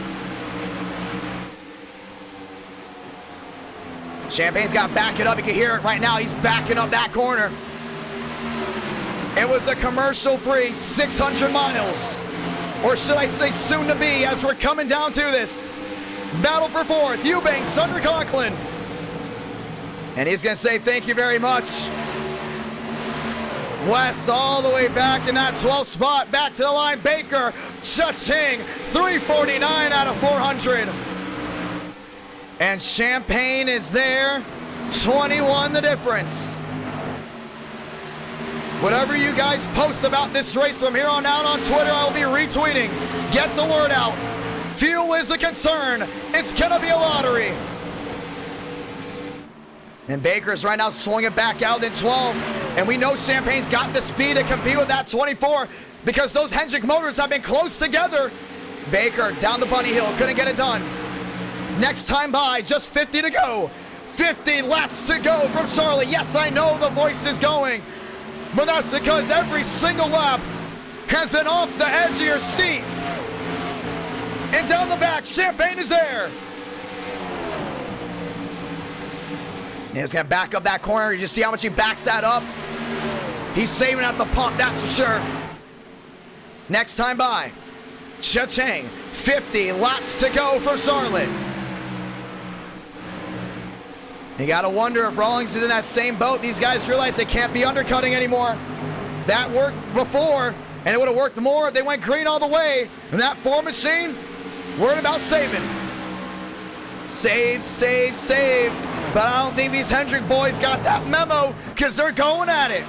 Champagne's got to back it up. You can hear it right now. He's backing up that corner. It was a commercial-free 600 miles. Or should I say soon to be, as we're coming down to this. Battle for fourth, Eubanks under Conklin. And he's going to say thank you very much. West all the way back in that 12th spot. Back to the line, Baker. Cha-ching, 349 out of 400. And Champagne is there, 21 the difference. Whatever you guys post about this race from here on out on Twitter, I will be retweeting. Get the word out. Fuel is a concern. It's going to be a lottery. And Baker's right now swinging it back out in 12. And we know Champagne's got the speed to compete with that 24 because those Hendrick motors have been close together. Baker down the bunny hill, couldn't get it done. Next time by, just 50 to go. 50 laps to go from Charlotte. Yes, I know the voice is going, but that's because every single lap has been off the edge of your seat. And down the back, Champagne is there. He's going to back up that corner. You just see how much he backs that up. He's saving at the pump, that's for sure. Next time by, Cha-ching, 50 laps to go for Charlotte. You got to wonder if Rawlings is in that same boat. These guys realize they can't be undercutting anymore. That worked before, and it would have worked more if they went green all the way. And that Ford machine, worried about saving. Save, save, save. But I don't think these Hendrick boys got that memo because they're going at it.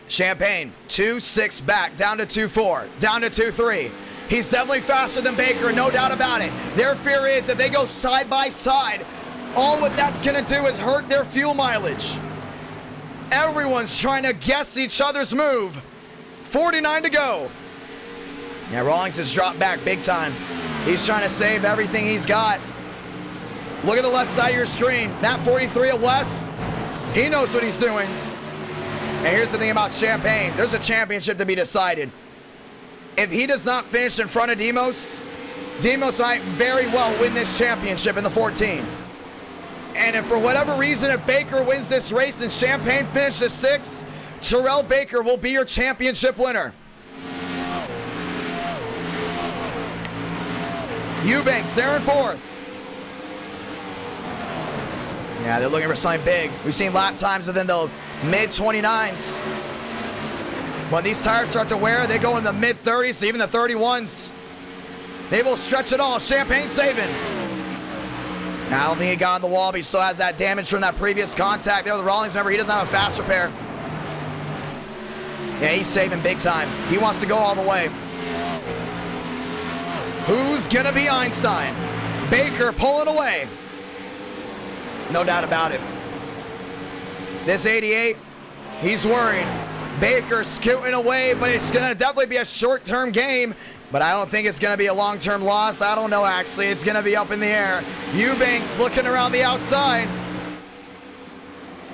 Champagne, 2-6 back, down to 2-4, down to 2-3. He's definitely faster than Baker, no doubt about it. Their fear is if they go side by side, all what that's going to do is hurt their fuel mileage. Everyone's trying to guess each other's move. 49 to go. Yeah, Rawlings has dropped back big time. He's trying to save everything he's got. Look at the left side of your screen. That 43 of West, he knows what he's doing. And here's the thing about Champagne. There's a championship to be decided. If he does not finish in front of Demos, Demos might very well win this championship in the 14. And if for whatever reason, if Baker wins this race and Champagne finishes 6th, Terrell Baker will be your championship winner. Eubanks, they're in 4th. Yeah, they're looking for something big. We've seen lap times within the mid-29s. When these tires start to wear, they go in the mid-30s, even the 31s. They will stretch it all. Champagne saving. I don't think he got on the wall, but he still has that damage from that previous contact there with Rawlings. Remember, he doesn't have a fast repair. Yeah, he's saving big time. He wants to go all the way. Who's gonna be Einstein? Baker pulling away. No doubt about it. This 88, he's worried. Baker scooting away, but it's gonna definitely be a short-term game, but I don't think it's gonna be a long-term loss. I don't know, actually. It's gonna be up in the air. Eubanks looking around the outside.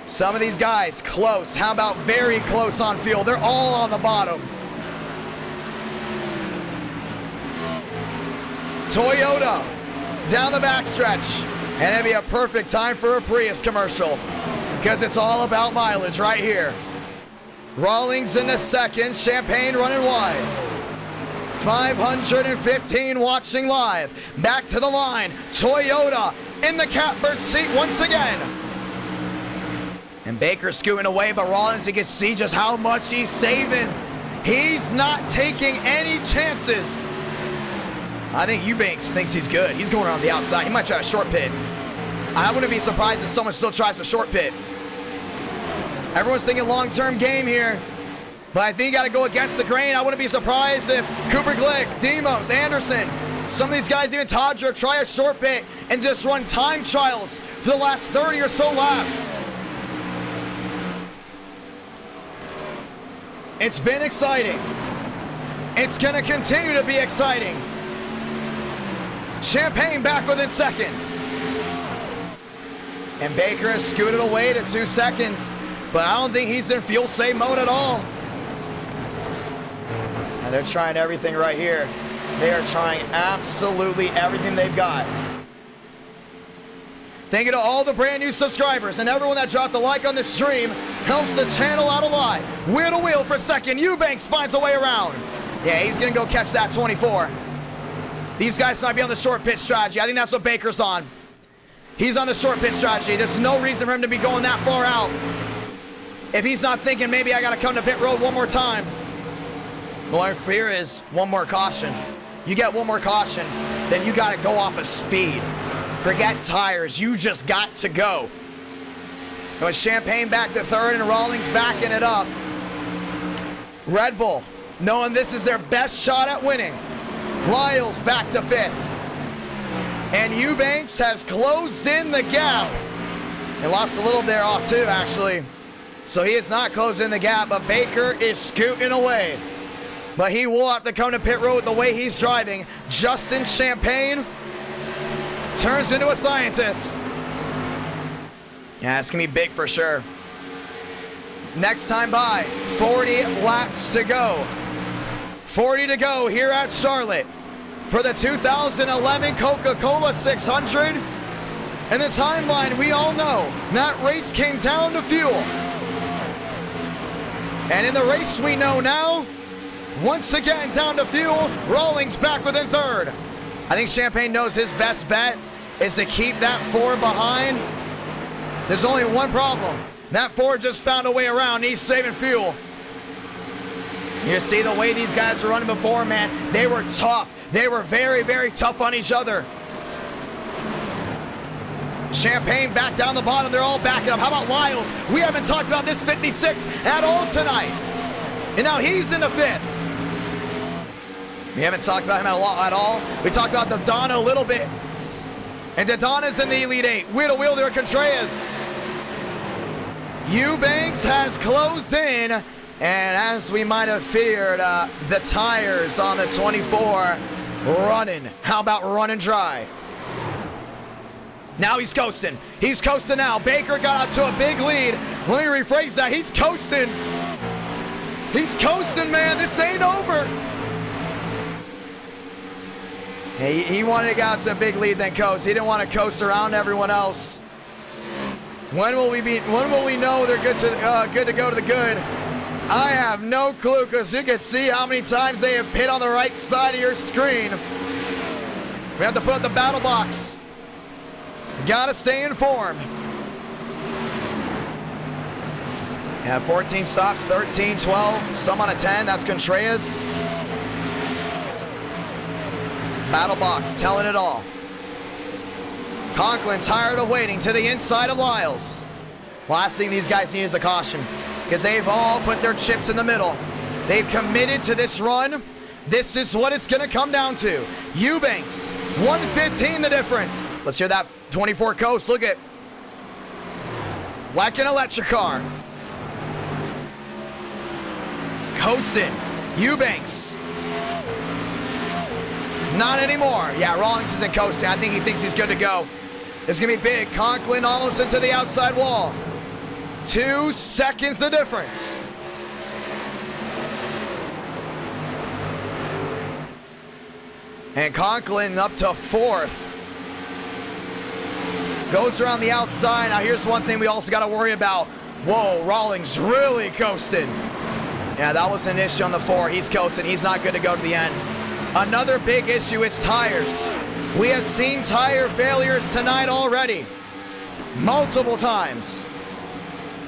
Some of these guys close. How about very close on field? They're all on the bottom. Toyota down the backstretch. And it'd be a perfect time for a Prius commercial because it's all about mileage right here. Rawlings in the second, Champagne running wide. 515 watching live. Back to the line. Toyota in the catbird seat once again. And Baker scooting away, but Rawlings, you can see just how much he's saving. He's not taking any chances. I think Eubanks thinks he's good. He's going around the outside. He might try a short pit. I wouldn't be surprised if someone still tries a short pit. Everyone's thinking long-term game here, but I think you got to go against the grain. I wouldn't be surprised if Cooper Glick, Demos, Anderson, some of these guys, even Todger, try a short pit and just run time trials for the last 30 or so laps. It's been exciting. It's going to continue to be exciting. Champagne back within second. And Baker has scooted away to 2 seconds, but I don't think he's in fuel save mode at all. And they're trying everything right here. They are trying absolutely everything they've got. Thank you to all the brand new subscribers and everyone that dropped a like on the stream. Helps the channel out a lot. Wheel to wheel for second. Eubanks finds a way around. Yeah, he's going to go catch that 24. These guys might be on the short pit strategy. I think that's what Baker's on. He's on the short pit strategy. There's no reason for him to be going that far out. If he's not thinking, maybe I got to come to pit road one more time. Well, our fear is one more caution. You get one more caution, then you got to go off of speed. Forget tires. You just got to go. It was Champagne back to third and Rawlings backing it up. Red Bull, knowing this is their best shot at winning. Lyles back to fifth. And Eubanks has closed in the gap. He lost a little there off too, actually. So he is not closing the gap, but Baker is scooting away. But he will have to come to pit road the way he's driving. Justin Champagne turns into a scientist. Yeah, it's going to be big for sure. Next time by, 40 laps to go. 40 to go here at Charlotte for the 2011 Coca Cola 600. And the timeline, we all know, that race came down to fuel. And in the race we know now, once again down to fuel, Rawlings back within third. I think Champagne knows his best bet is to keep that four behind. There's only one problem. That four just found a way around. He's saving fuel. You see the way these guys were running before, man. They were tough. They were very, very tough on each other. Champagne back down the bottom. They're all backing up. How about Lyles? We haven't talked about this 56 at all tonight. And now he's in the fifth. We haven't talked about him at all. We talked about Daytona a little bit. And Daytona's in the Elite 8. Wheel to wheel there, Contreras. Eubanks has closed in. And as we might have feared, the tires on the 24 running. How about running dry? Now he's coasting. He's coasting now. Baker got out to a big lead. Let me rephrase that. He's coasting. He's coasting, man. This ain't over. He wanted to get out to a big lead then coast. He didn't want to coast around everyone else. When will we know they're good to go to the good? I have no clue, because you can see how many times they have pit on the right side of your screen. We have to put up the battle box. Gotta stay informed. Yeah, 14 stops, 13, 12, some on a 10. That's Contreras. Battle box telling it all. Conklin tired of waiting to the inside of Lyles. Last thing these guys need is a caution, because they've all put their chips in the middle. They've committed to this run. This is what it's going to come down to. Eubanks, 115 the difference. Let's hear that 24 coast. Look at, like an electric car. Coasting. Eubanks. Not anymore. Yeah, Rawlings isn't coasting. I think he thinks he's good to go. It's going to be big. Conklin almost into the outside wall. 2 seconds the difference. And Conklin up to fourth. Goes around the outside. Now here's one thing we also got to worry about. Whoa, Rawlings really coasting. Yeah, that was an issue on the 4. He's coasting. He's not good to go to the end. Another big issue is tires. We have seen tire failures tonight already. Multiple times.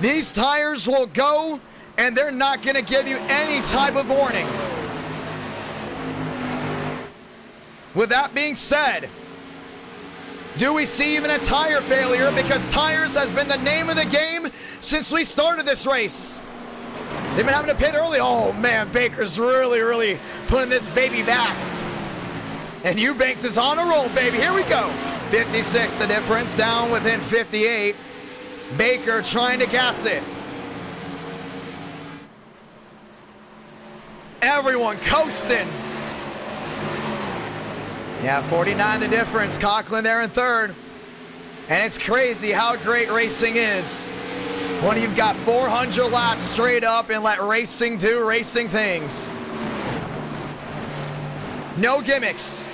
These tires will go, and they're not going to give you any type of warning. With that being said, do we see even a tire failure? Because tires has been the name of the game since we started this race. They've been having to pit early. Oh man, Baker's really putting this baby back. And Eubanks is on a roll, baby. Here we go. 56 the difference, down within 58. Baker trying to gas it. Everyone coasting. Yeah, 49 the difference. Conklin there in third. And it's crazy how great racing is when you've got 400 laps straight up and let racing do racing things. No gimmicks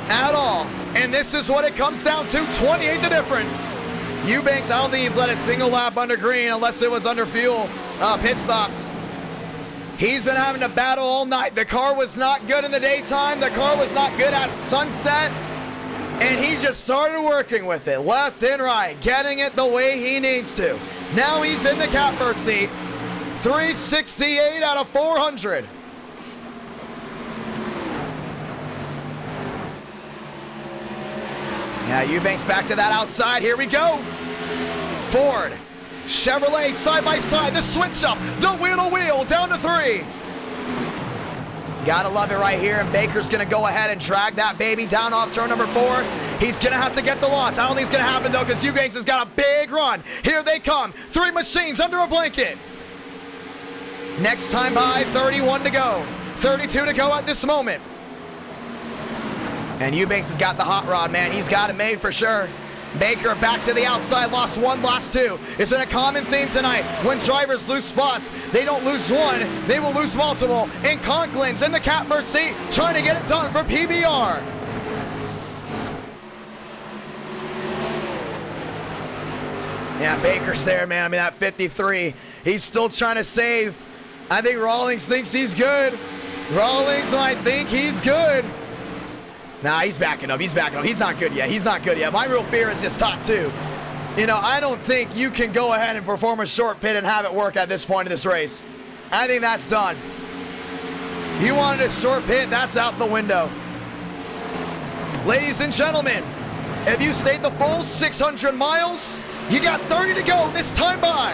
at all. And this is what it comes down to, 28 the difference. Eubanks, I don't think he's let a single lap under green unless it was under fuel pit stops. He's been having to battle all night. The car was not good in the daytime. The car was not good at sunset. And he just started working with it, left and right, getting it the way he needs to. Now he's in the catbird seat. 368 out of 400. Yeah, Eubanks back to that outside. Here we go. Ford, Chevrolet side by side. The switch up. The wheel to wheel down to 3. Gotta love it right here. And Baker's gonna go ahead and drag that baby down off turn number 4. He's gonna have to get the launch. I don't think it's gonna happen though, because Eubanks has got a big run. Here they come. 3 machines under a blanket. Next time by, 31 to go. 32 to go at this moment. And Eubanks has got the hot rod, man. He's got it made for sure. Baker back to the outside, lost 1, lost 2. It's been a common theme tonight. When drivers lose spots, they don't lose 1, they will lose multiple. And Conklin's in the catbird seat, trying to get it done for PBR. Yeah, Baker's there, man. I mean, that 53, he's still trying to save. I think Rawlings thinks he's good. Rawlings might think he's good. Nah, he's backing up. He's backing up. He's not good yet. He's not good yet. My real fear is just top 2. You know, I don't think you can go ahead and perform a short pit and have it work at this point of this race. I think that's done. You wanted a short pit, that's out the window. Ladies and gentlemen, if you stayed the full 600 miles, you got 30 to go this time by.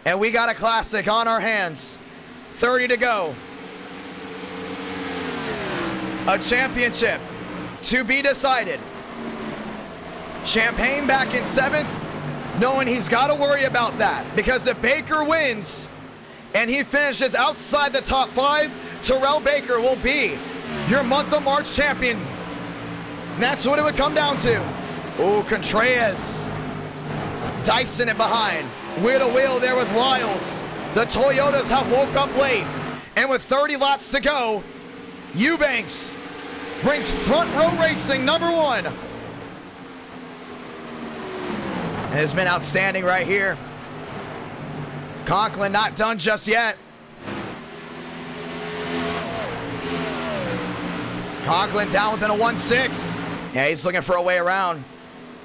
And we got a classic on our hands. 30 to go. A championship to be decided. Champagne back in 7th, knowing he's got to worry about that, because if Baker wins and he finishes outside the top 5, Terrell Baker will be your month of March champion. And that's what it would come down to. Oh, Contreras dicing it behind. Wheel to wheel there with Lyles. The Toyotas have woke up late, and with 30 laps to go, Eubanks brings front row racing number 1. And it's been outstanding right here. Conklin not done just yet. Conklin down within a 1-6. Yeah, he's looking for a way around.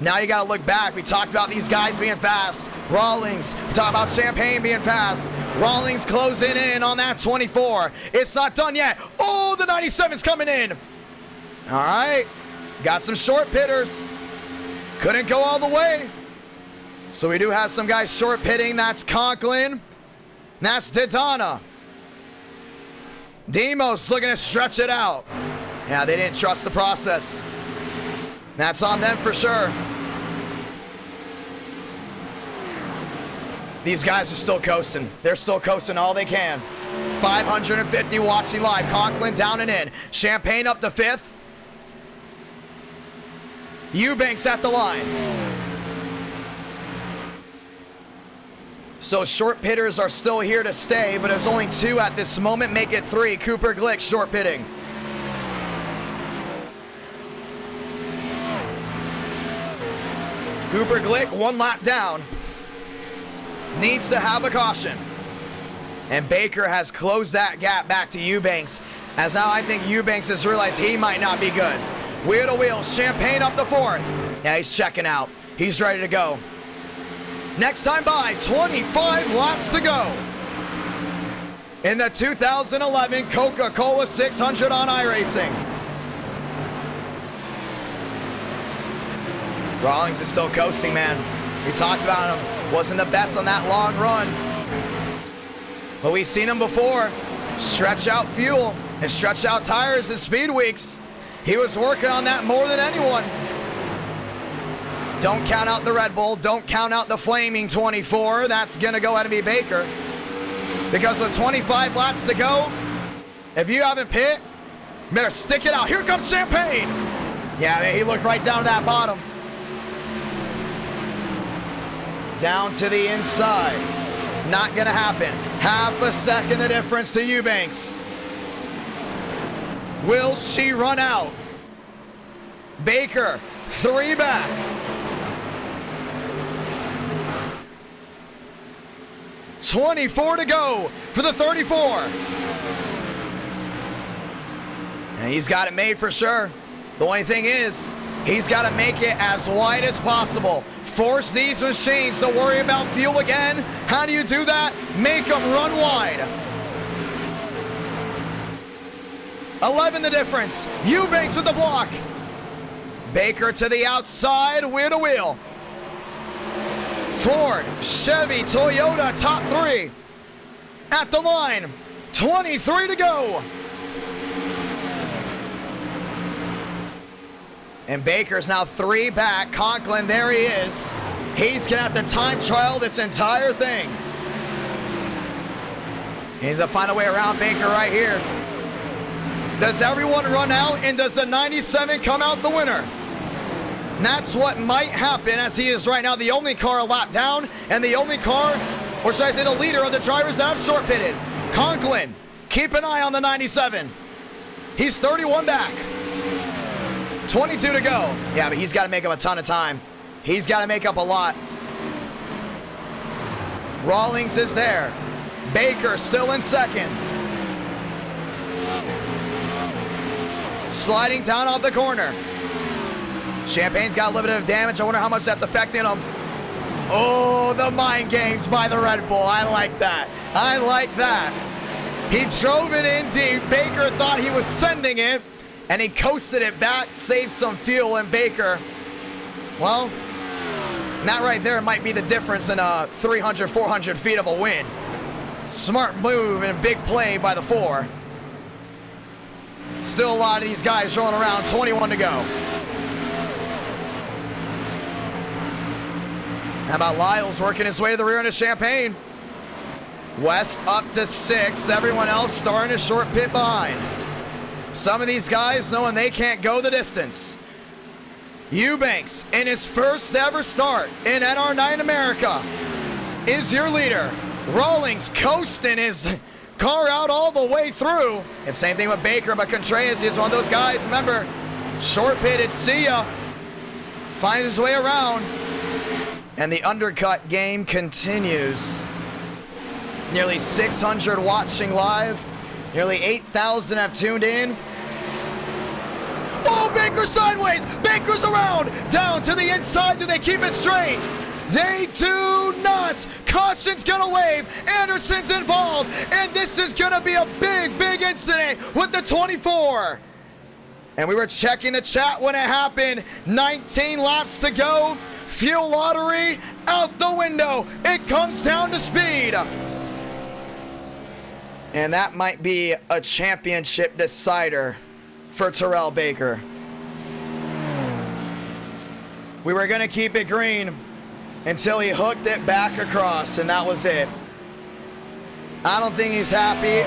Now you got to look back. We talked about these guys being fast. Rawlings, we talked about Champagne being fast. Rawlings closing in on that 24. It's not done yet. Oh, the 97's coming in. All right, got some short pitters. Couldn't go all the way. So we do have some guys short pitting. That's Conklin. That's Daytona. Demos looking to stretch it out. Yeah, they didn't trust the process. That's on them for sure. These guys are still coasting. They're still coasting all they can. 550 watching live. Conklin down and in. Champagne up to 5th. Eubanks at the line. So short pitters are still here to stay, but there's only 2 at this moment. Make it 3. Cooper Glick short pitting. Cooper Glick 1 lap down. Needs to have a caution. And Baker has closed that gap back to Eubanks, as now I think Eubanks has realized he might not be good. Wheel to wheel, Champagne up the 4th. Yeah, he's checking out. He's ready to go. Next time by, 25 laps to go. In the 2011 Coca Cola 600 on iRacing. Rawlings is still coasting, man. We talked about him. Wasn't the best on that long run. But we've seen him before. Stretch out fuel and stretch out tires in speed weeks. He was working on that more than anyone. Don't count out the Red Bull. Don't count out the flaming 24. That's going to go ahead and be Baker. Because with 25 laps to go, if you haven't pit, you better stick it out. Here comes Champagne. Yeah, man, he looked right down to that bottom. Down to the inside. Not going to happen. Half a second the difference to Eubanks. Will she run out? Baker, 3 back. .24 to go for the 34. And he's got it made for sure. The only thing is, he's got to make it as wide as possible. Force these machines to worry about fuel again. How do you do that? Make them run wide. 11 the difference. Eubanks with the block. Baker to the outside, wheel to wheel. Ford, Chevy, Toyota, top 3. At the line, 23 to go. And Baker's now 3 back. Conklin, there he is. He's gonna have to time trial this entire thing. He's gonna find a way around Baker right here. Does everyone run out and does the 97 come out the winner? And that's what might happen, as he is right now the only car a lap down and the only car, or should I say the leader of the drivers that have short pitted. Conklin, keep an eye on the 97. He's 31 back. 22 to go. Yeah, but he's got to make up a ton of time. He's got to make up a lot. Rawlings is there. Baker still in second. Sliding down off the corner. Champagne's got a little bit of damage. I wonder how much that's affecting him. Oh, the mind games by the Red Bull. I like that. I like that. He drove it in deep. Baker thought he was sending it, and he coasted it back, saved some fuel, and Baker, well, that right there might be the difference in 300, 400 feet of a win. Smart move and big play by the 4. Still a lot of these guys rolling around, 21 to go. How about Lyles working his way to the rear end of Champagne? West up to 6, everyone else starting a short pit behind. Some of these guys knowing they can't go the distance. Eubanks, in his first ever start in NR9 America, is your leader. Rawlings coasting his car out all the way through. And same thing with Baker, but Contreras is one of those guys. Remember, short pitted, see ya. Finds his way around. And the undercut game continues. Nearly 600 watching live. Nearly 8,000 have tuned in. Oh, Baker sideways. Baker's around. Down to the inside. Do they keep it straight? They do not. Caution's gonna wave. Anderson's involved. And this is gonna be a big, big incident with the 24. And we were checking the chat when it happened. 19 laps to go. Fuel lottery out the window. It comes down to speed. And that might be a championship decider for Terrell Baker. We were going to keep it green until he hooked it back across, and that was it. I don't think he's happy.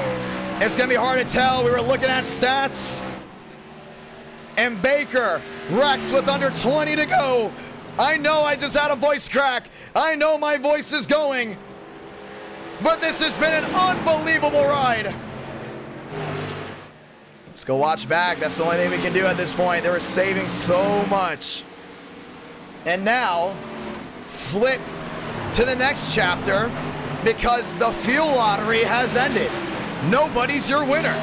It's going to be hard to tell. We were looking at stats. And Baker wrecks with under 20 to go. I know I just had a voice crack. I know my voice is going. But this has been an unbelievable ride. Let's go watch back. That's the only thing we can do at this point. They were saving so much. And now, flip to the next chapter because the fuel lottery has ended. Nobody's your winner.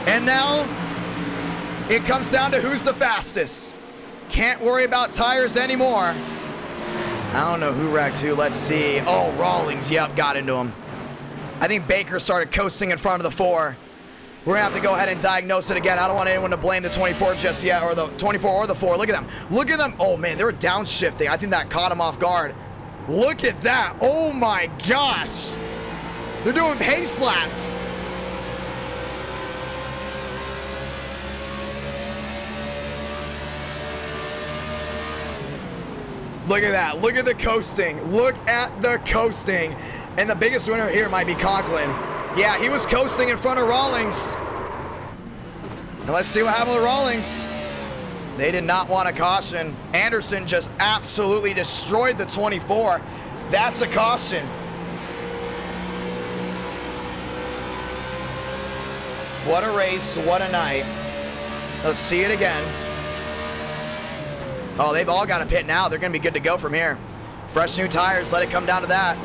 And now, it comes down to who's the fastest. Can't worry about tires anymore. I don't know who wrecked who. Let's see. Oh, Rawlings. Yep, got into him. I think Baker started coasting in front of the 4. We're going to have to go ahead and diagnose it again. I don't want anyone to blame the 24 just yet, or the 24 or the 4. Look at them. Look at them. Oh, man, they were downshifting. I think that caught him off guard. Look at that. Oh, my gosh. They're doing pace laps. Look at that. Look at the coasting. Look at the coasting. And the biggest winner here might be Conklin. Yeah, he was coasting in front of Rawlings. And let's see what happened with Rawlings. They did not want a caution. Anderson just absolutely destroyed the 24. That's a caution. What a race. What a night. Let's see it again. Oh, they've all got a pit now. They're going to be good to go from here. Fresh new tires. Let it come down to that.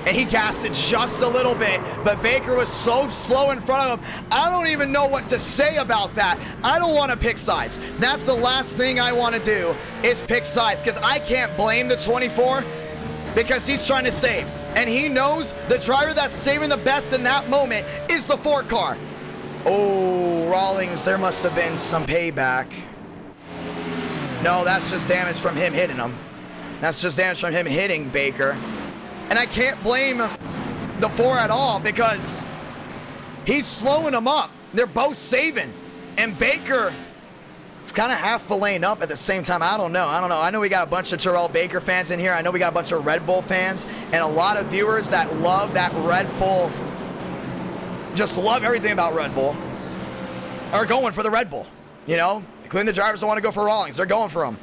And he gassed it just a little bit, but Baker was so slow in front of him. I don't even know what to say about that. I don't want to pick sides. That's the last thing I want to do is pick sides, because I can't blame the 24 because he's trying to save. And he knows the driver that's saving the best in that moment is the 4 car. Oh, Rawlings, there must have been some payback. No, that's just damage from him hitting him. That's just damage from him hitting Baker. And I can't blame the 4 at all because he's slowing them up. They're both saving. And Baker is kind of half the lane up at the same time. I don't know. I know we got a bunch of Terrell Baker fans in here. I know we got a bunch of Red Bull fans and a lot of viewers that love that Red Bull, just love everything about Red Bull, are going for the Red Bull, you know, including the drivers that want to go for Rawlings. They're going for him.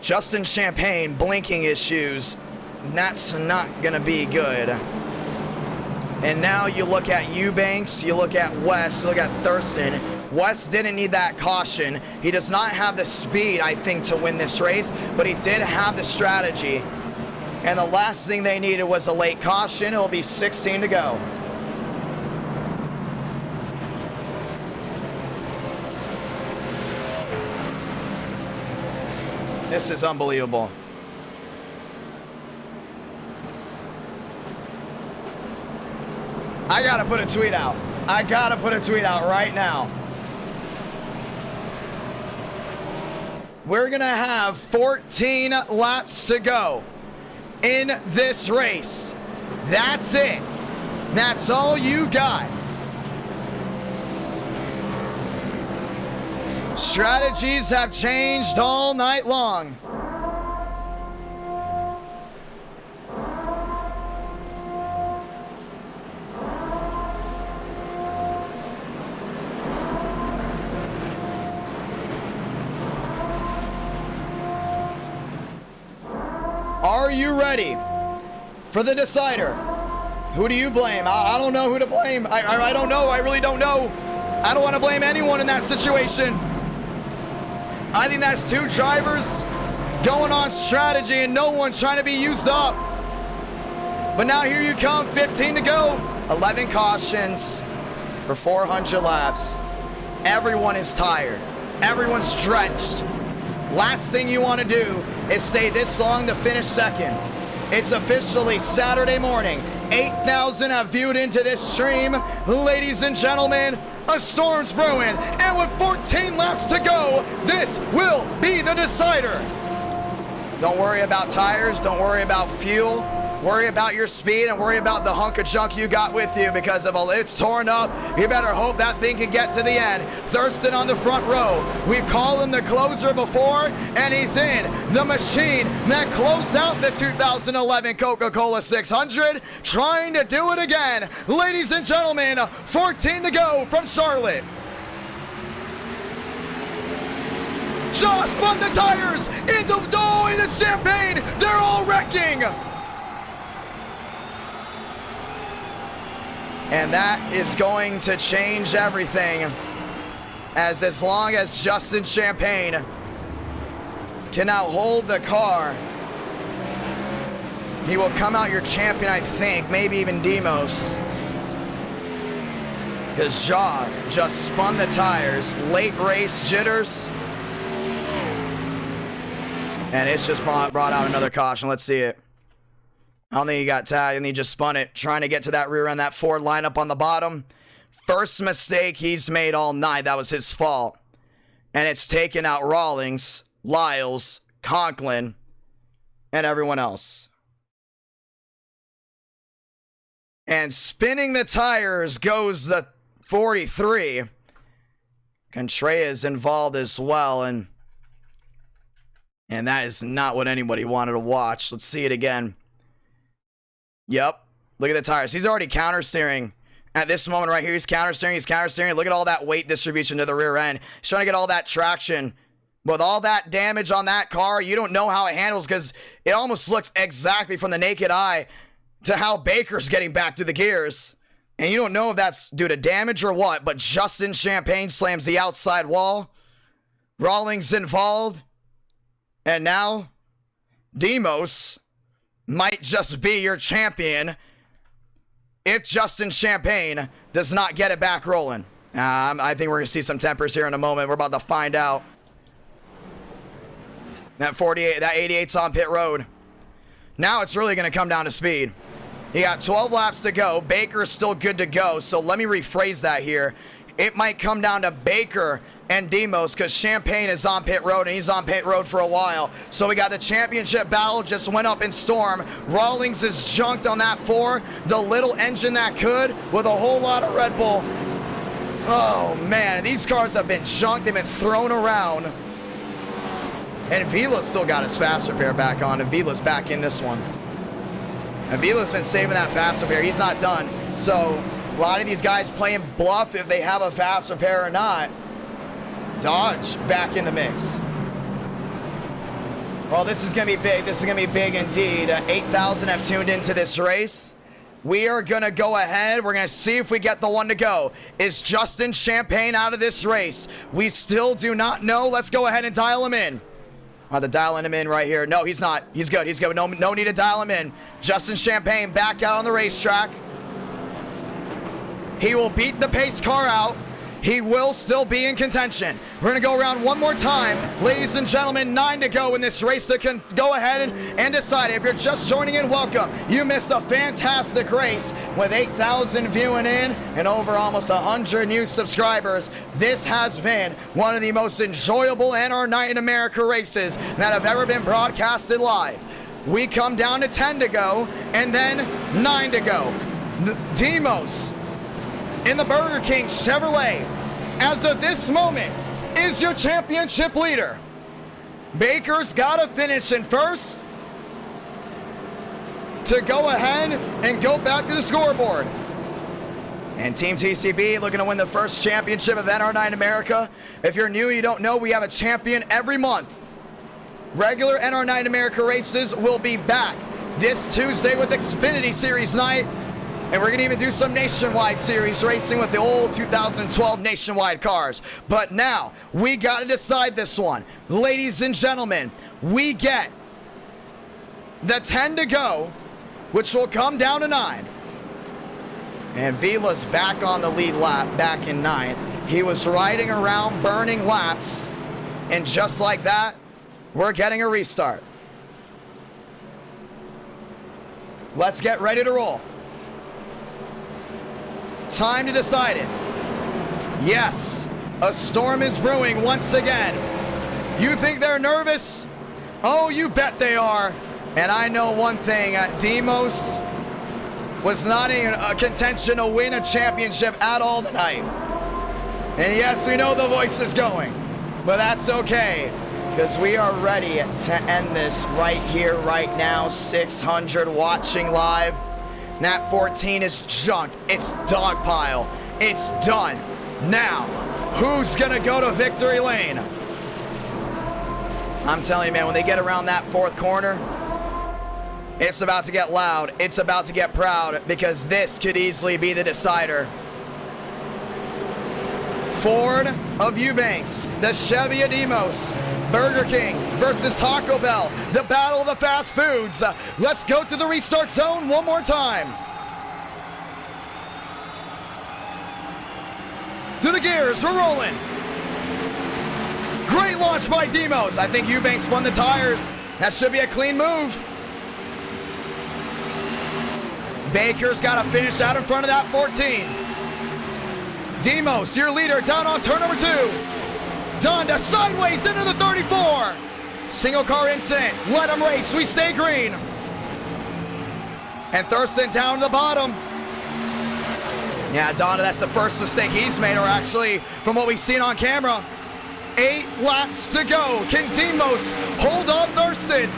Justin Champagne, blinking issues. That's not going to be good. And now you look at Eubanks, you look at West, you look at Thurston. West didn't need that caution. He does not have the speed, I think, to win this race, but he did have the strategy. And the last thing they needed was a late caution. It'll be 16 to go. This is unbelievable. I gotta put a tweet out. I gotta put a tweet out right now. We're gonna have 14 laps to go in this race. That's it. That's all you got. Strategies have changed all night long. Are you ready for the decider? Who do you blame? I don't know who to blame. I don't know. I really don't know. I don't want to blame anyone in that situation. I think that's 2 drivers going on strategy and no one trying to be used up. But now here you come, 15 to go. 11 cautions for 400 laps. Everyone is tired. Everyone's drenched. Last thing you want to do is stay this long to finish second. It's officially Saturday morning. 8,000 have viewed into this stream. Ladies and gentlemen, a storm's brewing. And with 14 laps to go, this will be the decider. Don't worry about tires. Don't worry about fuel. Worry about your speed and worry about the hunk of junk you got with you, because if it's torn up, you better hope that thing can get to the end. Thurston on the front row. We've called him the closer before, and he's in. The machine that closed out the 2011 Coca Cola 600, trying to do it again. Ladies and gentlemen, 14 to go from Charlotte. Just spun the tires into the Champagne. They're all wrecking. And that is going to change everything, as long as Justin Champagne can now hold the car, he will come out your champion, I think, maybe even Demos. Because Jaw just spun the tires, late race jitters, and it's just brought out another caution. Let's see it. I don't think he got tagged, and he just spun it, trying to get to that rear end, that Ford lineup on the bottom. First mistake he's made all night. That was his fault. And it's taken out Rawlings, Lyles, Conklin, and everyone else. And spinning the tires goes the 43. Contreras involved as well, and that is not what anybody wanted to watch. Let's see it again. Yep. Look at the tires. He's already counter steering. At this moment right here, he's counter steering. Look at all that weight distribution to the rear end. He's trying to get all that traction. With all that damage on that car, you don't know how it handles, because it almost looks exactly from the naked eye to how Baker's getting back through the gears. And you don't know if that's due to damage or what, but Justin Champagne slams the outside wall. Rawlings involved. And now, Demos might just be your champion if Justin Champagne does not get it back rolling. I think we're going to see some tempers here in a moment. We're about to find out. That 88's on pit road. Now it's really going to come down to speed. You got 12 laps to go. Baker's still good to go. So let me rephrase that here. It might come down to Baker and Demos because Champagne is on pit road and he's on pit road for a while. So we got the championship battle just went up in storm. Rawlings is junked on that 4. The little engine that could with a whole lot of Red Bull. Oh man, these cars have been junked. They've been thrown around. And Vila's still got his fast repair back on, and Vila's back in this one. And Vila's been saving that fast repair. He's not done. So a lot of these guys playing bluff if they have a fast repair or not. Dodge back in the mix. Well, this is going to be big. This is going to be big indeed. 8,000 have tuned into this race. We are going to go ahead. We're going to see if we get the one to go. Is Justin Champagne out of this race? We still do not know. Let's go ahead and dial him in. They're dialing him in right here. No, he's not. He's good. He's good. No need to dial him in. Justin Champagne back out on the racetrack. He will beat the pace car out. He will still be in contention. We're going to go around one more time. Ladies and gentlemen, 9 to go in this race to go ahead and decide. If you're just joining in, welcome. You missed a fantastic race with 8,000 viewing in and over almost 100 new subscribers. This has been one of the most enjoyable NR Night in America races that have ever been broadcasted live. We come down to 10 to go and then 9 to go. Demos in the Burger King Chevrolet, as of this moment, is your championship leader. Baker's got to finish in first to go ahead and go back to the scoreboard. And Team TCB looking to win the first championship of NR9 America. If you're new and you don't know, we have a champion every month. Regular NR9 America races will be back this Tuesday with Xfinity Series night. And we're going to even do some nationwide series racing with the old 2012 nationwide cars. But now, we got to decide this one. Ladies and gentlemen, we get the 10 to go, which will come down to 9. And Vila's back on the lead lap, back in 9th. He was riding around burning laps. And just like that, we're getting a restart. Let's get ready to roll. Time to decide it. Yes, a storm is brewing once again. You think they're nervous? Oh, you bet they are. And I know one thing, Demos was not in a contention to win a championship at all tonight. And yes, we know the voice is going, but that's okay, because we are ready to end this right here, right now. 600 watching live. Nat 14 is junked. It's dogpile. It's done. Now, who's gonna go to victory lane? I'm telling you, man, when they get around that 4th corner, it's about to get loud. It's about to get proud, because this could easily be the decider. Ford of Eubanks, the Chevy of Demos, Burger King versus Taco Bell, the battle of the fast foods. Let's go to the restart zone one more time. Through the gears, we're rolling. Great launch by Demos. I think Eubanks spun the tires. That should be a clean move. Baker's got to finish out in front of that 14. Demos, your leader, down on turn number 2. Donda sideways into the 34. Single car incident. Let him race. We stay green. And Thurston down to the bottom. Yeah, Donda, that's the first mistake he's made, or actually, from what we've seen on camera. 8 laps to go. Can Demos hold on Thurston?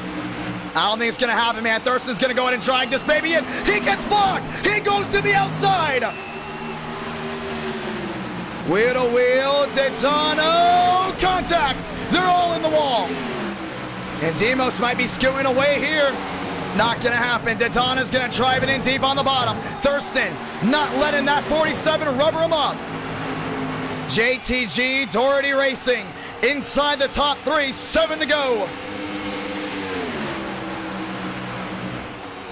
I don't think it's going to happen, man. Thurston's going to go ahead and drag this baby in. He gets blocked. He goes to the outside. Wheel to wheel, Daytona, contact! They're all in the wall. And Demos might be scooting away here. Not going to happen. Daytona's going to drive it in deep on the bottom. Thurston not letting that 47 rubber him up. JTG Doherty Racing inside the top 3, 7 to go.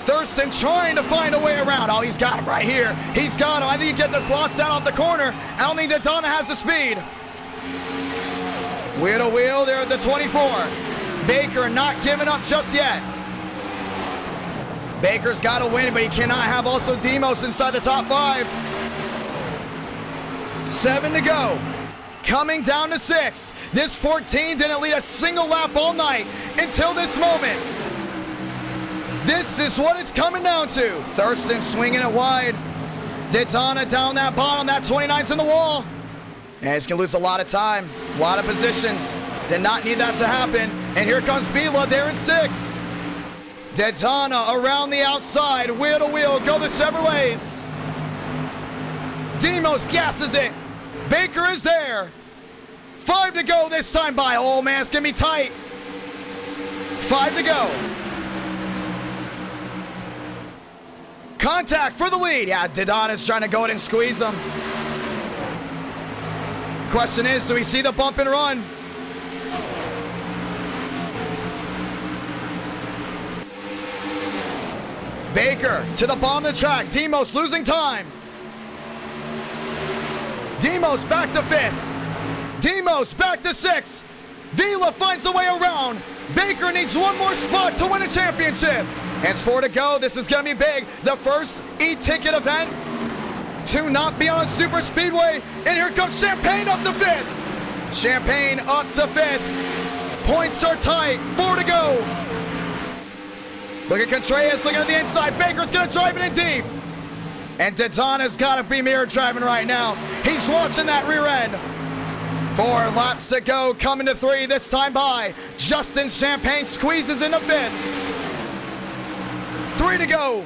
Thurston trying to find a way around. Oh, he's got him right here. He's got him. I think he's getting this launch down off the corner. I don't think Daytona has the speed. Wheel to wheel, they're at the 24. Baker not giving up just yet. Baker's got to win, but he cannot have also Demos inside the top 5. 7 to go. Coming down to 6. This 14 didn't lead a single lap all night until this moment. This is what it's coming down to. Thurston swinging it wide. Daytona down that bottom. That 29's in the wall. And he's going to lose a lot of time, a lot of positions. Did not need that to happen. And here comes Vila there in 6. Daytona around the outside. Wheel to wheel go the Chevrolets. Demos gasses it. Baker is there. 5 to go this time by. Oh, man, it's going to be tight. 5 to go. Contact for the lead. Yeah, Daytona's trying to go in and squeeze him. Question is, do we see the bump and run? Baker to the bottom of the track. Demos losing time. Demos back to 5th. Demos back to 6th. Vila finds a way around. Baker needs one more spot to win a championship. And it's 4 to go. This is going to be big. The first e-ticket event to not be on Super Speedway. And here comes Champagne up to 5th. Champagne up to 5th. Points are tight. 4 to go. Look at Contreras looking at the inside. Baker's going to drive it in deep. And Daytona's got to be mirror driving right now. He's watching that rear end. 4 laps to go, coming to 3 this time by. Justin Champagne squeezes into 5th. 3 to go.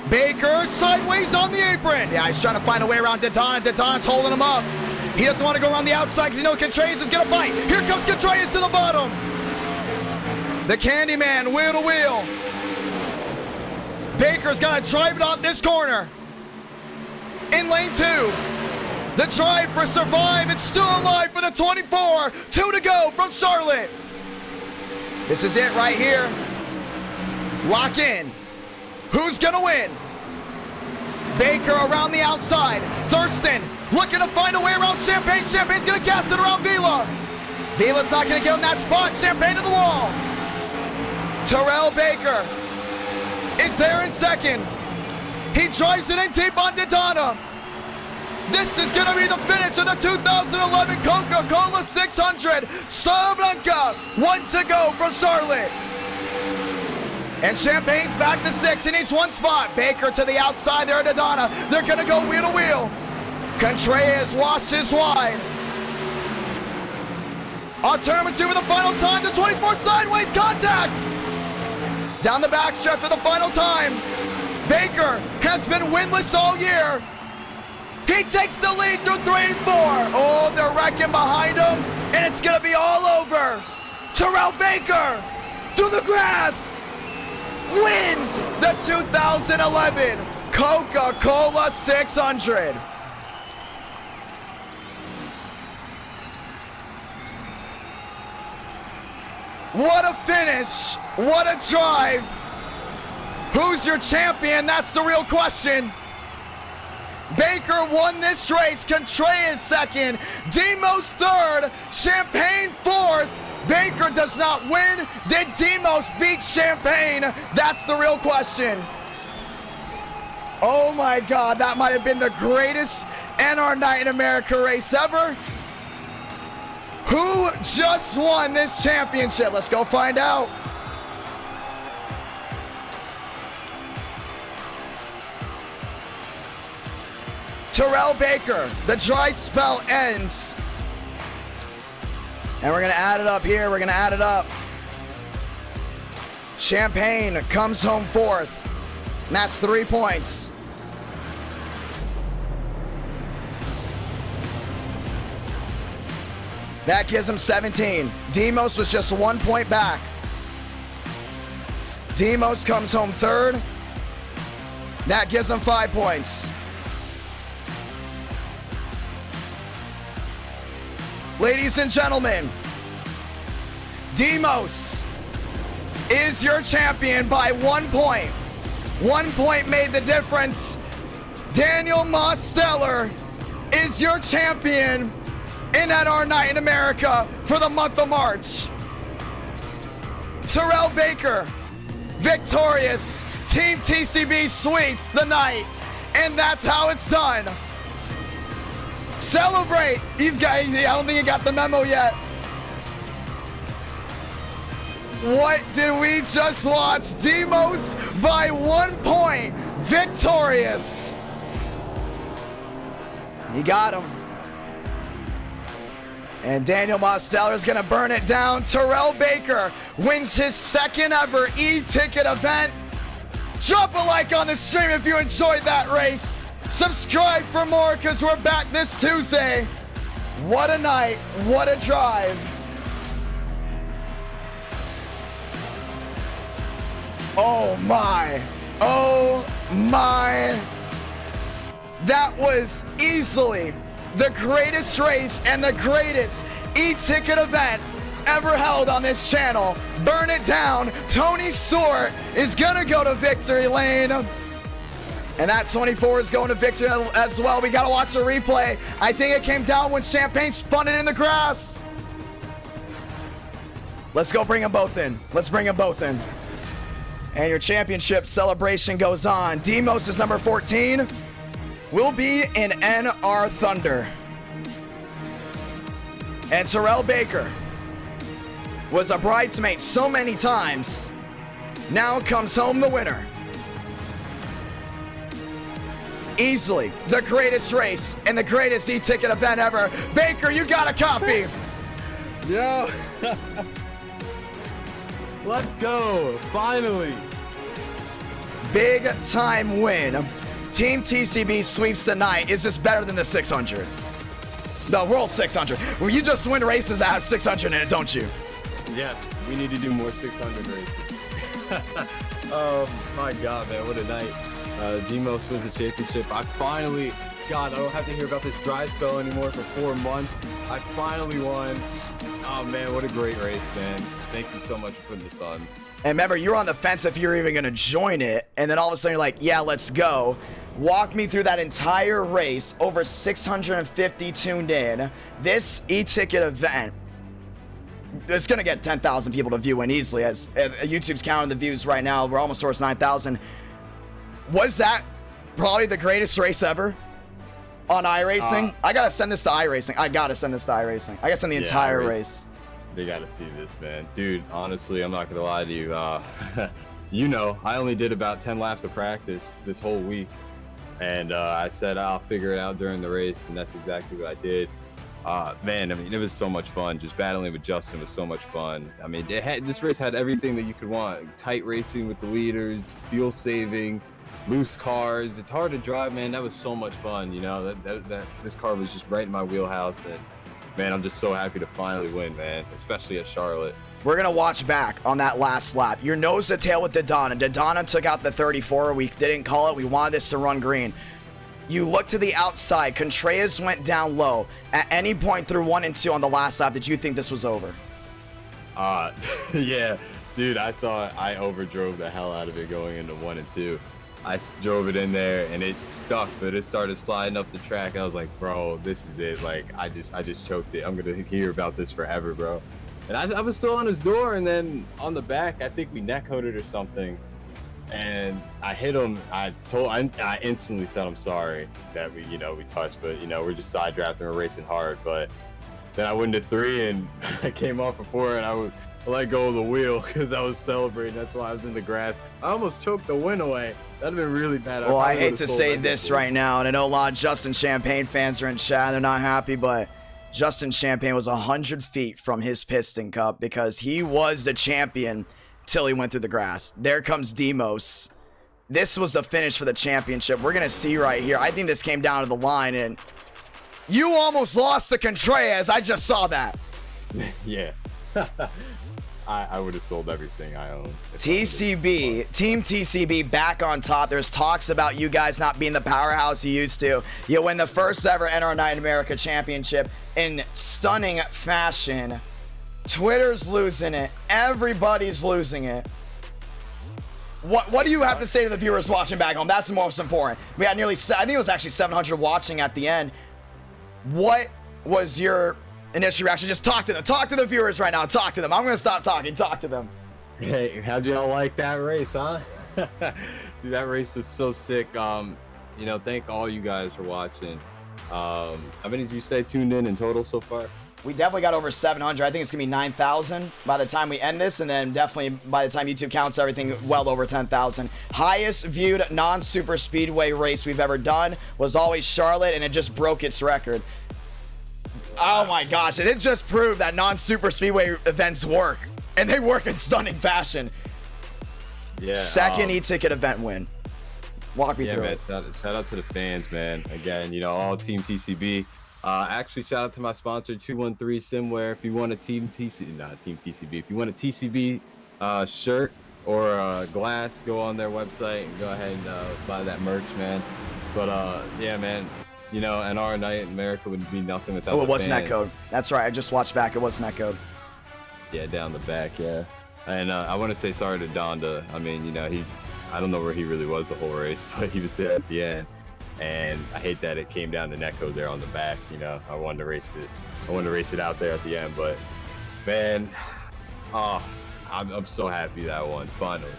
Baker sideways on the apron. Yeah, he's trying to find a way around Daytona. Daytona's holding him up. He doesn't want to go around the outside because he knows Contreras is going to bite. Here comes Contreras to the bottom. The Candyman, wheel to wheel. Baker's got to drive it off this corner. In lane 2. The drive for Survive. It's still alive for the 24. 2 to go from Charlotte. This is it right here. Lock in. Who's going to win? Baker around the outside. Thurston looking to find a way around Champagne. Champagne's going to cast it around Vila. Vila's not going to get in that spot. Champagne to the wall. Terrell Baker is there in 2nd. He drives it in deep on Daytona. This is going to be the finish of the 2011 Coca Cola 600. Sablanca, 1 to go from Charlotte. And Champagne's back to 6. He needs one spot. Baker to the outside there at Daytona. They're going to go wheel to wheel. Contreras washes wide. On turn 2 for the final time. The 24 sideways contact. Down the backstretch for the final time. Baker has been winless all year. He takes the lead through 3 and 4. Oh, they're wrecking behind him, and it's going to be all over. Terrell Baker, through the grass, wins the 2011 Coca Cola 600. What a finish. What a drive. Who's your champion? That's the real question. Baker won this race. Contreras 2nd. Demos 3rd. Champagne 4th. Baker does not win. Did Demos beat Champagne? That's the real question. Oh my God, that might have been the greatest NR Night in America race ever. Who just won this championship? Let's go find out. Terrell Baker. The dry spell ends. And we're going to add it up here. We're going to add it up. Champagne comes home 4th. And that's 3 points. That gives him 17. Demos was just 1 point back. Demos comes home third. That gives him 5 points. Ladies and gentlemen, Demos is your champion by 1 point. 1 point made the difference. Daniel Mosteller is your champion in NR Night in America for the month of March. Terrell Baker, victorious. Team TCB sweeps the night, and that's how it's done. Celebrate. These guys, I don't think he got the memo yet. What did we just watch? Demos by 1 point, victorious. He got him. And Daniel Mosteller is gonna burn it down. Terrell Baker wins his second ever e-ticket event. Drop a like on the stream if you enjoyed that race. Subscribe for more because we're back this Tuesday. What a night, what a drive. Oh my, oh my. That was easily the greatest race and the greatest e-ticket event ever held on this channel. Burn it down. Tony Stewart is gonna go to victory lane. And that 24 is going to victory as well. We gotta watch the replay. I think it came down when Champagne spun it in the grass. Let's go bring them both in. Let's bring them both in. And your championship celebration goes on. Demos is number 14. Will be in NR Thunder. And Terrell Baker was a bridesmaid so many times. Now comes home the winner. Easily the greatest race and the greatest e-ticket event ever. Baker, you got a copy. Yo. Let's go. Finally. Big time win. Team TCB sweeps the night. Is this better than the 600? The World 600. Well, you just win races that have 600 in it, don't you? Yes, we need to do more 600 races. Oh my God, man, what a night. Demos wins the championship. I finally, God, I don't have to hear about this dry spell anymore for 4 months. I finally won. Oh man, what a great race, man. Thank you so much for putting this on. And remember, you're on the fence if you're even gonna join it, and then all of a sudden you're like, yeah, let's go. Walk me through that entire race, over 650 tuned in. This e-ticket event, it's gonna get 10,000 people to view in easily, as YouTube's counting the views right now. We're almost towards 9,000. Was that probably the greatest race ever on iRacing? I gotta send this to iRacing. I gotta send the entire race. They gotta see this, man. Dude, honestly, I'm not gonna lie to you. You know, I only did about 10 laps of practice this whole week. And I said I'll figure it out during the race, and that's exactly what I did. Man, I mean, it was so much fun. Just battling with Justin was so much fun. I mean, this race had everything that you could want. Tight racing with the leaders, fuel saving, loose cars. It's hard to drive, man. That was so much fun, you know. This car was just right in my wheelhouse, and man, I'm just so happy to finally win, man, especially at Charlotte. We're going to watch back on that last lap. Your nose to tail with Daytona. Daytona took out the 34. We didn't call it. We wanted this to run green. You look to the outside. Contreras went down low. At any point through 1 and 2 on the last lap, did you think this was over? Yeah, dude, I thought I overdrove the hell out of it going into 1 and 2. I drove it in there and it stuck, but it started sliding up the track. I was like, bro, this is it. Like, I just choked it. I'm going to hear about this forever, bro. And I was still on his door, and then on the back, I think we neck coated or something. And I hit him. I instantly said I'm sorry that we touched, but we're just side drafting, we're racing hard. But then I went to 3 and I came off of 4 and I let go of the wheel because I was celebrating. That's why I was in the grass. I almost choked the win away. That'd have been really bad. Well, I hate to say this right now, and I know a lot of Justin Champagne fans are in chat. They're not happy, but Justin Champagne was 100 feet from his piston cup because he was the champion till he went through the grass. There comes Demos. This was the finish for the championship. We're going to see right here. I think this came down to the line, and you almost lost to Contreras. I just saw that. Yeah. I would have sold everything I own. TCB, Team TCB back on top. There's talks about you guys not being the powerhouse you used to. You win the first ever NR Night in America championship in stunning fashion. Twitter's losing it. Everybody's losing it. What do you have to say to the viewers watching back home? That's the most important. We had nearly, I think it was actually 700 watching at the end. What was your initial reaction? Just talk to them. Talk to the viewers right now. Talk to them. I'm going to stop talking. Talk to them. Hey, how'd y'all like that race, huh? Dude, that race was so sick. You know, thank all you guys for watching. How many did you say tuned in total so far? We definitely got over 700. I think it's going to be 9,000 by the time we end this. And then definitely by the time YouTube counts everything, well over 10,000. Highest viewed non-super speedway race we've ever done was always Charlotte, and it just broke its record. Oh my gosh. And it just proved that non-super speedway events work. And they work in stunning fashion. Yeah. Second eTicket event win. Walk me through man, it. shout out to the fans, man. Again, you know, all Team TCB. Actually, shout out to my sponsor, 213 Simware. If you want a Team TCB. If you want a TCB shirt or glass, go on their website and go ahead and buy that merch, man. But yeah, man, you know, NR Night in America would be nothing without. Oh, it the wasn't that fans. code. That's right. I just watched back. It wasn't that code. Yeah, down the back, yeah. And I want to say sorry to Donda. I mean, you know, I don't know where he really was the whole race, but he was there at the end. And I hate that it came down to Neko there on the back. You know, I wanted to race it out there at the end, but man, oh, I'm so happy that won finally.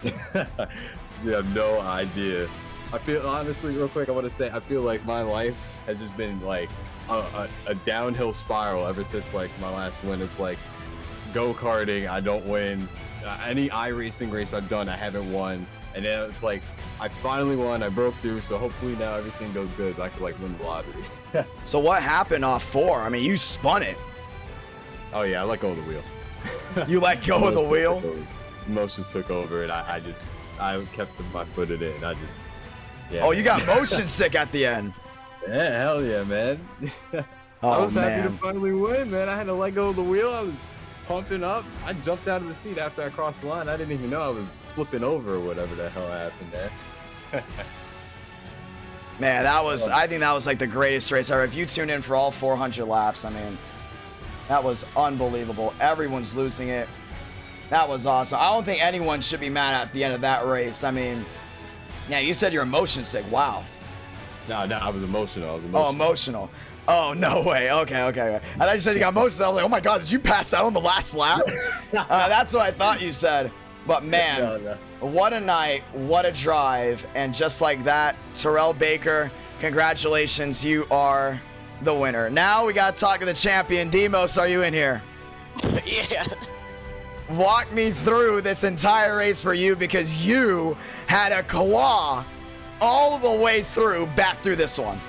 You have no idea. I feel, honestly, real quick, I want to say, I feel like my life has just been like a downhill spiral ever since like my last win. It's like go-karting, I don't win. Any iRacing race I've done, I haven't won. And then it's like, I finally won, I broke through, so hopefully now everything goes good. I could like win the lottery. So what happened off 4? I mean, you spun it. Oh yeah, I let go of the wheel. You let go of the wheel? Emotions took over, and I kept my foot in it, and yeah. Oh, you got motion sick at the end. Yeah, hell yeah, man. Oh, I was happy to man. finally win, man. I had to let go of the wheel. I was pumping up. I jumped out of the seat after I crossed the line. I didn't even know I was flipping over or whatever the hell happened there. Man, I think that was like the greatest race ever. If you tune in for all 400 laps, I mean, that was unbelievable. Everyone's losing it. That was awesome. I don't think anyone should be mad at the end of that race. I mean, yeah, you said you're motion sick. Wow. No, I was emotional. Oh, emotional. Oh, no way. Okay. I thought you said you got emotional. I was like, oh my God, did you pass out on the last lap? That's what I thought you said. But man, No. What a night, what a drive. And just like that, Terrell Baker, congratulations, you are the winner. Now we got to talk to the champion. Demos, are you in here? Yeah. Walk me through this entire race for you, because you had a claw all the way through, back through this one.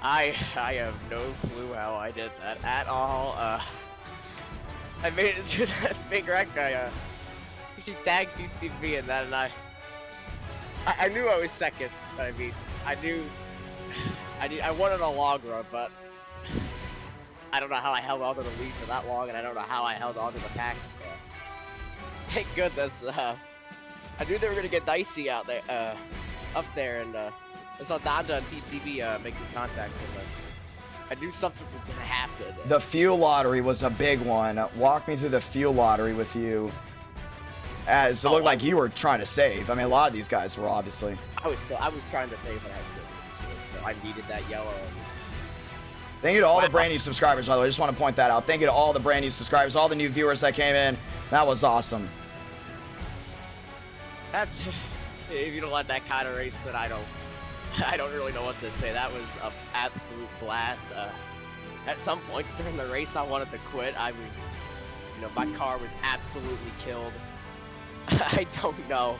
I have no clue how I did that at all. I made it through that big wreck. She tagged TCB and that, and I knew I was second. I mean, I won in a long run, but I don't know how I held on to the lead for that long, and I don't know how I held on to the pack. Thank goodness. I knew they were gonna get dicey out there, up there, and I saw Donda and TCB making contact with them. I knew something was gonna happen. The fuel lottery was a big one. Walk me through the fuel lottery with you, as it looked like you were trying to save. I mean, a lot of these guys were, obviously. I was trying to save, but I still, so I needed that yellow. Thank you to all the brand new subscribers, by the way. I just want to point that out. Thank you to all the brand new subscribers, all the new viewers that came in. That was awesome. That's, if you don't like that kind of race, then I don't really know what to say. That was an absolute blast. At some points during the race, I wanted to quit. My car was absolutely killed. I don't know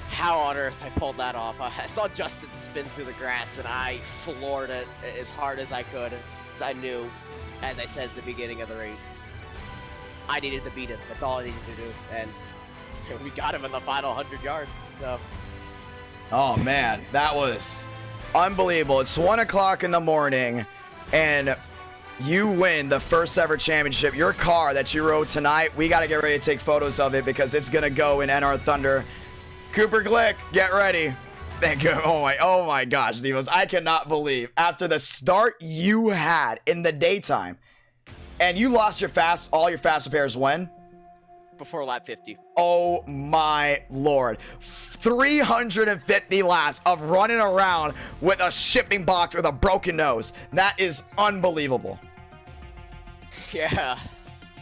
how on earth I pulled that off. I saw Justin spin through the grass, and I floored it as hard as I could. Because I knew, as I said at the beginning of the race, I needed to beat him. That's all I needed to do. And we got him in the final 100 yards. So. Oh, man. That was unbelievable. It's 1 o'clock in the morning, and you win the first ever championship. Your car that you rode tonight, we got to get ready to take photos of it because it's going to go in NR Thunder. Cooper Glick, get ready. Thank you. Oh my gosh, Divos. I cannot believe after the start you had in the daytime and you lost your all your fast repairs when? Before lap 50. Oh my Lord. 350 laps of running around with a shipping box with a broken nose. That is unbelievable. Yeah.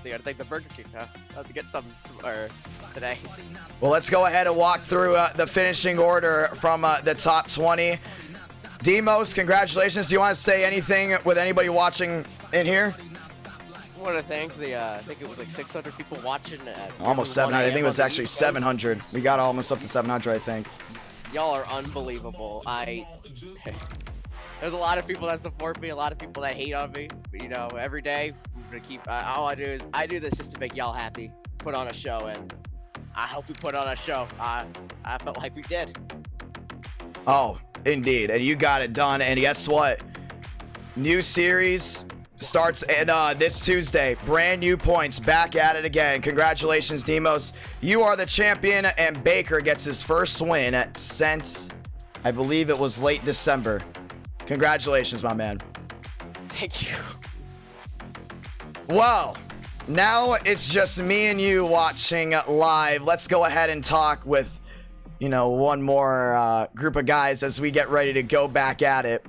They gotta thank the Burger King, huh? I'll have to get some today. Well, let's go ahead and walk through the finishing order from the top 20. Demos, congratulations. Do you want to say anything with anybody watching in here? I want to thank the, I think it was like 600 people watching. Almost 700. I think it was actually 700. We got almost up to 700, I think. Y'all are unbelievable. There's a lot of people that support me, a lot of people that hate on me. But, you know, every day, I'm gonna keep. All I do is I do this just to make y'all happy, put on a show, and I hope we put on a show. I felt like we did. Oh, indeed, and you got it done. And guess what? New series starts this Tuesday. Brand new points. Back at it again. Congratulations, Demos. You are the champion, and Baker gets his first win since, I believe it was late December. Congratulations, my man. Thank you. Well, now it's just me and you watching live. Let's go ahead and talk with, you know, one more group of guys as we get ready to go back at it.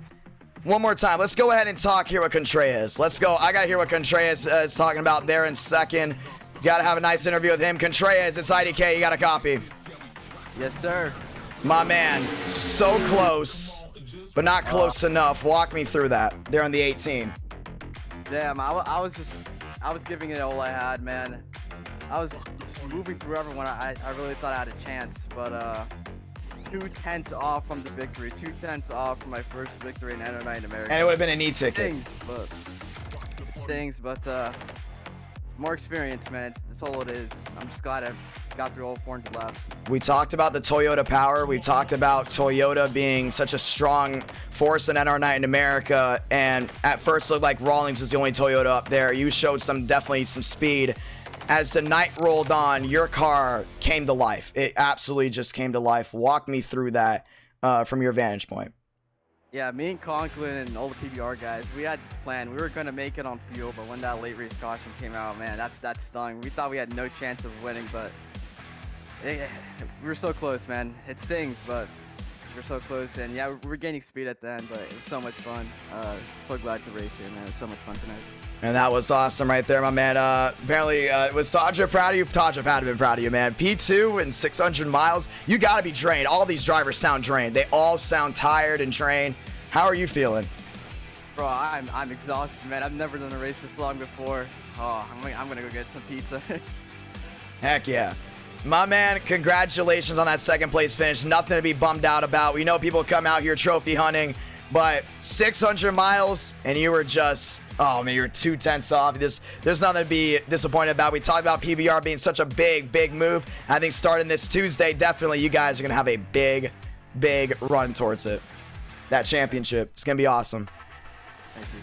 One more time. Let's go ahead and talk here with Contreras. Let's go. I got to hear what Contreras is talking about there in second. Got to have a nice interview with him. Contreras, it's IDK. You got a copy. Yes, sir. My man, so close, but not close enough. Walk me through that. They're on the 18. Damn, I was giving it all I had, man. I was just moving through everyone. I really thought I had a chance, but 2/10 off from the victory. 2/10 off from my first victory in NR9 in America. And it would have been an e-ticket. It stings, but more experience, man. That's all it is. I'm just glad I got through all 400 laps. We talked about the Toyota power. We talked about Toyota being such a strong force in NR9 in America. And at first it looked like Rawlings was the only Toyota up there. You showed definitely some speed. As the night rolled on, your car came to life. It absolutely just came to life. Walk me through that from your vantage point. Yeah, me and Conklin and all the PBR guys, we had this plan. We were going to make it on fuel, but when that late race caution came out, man, that stung. We thought we had no chance of winning, but we were so close, man. It stings, but we're so close. And yeah, we were gaining speed at the end, but it was so much fun. So glad to race here, man. It was so much fun tonight. And that was awesome right there, my man. Apparently, was Tadra proud of you? Tadra had to been proud of you, man. P2 and 600 miles. You got to be drained. All these drivers sound drained. They all sound tired and drained. How are you feeling? Bro, I'm exhausted, man. I've never done a race this long before. Oh, I'm going to go get some pizza. Heck yeah. My man, congratulations on that second place finish. Nothing to be bummed out about. We know people come out here trophy hunting, but 600 miles and you were just... Oh, man, you're 2/10 off. There's nothing to be disappointed about. We talked about PBR being such a big move. I think starting this Tuesday, definitely you guys are going to have a big run towards it. That championship. It's going to be awesome. Thank you.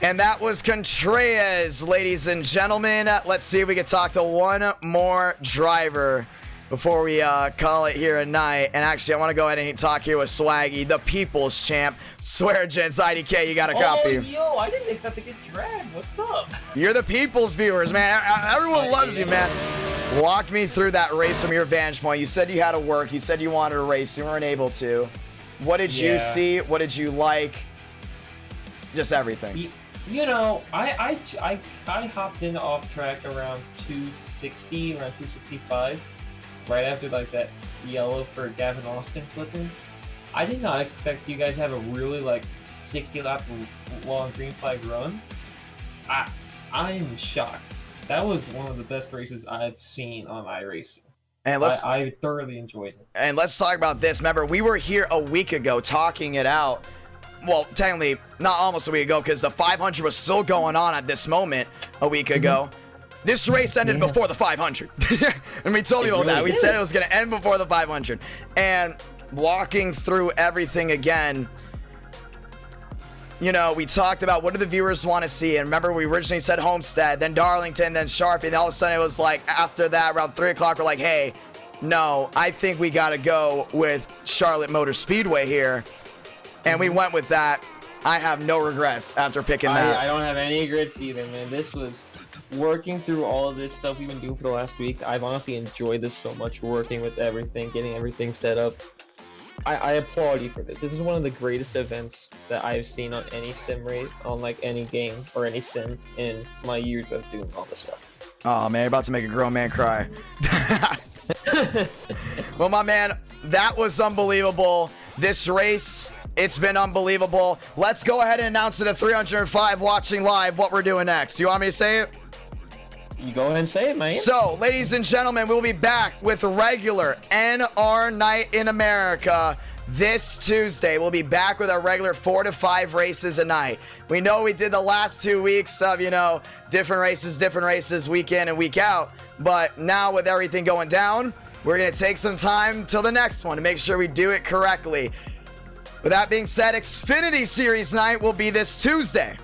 And that was Contreras, ladies and gentlemen. Let's see if we can talk to one more driver before we call it here a night. And actually, I want to go ahead and talk here with Swaggy, the people's champ. Swear, gents, IDK, you got a copy. Oh, yo, I didn't expect to get dragged. What's up? You're the people's viewers, man. Everyone loves you, man. Walk me through that race from your vantage point. You said you had to work. You said you wanted to race. You weren't able to. What did you see? What did you like? Just everything. You know, I hopped in off track around 260, around 265. Right after like that yellow for Gavin Austin flipping. I did not expect you guys to have a really like 60 lap long green flag run. I am shocked. That was one of the best races I've seen on iRacing. And I thoroughly enjoyed it. And let's talk about this. Remember, we were here a week ago talking it out. Well, technically, not almost a week ago, because the 500 was still going on at this moment a week ago. This race ended before the 500. And we told you all that. We said it was going to end before the 500. And walking through everything again, you know, we talked about what do the viewers want to see. And remember, we originally said Homestead, then Darlington, then Sharpie. And all of a sudden it was like, after that, around 3 o'clock, we're like, hey, no, I think we got to go with Charlotte Motor Speedway here. And we went with that. I have no regrets after picking that. I don't have any regrets either, man. This was working through all of this stuff we've been doing for the last week. I've honestly enjoyed this so much, working with everything, getting everything set up. I applaud you for this. This is one of the greatest events that I've seen on any sim race, on like any game or any sim in my years of doing all this stuff. Oh man, you're about to make a grown man cry. Well, my man, that was unbelievable. This race, it's been unbelievable. Let's go ahead and announce to the 305 watching live what we're doing next. You want me to say it? You go ahead and say it, man. So, ladies and gentlemen, we'll be back with regular NR Night in America this Tuesday. We'll be back with our regular 4 to 5 races a night. We know we did the last 2 weeks of, you know, different races, week in and week out. But now with everything going down, we're going to take some time till the next one to make sure we do it correctly. With that being said, Xfinity Series night will be this Tuesday.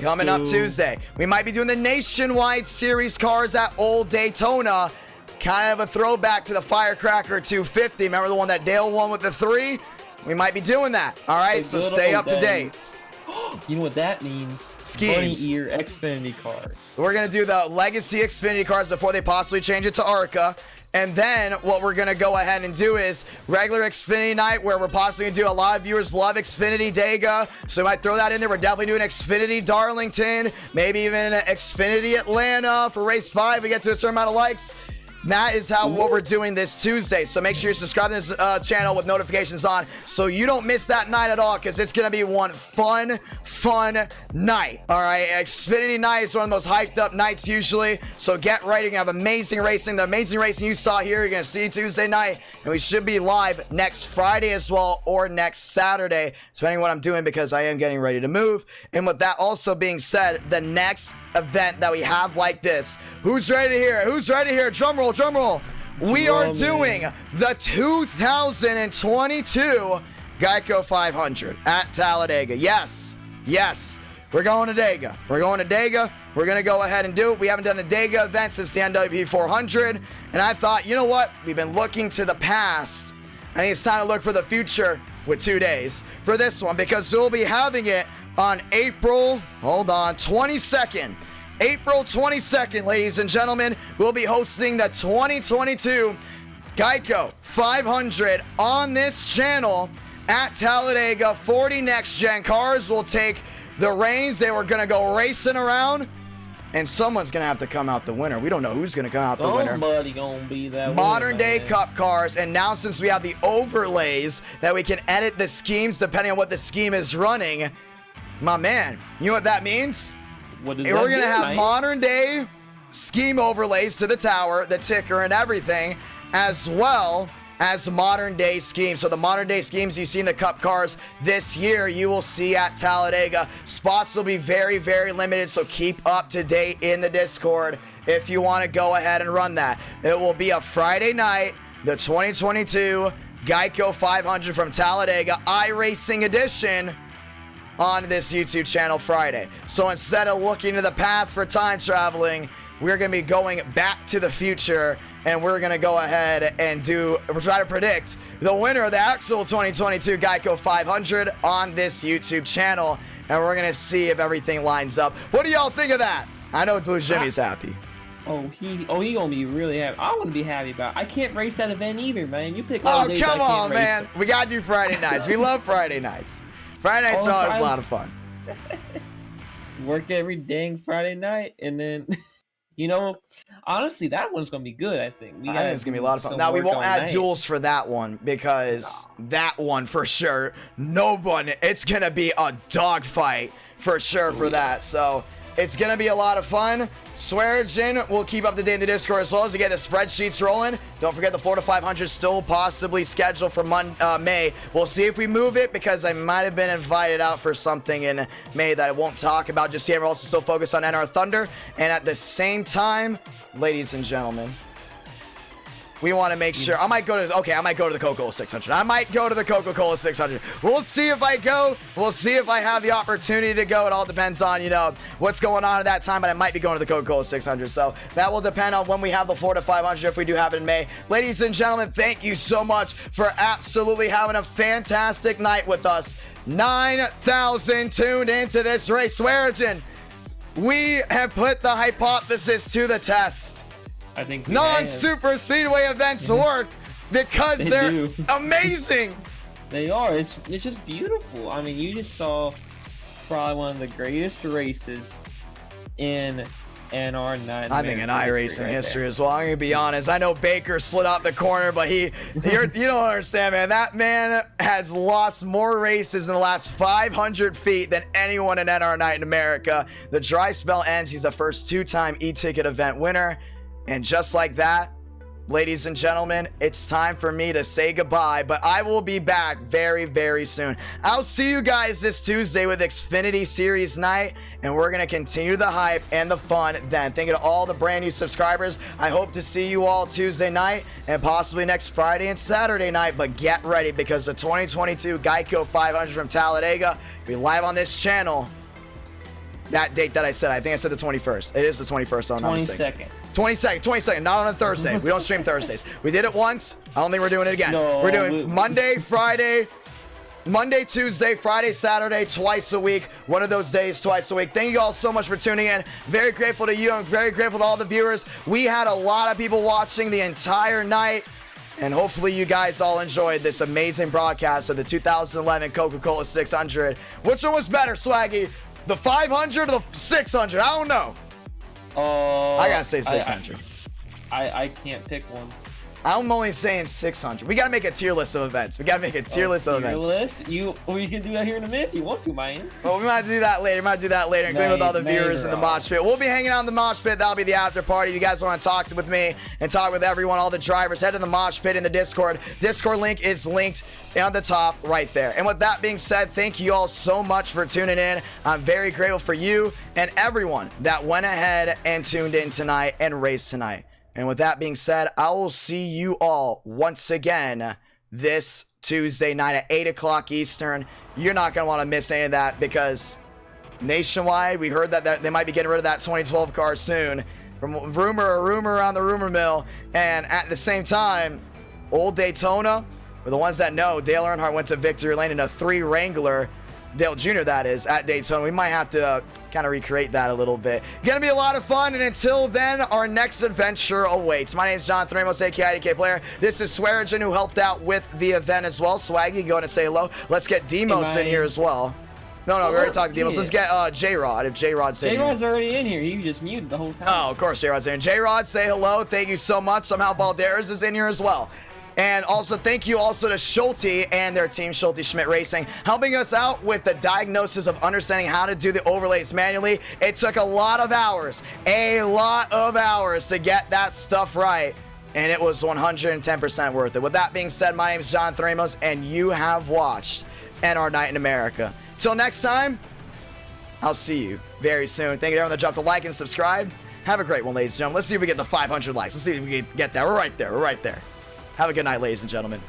Coming up Tuesday. We might be doing the Nationwide Series cars at Old Daytona. Kind of a throwback to the Firecracker 250. Remember the one that Dale won with the 3? We might be doing that. All right, so stay up to date. You know what that means? Schemes. Bunny ear Xfinity cars. We're going to do the Legacy Xfinity cars before they possibly change it to ARCA. And then what we're going to go ahead and do is regular Xfinity night, where we're possibly going to do, a lot of viewers love Xfinity Daytona, so we might throw that in there. We're definitely doing Xfinity Darlington, maybe even Xfinity Atlanta for race 5. We get to a certain amount of likes. That is what we're doing this Tuesday. So make sure you subscribe to this channel with notifications on so you don't miss that night at all, because it's going to be one fun night. All right, Xfinity night is one of the most hyped up nights usually. So get ready. You're going to have amazing racing. The amazing racing you saw here, you're going to see Tuesday night. And we should be live next Friday as well, or next Saturday, depending on what I'm doing, because I am getting ready to move. And with that also being said, the next event that we have like this, who's ready to hear it? Who's ready to hear it? Drum roll, drum roll. We are doing the 2022 Geico 500 at Talladega. Yes, we're going to Daytona. We're going to Daytona. We're going to go ahead and do it. We haven't done a Daytona event since the NWP 400, and I thought, you know what? We've been looking to the past. I think it's time to look for the future with 2 days for this one, because we'll be having it on April 22nd. April 22nd, ladies and gentlemen, we'll be hosting the 2022 Geico 500 on this channel at Talladega. 40 next-gen cars will take the reins. They were going to go racing around, and someone's going to have to come out the winner. We don't know who's going to come out the winner. Somebody going to be that Modern day Cup cars, and now since we have the overlays that we can edit the schemes depending on what the scheme is running, my man, you know what that means? What does We're going to have modern day scheme overlays to the tower, the ticker, and everything, as well as modern day schemes. So the modern day schemes you see in the Cup cars this year, you will see at Talladega. Spots will be very, very limited, so keep up to date in the Discord if you want to go ahead and run that. It will be a Friday night, the 2022 Geico 500 from Talladega iRacing edition on this YouTube channel Friday. So instead of looking to the past for time traveling, we're going to be going back to the future, and we're going to go ahead and try to predict the winner of the actual 2022 Geico 500 on this YouTube channel, and we're going to see if everything lines up. What do y'all think of that? I know Blue Jimmy's happy. He gonna be really happy. I wouldn't be happy about it. I can't race that event either, man. You pick all days come I can't on, race man. it. We got to do Friday nights. We love Friday nights. Friday nights are always a lot of fun. Work every dang Friday night, and then, you know, honestly, that one's gonna be good. I think I think it's gonna be a lot of fun. Now we won't add duels for that one, because that one for sure, it's gonna be a dogfight for sure for that. So it's gonna be a lot of fun. Sweargen will keep up to date in the Discord as well as to get the spreadsheets rolling. Don't forget the 4 to 500 still possibly scheduled for May. We'll see if we move it, because I might have been invited out for something in May that I won't talk about just yet. We're also still focused on NR Thunder. And at the same time, ladies and gentlemen, we want to make sure. I might go to the Coca Cola 600. I might go to the Coca Cola 600. We'll see if I go. We'll see if I have the opportunity to go. It all depends on, what's going on at that time, but I might be going to the Coca Cola 600. So that will depend on when we have the Florida 500, if we do have it in May. Ladies and gentlemen, thank you so much for absolutely having a fantastic night with us. 9,000 tuned into this race. Swearingen, we have put the hypothesis to the test. I think non-super speedway events work because they're amazing. They are. It's just beautiful. I mean, you just saw probably one of the greatest races in NR9. I think in iRacing history as well. I'm gonna be honest. I know Baker slid out the corner, but you don't understand, man. That man has lost more races in the last 500 feet than anyone in NR9 in America. The dry spell ends. He's a first two-time eTicket event winner. And just like that, ladies and gentlemen, it's time for me to say goodbye, but I will be back very, very soon. I'll see you guys this Tuesday with Xfinity Series night, and we're going to continue the hype and the fun then. Thank you to all the brand new subscribers. I hope to see you all Tuesday night and possibly next Friday and Saturday night, but get ready because the 2022 Geico 500 from Talladega will be live on this channel. That date that I said, I think I said the 21st. It is the 21st, I'm not mistaken. 22nd, not on a Thursday. We don't stream Thursdays. We did it once. I don't think we're doing it again. No, we're doing Monday, Tuesday, Friday, Saturday, twice a week. One of those days, twice a week. Thank you all so much for tuning in. Very grateful to you. I'm very grateful to all the viewers. We had a lot of people watching the entire night. And hopefully you guys all enjoyed this amazing broadcast of the 2011 Coca Cola 600. Which one was better, Swaggy? The 500 or the 600? I don't know. I gotta say 600. I can't pick one. I'm only saying 600. We gotta make a tier list of events. We can do that here in a minute if you want to, man. Well, we might do that later. Including with all the viewers in the mosh pit. We'll be hanging out in the mosh pit. That'll be the after party. If you guys want to talk with me and talk with everyone, all the drivers, head to the mosh pit in the Discord. Discord link is linked on the top right there. And with that being said, thank you all so much for tuning in. I'm very grateful for you and everyone that went ahead and tuned in tonight and raced tonight. And with that being said, I will see you all once again this Tuesday night at 8 o'clock Eastern. You're not going to want to miss any of that because nationwide, we heard that they might be getting rid of that 2012 car soon. From rumor around the rumor mill. And at the same time, old Daytona, for the ones that know, Dale Earnhardt went to victory lane in a 3 Wrangler. Dale Jr. that is, at Daytona. We might have to kind of recreate that a little bit. Gonna be a lot of fun, and until then, our next adventure awaits. My name is Jonathan Ramos, aka Idk Player. This is Swearingen, who helped out with the event as well. Swaggy, go and say hello. Let's get Demos in here as well. No, we already talked to Demos. Let's get J-Rod, if J-Rod's in here. J-Rod's already in here. He was just muted the whole time. Oh, of course J-Rod's in here. J-Rod, say hello. Thank you so much. Somehow Balderas is in here as well. And also, thank you also to Schulte and their team, Schulte Schmidt Racing, helping us out with the diagnosis of understanding how to do the overlays manually. It took a lot of hours to get that stuff right, and it was 110% worth it. With that being said, my name is Jonathan Ramos, and you have watched NR Night in America. Till next time, I'll see you very soon. Thank you to everyone that dropped a like and subscribe. Have a great one, ladies and gentlemen. Let's see if we get the 500 likes. Let's see if we can get there. We're right there. Have a good night, ladies and gentlemen.